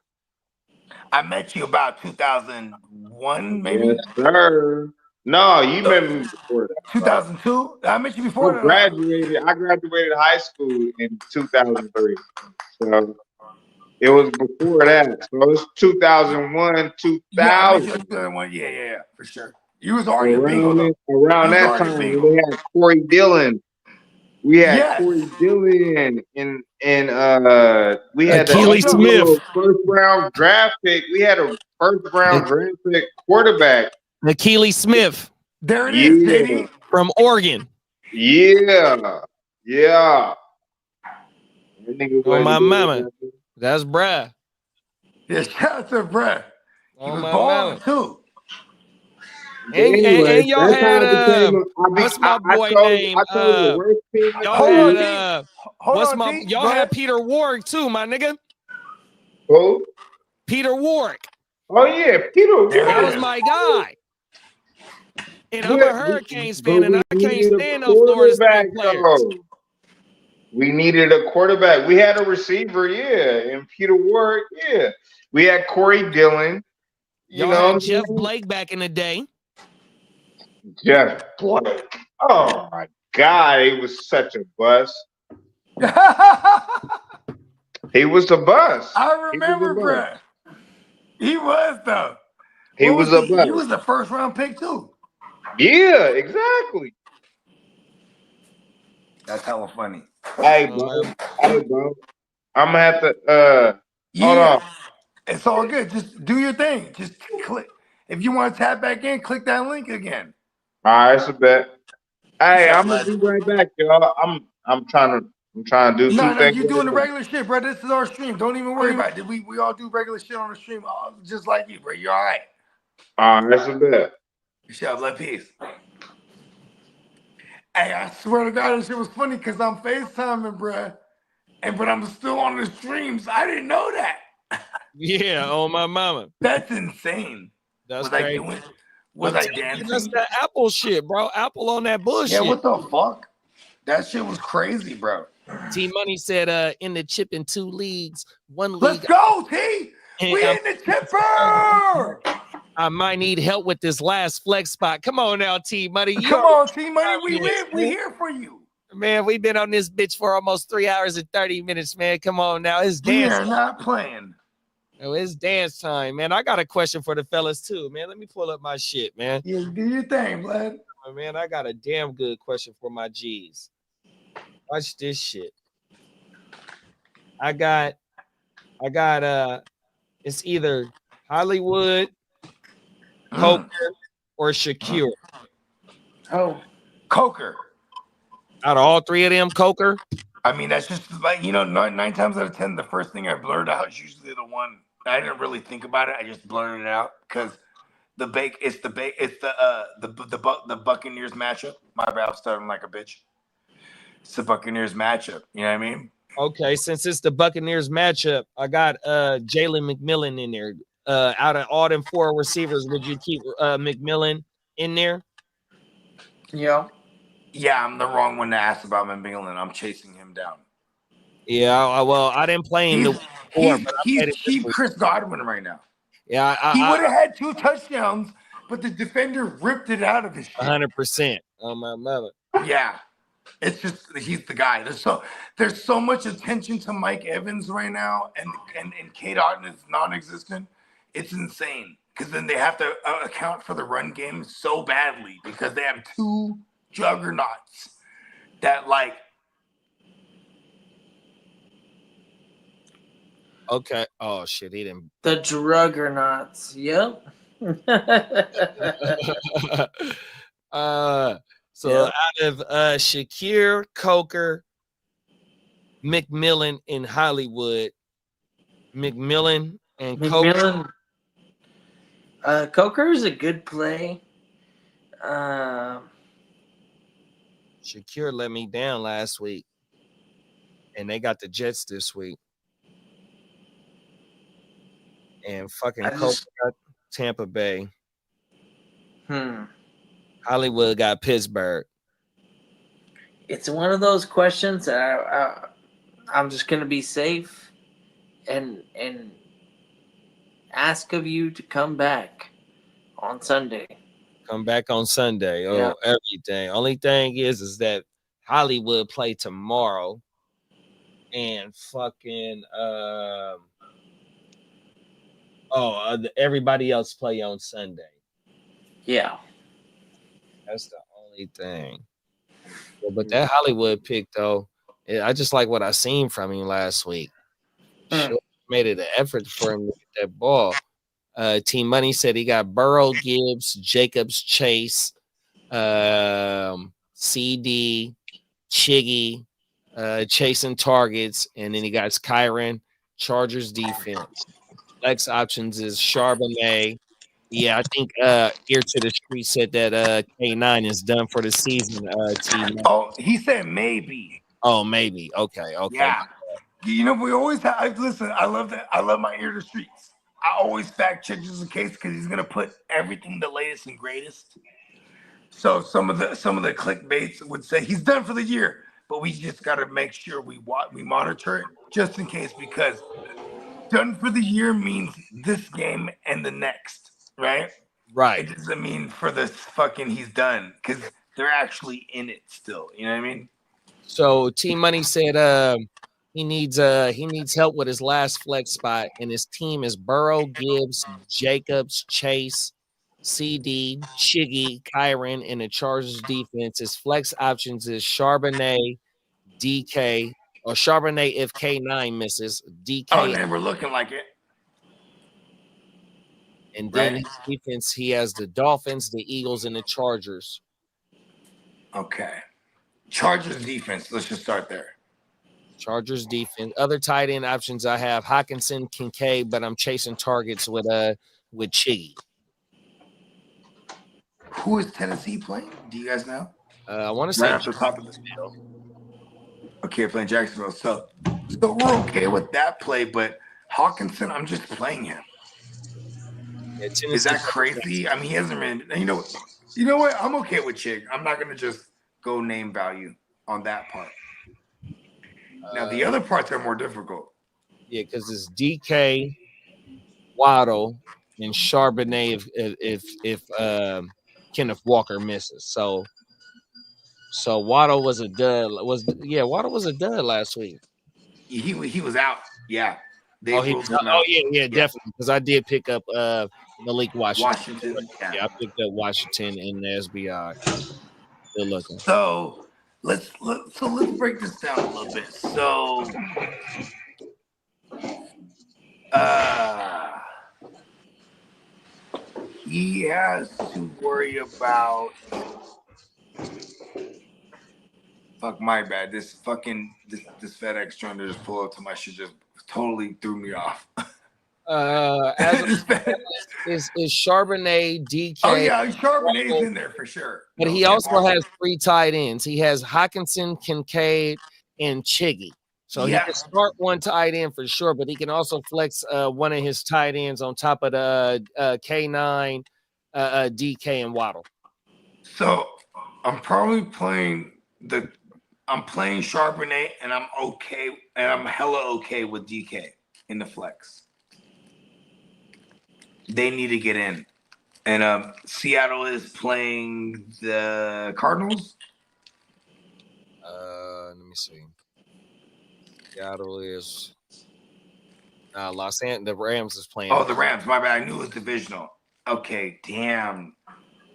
Speaker 6: I met you about 2001, maybe.
Speaker 9: Yes, sir. No, you met me before that.
Speaker 6: 2002. I met you before that.
Speaker 9: I graduated high school in 2003. So it was before that. So it was 2001, 2000.
Speaker 6: Yeah, I met you in 2001. Yeah, for sure. You was already a bingo though.
Speaker 9: Around that time, we had Corey Dillon. We had Corey Dillon and we had
Speaker 4: Achilles Smith.
Speaker 9: first round draft pick. We had a first round draft pick quarterback.
Speaker 4: Achilles Smith.
Speaker 6: There it is, JD.
Speaker 4: From Oregon.
Speaker 9: Yeah.
Speaker 4: On my mama. That's bruh.
Speaker 6: Yeah, shout out to bruh. He was
Speaker 4: my
Speaker 6: balling too.
Speaker 4: And y'all had what's my boy name? Y'all had Peter Warwick too, my nigga.
Speaker 9: Who?
Speaker 4: Peter Warwick.
Speaker 9: Oh yeah, Peter.
Speaker 4: That was my guy. And I'm a Hurricanes fan, and I can't stand no Florida State players.
Speaker 9: We needed a quarterback. We had a receiver, and Peter Warwick, We had Corey Dillon.
Speaker 4: Y'all had Jeff Blake back in the day.
Speaker 9: Jeff Blake. Oh my God, he was such a bust. He was a bust.
Speaker 6: I remember, bro. He was though.
Speaker 9: He was a bust.
Speaker 6: He was the first round pick too.
Speaker 9: Yeah, exactly.
Speaker 6: That's hella funny.
Speaker 9: Hey, bro. I'm gonna have to hold on.
Speaker 6: It's all good. Just do your thing. Just click. If you want to tap back in, click that link again.
Speaker 9: All right, it's a bet. Hey, I'm gonna be right back, y'all. I'm trying to do two things.
Speaker 6: No, you're doing the regular shit, bro. This is our stream. Don't even worry about it. We all do regular shit on the stream, just like you, bro. You're all right.
Speaker 9: All right, that's a bet.
Speaker 6: Shut up, let peace. Hey, I swear to God, this shit was funny because I'm FaceTiming, bro. But I'm still on the streams. I didn't know that.
Speaker 4: Yeah, on my mama.
Speaker 6: That's insane.
Speaker 4: That's
Speaker 6: crazy. Was I dancing?
Speaker 4: That's the Apple shit, bro. Apple on that bullshit.
Speaker 6: Yeah, what the fuck? That shit was crazy, bro.
Speaker 4: T Money said in the chip in 2 leagues, 1 league.
Speaker 6: Let's go, T! We in the chipper!
Speaker 4: I might need help with this last flex spot. Come on now, T Money.
Speaker 6: Come on, T Money. We here for you.
Speaker 4: Man, we've been on this bitch for almost 3 hours and 30 minutes, man. Come on now. It's dance.
Speaker 6: We are not playing.
Speaker 4: Oh, it's dance time, man. I got a question for the fellas too, man. Let me pull up my shit, man.
Speaker 6: Yeah, do your thing, bud.
Speaker 4: Oh, man, I got a damn good question for my G's. Watch this shit. I got it's either Hollywood, Coker, or Shakir.
Speaker 6: Oh, Coker.
Speaker 4: Out of all 3 of them, Coker.
Speaker 6: I mean, that's just like, 9 times out of 10, the first thing I blurred out is usually the one. I didn't really think about it. I just blurted it out because it's the Buccaneers matchup. My bad, I'm starting like a bitch. It's the Buccaneers matchup. You know what I mean?
Speaker 4: Okay, since it's the Buccaneers matchup, I got Jalen McMillan in there. Out of all them 4 receivers, would you keep McMillan in there?
Speaker 7: Yeah.
Speaker 6: Yeah, I'm the wrong one to ask about McMillan. I'm chasing him down.
Speaker 4: Yeah, well, I didn't play him.
Speaker 6: He's cheap Chris Godwin right now.
Speaker 4: Yeah,
Speaker 6: he would have had 2 touchdowns, but the defender ripped it out of his shit.
Speaker 4: 100% on my mother.
Speaker 6: Yeah, it's just he's the guy. There's so much attention to Mike Evans right now, and Kate Otten is non-existent. It's insane because then they have to account for the run game so badly because they have 2 juggernauts that like.
Speaker 4: Okay. Oh shit, he didn't.
Speaker 7: The juggernauts. Yep.
Speaker 4: So out of Shakir, Coker, McMillan, and Hollywood, McMillan and Coker.
Speaker 7: Coker is a good play.
Speaker 4: Shakir let me down last week, and they got the Jets this week. And fucking Coker got Tampa Bay. Hollywood got Pittsburgh.
Speaker 7: It's one of those questions that I'm just gonna be safe and ask of you to come back on Sunday.
Speaker 4: Come back on Sunday. Oh,
Speaker 7: Yeah.
Speaker 4: everything. Only thing is that Hollywood play tomorrow, and fucking everybody else play on Sunday.
Speaker 7: Yeah.
Speaker 4: That's the only thing. But that Hollywood pick, though, I just like what I seen from him last week. Sure made it an effort for him to get that ball. Team Money said he got Burrow, Gibbs, Jacobs, Chase, CD, Chiggy, chasing targets, and then he got Kyron, Chargers defense. Flex options is Charbonnet. Yeah, I think Ear to the Street said that K9 is done for the season. Team.
Speaker 6: Oh, he said maybe.
Speaker 4: Oh, maybe. Okay.
Speaker 6: Yeah. You know, we always have. Listen, I love that. I love my Ear to the Streets. I always fact check just in case because he's gonna put everything the latest and greatest. So some of the clickbaits would say he's done for the year, but we just got to make sure we monitor it just in case, because done for the year means this game and the next, right?
Speaker 4: Right.
Speaker 6: It doesn't mean for this fucking he's done, because they're actually in it still. You know what I mean?
Speaker 4: So Team Money said he needs help with his last flex spot, and his team is Burrow, Gibbs, Jacobs, Chase, CD, Chiggy, Kyron, and the Chargers defense. His flex options is Charbonnet, DK, or Charbonnet if K9 misses, DK.
Speaker 6: Oh, they were looking like it.
Speaker 4: And then his defense, he has the Dolphins, the Eagles, and the Chargers.
Speaker 6: Okay. Chargers defense. Let's just start there.
Speaker 4: Chargers defense. Other tight end options I have Hawkinson, Kincaid, but I'm chasing targets with Chiggy.
Speaker 6: Who is Tennessee playing? Do you guys know?
Speaker 4: I want to say
Speaker 6: right off the top of this field. Okay, playing Jacksonville. So we're okay with that play, but Hawkinson, I'm just playing him.
Speaker 4: Yeah,
Speaker 6: is that crazy? I mean, he hasn't been. You know what? I'm okay with Chig. I'm not gonna just go name value on that part. Now the other parts are more difficult.
Speaker 4: Yeah, because it's DK, Waddle, and Charbonnet if Kenneth Walker misses. So Waddle was a dud. Waddle was a dud last week.
Speaker 6: He was out. Yeah.
Speaker 4: Yeah, definitely. Because I did pick up Malik Washington. Yeah, I picked up Washington in the SBI. Good looking.
Speaker 6: So let's break this down a little bit. So he has to worry about. Fuck, my bad. This FedEx trying to just pull up to my shit just totally threw me off.
Speaker 4: Is Charbonnet, DK?
Speaker 6: Oh yeah, Charbonnet's in there for sure.
Speaker 4: But he also has 3 tight ends. He has Hawkinson, Kincaid, and Chiggy. So he can start one tight end for sure, but he can also flex one of his tight ends on top of the K9, DK, and Waddle.
Speaker 6: So I'm probably playing Charbonnet, and I'm okay, and I'm hella okay with DK in the flex. They need to get in. And Seattle is playing the Cardinals.
Speaker 4: Let me see. Seattle is Los Angeles. The Rams is playing.
Speaker 6: Oh, the Rams. My bad. I knew it was divisional. Okay, damn.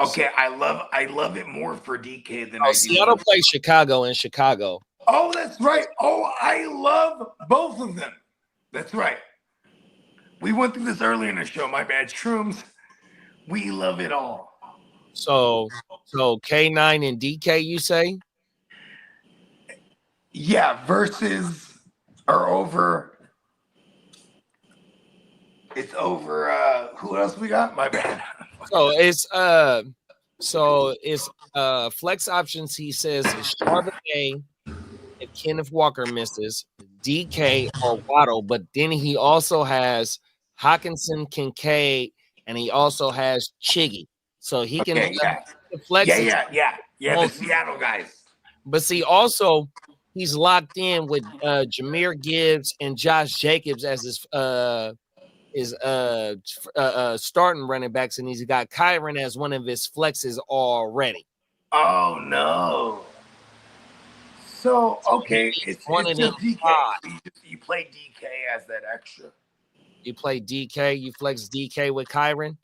Speaker 6: Okay, I love it more for DK than I do.
Speaker 4: Seattle plays Chicago in Chicago.
Speaker 6: Oh, that's right. Oh, I love both of them. That's right. We went through this earlier in the show. My bad. Shrooms. We love it all.
Speaker 4: So K9 and DK, you say?
Speaker 6: Yeah, versus or over. It's over. Who else we got? My bad.
Speaker 4: So it's flex options. He says is Charbonnet if Kenneth Walker misses, DK or Waddle, but then he also has Hawkinson, Kincaid, and he also has Chiggy. so he can
Speaker 6: Okay, yeah.
Speaker 4: flex.
Speaker 6: Yeah. The Seattle guys.
Speaker 4: But see, also he's locked in with Jahmyr Gibbs and Josh Jacobs as his starting running backs, and he's got Kyron as one of his flexes already.
Speaker 6: Oh no. So okay, it's just DK. You play DK as that extra.
Speaker 4: You play DK, you flex DK with Kyron.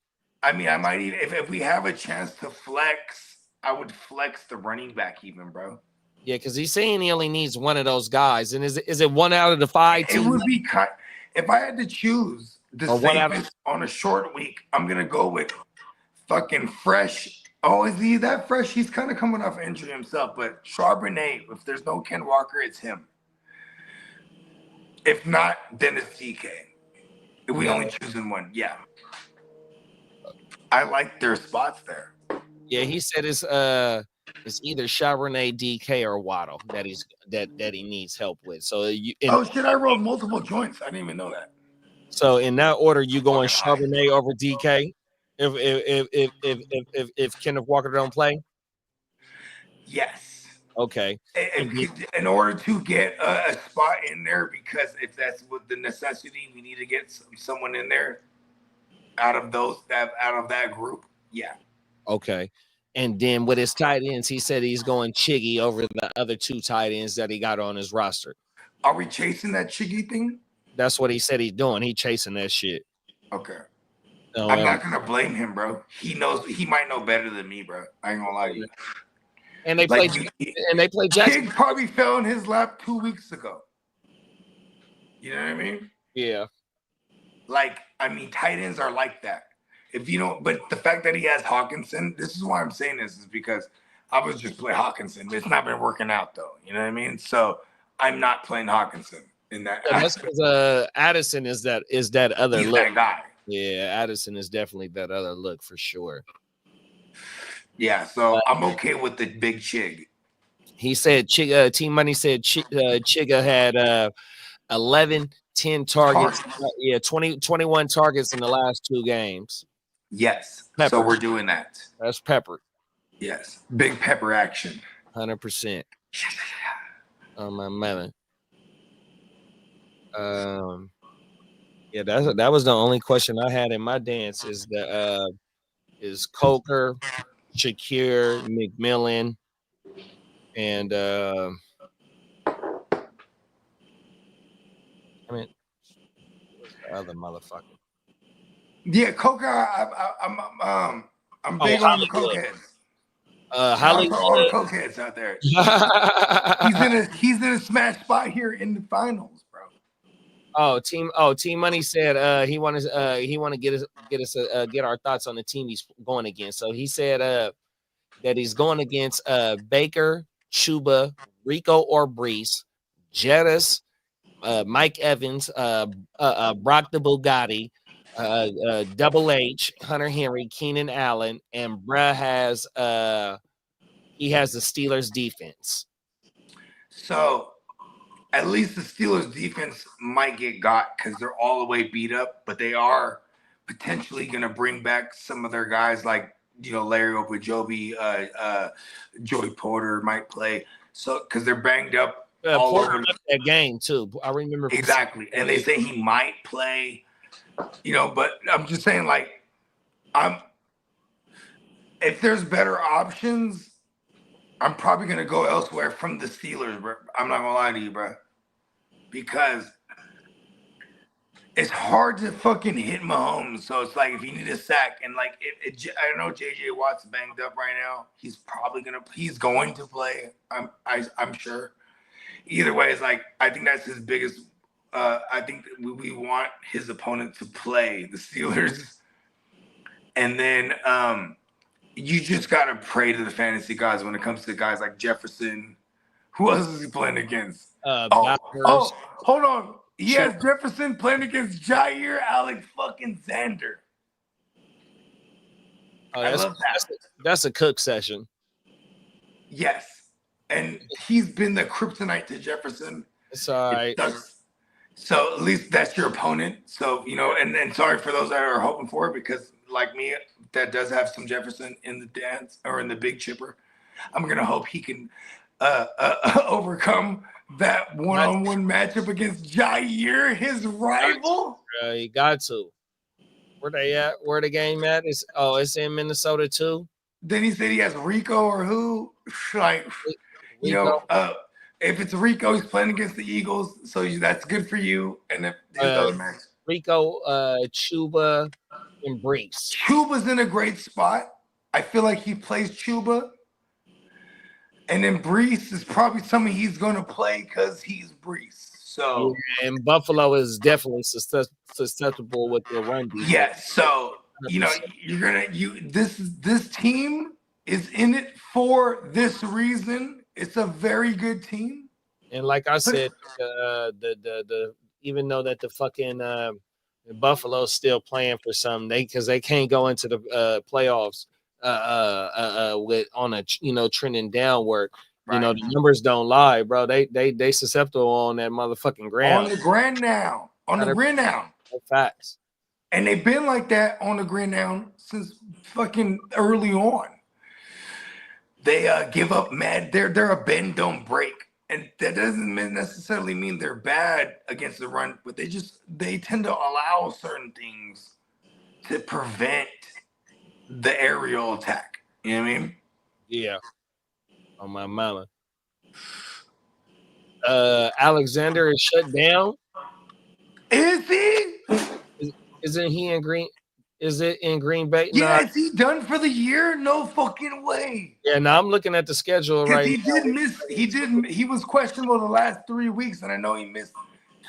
Speaker 6: I mean, I might even if we have a chance to flex, I would flex the running back even, bro.
Speaker 4: Yeah, because he's saying he only needs one of those guys. And is it one out of the 5 teams?
Speaker 6: It would be if I had to choose the safest on a short week, I'm gonna go with fucking Fresh. Oh, is he that fresh? He's kind of coming off injury himself, but Charbonnet, if there's no Ken Walker, it's him. If not, then it's DK. If we only choosing one, yeah. I like their spots there.
Speaker 4: Yeah, he said it's either Charbonnet, DK, or Waddle that he needs help with. So
Speaker 6: shit, I rolled multiple joints. I didn't even know that.
Speaker 4: So in that order, you going Charbonnet over DK if Kenneth Walker don't play?
Speaker 6: Yes.
Speaker 4: Okay.
Speaker 6: In order to get a spot in there, because if that's what the necessity, we need to get someone in there out of that group. Yeah.
Speaker 4: Okay. And then with his tight ends, he said he's going Chiggy over the other 2 tight ends that he got on his roster.
Speaker 6: Are we chasing that Chiggy thing?
Speaker 4: That's what he said he's doing. He chasing that shit.
Speaker 6: Okay. I'm not gonna blame him, bro. He might know better than me, bro. I ain't gonna lie to you.
Speaker 4: And they played Jackson.
Speaker 6: Kid probably fell in his lap 2 weeks ago. You know what I mean?
Speaker 4: Yeah.
Speaker 6: Like, I mean, tight ends are like that. If you don't, but the fact that he has Hawkinson, this is why I'm saying this, is because I was just playing Hawkinson. It's not been working out though. You know what I mean? So I'm not playing Hawkinson in that.
Speaker 4: Yeah, that's because Addison is that other
Speaker 6: He's
Speaker 4: look.
Speaker 6: that guy.
Speaker 4: Yeah, Addison is definitely that other look for sure.
Speaker 6: Yeah, so I'm okay with the big Chig.
Speaker 4: He said Team Money said Chiga had 11, 10 targets. 21 targets in the last 2 games.
Speaker 6: Yes.
Speaker 4: Pepper.
Speaker 6: So we're doing that.
Speaker 4: That's Pepper.
Speaker 6: Yes. Big Pepper action.
Speaker 4: 100%. Oh my mother. Yeah, that was the only question I had in my dance is Coker, Shakir, McMillan, and I mean the other motherfucker.
Speaker 6: Yeah, Coker. I'm big on the cokeheads.
Speaker 4: Holly,
Speaker 6: all the cokeheads out there. he's in a smash spot here in the finals, bro.
Speaker 4: Team Money said he wanted to get our thoughts on the team he's going against. So he said that he's going against Baker, Chuba, Rico or Brees, Jettis, Mike Evans, Brock the Bugatti, Double H, Hunter Henry, Keenan Allen, and bruh has he has the Steelers defense.
Speaker 6: So at least the Steelers defense might get got because they're all the way beat up, but they are potentially going to bring back some of their guys like, Larry Ogunjobi, Joey Porter might play. So because they're banged up all
Speaker 4: Porter
Speaker 6: over
Speaker 4: left that game too. I remember
Speaker 6: exactly, and they say he might play. But I'm just saying, like, if there's better options, I'm probably gonna go elsewhere from the Steelers, bro. I'm not gonna lie to you, bro, because it's hard to fucking hit Mahomes. So it's like if you need a sack, and like I know JJ Watt's banged up right now. He's going to play. I'm sure. Either way, it's like I think that's his biggest. I think we want his opponent to play the Steelers, and then you just gotta pray to the fantasy gods when it comes to guys like Jefferson. Who else is he playing against? Hold on. He has Jefferson playing against Jair Alexander.
Speaker 4: Oh,
Speaker 6: I love that.
Speaker 4: That's a Cook session.
Speaker 6: Yes, and he's been the kryptonite to Jefferson.
Speaker 4: It's all right.
Speaker 6: So at least that's your opponent. So and sorry for those that are hoping for it because like me that does have some Jefferson in the dance or in the big chipper. I'm gonna hope he can overcome that one-on-one matchup against Jair, his rival.
Speaker 4: You got to. Where they at? Where the game at? It's in Minnesota too.
Speaker 8: Then he said he has Rico or who? Like, you know, if it's Rico, he's playing against the Eagles, so that's good for you. And if there's other match,
Speaker 4: Rico, Chuba, and Brees.
Speaker 8: Chuba's in a great spot. I feel like he plays Chuba. And then Brees is probably something he's going to play because he's Brees. So
Speaker 4: and Buffalo is definitely susceptible with their run defense.
Speaker 8: Yes. So this team is in it for this reason. It's a very good team.
Speaker 4: And like I said, the even though that the fucking Buffalo's still playing for something, because they can't go into the playoffs with on a trending downward. Right. You know, the numbers don't lie, bro. They susceptible on that motherfucking ground.
Speaker 8: On the ground now. On the ground now.
Speaker 4: Facts.
Speaker 8: And they've been like that on the ground now since fucking early on. They give up mad. They're a bend don't break. And that doesn't necessarily mean they're bad against the run, but they tend to allow certain things to prevent the aerial attack. You know what I mean?
Speaker 4: Yeah. On my mama. Alexander is shut down.
Speaker 8: Is he?
Speaker 4: Isn't he in Green? Is it in Green Bay?
Speaker 8: Yeah, is he done for the year? No fucking way.
Speaker 4: Yeah, now I'm looking at the schedule right now.
Speaker 8: He was questionable the last 3 weeks, and I know he missed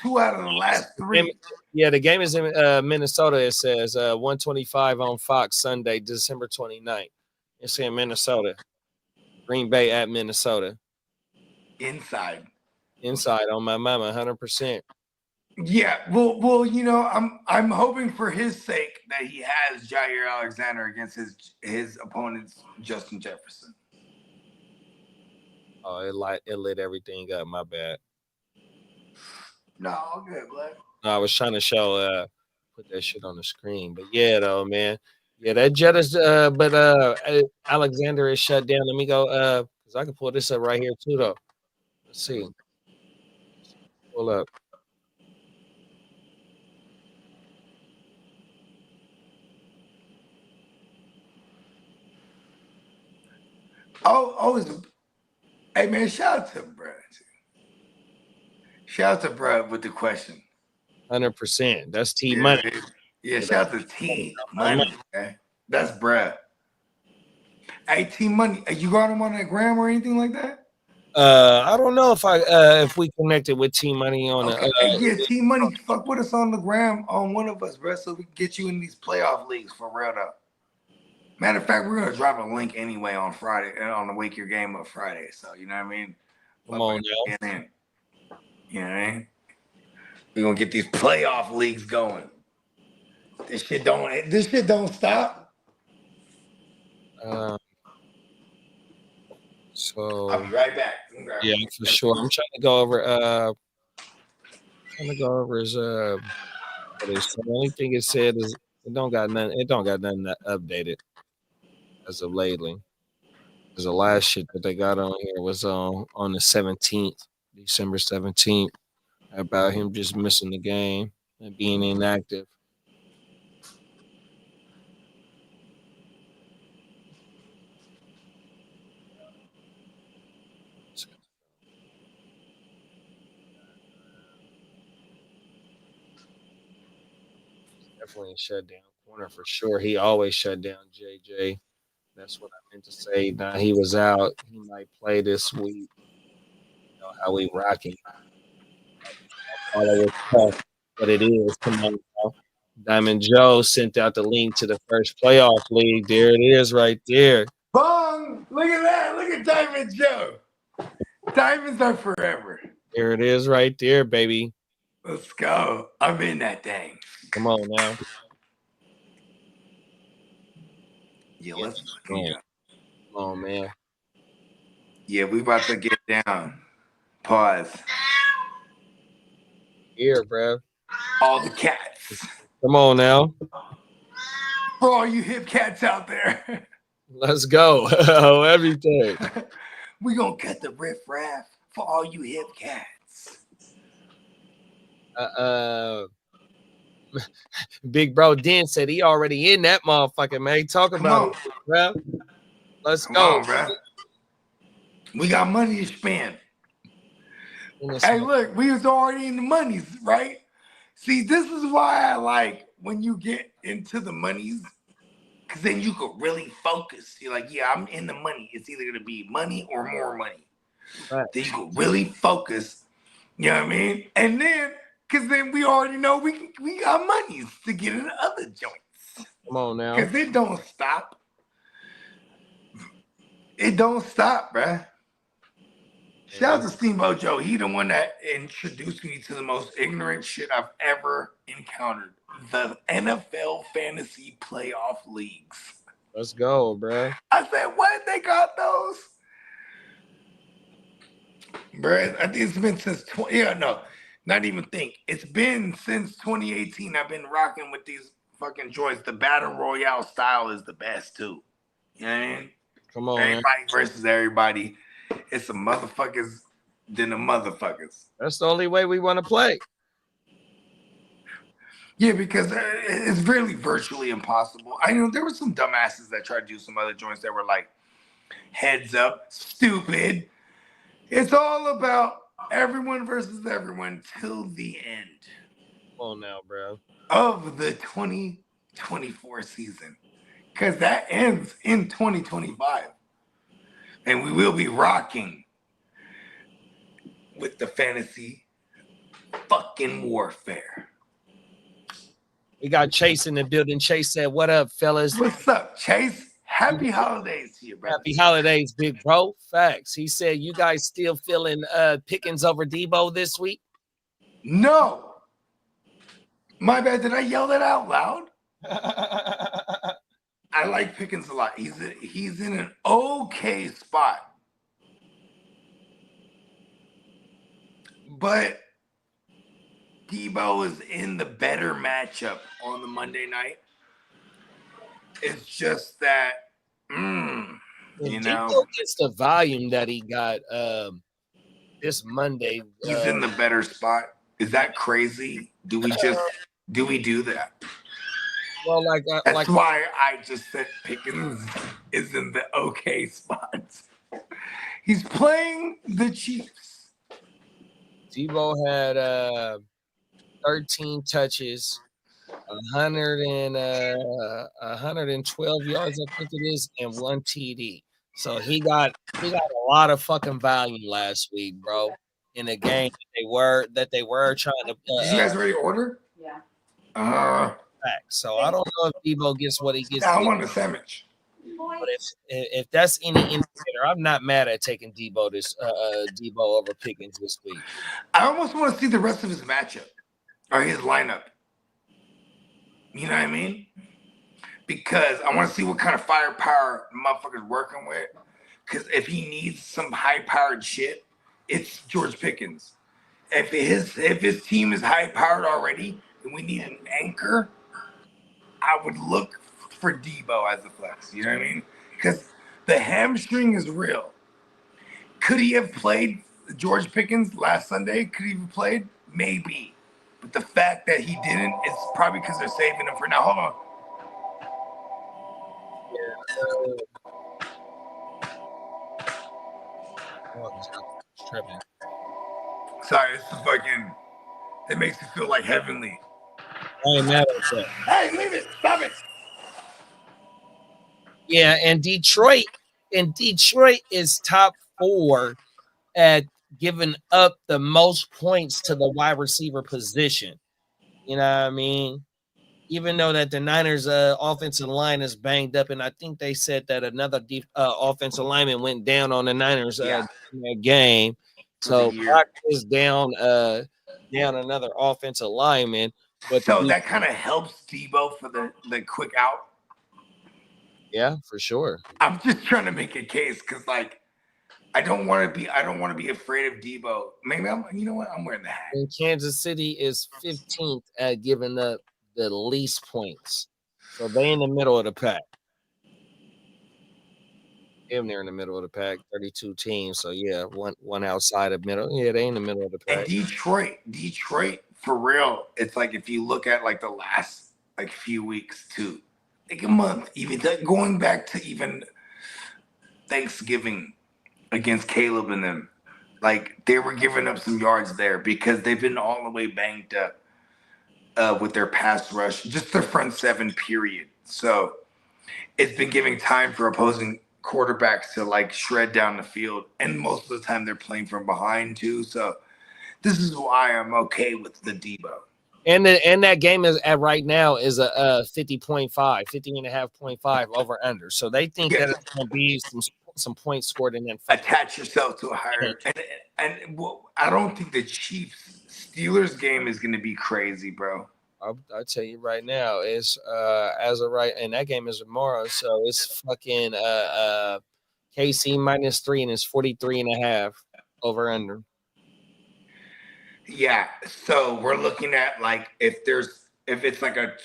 Speaker 8: 2 out of the last 3.
Speaker 4: Yeah, the game is in Minnesota. It says 125 on Fox Sunday, December 29th. It's in Minnesota. Green Bay at Minnesota.
Speaker 8: Inside
Speaker 4: on my mama, 100%.
Speaker 8: Yeah, well, you know, I'm hoping for his sake that he has Jair Alexander against his opponent's Justin Jefferson.
Speaker 4: Oh, it lit everything up. My bad.
Speaker 8: No, all good, Black.
Speaker 4: No, I was trying to show put that shit on the screen, but yeah, though, man. Yeah, that Jet is but Alexander is shut down. Let me go because I can pull this up right here too, though. Let's see. Pull up.
Speaker 8: Hey man, shout out to Brad. Shout out to Brad with the question.
Speaker 4: 100%. That's T Money.
Speaker 8: Yeah, shout out to T Money. Okay? That's Brad. Hey, T Money, you got him on that gram or anything like that?
Speaker 4: I don't know if we connected with T Money on
Speaker 8: yeah, T Money, fuck with us on the gram on one of us, bro, so we can get you in these playoff leagues for real though. Matter of fact, we're gonna drop a link anyway on Friday on the Wake Your Game Up Friday. So you know what I mean?
Speaker 4: Come on,
Speaker 8: you know what I mean? We're gonna get these playoff leagues going. This shit don't stop.
Speaker 4: So
Speaker 8: I'll be right back.
Speaker 4: Yeah, for sure. I'm trying to go over his the only thing it said is it don't got nothing updated as of lately. Because the last shit that they got on here was on the 17th, December 17th, about him just missing the game and being inactive. Definitely shut down corner for sure. He always shut down JJ. That's what I meant to say. Now he was out. He might play this week. You know how we rocking. Follow it tough, but it is. Come on now. Diamond Joe sent out the link to the first playoff league. There it is, right there.
Speaker 8: Bong! Look at that! Look at Diamond Joe. Diamonds are forever.
Speaker 4: There it is, right there, baby.
Speaker 8: Let's go. I'm in that thing.
Speaker 4: Come on now.
Speaker 8: Yeah, let's
Speaker 4: go. Come on, man.
Speaker 8: Yeah, we about to get down. Pause.
Speaker 4: Here, bro.
Speaker 8: All the cats.
Speaker 4: Come on now.
Speaker 8: For all you hip cats out there.
Speaker 4: Let's go. Everything.
Speaker 8: We gonna cut the riff-raff for all you hip cats.
Speaker 4: Big bro Den said he already in that motherfucker, man. Talk about it, bro. Let's go.
Speaker 8: On, bro. We got money to spend. Hey, look, we was already in the monies, right? See, this is why I like when you get into the monies, because then you could really focus. You're like, yeah, I'm in the money. It's either gonna be money or more money.
Speaker 4: Right.
Speaker 8: Then you could really focus. You know what I mean? And then, because then we already know we got monies to get in other joints.
Speaker 4: Come on now.
Speaker 8: Because it don't stop. It don't stop, bruh. Shout out to Steamboat Joe. He the one that introduced me to the most ignorant shit I've ever encountered. The NFL fantasy playoff leagues.
Speaker 4: Let's go, bro.
Speaker 8: I said, what? They got those? Bruh, I think it's been since not even think. It's been since 2018. I've been rocking with these fucking joints. The Battle Royale style is the best too. You know what I mean?
Speaker 4: Come on, man.
Speaker 8: Everybody versus everybody. It's the motherfuckers than the motherfuckers.
Speaker 4: That's the only way we want to play.
Speaker 8: Yeah, because it's really virtually impossible. I know there were some dumbasses that tried to do some other joints that were like, heads up, stupid. It's all about everyone versus everyone till the end.
Speaker 4: Come on now, bro.
Speaker 8: Of the 2024 season. Because that ends in 2025. And we will be rocking with the fantasy fucking warfare.
Speaker 4: We got Chase in the building. Chase said, what up, fellas?
Speaker 8: What's up, Chase? Happy holidays to you, brother.
Speaker 4: Happy holidays, big bro. Facts. He said, you guys still feeling Pickens over Debo this week?
Speaker 8: No. My bad. Did I yell that out loud? I like Pickens a lot. He's in an okay spot. But Debo is in the better matchup on the Monday night. It's just that, you know.
Speaker 4: Debo gets the volume that he got this Monday.
Speaker 8: He's in the better spot. Is that crazy? Do we do that?
Speaker 4: Well,
Speaker 8: that's why I just said Pickens is in the okay spot. He's playing the Chiefs.
Speaker 4: Debo had 13 touches, 112 yards, I think it is, and 1 TD. So he got a lot of fucking volume last week, bro. In a game that they were trying to.
Speaker 8: Did you guys already order?
Speaker 10: Yeah.
Speaker 4: So I don't know if Debo gets what he gets.
Speaker 8: I want the sandwich.
Speaker 4: But if that's any indicator, I'm not mad at taking Debo over Pickens this week.
Speaker 8: I almost want to see the rest of his matchup or his lineup. You know what I mean? Because I want to see what kind of firepower the motherfucker's working with. Because if he needs some high-powered shit, it's George Pickens. If his team is high-powered already and we need an anchor, I would look for Debo as a flex. You know what I mean? Because the hamstring is real. Could he have played George Pickens last Sunday? Could he have played? Maybe. But the fact that he didn't, it's probably because they're saving him for now. Hold on. Sorry, it's the fucking. It makes me feel like heavenly.
Speaker 4: I ain't mad at that.
Speaker 8: Hey, leave it. Stop it.
Speaker 4: Yeah, and Detroit is top 4 at giving up the most points to the wide receiver position. You know what I mean? Even though that the Niners offensive line is banged up, and I think they said that another offensive lineman went down on the Niners in that game. So Brock is down another offensive lineman. But
Speaker 8: so that kind of helps Debo for the quick out.
Speaker 4: Yeah, for sure.
Speaker 8: I'm just trying to make a case because, like, I don't want to be afraid of Debo. Maybe you know what? I'm wearing the hat.
Speaker 4: And Kansas City is 15th at giving up the least points. So they in the middle of the pack. Damn, they're in the middle of the pack. 32 teams. So yeah, one outside of middle. Yeah, they in the middle of the
Speaker 6: And
Speaker 4: pack.
Speaker 6: Detroit, for real. It's like if you look at like the last like few weeks too, like a month, even going back to even Thanksgiving against Caleb and them, like they were giving up some yards there because they've been all the way banged up with their pass rush, just their front seven, period. So it's been giving time for opposing quarterbacks to like shred down the field, and most of the time they're playing from behind too. So this is why I'm okay with the Debo.
Speaker 4: And that game is at right now is a 50.5 over under. So they think that it's going to be some points scored and then
Speaker 6: attach yourself to a higher. And well, I don't think the Chiefs Steelers game is going to be crazy, bro.
Speaker 4: I'll tell you right now, it's as of right, and that game is tomorrow, so it's fucking KC -3 and it's 43.5 over under.
Speaker 6: Yeah, so we're looking at like if it's like a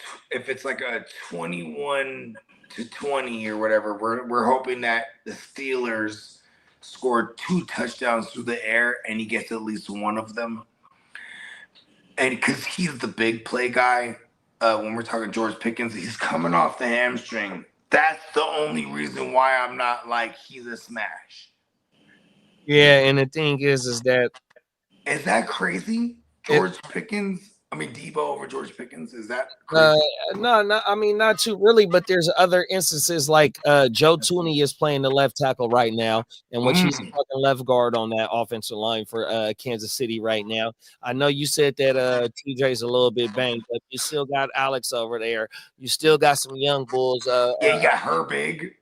Speaker 6: 21-20 or whatever, we're hoping that the Steelers score 2 touchdowns through the air and he gets at least one of them. And because he's the big play guy, when we're talking George Pickens, he's coming off the hamstring. That's the only reason why I'm not like he's a smash.
Speaker 4: Yeah, and the thing is that
Speaker 6: is that crazy? George Pickens? I mean, Debo over George Pickens? Is that crazy?
Speaker 4: No, I mean, not too really, but there's other instances like Joe Tooney is playing the left tackle right now, and which he's fucking left guard on that offensive line for Kansas City right now. I know you said that TJ's a little bit banged, but you still got Alex over there. You still got some young bulls.
Speaker 6: Yeah, you got Herbig.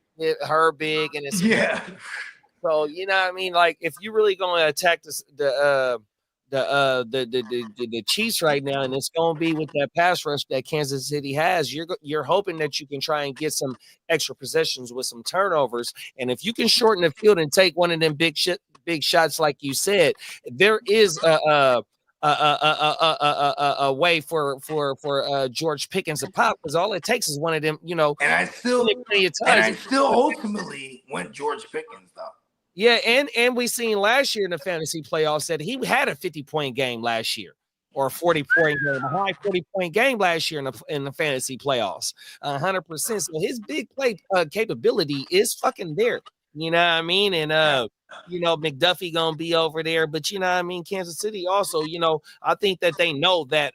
Speaker 4: Herbig, and it's
Speaker 6: yeah.
Speaker 4: So you know what I mean? Like if you really gonna attack the Chiefs right now, and it's gonna be with that pass rush that Kansas City has, you're hoping that you can try and get some extra possessions with some turnovers. And if you can shorten the field and take one of them big shots, like you said, there is a way for George Pickens to pop, because all it takes is one of them, you know.
Speaker 6: And I still ultimately went George Pickens though.
Speaker 4: Yeah, and we seen last year in the fantasy playoffs that he had a 50-point game last year, or a 40-point game, a high 40-point game last year in the fantasy playoffs, 100%. So his big play capability is fucking there. You know what I mean? And you know, McDuffie gonna be over there, but you know what I mean. Kansas City also, you know, I think that they know that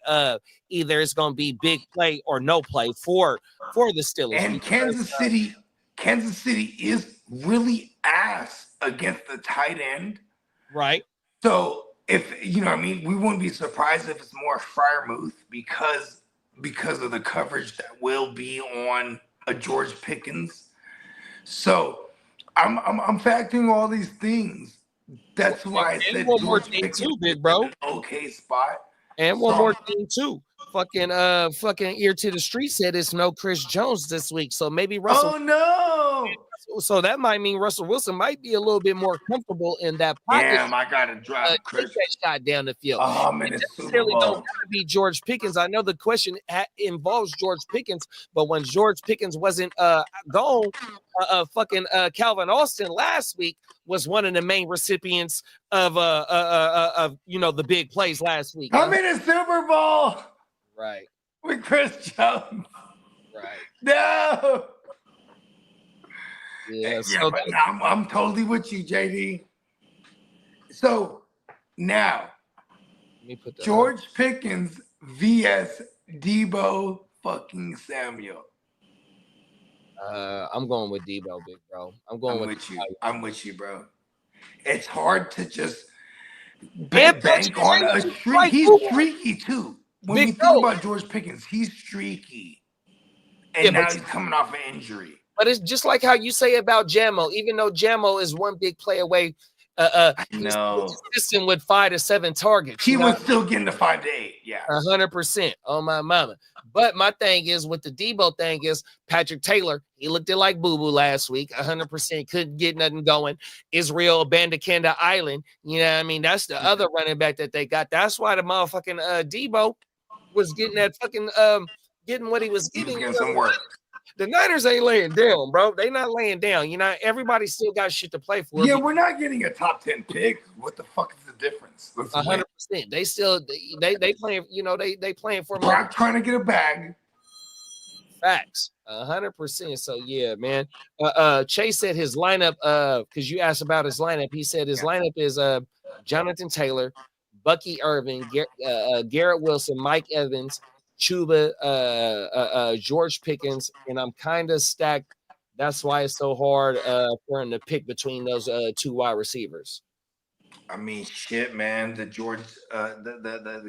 Speaker 4: either it's gonna be big play or no play for the Steelers.
Speaker 6: And Kansas City is really ass against the tight end.
Speaker 4: Right.
Speaker 6: So if you know what I mean, we wouldn't be surprised if it's more Freiermuth because of the coverage that will be on a George Pickens. So I'm factoring all these things. That's why I said
Speaker 4: one more
Speaker 6: George
Speaker 4: thing
Speaker 6: Pickens
Speaker 4: too, big bro.
Speaker 6: is an okay spot.
Speaker 4: And one more thing too. Fucking ear to the street said it's no Chris Jones this week. So maybe Russell.
Speaker 6: Oh no.
Speaker 4: So that might mean Russell Wilson might be a little bit more comfortable in that pocket.
Speaker 6: Damn, I gotta drop Chris.
Speaker 4: That shot down the field.
Speaker 6: Oh man,
Speaker 4: it
Speaker 6: it's
Speaker 4: necessarily don't gotta be George Pickens. I know the question involves George Pickens, but when George Pickens wasn't gone, Calvin Austin last week was one of the main recipients of you know, the big plays last week.
Speaker 6: I'm in a Super Bowl.
Speaker 4: Right.
Speaker 6: With Chris Jones.
Speaker 4: Right.
Speaker 6: No.
Speaker 4: Yeah,
Speaker 6: so but I'm totally with you, JD. So now, George Pickens vs. Debo fucking Samuel.
Speaker 4: I'm going with Debo, big bro. I'm with
Speaker 6: you. I'm with you, bro. It's hard to just bank on a streak. He's streaky too. When you think about George Pickens, he's streaky, and now he's coming off an injury.
Speaker 4: But it's just like how you say about Jamo. Even though Jamo is one big play away, he's consistent with 5 to 7 targets.
Speaker 6: He was still getting the 5 to 8. Yeah,
Speaker 4: 100% on my mama. But my thing is with the Debo thing is Patrick Taylor. He looked like boo boo last week. 100% couldn't get nothing going. Israel Abandakanda Island. You know what I mean? That's the other running back that they got. That's why the motherfucking Debo was getting that fucking getting what he was getting.
Speaker 6: Getting some work.
Speaker 4: the Niners ain't laying down, bro. They not laying down. You know, everybody still got shit to play for.
Speaker 6: Yeah, we're not getting a top 10 pick. What the fuck is the difference?
Speaker 4: 100%. They still they playing. You know, they playing for.
Speaker 6: We're not trying to get a bag.
Speaker 4: Facts, 100%. So yeah, man. Chase said his lineup. Because you asked about his lineup, he said his lineup is Jonathan Taylor, Bucky Irving, Garrett Wilson, Mike Evans, Chuba, George Pickens, and I'm kind of stacked. That's why it's so hard for him to pick between those two wide receivers.
Speaker 6: I mean, shit, man. The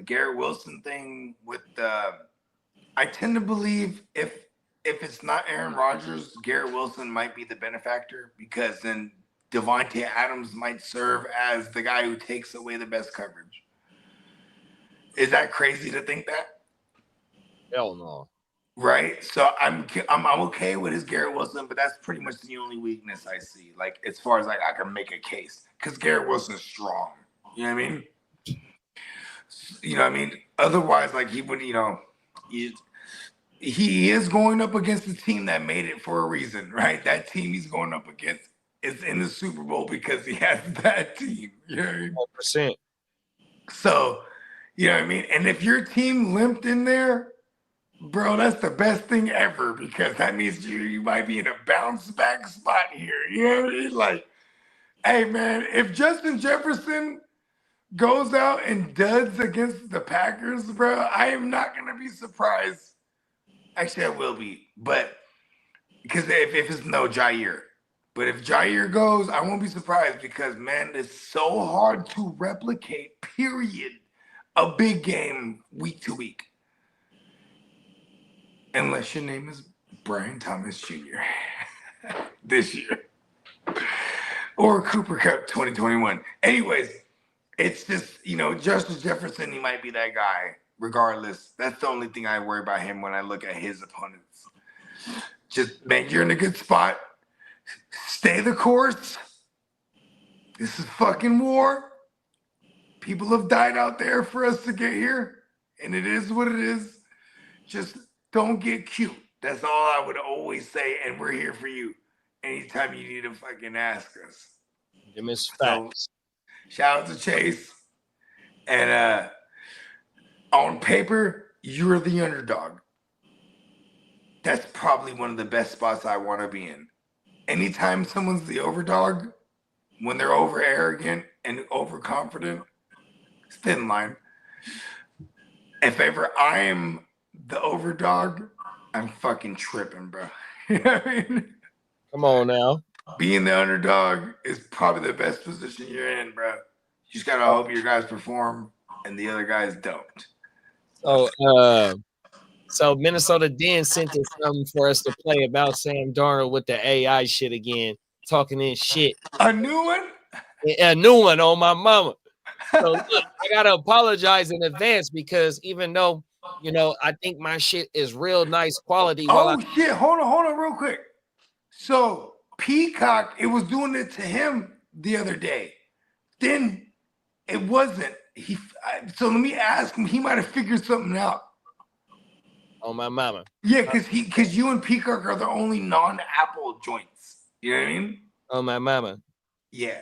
Speaker 6: Garrett Wilson thing with I tend to believe if it's not Aaron Rodgers, Garrett Wilson might be the benefactor, because then Devontae Adams might serve as the guy who takes away the best coverage. Is that crazy to think that?
Speaker 4: Hell no.
Speaker 6: Right? So I'm okay with his Garrett Wilson, but that's pretty much the only weakness I see. Like, as far as like I can make a case, because Garrett Wilson's strong. You know what I mean? You know what I mean? Otherwise, like, he would, you know, he is going up against a team that made it for a reason, right? That team he's going up against is in the Super Bowl because he has that team. You know what I mean?
Speaker 4: 100%.
Speaker 6: So, you know what I mean? And if your team limped in there, bro, that's the best thing ever, because that means you might be in a bounce back spot here. You know what I mean? Like, hey, man, if Justin Jefferson goes out and duds against the Packers, bro, I am not going to be surprised. Actually, I will be, but because if it's no Jair. But if Jair goes, I won't be surprised, because, man, it's so hard to replicate, period, a big game week to week. Unless your name is Brian Thomas Jr. this year. Or Cooper Kupp 2021. Anyways, it's just, you know, Justin Jefferson, he might be that guy. Regardless, that's the only thing I worry about him when I look at his opponents. Just, man, you're in a good spot. Stay the course. This is fucking war. People have died out there for us to get here, and it is what it is. Just don't get cute. That's all I would always say, and we're here for you anytime you need to fucking ask us.
Speaker 4: Them is facts.
Speaker 6: So, shout out to Chase. And on paper, you're the underdog. That's probably one of the best spots I want to be in. Anytime someone's the overdog, when they're over arrogant and overconfident, it's thin line. If ever I am the overdog, I'm fucking tripping, bro. You know what I mean?
Speaker 4: Come on now.
Speaker 6: Being the underdog is probably the best position you're in, bro. You just gotta hope your guys perform and the other guys don't.
Speaker 4: So Minnesota Den sent us something for us to play about Sam Darnold with the AI shit again, talking in shit.
Speaker 6: A new one?
Speaker 4: A new one on my mama. So look, I gotta apologize in advance, because even though, you know, I think my shit is real nice quality.
Speaker 6: Shit, hold on real quick. So Peacock, it was doing it to him the other day. Then it wasn't. So let me ask him. He might have figured something out.
Speaker 4: On my mama.
Speaker 6: Yeah, because you and Peacock are the only non-Apple joints. You know what I mean?
Speaker 4: On my mama.
Speaker 6: Yeah.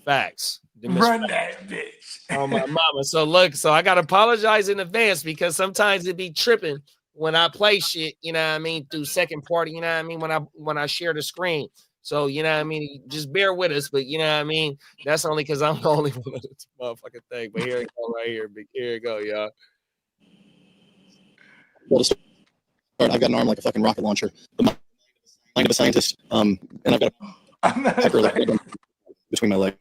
Speaker 4: Facts.
Speaker 6: Run that bitch.
Speaker 4: On my mama. So look, so I gotta apologize in advance, because sometimes it be tripping when I play shit, you know what I mean, through second party, you know what I mean, when I share the screen. So, you know what I mean, just bear with us, but you know what I mean, that's only because I'm the only one of this motherfucking thing. But here it go right here, here it go, y'all.
Speaker 10: Well, to start, I've got an arm like a fucking rocket launcher, the mind of a scientist, and I've got a hyper between my legs.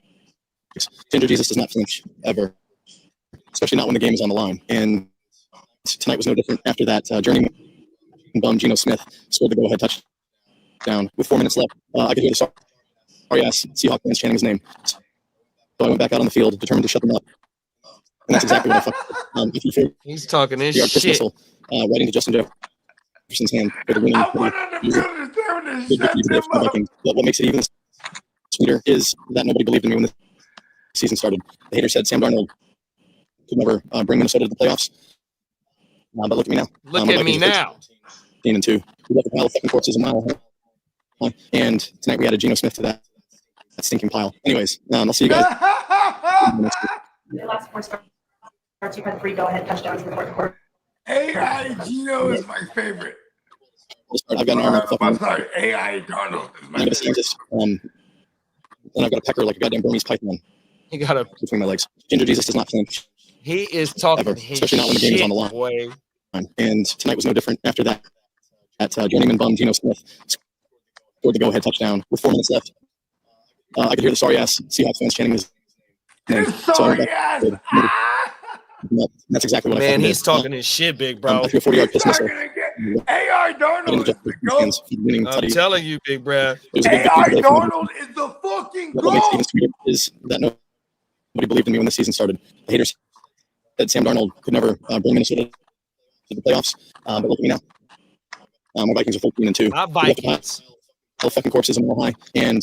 Speaker 10: Ginger Jesus does not flinch ever, especially not when the game is on the line. And tonight was no different. After that, journeyman bum Geno Smith scored the go-ahead touchdown with 4 minutes left. I could hear the sorry-ass Seahawk fans chanting his name. So I went back out on the field, determined to shut them up. And that's exactly what I fucking
Speaker 4: He's talking his shit.
Speaker 10: Missile, right into Justin Jefferson's hand for the winning. What makes it even sweeter is that nobody believed in me when the season started. The haters said Sam Darnold could never bring Minnesota to the playoffs. But look at me now.
Speaker 4: Look at me now.
Speaker 10: 18-2. We left a pile of fucking corpses a mile high. And tonight we added Geno Smith to that stinking pile. Anyways, I'll see you guys.
Speaker 11: The last 4 starts, you've had 3 go-ahead touchdowns in the fourth quarter.
Speaker 8: AI Geno is my favorite.
Speaker 10: I've got an arm like a fucking.
Speaker 8: I'm sorry, AI Darnold is my
Speaker 10: I'm a
Speaker 8: favorite.
Speaker 10: scientist. And I've got a pecker like a goddamn Burmese python.
Speaker 4: He got a
Speaker 10: between my legs. Ginger Jesus does not flinch.
Speaker 4: He is talking
Speaker 10: ever,
Speaker 4: his
Speaker 10: especially not when the game is on the line.
Speaker 4: boy.
Speaker 10: And tonight was no different. After that, at journeyman bum Geno Smith scored the go-ahead touchdown with 4 minutes left. I could hear the sorry ass Seahawks fans chanting his name.
Speaker 8: Sorry ass.
Speaker 10: That's exactly what I
Speaker 4: Man,
Speaker 10: fucking
Speaker 4: he's
Speaker 10: did.
Speaker 4: talking his shit, big bro.
Speaker 10: I threw a 40-yard piss missile.
Speaker 8: AI Darnold is the GOAT.
Speaker 4: I'm telling you, big bro.
Speaker 8: AI Darnold is the fucking
Speaker 10: What makes
Speaker 8: GOAT.
Speaker 10: even sweeter is that nobody believed in me when the season started. The haters said Sam Darnold could never bring Minnesota to the playoffs. But look at me now. My Vikings are 14-2.
Speaker 4: My Vikings.
Speaker 10: All fucking corpses a mile high, and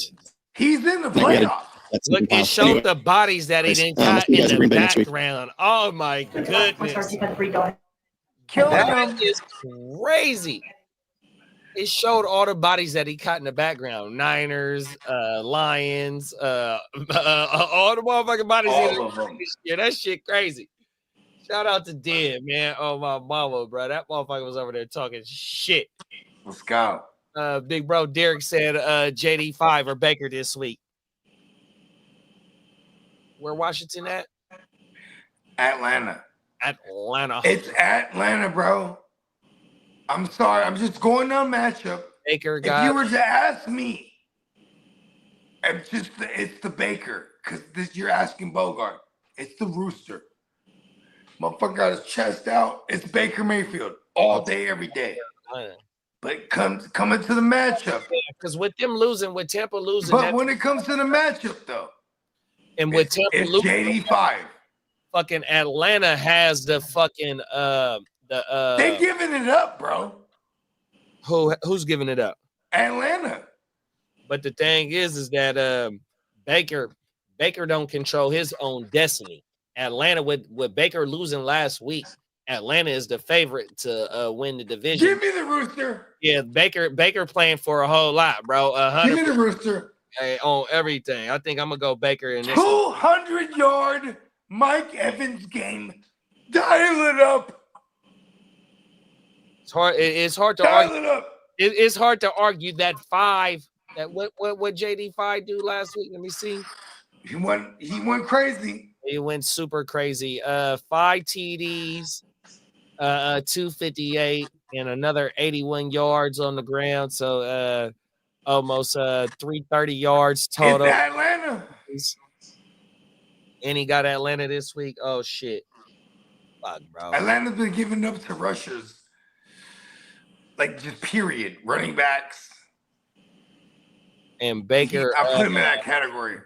Speaker 8: he's in the
Speaker 10: tonight we added
Speaker 8: playoffs.
Speaker 10: that
Speaker 4: Look,
Speaker 10: stinking
Speaker 4: it
Speaker 10: pile.
Speaker 4: showed
Speaker 10: Anyway,
Speaker 4: the bodies that he didn't got
Speaker 10: see you guys
Speaker 4: in
Speaker 10: in Green
Speaker 4: the
Speaker 10: Bay next week.
Speaker 4: background. Oh my
Speaker 11: The last 4 starts,
Speaker 4: goodness.
Speaker 11: you've had 3 go-ahead.
Speaker 8: Killing
Speaker 4: That
Speaker 8: him.
Speaker 4: is crazy. It showed all the bodies that he caught in the background. Niners, Lions, all the motherfucking bodies.
Speaker 8: All of them.
Speaker 4: Yeah, that shit crazy. Shout out to Dan, man. Oh, my mama, bro. That motherfucker was over there talking shit.
Speaker 8: Let's go.
Speaker 4: Big bro Derek said JD5 or Baker this week. Where Washington at?
Speaker 8: Atlanta.
Speaker 4: Atlanta.
Speaker 8: It's Atlanta, bro. I'm sorry. I'm just going on matchup.
Speaker 4: Baker
Speaker 8: If
Speaker 4: got
Speaker 8: you were to ask me, it's the Baker, because you're asking Bogart. It's the Rooster. Motherfucker got his chest out. It's Baker Mayfield all day, every day. But it coming to the matchup.
Speaker 4: because with them losing, with Tampa losing,
Speaker 8: But when it comes to the matchup, though,
Speaker 4: and with Tampa
Speaker 8: it's
Speaker 4: losing,
Speaker 8: JD5.
Speaker 4: fucking Atlanta has the fucking
Speaker 8: They giving it up, bro.
Speaker 4: who's giving it up?
Speaker 8: Atlanta.
Speaker 4: But the thing is that Baker don't control his own destiny. Atlanta with Baker losing last week, Atlanta is the favorite to win the division.
Speaker 8: Give me the Rooster.
Speaker 4: Yeah, Baker playing for a whole lot, bro.
Speaker 8: Give me the Rooster.
Speaker 4: On everything. I think I'm gonna go Baker in this.
Speaker 8: 200-yard Mike Evans game. Dial it up.
Speaker 4: It's hard. It's hard to
Speaker 8: Dial
Speaker 4: argue.
Speaker 8: it up.
Speaker 4: It's hard to argue that 5. That what JD5 do last week? Let me see.
Speaker 8: He went crazy.
Speaker 4: He went super crazy. 5 TDs, 258, and another 81 yards on the ground. So almost 330 yards total.
Speaker 8: It's Atlanta.
Speaker 4: And he got Atlanta this week. Oh shit. Fuck, bro.
Speaker 8: Atlanta's been giving up to rushers. Like just period. Running backs.
Speaker 4: And Baker.
Speaker 8: I put him in that category.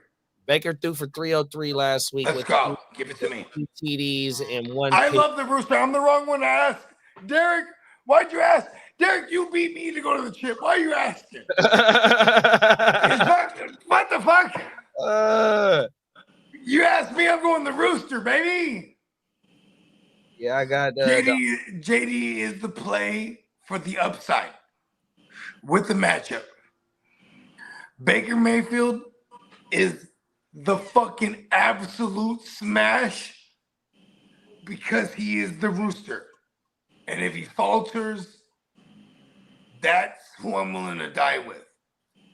Speaker 4: Baker threw for 303 last week.
Speaker 8: Let's
Speaker 4: with
Speaker 8: go. Give it to me.
Speaker 4: 2 TDs and 1
Speaker 8: I
Speaker 4: pick.
Speaker 8: love the Rooster. I'm the wrong one to ask. Derek, why'd you ask? Derek, you beat me to go to the chip. Why are you asking? What the fuck? You asked me, I'm going the Rooster, baby.
Speaker 4: Yeah, I got
Speaker 8: JD is the play for the upside with the matchup. Baker Mayfield is the fucking absolute smash because he is the Rooster. And if he falters, that's who I'm willing to die with.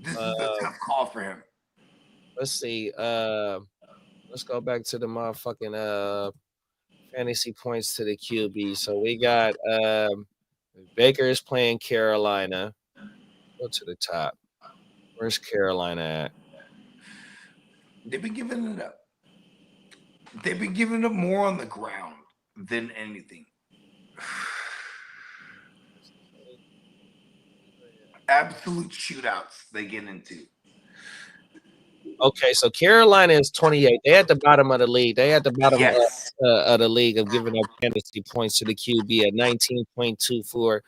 Speaker 8: This is a tough call for him.
Speaker 4: Let's see. Let's go back to the motherfucking fantasy points to the QB. So we got Baker is playing Carolina. Go to the top. Where's Carolina at?
Speaker 8: They've been giving it up. They've been giving up more on the ground than anything. Absolute shootouts they get into.
Speaker 4: Okay, so Carolina is 28. They at the bottom of the league. They at the bottom of the league of giving up fantasy points to the QB at 19.24.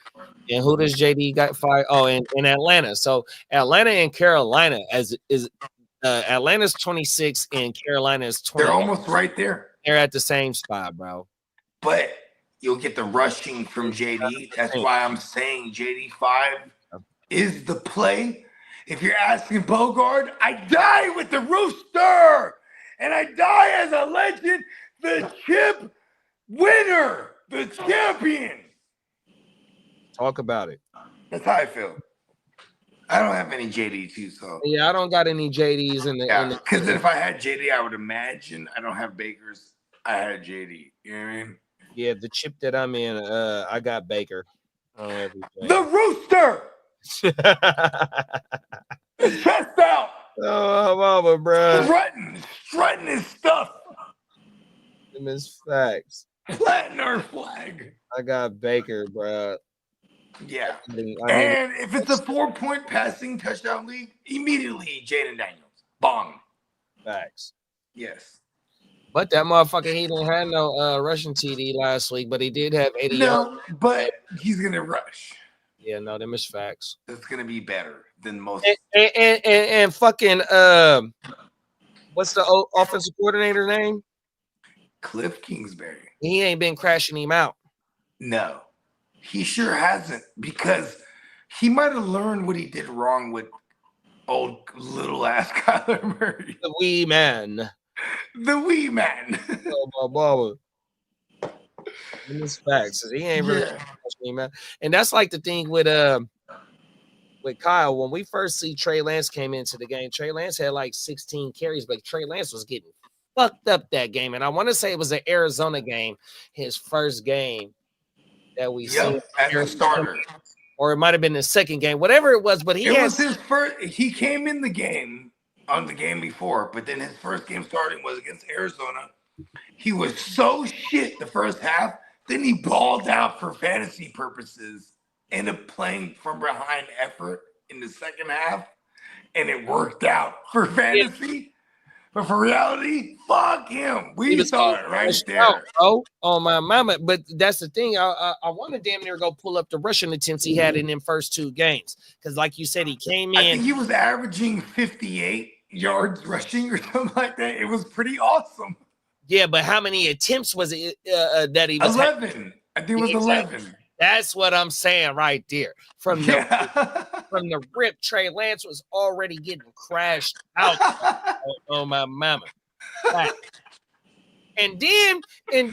Speaker 4: And who does JD got 5? Oh, in Atlanta. So Atlanta and Carolina Atlanta's 26 and Carolina is 20.
Speaker 8: They're almost right there.
Speaker 4: They're at the same spot, bro.
Speaker 8: But
Speaker 6: you'll get the rushing from JD. That's why I'm saying JD5 is the play. If you're asking Bogard, I die with the Rooster, and I die as a legend, the chip winner, the champion.
Speaker 4: Talk about it.
Speaker 6: That's how I feel. I don't have any JD too, so
Speaker 4: Yeah, I don't got any JDs in the.
Speaker 6: yeah. Because if I had JD, I would imagine I don't have Baker's. I had JD. You know what I mean?
Speaker 4: Yeah, the chip that I'm in, I got Baker on everything.
Speaker 6: The Rooster. Chest out.
Speaker 4: Oh, mama, bro.
Speaker 6: Strutting his stuff.
Speaker 4: Them is facts.
Speaker 6: Planting our flag.
Speaker 4: I got Baker, bro.
Speaker 6: Yeah.
Speaker 4: I mean,
Speaker 6: And if it's a 4-point passing touchdown league, immediately Jaden Daniels. Bong.
Speaker 4: Facts.
Speaker 6: Yes.
Speaker 4: But that motherfucker, he didn't have no rushing TD last week, but he did have 80 yards.
Speaker 6: No, but he's going to rush.
Speaker 4: Yeah, no, them is facts.
Speaker 6: That's going to be better than most.
Speaker 4: And fucking, what's the offensive coordinator's name?
Speaker 6: Cliff Kingsbury.
Speaker 4: He ain't been crashing him out.
Speaker 6: No, he sure hasn't, because he might have learned what he did wrong with old little ass Kyler Murray.
Speaker 4: The wee man.
Speaker 6: The wee man.
Speaker 4: Oh, my mama. It's facts. He ain't really crashing him out. And that's like the thing with Kyle. When we first see Trey Lance came into the game, Trey Lance had like 16 carries, but Trey Lance was getting fucked up that game. And I want to say it was an Arizona game, his first game that we saw
Speaker 6: as a starter.
Speaker 4: Or it might have been the second game, whatever it was. But
Speaker 6: it was his first. He came in the game on the game before, but then his first game starting was against Arizona. He was so shit the first half. Then he balled out for fantasy purposes, ended up playing from behind effort in the second half, and it worked out for fantasy. But for reality, fuck him. We saw it right there.
Speaker 4: Oh, my mama. But that's the thing. I want to damn near go pull up the rushing attempts he had in them first two games. Because like you said, he came in.
Speaker 6: I think he was averaging 58 yards rushing or something like that. It was pretty awesome.
Speaker 4: Yeah, but how many attempts was it that he was
Speaker 6: 11. I think it was 11.
Speaker 4: That's what I'm saying right there. From the rip, Trey Lance was already getting crashed out on my mama. Right. And then in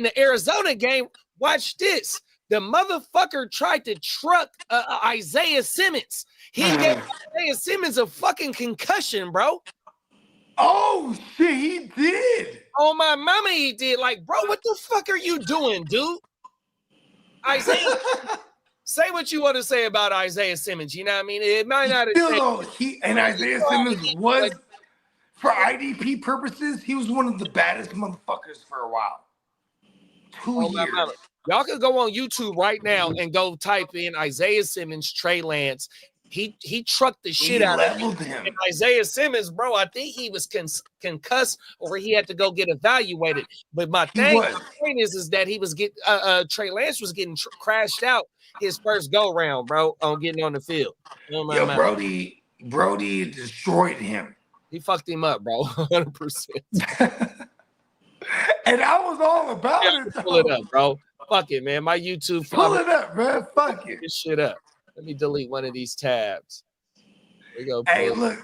Speaker 4: the Arizona game, watch this. The motherfucker tried to truck Isaiah Simmons. He gave Isaiah Simmons a fucking concussion, bro.
Speaker 6: Oh shit, he did.
Speaker 4: Oh my mama, he did. Like, bro, what the fuck are you doing, dude? Isaiah, say what you want to say about Isaiah Simmons. You know what I mean? It might not have
Speaker 6: Isaiah Simmons was, for IDP purposes, he was one of the baddest motherfuckers for a while. 2 years.
Speaker 4: Y'all can go on YouTube right now and go type in Isaiah Simmons, Trey Lance. He trucked the shit out of him. And Isaiah Simmons, bro, I think he was concussed or he had to go get evaluated. But my point is that he was Trey Lance was getting crashed out his first go round, bro, on getting on the field.
Speaker 6: Brody destroyed him.
Speaker 4: He fucked him up, bro, 100%.
Speaker 6: And I was all about it.
Speaker 4: Pull it up, bro. Fuck it, man. My YouTube.
Speaker 6: Pull it up, man. Fuck it.
Speaker 4: This shit up. Let me delete one of these tabs. We go.
Speaker 6: Hey, look.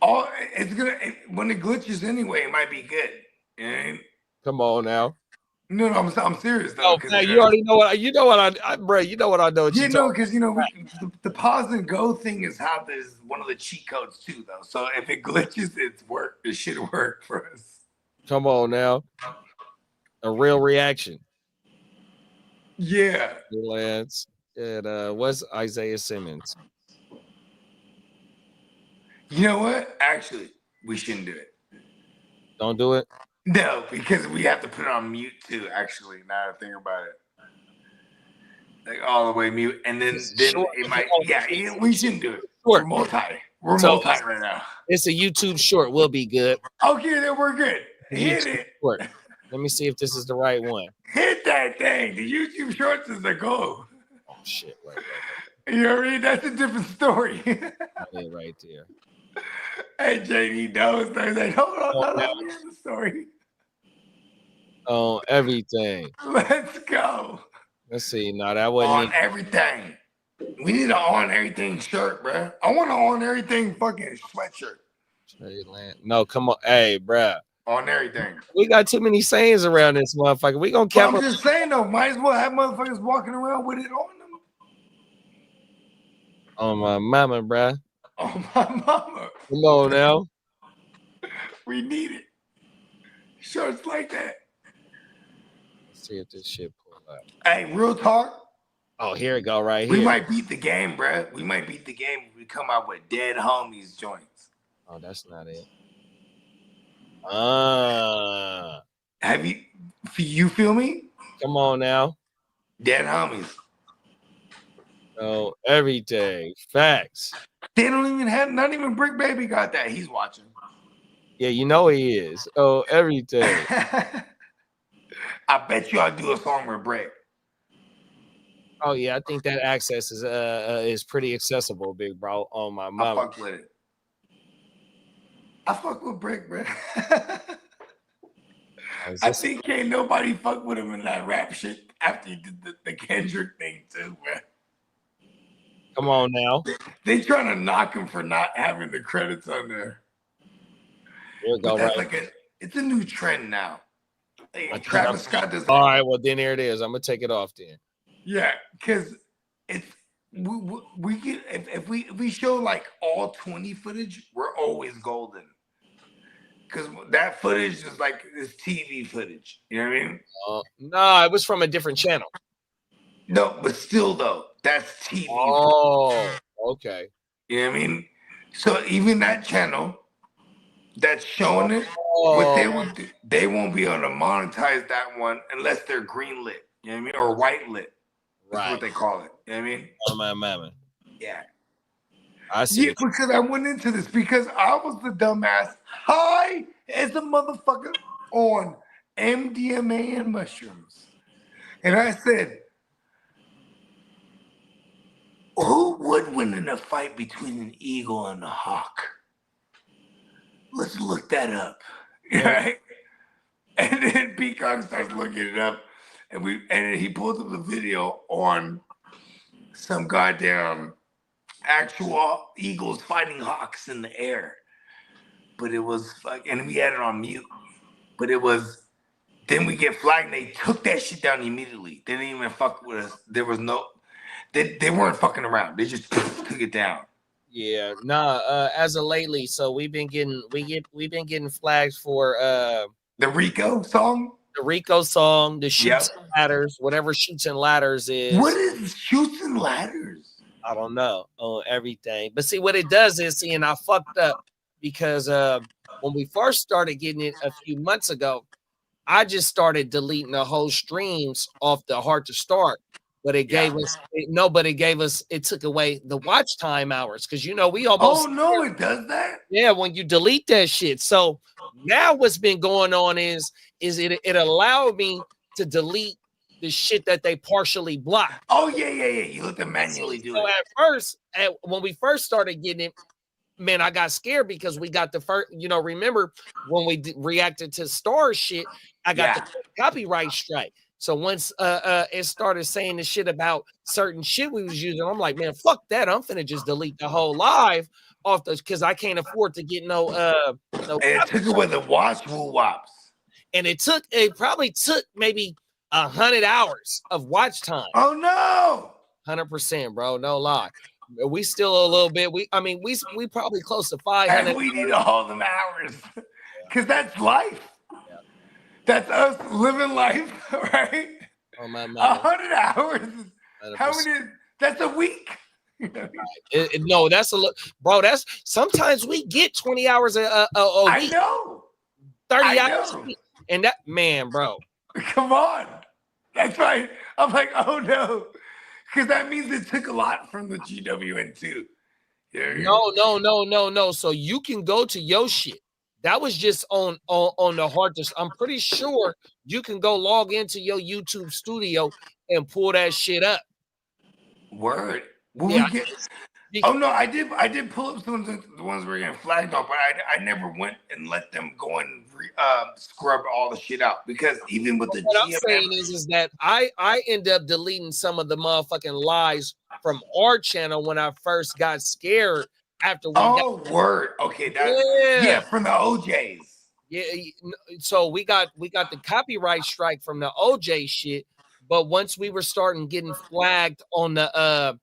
Speaker 6: It's gonna when it glitches anyway. It might be good.
Speaker 4: Come on now.
Speaker 6: No, I'm serious though.
Speaker 4: Oh, man, you already know what you know what I bro. You know what I know.
Speaker 6: Because the pause and go thing is how there's one of the cheat codes too, though. So if it glitches, it should work for us.
Speaker 4: Come on now. A real reaction.
Speaker 6: Yeah.
Speaker 4: Lance. And what's Isaiah Simmons?
Speaker 6: You know what? Actually, we shouldn't do it.
Speaker 4: Don't do it?
Speaker 6: No, because we have to put it on mute too, actually, now that I think about it. Like all the way mute. And then it might we shouldn't do it. We're multi right now.
Speaker 4: It's a YouTube short. We'll be good.
Speaker 6: Okay, then we're good. Hit it.
Speaker 4: Short. Let me see if this is the right one.
Speaker 6: Hit that thing. The YouTube shorts is the goal.
Speaker 4: Oh shit! Right.
Speaker 6: You know what I mean? That's a different story.
Speaker 4: Right there.
Speaker 6: Hey, JD knows. They're like, hold on, let me hear the story.
Speaker 4: On everything.
Speaker 8: Let's go.
Speaker 4: Let's see. No, that wasn't
Speaker 8: On
Speaker 4: it.
Speaker 8: everything. We need an on everything shirt, bro. I want an on everything fucking sweatshirt.
Speaker 4: No, come on. Hey, bruh.
Speaker 8: On everything.
Speaker 4: We got too many sayings around this motherfucker. We gonna cap.
Speaker 8: I'm just saying though, might as well have motherfuckers walking around with it on them.
Speaker 4: On my mama, bruh.
Speaker 8: On my mama.
Speaker 4: Come on now.
Speaker 8: We need it. Shirts like that.
Speaker 4: Let's see if this shit pull up.
Speaker 8: Hey, real talk.
Speaker 4: Oh, here it go right here.
Speaker 8: We might beat the game, bruh. We might beat the game if we come out with dead homies joints.
Speaker 4: Oh, that's not it.
Speaker 8: Have you feel me?
Speaker 4: Come on now.
Speaker 8: Dead homies.
Speaker 4: Oh, everything. Facts.
Speaker 8: They don't even have, not even Brick Baby got that. He's watching.
Speaker 4: Yeah, you know he is. Oh, everything.
Speaker 8: I bet you I'll do a song with Brick.
Speaker 4: Oh yeah, I think that access is pretty accessible, big bro. On my mama.
Speaker 8: I fuck with it. I fuck with Brick, bro. I think can't nobody fuck with him in that rap shit after he did the Kendrick thing too, man.
Speaker 4: Come on now.
Speaker 8: They trying to knock him for not having the credits on there.
Speaker 4: Here we go,
Speaker 8: That's
Speaker 4: right.
Speaker 8: It's a new trend now. Hey, Travis Scott does.
Speaker 4: All right, well then there it is. I'm gonna take it off then.
Speaker 8: Yeah, because it's we get if we show like all 20 footage, we're always golden. Because that footage is like this TV footage. You know what I mean?
Speaker 4: No, it was from a different channel.
Speaker 8: No, but still though, that's TV.
Speaker 4: Oh, okay.
Speaker 8: You know what I mean? So even that channel that's showing it, what they won't be able to monetize that one unless they're green lit. You know what I mean? Or white lit. That's
Speaker 4: Right.
Speaker 8: what they call it. You know what I mean?
Speaker 4: Oh my mama.
Speaker 8: Yeah.
Speaker 4: I see.
Speaker 8: Yeah, because I went into this because I was the dumbass high as a motherfucker on MDMA and mushrooms. And I said, who would win in a fight between an eagle and a hawk? Let's look that up. Right? And then Peacock starts looking it up. And he pulls up the video on some goddamn actual eagles fighting hawks in the air. But it was like, and we had it on mute. But it was, then we get flagged and they took that shit down immediately. They didn't even fuck with us. There was no, they weren't fucking around. They just took it down.
Speaker 4: Yeah, as of lately, so we've been getting flags for
Speaker 8: the Rico song.
Speaker 4: The Rico song, the Shoots and Ladders, whatever Shoots and Ladders is.
Speaker 8: What is Shoots and Ladders?
Speaker 4: I don't know on everything. But see, what it does is, and I fucked up because when we first started getting it a few months ago, I just started deleting the whole streams off the Hard to Start. But it gave us it took away the watch time hours because we almost.
Speaker 8: Oh no, it does that.
Speaker 4: Yeah, when you delete that shit. So now what's been going on is it allowed me to delete the shit that they partially blocked.
Speaker 8: Oh yeah. You have to manually do it.
Speaker 4: So at first, when we first started getting it, man, I got scared because we got the first. Remember when we reacted to Star shit? I got the copyright strike. So once it started saying the shit about certain shit we was using, I'm like, man, fuck that. I'm finna just delete the whole live off the because I can't afford to get no.
Speaker 8: And it took away the watch woo wops.
Speaker 4: And it probably took maybe 100 hours of watch time.
Speaker 8: Oh no,
Speaker 4: 100%, bro. No lie. We still a little bit. We probably close to 500.
Speaker 8: And we need all them hours because that's life. That's us living life, right?
Speaker 4: Oh my
Speaker 8: 100 hours.
Speaker 4: 100%.
Speaker 8: How many? That's a week.
Speaker 4: No, that's bro. That's sometimes we get 20 hours a week.
Speaker 8: I know.
Speaker 4: 30 hours. And that man, bro.
Speaker 8: Come on. That's right. I'm like, oh no, because that means it took a lot from the GWN too. Yeah.
Speaker 4: No. So you can go to your shit. That was just on the hard disk. I'm pretty sure you can go log into your YouTube studio and pull that shit up.
Speaker 8: Word.
Speaker 4: Oh
Speaker 8: no, I did pull up some of the ones we were getting flagged on, but I never went and let them go and
Speaker 6: scrub all the shit out because even with the
Speaker 4: what I'm
Speaker 6: GMM,
Speaker 4: saying is that I end up deleting some of the motherfucking lies from our channel when I first got scared after we
Speaker 6: word. Okay, from the OJs.
Speaker 4: Yeah, so we got the copyright strike from the OJ shit, but once we were starting getting flagged on the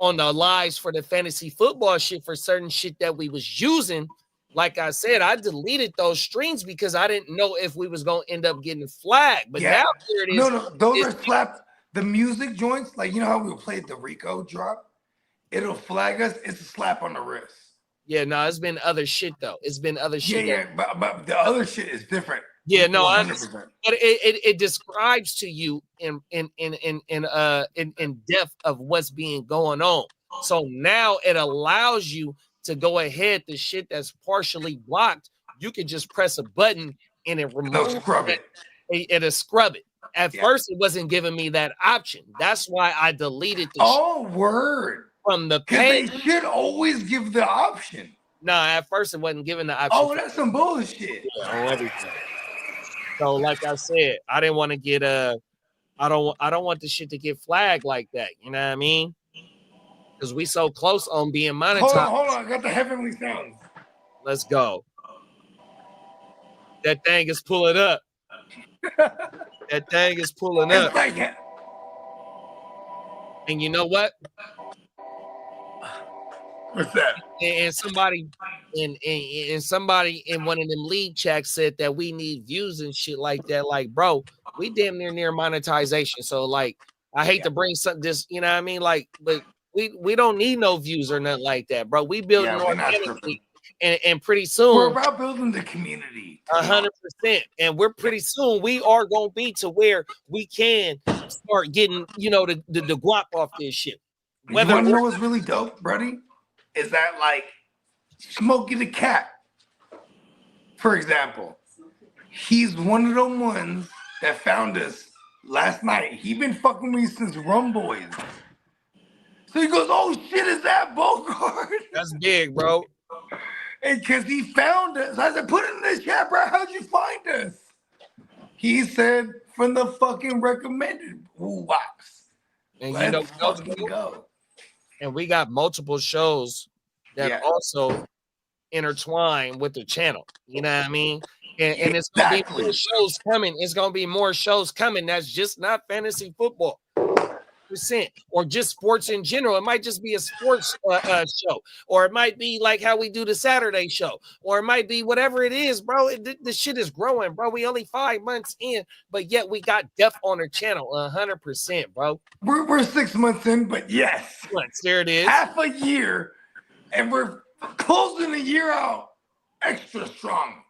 Speaker 4: lies for the fantasy football shit for certain shit that we was using, like I said, I deleted those streams because I didn't know if we was gonna end up getting flagged. But now here it is.
Speaker 8: No, those are slapped. The music joints, like you know how we played the Rico drop, it'll flag us. It's a slap on the wrist.
Speaker 4: Yeah, no, it's been other shit though. It's been other shit.
Speaker 8: Yeah, but the other shit is different.
Speaker 4: Yeah, no,
Speaker 8: 100%.
Speaker 4: but it describes to you in depth of what's being going on. So now it allows you to go ahead. The shit that's partially blocked, you can just press a button and it removes it. It'll scrub it. At first, it wasn't giving me that option. That's why I deleted the
Speaker 8: word
Speaker 4: from the page.
Speaker 8: They should always give the option.
Speaker 4: No, at first it wasn't given the option.
Speaker 8: Oh, that's some bullshit.
Speaker 4: On everything. So, like I said, I didn't want to get I don't want the shit to get flagged like that. You know what I mean? Because we so close on being monetized.
Speaker 8: Hold on, I got the heavenly sounds.
Speaker 4: Let's go. That thing is pulling up. That thing is pulling up. And you know what?
Speaker 8: What's that?
Speaker 4: And somebody in one of them league chats said that we need views and shit like that. Like, bro, we damn near monetization. So, like, I hate to bring something this, you know what I mean? Like, but we don't need no views or nothing like that, bro. We building organically, and pretty soon
Speaker 8: we're about building the community.
Speaker 4: 100%. And we're pretty soon we are gonna be to where we can start getting, you know, the guap off this shit.
Speaker 8: Whether you want to know what's really dope, buddy? Is that like Smokey the Cat, for example? He's one of the ones that found us last night. He been fucking me since Rum Boys. So he goes, "Oh shit, is that Bogart?"
Speaker 4: That's big, bro.
Speaker 8: And because he found us, I said, "Put it in the chat, bro. How'd you find us?" He said, "From the fucking recommended Woo Box."
Speaker 4: And
Speaker 8: Let's
Speaker 4: you know,
Speaker 8: fucking go.
Speaker 4: And we got multiple shows that also intertwine with the channel. You know what I mean? And it's gonna be more shows coming. It's gonna be more shows coming. That's just not fantasy football. Or just sports in general. It might just be a sports show, or it might be like how we do the Saturday show, or it might be whatever it is, bro. The shit is growing, bro. We only 5 months in, but yet we got depth on our channel 100%, bro.
Speaker 8: We're 6 months in, but yes,
Speaker 4: there it is.
Speaker 8: Half a year, and we're closing the year out extra strong.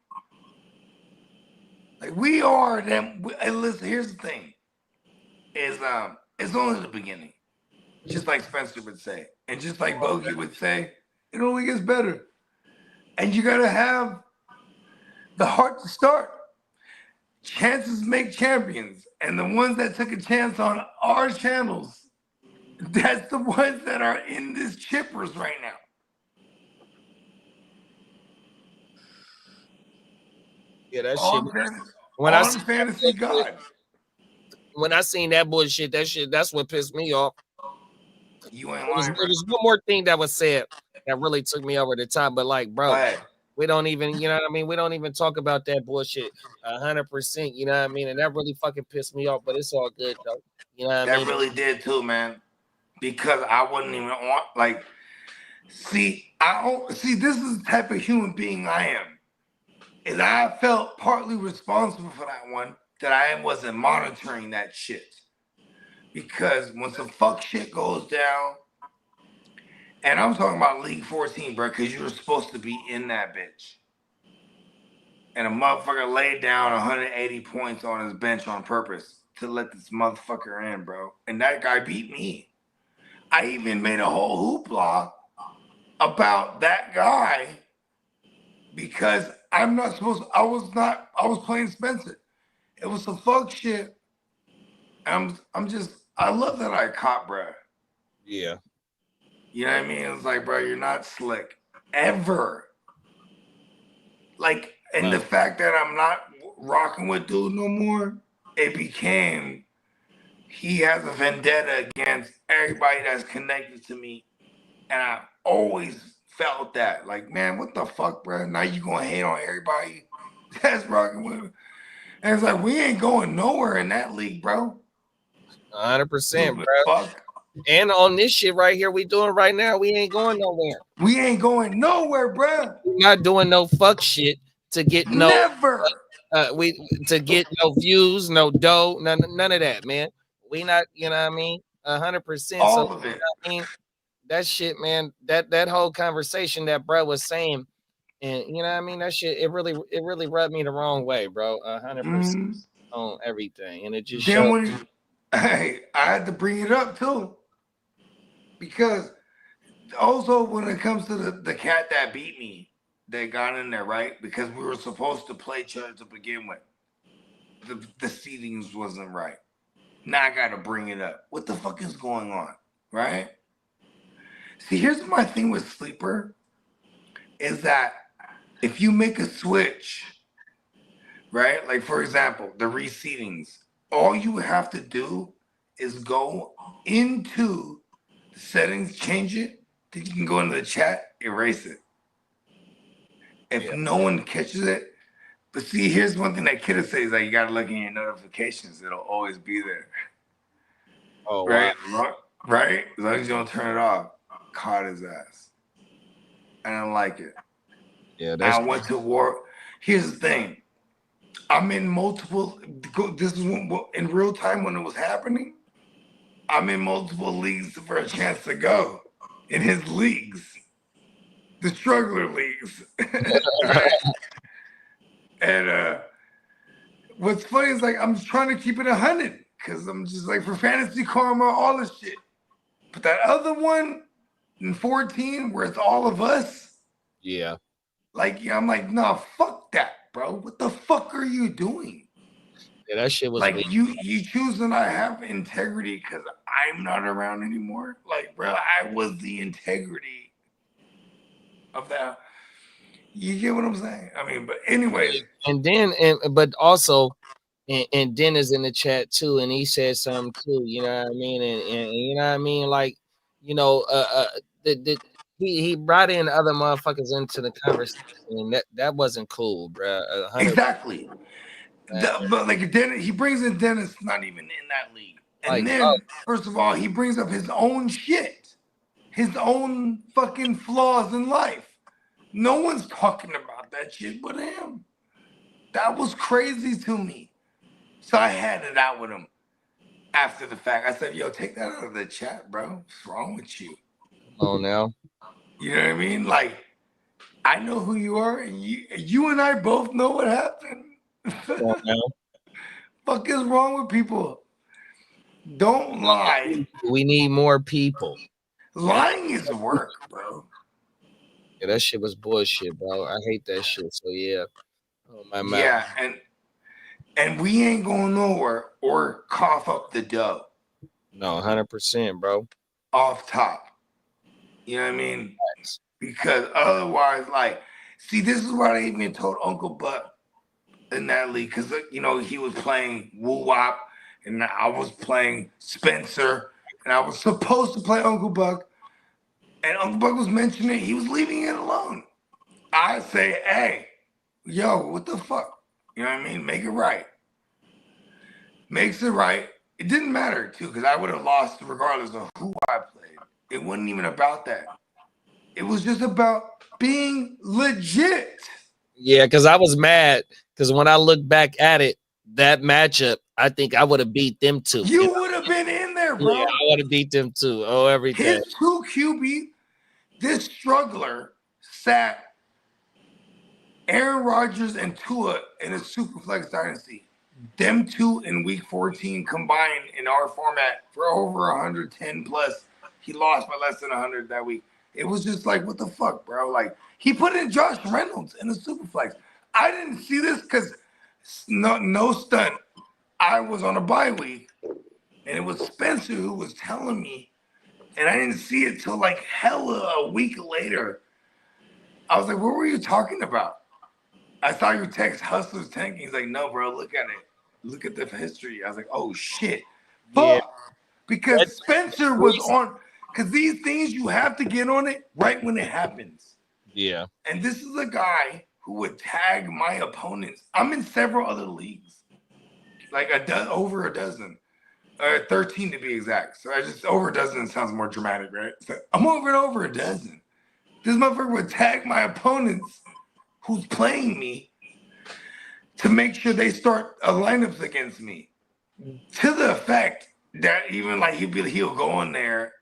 Speaker 8: Like we are them. And listen, here's the thing: it's only the beginning. Just like Spencer would say, and just like Bogey would say, it only gets better. And you gotta have the heart to start. Chances make champions, and the ones that took a chance on our channels, that's the ones that are in this chippers right now.
Speaker 4: Yeah, that
Speaker 8: On
Speaker 4: shit.
Speaker 8: fantasy,
Speaker 4: When I see
Speaker 8: fantasy God.
Speaker 4: When I seen that bullshit, that's what pissed me off.
Speaker 8: You ain't
Speaker 4: lying. There's one more thing that was said that really took me over the top, but like, bro, we don't even, you know what I mean? We don't even talk about that bullshit 100%, you know what I mean? And that really fucking pissed me off, but it's all good though. You know what I mean?
Speaker 6: That really did too, man. Because I wouldn't even want, like,
Speaker 8: see, this is the type of human being I am. And I felt partly responsible for that one, that I wasn't monitoring that shit. Because when some fuck shit goes down, and I'm talking about League 14, bro, because you were supposed to be in that bitch. And a motherfucker laid down 180 points on his bench on purpose to let this motherfucker in, bro. And that guy beat me. I even made a whole hoopla about that guy because I'm not supposed to, I was playing Spencer. It was some fuck shit. I love that I caught, bro.
Speaker 4: Yeah.
Speaker 8: You know what I mean? It's like, bro, you're not slick. Ever. Like, And the fact that I'm not rocking with dude no more, it became he has a vendetta against everybody that's connected to me. And I always felt that. Like, man, what the fuck, bro? Now you gonna hate on everybody that's rocking with him. And it's like, we ain't going nowhere in that league, bro.
Speaker 4: 100%, bro.
Speaker 8: Fuck.
Speaker 4: And on this shit right here we doing right now, we ain't going nowhere.
Speaker 8: We ain't going nowhere, bro.
Speaker 4: We're not doing no fuck shit to get no
Speaker 8: never
Speaker 4: to get no views, no dough, none of that, man. We not, you know what I mean? 100%.
Speaker 8: All
Speaker 4: so
Speaker 8: of it.
Speaker 4: I mean, that shit, man, that whole conversation that bro was saying, and you know what I mean, that shit, it really rubbed me the wrong way, bro. 100% on everything. And it just showed.
Speaker 8: Hey, I had to bring it up too. Because also when it comes to the cat that beat me, they got in there, right? Because we were supposed to play each other to begin with. The seedings wasn't right. Now I gotta bring it up. What the fuck is going on? Right? See, here's my thing with Sleeper, is that if you make a switch, right? Like for example, the reseedings, all you have to do is go into the settings, change it, then you can go into the chat, erase it. If no one catches it, but see, here's one thing that Kidda says, like you gotta look in your notifications, it'll always be there.
Speaker 4: Oh,
Speaker 8: right?
Speaker 4: wow.
Speaker 8: Right? As long as you don't turn it off, caught his ass. I don't like it.
Speaker 4: Yeah,
Speaker 8: I went to war. Here's the thing. I'm in multiple, this is in real time when it was happening. I'm in multiple leagues for a chance to go in his leagues, the struggler leagues. Right? And what's funny is like I'm trying to keep it 100 because I'm just like for fantasy karma, all this shit. But that other one in 14 where it's all of us,
Speaker 4: yeah.
Speaker 8: Like I'm like, nah, fuck that, bro. What the fuck are you doing?
Speaker 4: Yeah, that shit was
Speaker 8: like
Speaker 4: weak.
Speaker 8: you choose to not have integrity because I'm not around anymore. Like, bro, I was the integrity of that. You get what I'm saying? I mean, but anyways.
Speaker 4: And then, but also, and Den is in the chat too, and he said something too. You know what I mean? And you know what I mean? Like, you know, he brought in other motherfuckers into the conversation, and that wasn't cool, bro.
Speaker 8: Exactly. But like Dennis, he brings in Dennis, not even in that league. And
Speaker 4: like,
Speaker 8: then, first of all, he brings up his own shit, his own fucking flaws in life. No one's talking about that shit but him. That was crazy to me. So I had it out with him after the fact. I said, yo, take that out of the chat, bro. What's wrong with you?
Speaker 4: Oh, now.
Speaker 8: You know what I mean? Like, I know who you are, and you and I both know what happened.
Speaker 4: Oh, now.
Speaker 8: Fuck is wrong with people? Don't lie.
Speaker 4: We need more people.
Speaker 8: Lying is work, bro.
Speaker 4: Yeah, that shit was bullshit, bro. I hate that shit. So yeah. Oh, my mouth.
Speaker 8: Yeah, and we ain't going nowhere or cough up the dough.
Speaker 4: No, 100%, bro.
Speaker 8: Off top. You know what I mean? Because otherwise, like, see, this is what I even told Uncle Buck in that league, because you know he was playing Woo Wop, and I was playing Spencer, and I was supposed to play Uncle Buck, and Uncle Buck was mentioning he was leaving it alone. I say, hey, yo, what the fuck? You know what I mean? Make it right. Makes it right. It didn't matter too, because I would have lost regardless of who I played. It wasn't even about that. It was just about being legit.
Speaker 4: Yeah, because I was mad because when I look back at it, that matchup, I think I would have beat them too.
Speaker 8: You would have been in there, bro.
Speaker 4: Yeah, I would have beat them too. Oh, everything.
Speaker 8: His 2 QB, this struggler sat Aaron Rodgers and Tua in a Superflex dynasty. Them two in week 14 combined in our format for over 110 plus. He lost by less than 100 that week. It was just like, what the fuck, bro? Like, he put in Josh Reynolds in a Superflex. I didn't see this because no stunt. I was on a bye week, and it was Spencer who was telling me, and I didn't see it till like hella a week later. I was like, what were you talking about? I saw you text Hustlers tanking. He's like, no, bro, look at it. Look at the history. I was like, oh shit.
Speaker 4: Yeah.
Speaker 8: Fuck. Because Spencer was on, because these things you have to get on it right when it happens.
Speaker 4: Yeah.
Speaker 8: And this is a guy who would tag my opponents. I'm in several other leagues, like over a dozen, 13 to be exact. So I just over a dozen sounds more dramatic, right? So I'm over a dozen. This motherfucker would tag my opponents who's playing me to make sure they start lineups against me, to the effect that even like he'll go in there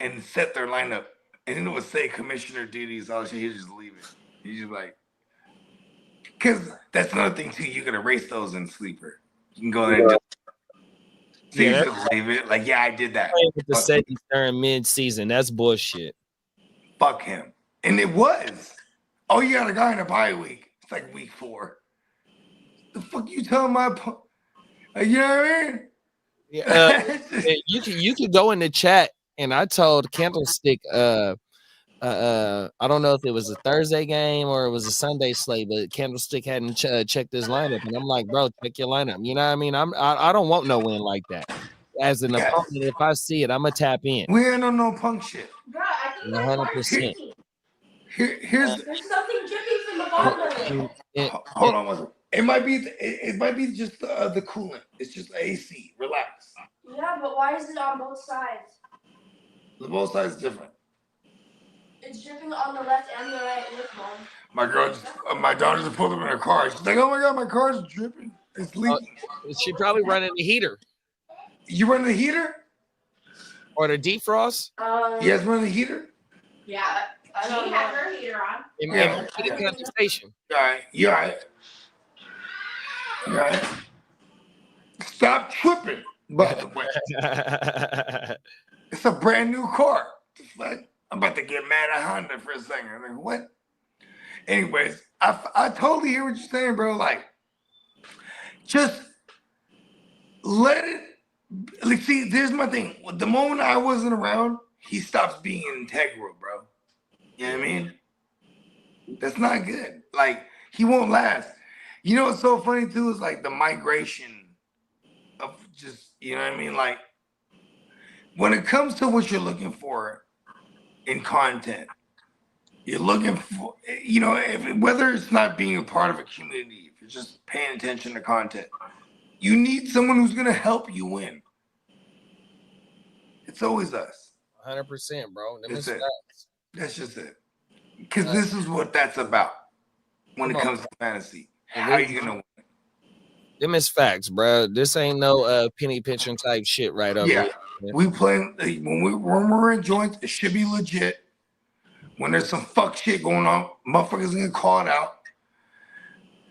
Speaker 8: and set their lineup, and then it would say commissioner duties, all that shit. He'll just leave it. He's just like, because that's another thing too. You can erase those in Sleeper. You can go there and just leave it. Like, yeah, I did that.
Speaker 4: With the settings during mid-season, that's bullshit.
Speaker 8: Fuck him. And it was. Oh, you got a guy in a bye week. It's like week 4. The fuck you telling my opponent? You know what I mean?
Speaker 4: Yeah, you can go in the chat, and I told Candlestick, I don't know if it was a Thursday game or it was a Sunday slate, but Candlestick hadn't checked his lineup, and I'm like, bro, check your lineup. You know what I mean? I don't want no win like that. As an opponent, if I see it, I'm gonna tap in.
Speaker 8: We ain't on no punk shit.
Speaker 11: Bro, I think
Speaker 4: 100%.
Speaker 8: Here's
Speaker 11: there's something dripping from the bottom.
Speaker 8: hold on one second. It might be just the coolant. It's just AC. Relax.
Speaker 11: Yeah, but why is it on both sides?
Speaker 8: The both sides is different.
Speaker 11: It's dripping on the left and the right. Look, Mom.
Speaker 8: My daughter just pulled up in her car. She's like, "Oh my god, my car's dripping. It's leaking."
Speaker 4: She probably running the heater.
Speaker 8: You running the heater?
Speaker 4: Or the defrost?
Speaker 8: You guys running the heater?
Speaker 11: Yeah, I don't have her heater on.
Speaker 4: The condensation.
Speaker 8: All right, you all right? You all right? Stop tripping, by the way. It's a brand new car. It's like, I'm about to get mad at Honda for a second. I'm like, what? Anyways, I totally hear what you're saying, bro. Like, just let it. Like, see, there's my thing. The moment I wasn't around, he stops being integral, bro. You know what I mean? That's not good. Like, he won't last. You know what's so funny too is like the migration of just, you know what I mean? Like, when it comes to what you're looking for in content, you're looking for, you know, whether it's not being a part of a community, if you're just paying attention to content, you need someone who's going to help you win. It's always us.
Speaker 4: 100%, bro.
Speaker 8: That's it. That's just it. Because this is what that's about when it comes to fantasy. How are you going to win?
Speaker 4: Them is facts, bro. This ain't no penny pitching type shit right over here.
Speaker 8: We play, when we're in joints, it should be legit. When there's some fuck shit going on, motherfuckers gonna call it out.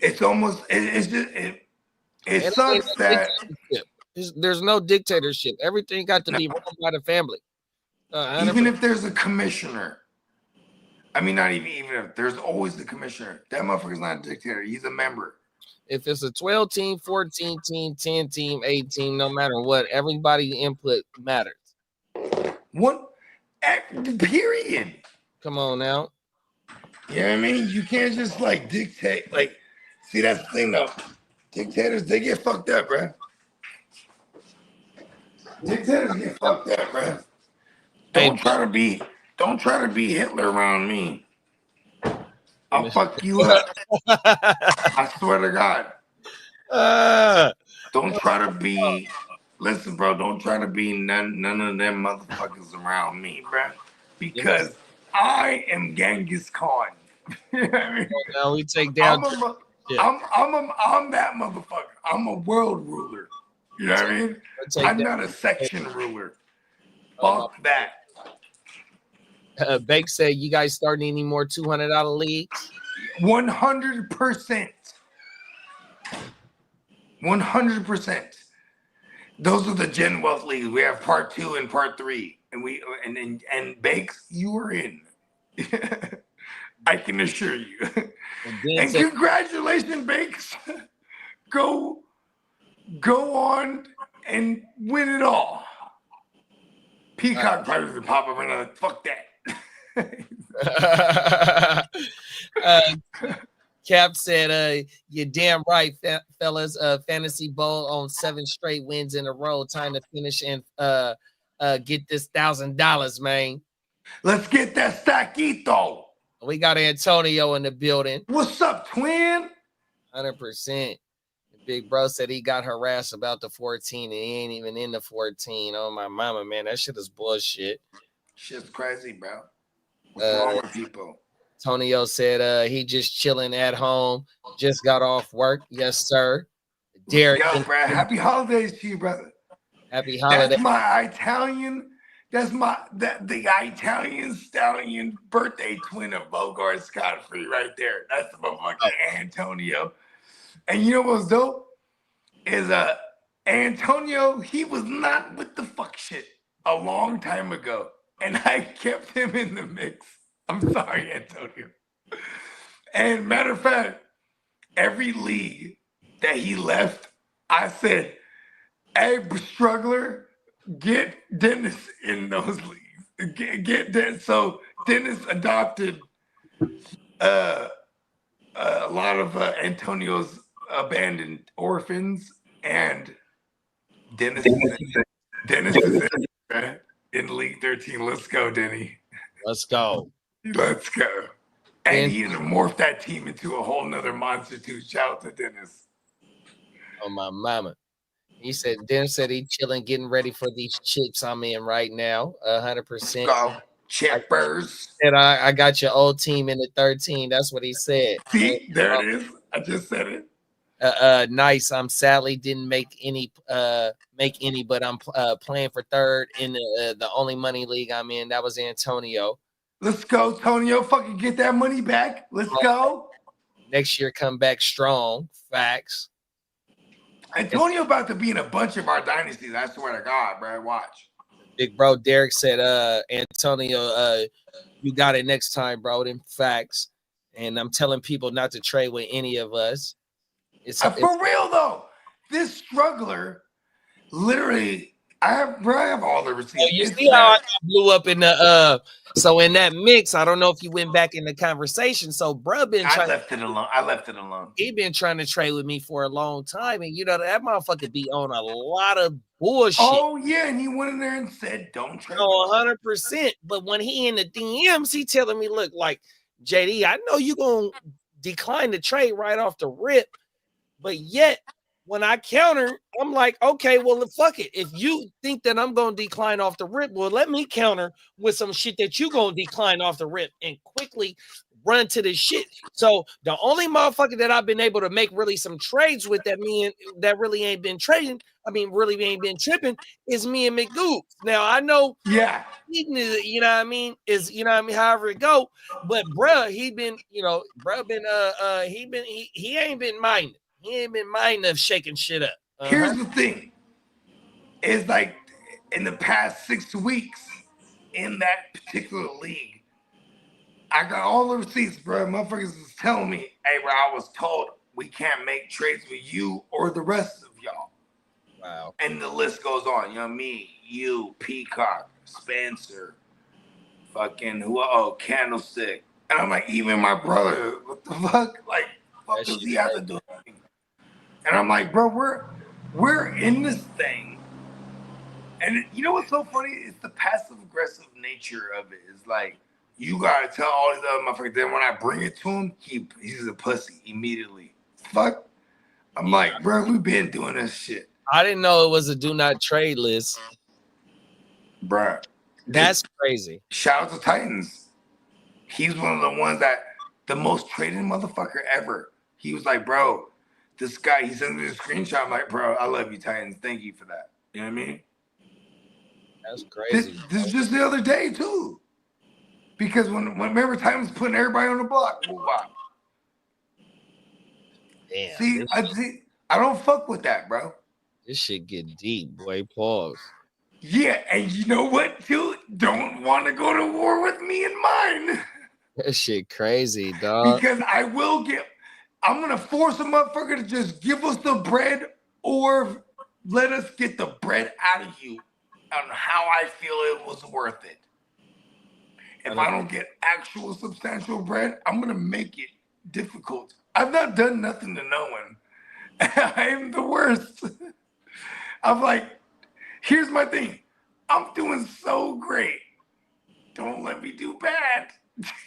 Speaker 8: It's almost, it sucks that
Speaker 4: there's no dictatorship. Everything got to be run by the family.
Speaker 8: Even if there's a commissioner, I mean, not even if there's always the commissioner. That motherfucker's not a dictator. He's a member.
Speaker 4: If it's a 12 team, 14 team, 10 team, 8 team, no matter what, everybody input matters.
Speaker 8: What? Period.
Speaker 4: Come on now.
Speaker 8: You know what I mean? You can't just like dictate. Like, see, that's the thing though. Dictators, they get fucked up, bro. Dictators get fucked up, bro. Don't try to be Hitler around me. I'll fuck you up. I swear to God. Don't try to be. Listen, bro. Don't try to be none of them motherfuckers around me, bro. Because I am Genghis Khan. You know what I mean?
Speaker 4: Now we take down.
Speaker 8: I'm that motherfucker. I'm a world ruler. You know what I mean? I'm not a section ruler. Fuck that.
Speaker 4: Bake said, "You guys starting any more $200 leagues?"
Speaker 8: 100%. 100%. Those are the Gen Wealth leagues. We have part 2 and part 3, and Bakes, you are in. I can assure you. And congratulations, Bakes. Go on and win it all. Peacock probably doesn't pop up another. Fuck that.
Speaker 4: Cap said, "You're damn right, fellas. Fantasy Bowl on 7 straight wins in a row. Time to finish and get this $1,000, man.
Speaker 8: Let's get that staquito.
Speaker 4: We got Antonio in the building.
Speaker 8: What's up, twin?
Speaker 4: 100%. Big bro said he got harassed about the 14 and he ain't even in the 14. Oh my mama, man, that shit is bullshit.
Speaker 8: Shit's crazy, bro. What's wrong with people?
Speaker 4: Antonio said he just chilling at home, just got off work. Yes, sir. Derek,
Speaker 8: yo, bro, happy holidays to you, brother.
Speaker 4: Happy holidays.
Speaker 8: That's my Italian. That's the Italian stallion birthday twin of Bogart Godfrey right there. That's the motherfucking Antonio. And you know what's dope? Is Antonio, he was not with the fuck shit a long time ago. And I kept him in the mix. I'm sorry, Antonio. And matter of fact, every league that he left, I said, hey, struggler, get Dennis in those leagues. Get Dennis. So Dennis adopted a lot of Antonio's abandoned orphans, and Dennis is in League 13. Let's go, Denny.
Speaker 4: Let's go.
Speaker 8: Let's go. And he morphed that team into a whole nother monster too. Shout out to Dennis.
Speaker 4: Oh my mama. He said Dennis said he chilling, getting ready for these chips I'm in right now. 100%.
Speaker 8: Go. Chippers.
Speaker 4: And I got your old team in the 13. That's what he said.
Speaker 8: See, there it is. I just said it.
Speaker 4: Nice. I'm sadly didn't make any, but I'm playing for third in the only money league I'm in. That was Antonio.
Speaker 8: Let's go, Antonio. Fucking get that money back. Let's go.
Speaker 4: Next year, come back strong. Facts.
Speaker 8: Antonio about to be in a bunch of our dynasties. I swear to God, bro. Watch.
Speaker 4: Big bro Derek said, Antonio, you got it next time, bro. Them facts. And I'm telling people not to trade with any of us.
Speaker 8: For real though, this struggler, literally, I have all the receipts.
Speaker 4: You see how I blew up in the so in that mix. I don't know if you went back in the conversation. So bruh been
Speaker 8: I left it alone.
Speaker 4: He been trying to trade with me for a long time, and you know that motherfucker be on a lot of bullshit.
Speaker 8: Oh yeah, and he went in there and said, "Don't trade."
Speaker 4: No, 100%. But when he in the DMs, he telling me, "Look, like JD, I know you gonna decline the trade right off the rip, but yet." When I counter, I'm like, okay, well, fuck it. If you think that I'm going to decline off the rip, well, let me counter with some shit that you going to decline off the rip and quickly run to the shit. So the only motherfucker that I've been able to make really some trades with that really ain't been trading, really ain't been tripping, is me and McGoo. Now, I know,
Speaker 8: yeah,
Speaker 4: you know what I mean, however it go, but bruh, he ain't been minding. He ain't been minding of shaking shit up.
Speaker 8: Here's the thing. It's like in the past 6 weeks in that particular league, I got all the receipts, bro. Motherfuckers was telling me, hey, bro, I was told we can't make trades with you or the rest of y'all.
Speaker 4: Wow.
Speaker 8: And the list goes on. You know, me, you, Peacock, Spencer, fucking Candlestick. And I'm like, even my brother, what the fuck? Like, what does he have to do? And I'm like, bro, we're in this thing. And you know what's so funny? It's the passive aggressive nature of it. It's like, you gotta tell all these other motherfuckers. Then when I bring it to him, he's a pussy immediately. Fuck. I'm like, bro, we've been doing this shit.
Speaker 4: I didn't know it was a do not trade list.
Speaker 8: Bruh.
Speaker 4: That's crazy.
Speaker 8: Shout out to Titans. He's one of the ones that the most traded motherfucker ever. He was like, bro, this guy, he sent me a screenshot. I'm like, bro, I love you, Titans. Thank you for that. You know what I mean?
Speaker 4: That's crazy.
Speaker 8: This is just the other day, too. Because whenever Titans putting everybody on the block, wow.
Speaker 4: Damn.
Speaker 8: See, I don't fuck with that, bro.
Speaker 4: This shit get deep, boy. Pause.
Speaker 8: Yeah, and you know what, too? Don't want to go to war with me and mine.
Speaker 4: That shit crazy, dog.
Speaker 8: Because I'm going to force a motherfucker to just give us the bread or let us get the bread out of you on how I feel it was worth it. If I don't get actual substantial bread, I'm going to make it difficult. I've not done nothing to no one. I am the worst. I'm like, here's my thing. I'm doing so great. Don't let me do bad.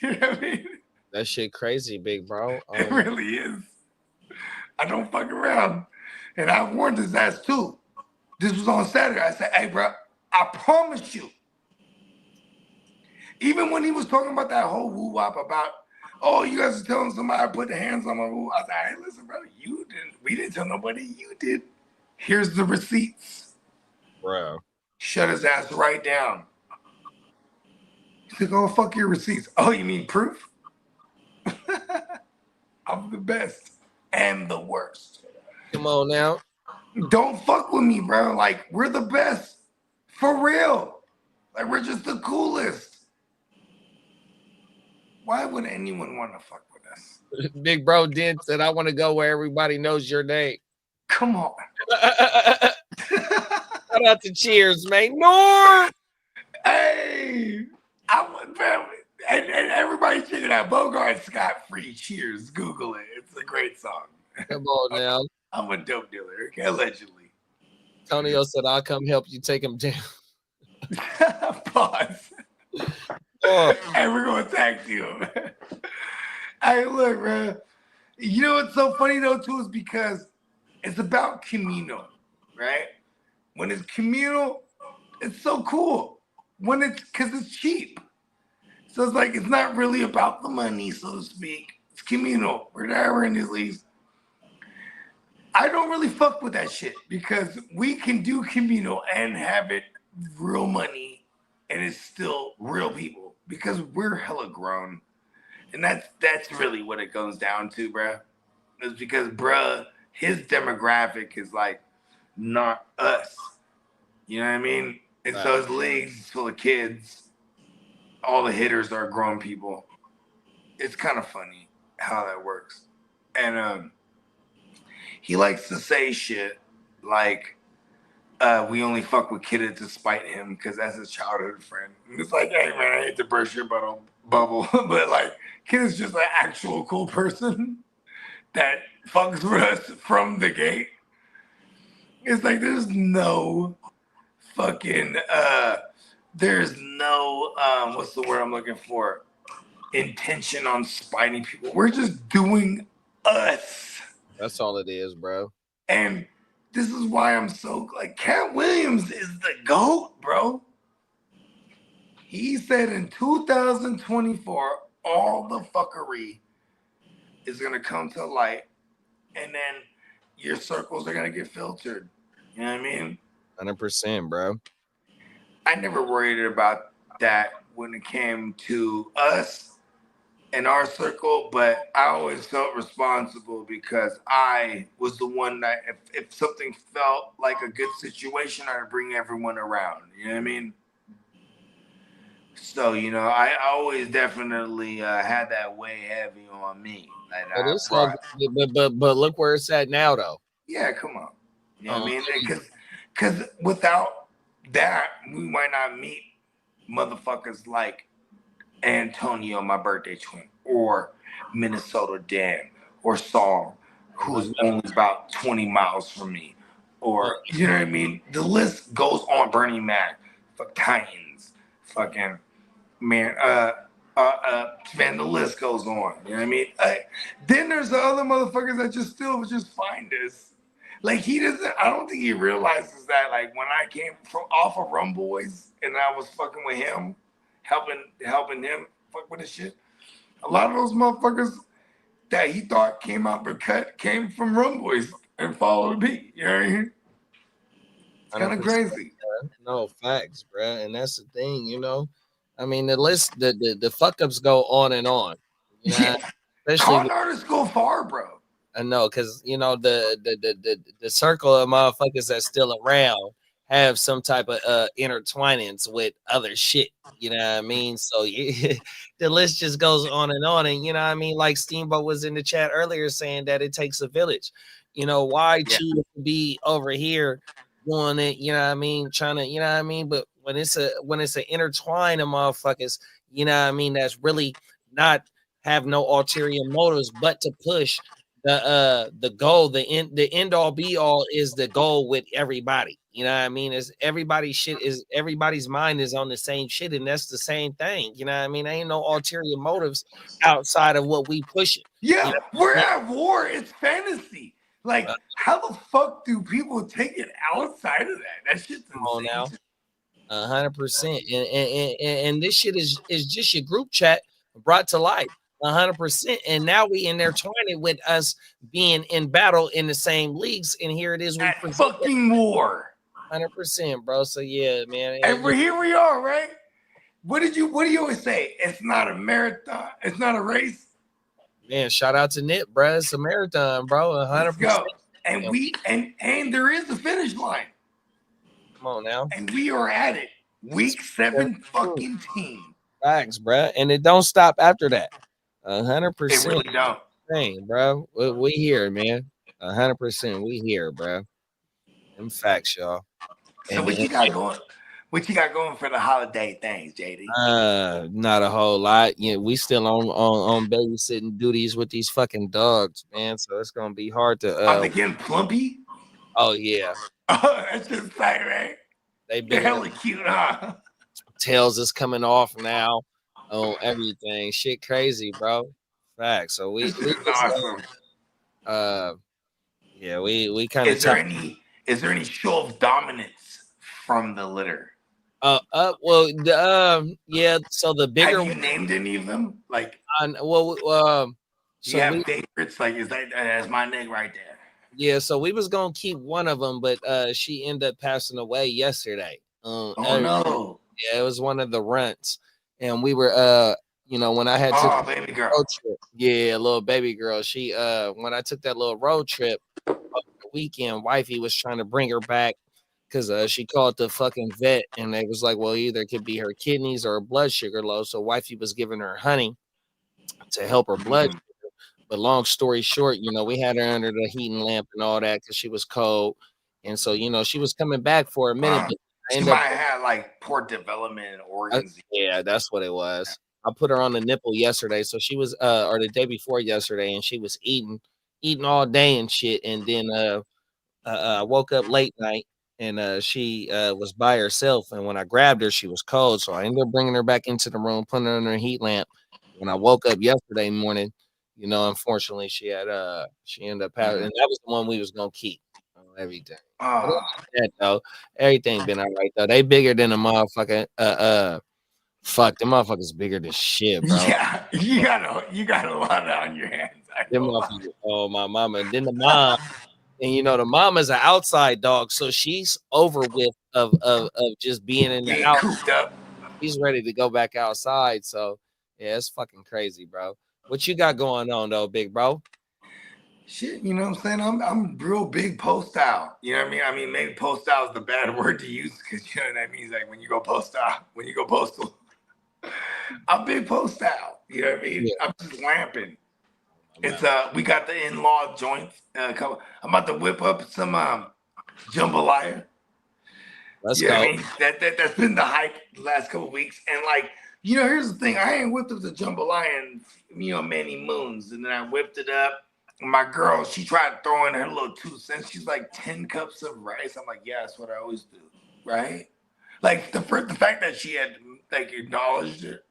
Speaker 8: You know what I mean?
Speaker 4: That shit crazy, big bro.
Speaker 8: It really is. I don't fuck around. And I warned his ass too. This was on Saturday. I said, hey, bro, I promise you. Even when he was talking about that whole woo-wop about, oh, you guys are telling somebody I put the hands on my woo. I was like, hey, listen, bro, you didn't. We didn't tell nobody. You did. Here's the receipts.
Speaker 4: Bro.
Speaker 8: Shut his ass right down. He's like, oh, fuck your receipts. Oh, you mean proof? I'm the best and the worst.
Speaker 4: Come on now.
Speaker 8: Don't fuck with me, bro. Like, we're the best. For real. Like, we're just the coolest. Why would anyone want to fuck with us?
Speaker 4: Big bro Dent said, I want to go where everybody knows your name.
Speaker 8: Come on.
Speaker 4: Shout out to Cheers, man. Norm!
Speaker 8: Hey! I want family. And everybody check it out. Bogart Scott Free. Cheers. Google it. It's a great song.
Speaker 4: Come on now.
Speaker 8: I'm a dope dealer, okay? Allegedly.
Speaker 4: Tonio said, I'll come help you take him down.
Speaker 8: Pause.
Speaker 4: Oh.
Speaker 8: And we're going to tag you. Hey, look, bro. You know what's so funny, though, too, is because it's about communal, right? When it's communal, it's so cool. When it's, because it's cheap. So it's like, it's not really about the money, so to speak. It's communal. We're there in these leagues. I don't really fuck with that shit because we can do communal and have it real money and it's still real people because we're hella grown. And that's really what it goes down to, bruh. It's because, bruh, his demographic is like not us. You know what I mean? And so his leagues is full of kids. All the hitters are grown people. It's kind of funny how that works. And he likes to say shit like, we only fuck with Kidda to spite him because that's his childhood friend. And it's like, hey, man, I hate to burst your bubble. But, like, Kidda's just an actual cool person that fucks with us from the gate. It's like, there's no fucking, there's no, what's the word I'm looking for? Intention on spiting people. We're just doing us.
Speaker 4: That's all it is, bro.
Speaker 8: And this is why I'm so, like, Cat Williams is the GOAT, bro. He said in 2024, all the fuckery is going to come to light, and then your circles are going to get filtered. You know what I mean?
Speaker 4: 100%, bro.
Speaker 8: I never worried about that when it came to us in our circle, but I always felt responsible because I was the one that if something felt like a good situation, I'd bring everyone around. You know what I mean? So, you know, I always definitely had that way heavy on me.
Speaker 4: But look where it's at now, though.
Speaker 8: Yeah, come on. You know what I mean? Because without that, we might not meet motherfuckers like Antonio, my birthday twin, or Minnesota Dan, or Saul, who's only about 20 miles from me, or, you know what I mean? The list goes on. Bernie Mac, fuck Titans, fucking, man, man, the list goes on. You know what I mean? Then there's the other motherfuckers that just still just find us. Like, he doesn't, I don't think he realizes that, like, when I came off of Rum Boys and I was fucking with him, helping him fuck with his shit. A lot of those motherfuckers that he thought came out the cut came from Rum Boys and followed me. You know what I mean? It's kind of crazy.
Speaker 4: No, facts, bro. And that's the thing, you know. I mean, the list, the fuck ups go on and on. You know?
Speaker 8: Yeah. Con artists go far, bro.
Speaker 4: I know, because you know the circle of motherfuckers that's still around have some type of intertwinings with other shit, you know what I mean? So yeah, the list just goes on, and you know what I mean? Like Steamboat was in the chat earlier saying that it takes a village. You know, why choose to be over here doing it, you know what I mean, trying to, you know what I mean? But when it's an intertwine of motherfuckers, you know what I mean, that's really not have no ulterior motives but to push the goal, the end all be all is the goal with everybody. You know what I mean? Is everybody's mind is on the same shit, and that's the same thing. You know what I mean? Ain't no ulterior motives outside of what we pushing.
Speaker 8: Yeah,
Speaker 4: you know?
Speaker 8: we're at war. It's fantasy. Like, how the fuck do people take it outside of that? That shit's insane.
Speaker 4: Now, 100%, and this shit is just your group chat brought to life. 100%, and now we in there trying it with us being in battle in the same leagues, and here it is. We
Speaker 8: fucking war.
Speaker 4: 100%, bro. So yeah, man.
Speaker 8: And here we are, right? What do you always say? It's not a marathon. It's not a race.
Speaker 4: Man, shout out to Nip, bro. It's a marathon, bro. 100%.
Speaker 8: And we and there is a finish line.
Speaker 4: Come on now.
Speaker 8: And we are at it. Week 7 fucking team.
Speaker 4: Facts, bro. And it don't stop after that. 100%.
Speaker 8: It really don't.
Speaker 4: Dang, bro. We here, man. 100%. We here, bro. Them facts, y'all.
Speaker 8: So what you got going? What you got going for the holiday things, JD?
Speaker 4: Not a whole lot. Yeah, we still on babysitting duties with these fucking dogs, man. So it's gonna be hard to.
Speaker 8: Are they getting plumpy?
Speaker 4: Oh yeah.
Speaker 8: Oh, that's just tight, right? They're hella cute, huh?
Speaker 4: Tails is coming off now. Oh, everything. Shit crazy, bro. Facts. So we
Speaker 8: awesome.
Speaker 4: Yeah, we kind of.
Speaker 8: Is there any show of dominance from the litter?
Speaker 4: Well, yeah. So the bigger.
Speaker 8: Have you named any of them? Like,
Speaker 4: so
Speaker 8: you have favorites? Like, is that's my name right there?
Speaker 4: Yeah. So we was gonna keep one of them, but she ended up passing away yesterday.
Speaker 8: Oh no.
Speaker 4: Yeah, it was one of the runts, and we were when I had took
Speaker 8: baby girl.
Speaker 4: Road trip, yeah, little baby girl. She when I took that little road trip over the weekend, wifey was trying to bring her back because she called the fucking vet, and they was like, well, either it could be her kidneys or her blood sugar low. So wifey was giving her honey to help her blood sugar. But long story short, we had her under the heating lamp and all that because she was cold, and so she was coming back for a minute. But
Speaker 8: she might have like poor development in organs.
Speaker 4: Yeah, that's what it was. I put her on the nipple yesterday, so she was or the day before yesterday, and she was eating all day and shit. And then I woke up late night, and she was by herself. And when I grabbed her, she was cold, so I ended up bringing her back into the room, putting her under a heat lamp. When I woke up yesterday morning, unfortunately, she ended up having, and that was the one we was gonna keep. Everything. Everything been all right though. They bigger than a motherfucker. Fuck, them motherfuckers bigger than shit, bro.
Speaker 8: Yeah, you got a lot on your hands.
Speaker 4: Them motherfuckers. Oh, my mama. And then the mom, and the mom is an outside dog, so she's over with of just being in the house. She's ready to go back outside. So yeah, it's fucking crazy, bro. What you got going on though, big bro?
Speaker 8: Shit, you know what I'm saying? I'm real big post-style. You know what I mean? I mean, maybe post-style is the bad word to use because you know what that means. Like when you go post-style, when you go postal, I'm big post-style. You know what I mean? Yeah. I'm just lamping. It's we got the in-law joints. I'm about to whip up some jambalaya.
Speaker 4: Let's go.
Speaker 8: I mean? That's been the hype the last couple of weeks. And like, here's the thing. I ain't whipped up the jambalaya in many moons. And then I whipped it up. My girl, she tried throwing her little 2 cents. She's like 10 cups of rice. I'm like, yeah, that's what I always do, right? Like the fact that she had like acknowledged it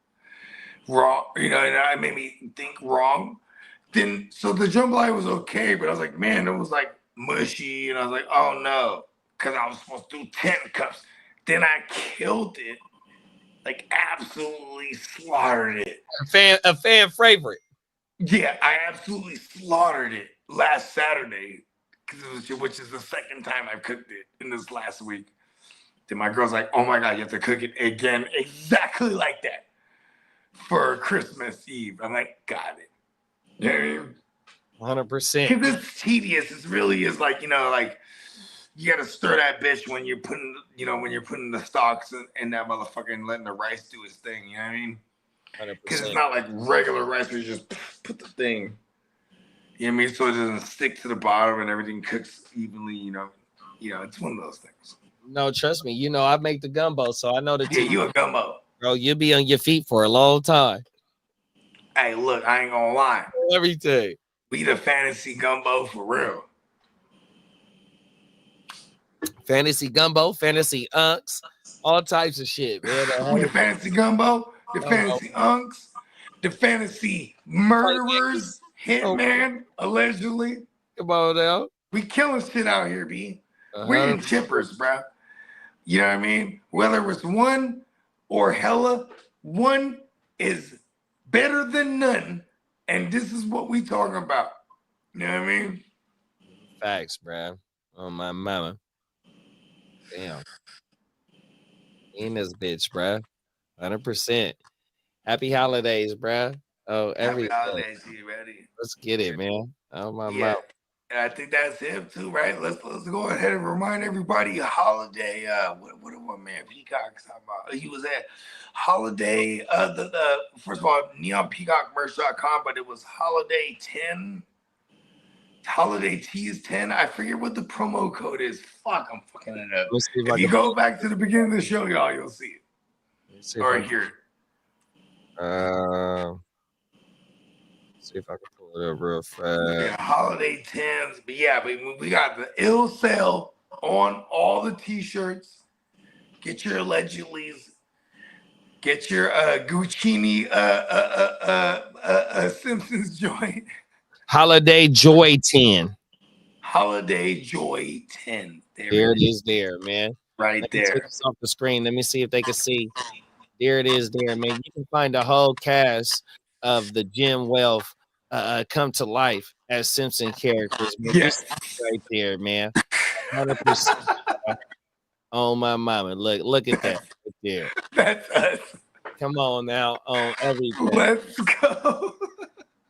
Speaker 8: wrong, and it made me think wrong. Then so the jambalaya was okay, but I was like, man, it was like mushy, and I was like, oh no, because I was supposed to do 10 cups. Then I killed it, like absolutely slaughtered it.
Speaker 4: A fan favorite.
Speaker 8: Yeah, I absolutely slaughtered it last Saturday, which is the second time I've cooked it in this last week. Then my girl's like, oh my God, you have to cook it again exactly like that for Christmas Eve. I'm like, got it. You know what I mean?
Speaker 4: 100%.
Speaker 8: Because it's tedious. It really is like, like you got to stir that bitch when you're putting, the stalks in that motherfucker and letting the rice do its thing. You know what I mean? Because it's not like regular rice where you just put the thing, you know what I mean? So it doesn't stick to the bottom and everything cooks evenly, it's one of those things.
Speaker 4: No, trust me, I make the gumbo, so I know the
Speaker 8: Yeah, you a gumbo.
Speaker 4: Bro, you'll be on your feet for a long time.
Speaker 8: Hey, look, I ain't gonna lie.
Speaker 4: Everything.
Speaker 8: We the fantasy gumbo for real.
Speaker 4: Fantasy gumbo, fantasy unks, all types of shit, man.
Speaker 8: We the fantasy gumbo, the fantasy unks, the fantasy murderers, hitman, allegedly.
Speaker 4: Come on now.
Speaker 8: We killing shit out here, B. We're in chippers, bro. You know what I mean? Whether it's one or hella, one is better than none. And this is what we talking about. You know what I mean?
Speaker 4: Facts, bro. Oh, my mama. Damn. In this bitch, bro. 100%. Happy holidays, bro. Oh,
Speaker 8: Happy holidays, you ready?
Speaker 4: Let's get it, man. Oh, my
Speaker 8: Yeah.
Speaker 4: mama.
Speaker 8: And I think that's him too, right? Let's go ahead and remind everybody holiday. What did my man Peacock talking about? He was at holiday. The first of all, neonpeacockmerch.com, but it was holiday 10. Holiday Tees 10. I forget what the promo code is. Fuck, I'm fucking it up.
Speaker 4: Let's see
Speaker 8: If you go back to the beginning of the show, y'all, you'll see it.
Speaker 4: Let's see if
Speaker 8: Or
Speaker 4: I
Speaker 8: hear it.
Speaker 4: see if I can pull it up real fast.
Speaker 8: Yeah, holiday 10s. But yeah, we got the ill sale on all the t-shirts. Get your allegedlys. Get your Guccini Simpsons joint.
Speaker 4: Holiday Joy 10.
Speaker 8: Holiday Joy 10.
Speaker 4: There it is there, man.
Speaker 8: Right
Speaker 4: Let me
Speaker 8: there.
Speaker 4: take this off the screen. Let me see if they can see. There it is there, man. You can find the whole cast of the Jim Wealth come to life as Simpson characters. Man.
Speaker 8: Yes.
Speaker 4: Right there, man. 100%. Oh, my mama. Look at that right there.
Speaker 8: That's us.
Speaker 4: Come on now on everything.
Speaker 8: Let's go.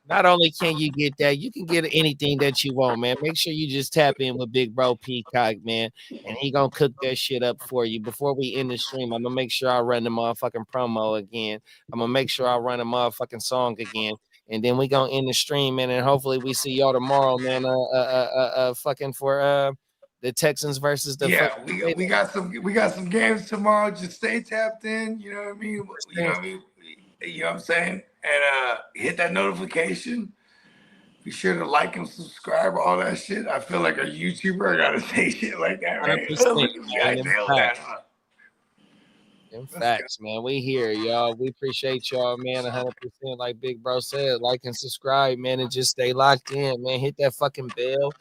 Speaker 4: Not only can you get that, you can get anything that you want, man. Make sure you just tap in with Big Bro Peacock, man, and he gonna cook that shit up for you. Before we end the stream, I'm gonna make sure I run the motherfucking promo again. I'm gonna make sure I run a motherfucking song again, and then we gonna end the stream, man, and hopefully we see y'all tomorrow, man. Fucking for the Texans versus the
Speaker 8: we got some games tomorrow. Just stay tapped in. You know what I mean? You know what I mean? You know what I'm saying? And hit that notification. Be sure to like and subscribe, all that shit. I feel like a YouTuber. I gotta say shit like that, right?
Speaker 4: Them facts, man. We here, y'all. We appreciate y'all, man. 100%. Like Big Bro said, like and subscribe, man, and just stay locked in, man. Hit that fucking bell.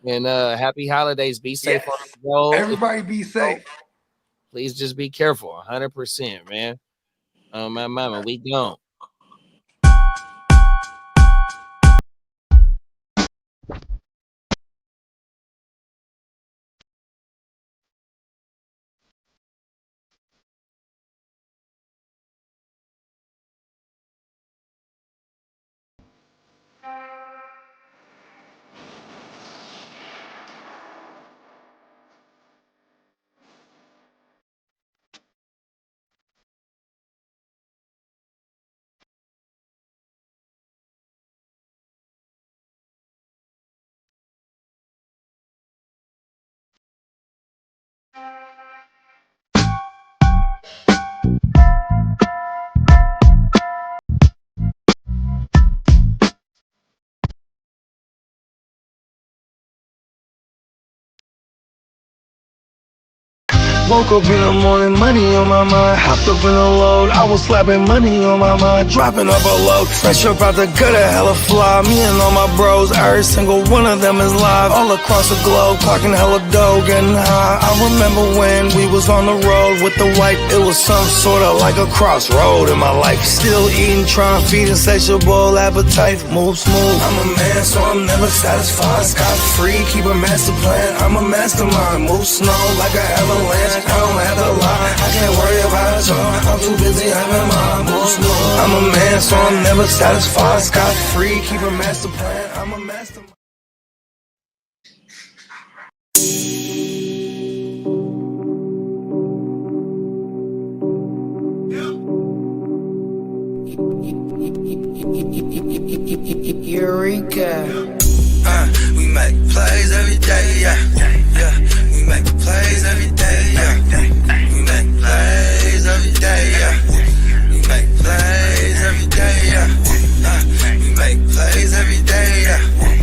Speaker 4: And happy holidays. Be safe on the road.
Speaker 8: Everybody be safe.
Speaker 4: Please just be careful. 100%, man. My mama, we gone.
Speaker 2: Woke up in the morning, money on my mind. Hopped up in the load, I was slapping money on my mind. Dropping up a load, fresh up out the gutter, hella fly. Me and all my bros, every single one of them is live. All across the globe, clocking hella dough, getting high. I remember when we was on the road with the white. It was some sort of like a crossroad in my life. Still eating, trying to feed insatiable appetite. Move smooth, I'm a man, so I'm never satisfied. Scot free, keep a master plan. I'm a mastermind, move snow like an avalanche. I don't have to lie, I can't worry about it, I'm too busy having my moves. I'm a man, so I'm never satisfied. Scot free, keep a master plan. I'm a master. Eureka. We make plays every day, yeah. We make plays every day, yeah. We make plays every day, yeah. We make plays every day, yeah. We make plays every day, yeah.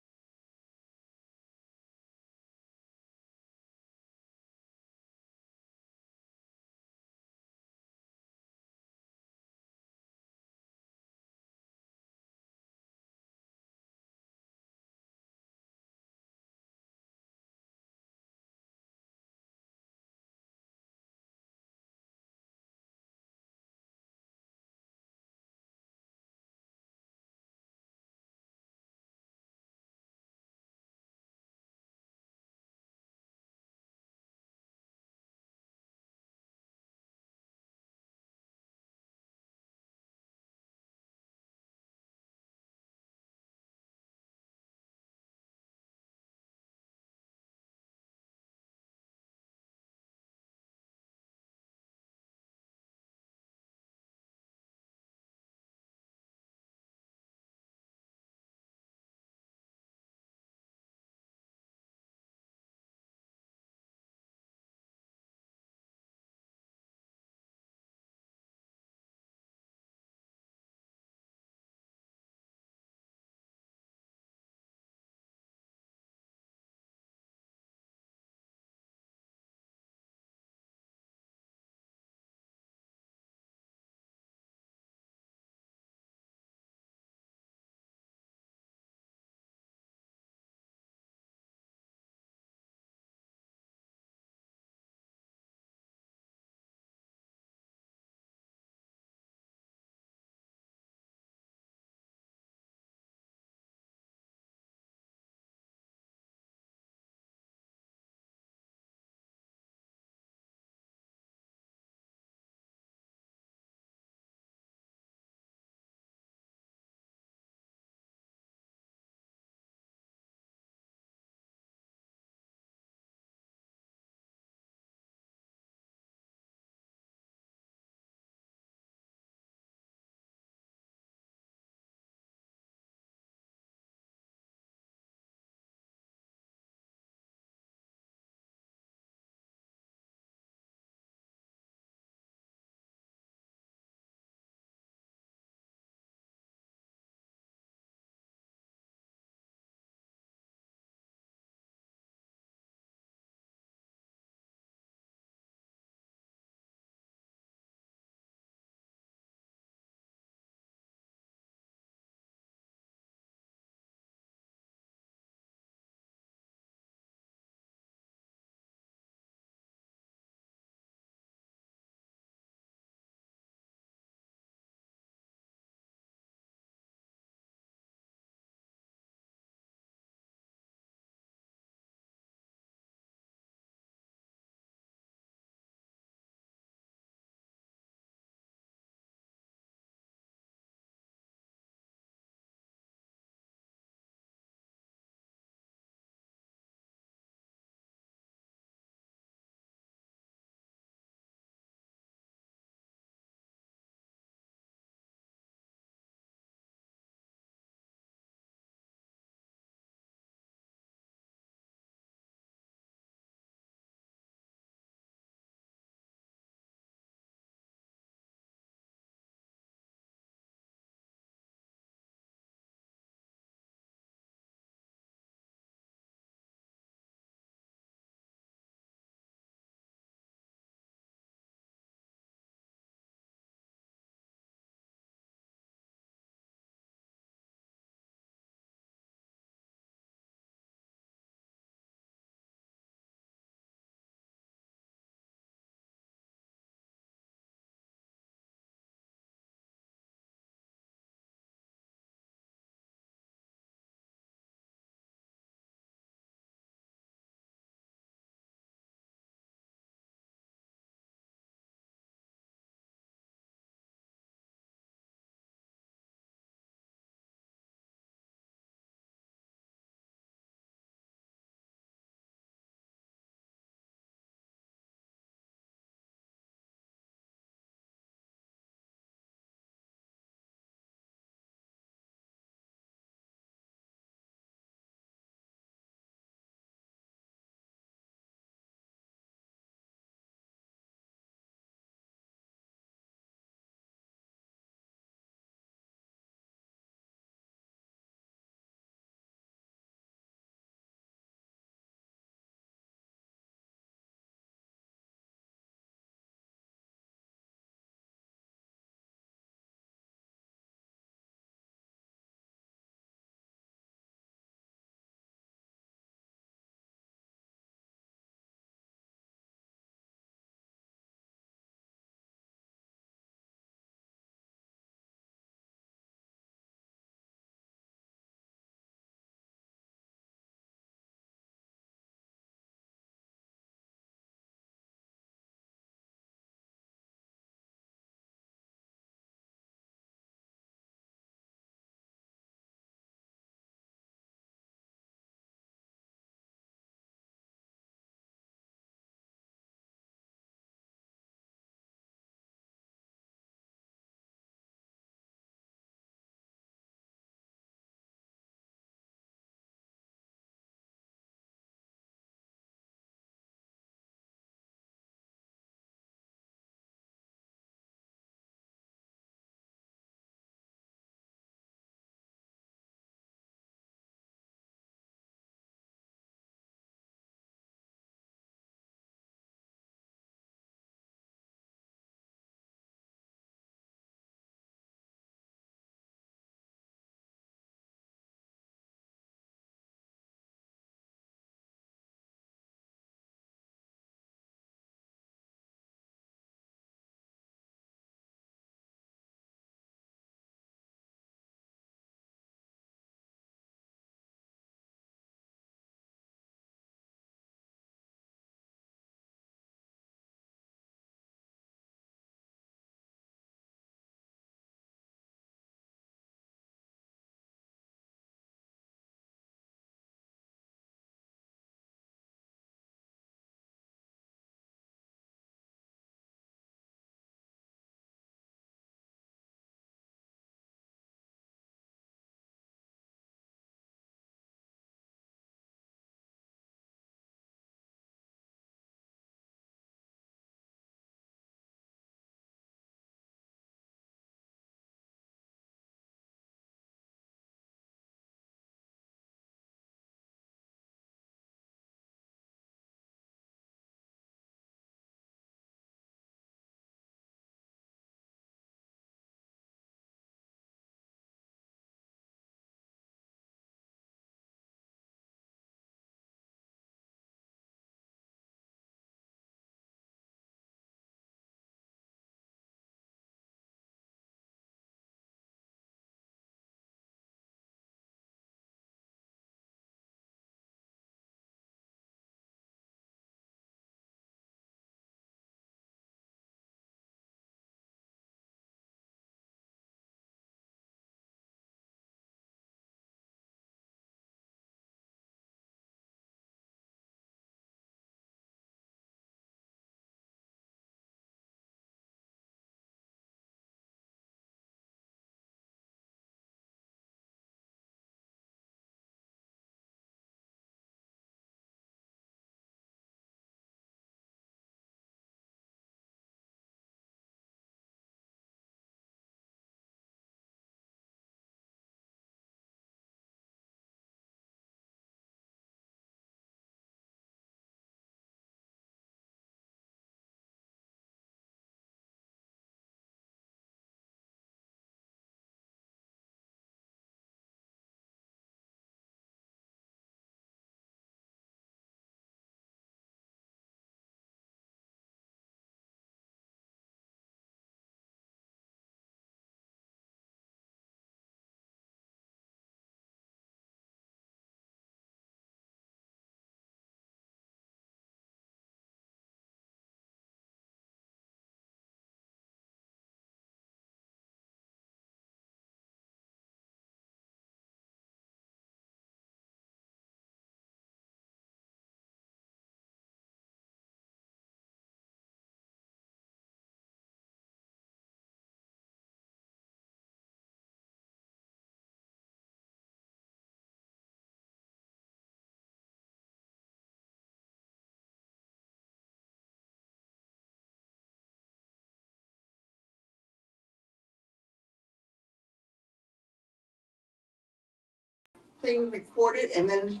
Speaker 12: thing recorded, and then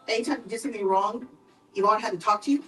Speaker 12: anytime you did something wrong, Yvonne had to talk to you?